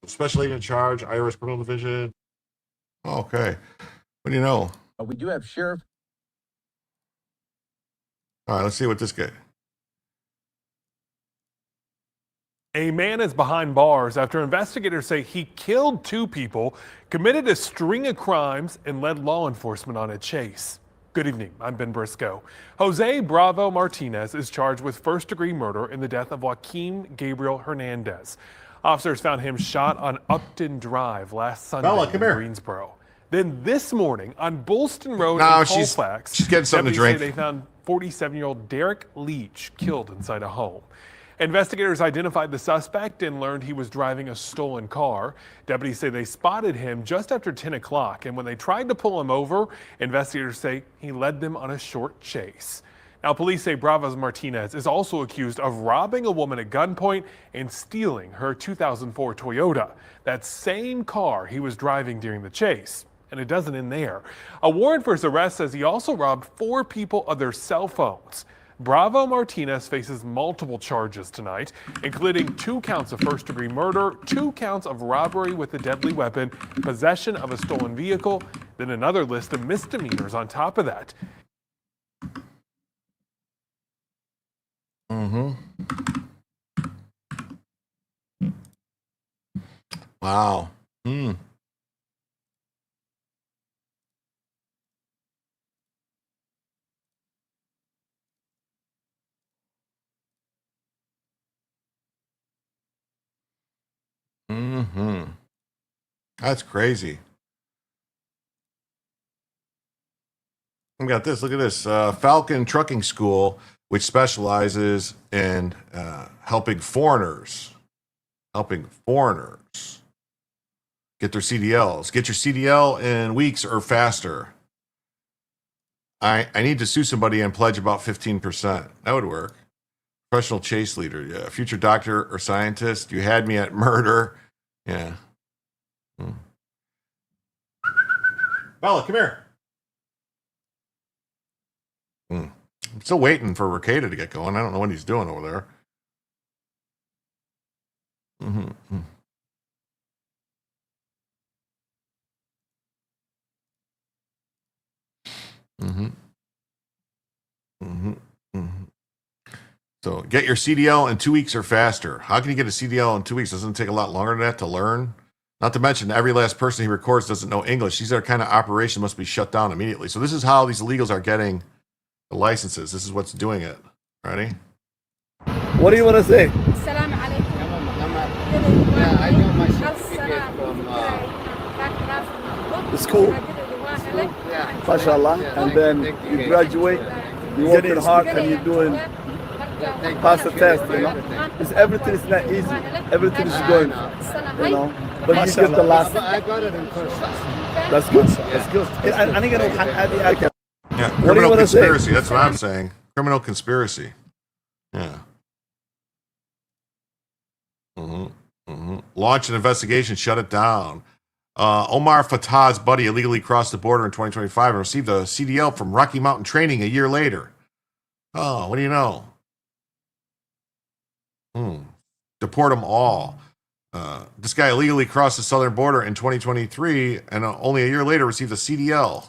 Special agent in charge, IRS Criminal Division. Okay. What do you know? We do have sheriff. All right, let's see what this guy. A man is behind bars after investigators say he killed 2 people, committed a string of crimes, and led law enforcement on a chase. Good evening, I'm Ben Briscoe. Jose Bravo Martinez is charged with first-degree murder in the death of Joaquin Gabriel Hernandez. Officers found him shot on Upton Drive last Sunday in Greensboro. Then this morning on Bullston Road in Colfax, she's getting something to drink. They found 47-year-old Derek Leach killed inside a home. Investigators identified the suspect and learned he was driving a stolen car. Deputies say they spotted him just after 10 o'clock, and when they tried to pull him over, investigators say he led them on a short chase. Now, police say Bravos Martinez is also accused of robbing a woman at gunpoint and stealing her 2004 Toyota, that same car he was driving during the chase. And it doesn't end there. A warrant for his arrest says he also robbed 4 people of their cell phones. Bravo Martinez faces multiple charges tonight, including 2 counts of first-degree murder, 2 counts of robbery with a deadly weapon, possession of a stolen vehicle, then another list of misdemeanors on top of that. Wow. That's crazy. We got this. Look at this. Falcon Trucking School, which specializes in helping foreigners get their CDLs. Get your CDL in weeks or faster. I need to sue somebody and pledge about 15%. That would work. Professional chase leader. Yeah. Future doctor or scientist. You had me at murder. Yeah. Bella, come here. I'm still waiting for Ricada to get going. I don't know what he's doing over there. So get your CDL in 2 weeks or faster. How can you get a CDL in 2 weeks? Doesn't it take a lot longer than that to learn? Not to mention, every last person he records doesn't know English. These are kind of operation must be shut down immediately. So this is how these illegals are getting the licenses. This is what's doing it. Ready? What do you want to say? Assalamu alaikum. Yeah, I got my certificate from the school. Yeah. MashaAllah. And then you graduate, you working hard, and you're doing pass the test, you know. It's, everything is not easy. Everything is going, you know. But you get the last. I got it in person. That's good. That's good. Yeah, criminal conspiracy. That's what I'm saying. Criminal conspiracy. Yeah. Launch an investigation. Shut it down. Omar Fatah's buddy illegally crossed the border in 2025 and received a CDL from Rocky Mountain Training a year later. Oh, what do you know? Deport them all. This guy illegally crossed the southern border in 2023 and only a year later received a CDL.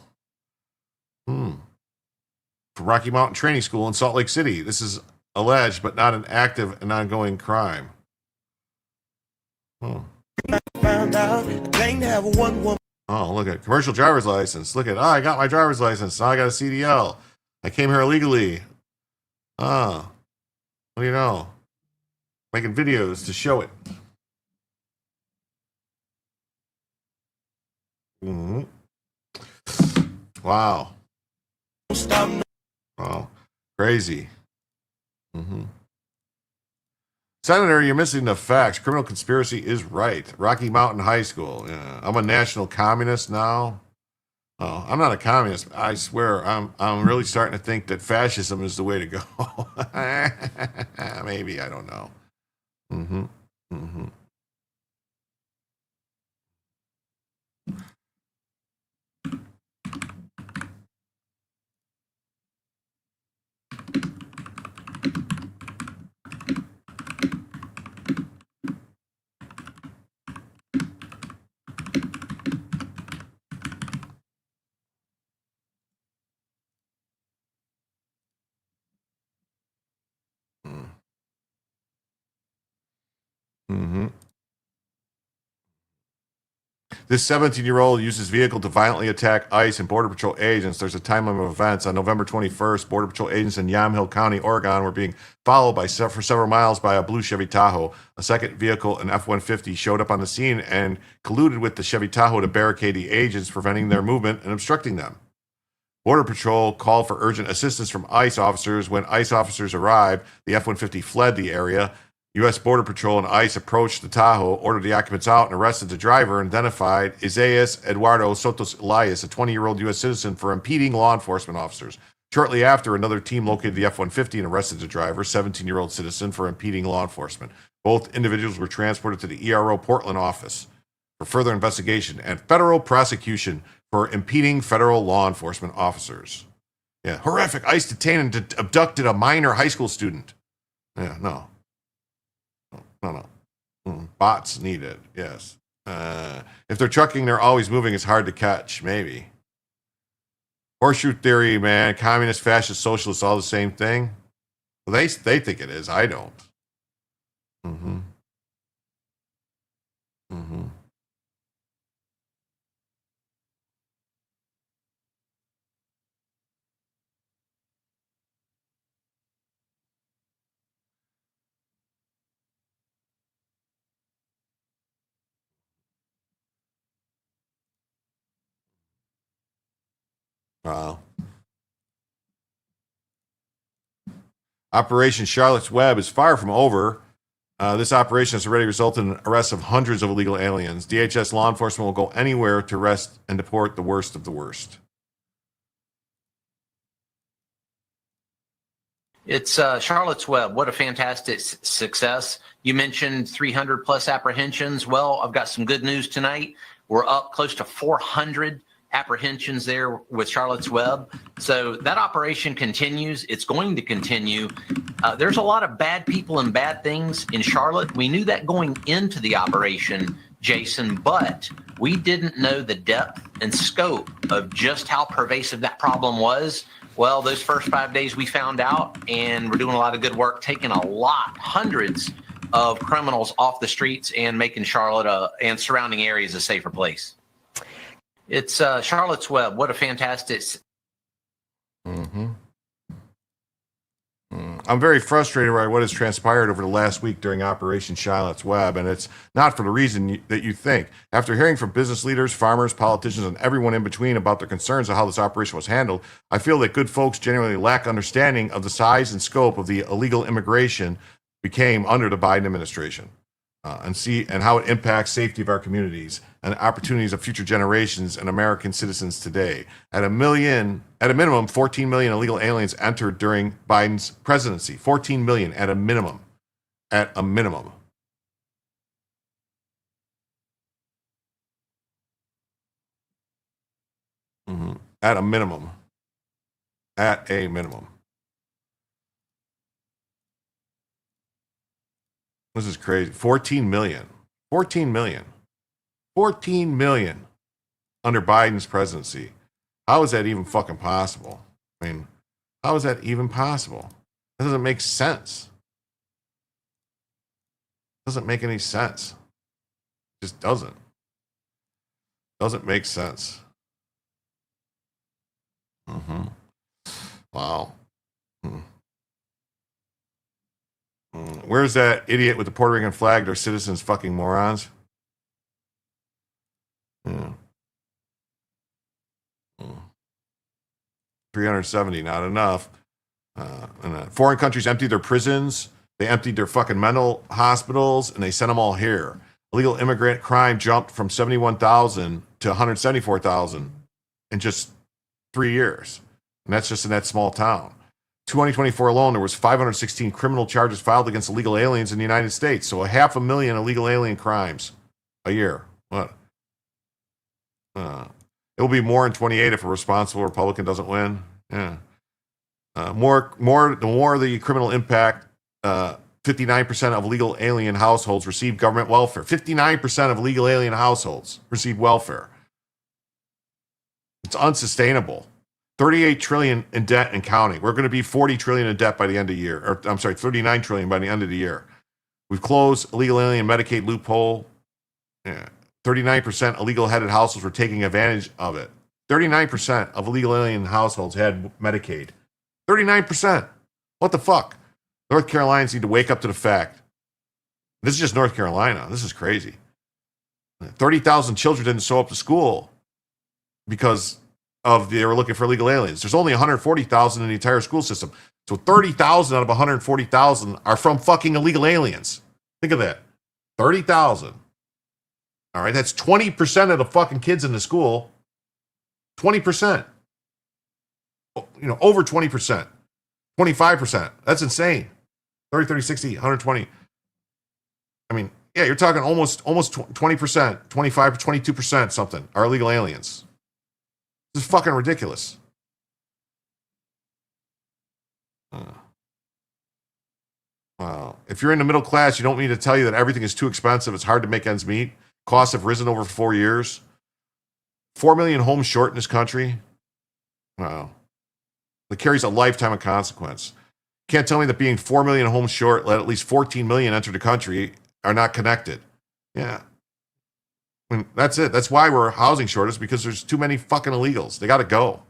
From Rocky Mountain Training School in Salt Lake City. This is alleged, but not an active and ongoing crime. Found out I claim to have a one-woman. Oh, look at commercial driver's license. Look at, I got my driver's license. Now I got a CDL. I came here illegally. What do you know? Making videos to show it. Wow. Wow. Crazy. Senator, you're missing the facts. Criminal conspiracy is right. Rocky Mountain High School. Yeah. I'm a national communist now. Oh, I'm not a communist. I swear, I'm really starting to think that fascism is the way to go. Maybe, I don't know. Mm-hmm. This 17-year-old used his vehicle to violently attack ICE and Border Patrol agents. There's a time limit of events. On November 21st, Border Patrol agents in Yamhill County, Oregon, were being followed for several miles by a blue Chevy Tahoe. A second vehicle, an F-150, showed up on the scene and colluded with the Chevy Tahoe to barricade the agents, preventing their movement and obstructing them. Border Patrol called for urgent assistance from ICE officers. When ICE officers arrived, the F-150 fled the area. U.S. Border Patrol and ICE approached the Tahoe, ordered the occupants out, and arrested the driver, and identified Isaias Eduardo Sotos Elias, a 20-year-old U.S. citizen, for impeding law enforcement officers. Shortly after, another team located the F-150 and arrested the driver, 17-year-old citizen, for impeding law enforcement. Both individuals were transported to the ERO Portland office for further investigation and federal prosecution for impeding federal law enforcement officers. Yeah, horrific. ICE detained and abducted a minor high school student. Yeah, no. Bots needed, yes. If they're trucking, they're always moving. It's hard to catch, maybe. Horseshoe theory, man. Communist, fascist, socialist, all the same thing. Well, they think it is. I don't. Mm-hmm. Mm-hmm. Wow. Operation Charlotte's Web is far from over. This operation has already resulted in the arrest of hundreds of illegal aliens. DHS law enforcement will go anywhere to arrest and deport the worst of the worst. It's Charlotte's Web. What a fantastic success. You mentioned 300 plus apprehensions. Well, I've got some good news tonight. We're up close to 400 apprehensions there with Charlotte's Web. So that operation continues. It's going to continue. There's a lot of bad people and bad things in Charlotte. We knew that going into the operation, Jason, but we didn't know the depth and scope of just how pervasive that problem was. Well, those first 5 days we found out, and we're doing a lot of good work, taking hundreds of criminals off the streets and making Charlotte and surrounding areas a safer place. It's Charlotte's Web. What a fantastic. Mm-hmm. I'm very frustrated by what has transpired over the last week during Operation Charlotte's Web, and it's not for the reason that you think. After hearing from business leaders, farmers, politicians, and everyone in between about their concerns of how this operation was handled, I feel that good folks genuinely lack understanding of the size and scope of the illegal immigration became under the Biden administration. And how it impacts safety of our communities and opportunities of future generations and American citizens today. At a minimum, 14 million illegal aliens entered during Biden's presidency. 14 million at a minimum. At a minimum. Mm-hmm. At a minimum. At a minimum. This is crazy. 14 million. 14 million. 14 million under Biden's presidency. How is that even fucking possible? I mean, how is that even possible? That doesn't make sense. Doesn't make any sense. It just doesn't. Doesn't make sense. Mm-hmm. Wow. Where's that idiot with the Puerto Rican flag? They're citizens, fucking morons. Yeah. 370, not enough. Foreign countries emptied their prisons. They emptied their fucking mental hospitals, and they sent them all here. Illegal immigrant crime jumped from 71,000 to 174,000 in just 3 years. And that's just in that small town. 2024 alone, there was 516 criminal charges filed against illegal aliens in the United States. So 500,000 illegal alien crimes a year. What? It will be more in 28 if a responsible Republican doesn't win. Yeah. The more the criminal impact, 59% of legal alien households receive government welfare. 59% of legal alien households receive welfare. It's unsustainable. 38 trillion in debt and counting. We're going to be 40 trillion in debt by the end of the year. Or I'm sorry, 39 trillion by the end of the year. We've closed illegal alien Medicaid loophole. Yeah. 39% illegal-headed households were taking advantage of it. 39% of illegal alien households had Medicaid. 39%. What the fuck? North Carolinians need to wake up to the fact. This is just North Carolina. This is crazy. 30,000 children didn't show up to school because they were looking for illegal aliens. There's only 140,000 in the entire school system. So 30,000 out of 140,000 are from fucking illegal aliens. Think of that. 30,000. All right, that's 20% of the fucking kids in the school. 20%. Over 20%. 25%. That's insane. 30, 30, 60, 120. I mean, yeah, you're talking almost 20%, 25, 22% something are illegal aliens. This is fucking ridiculous. Wow. If you're in the middle class, you don't need to tell you that everything is too expensive. It's hard to make ends meet. Costs have risen over 4 years. 4 million homes short in this country. Wow. That carries a lifetime of consequence. Can't tell me that being 4 million homes short, let at least 14 million enter the country, are not connected. Yeah. I mean, that's it. That's why we're housing shortage, because there's too many fucking illegals. They got to go.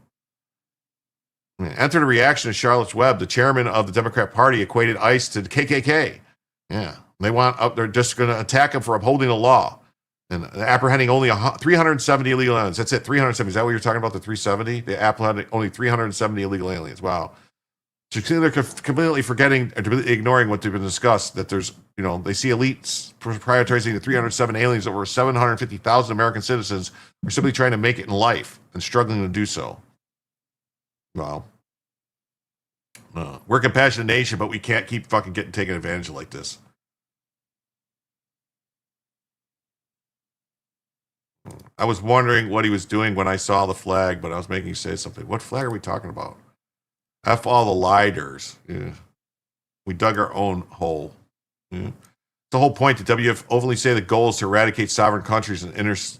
I mean, enter the reaction of Charlotte Webb, the chairman of the Democrat Party, equated ICE to the KKK. Yeah. They're just going to attack him for upholding the law and apprehending only 370 illegal aliens. That's it. 370. Is that what you're talking about? The 370? They apprehended only 370 illegal aliens. Wow. So they're completely forgetting, ignoring what they've been discussed, that there's, they see elites prioritizing the 307 aliens over 750,000 American citizens are simply trying to make it in life and struggling to do so. Well, we're a compassionate nation, but we can't keep fucking getting taken advantage of like this. I was wondering what he was doing when I saw the flag, but I was making you say something. What flag are we talking about? F all the liders. Yeah. We dug our own hole. Yeah. The whole point. The WF openly say the goal is to eradicate sovereign countries and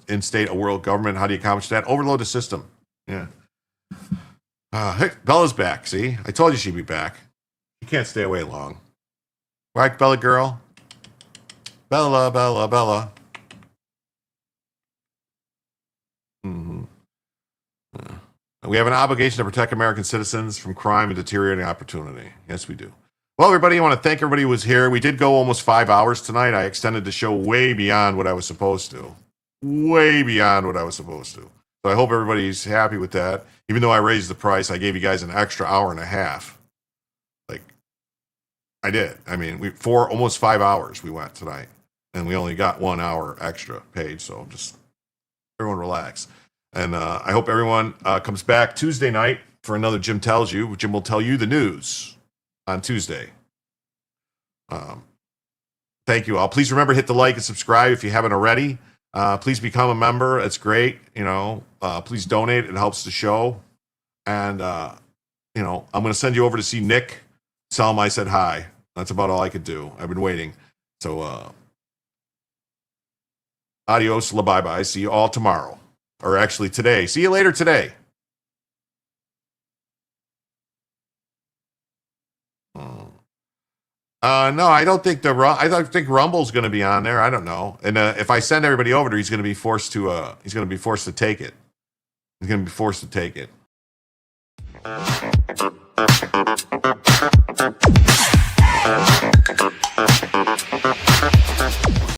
instate a world government. How do you accomplish that? Overload the system. Yeah. Hey, Bella's back. See, I told you she'd be back. You can't stay away long. Right, Bella girl? Bella, Bella, Bella. Mm-hmm. Yeah. We have an obligation to protect American citizens from crime and deteriorating opportunity. Yes, we do. Well, everybody, I want to thank everybody who was here. We did go almost 5 hours tonight. I extended the show way beyond what I was supposed to. Way beyond what I was supposed to. So I hope everybody's happy with that. Even though I raised the price, I gave you guys an extra hour and a half. Like, I did. I mean, almost 5 hours we went tonight. And we only got 1 hour extra paid. So just everyone relax. And I hope everyone comes back Tuesday night for another Jim Tells You. Jim will tell you the news on Tuesday. Thank you all. Please remember, hit the like and subscribe if you haven't already. Please become a member. It's great. Please donate. It helps the show. And, I'm going to send you over to see Nick. Tell him I said hi. That's about all I could do. I've been waiting. So, adios, bye-bye. See you all tomorrow. Or actually today. See you later today. No, I don't think Rumble's going to be on there. I don't know. And if I send everybody over there, he's going to be forced to take it. He's going to be forced to take it.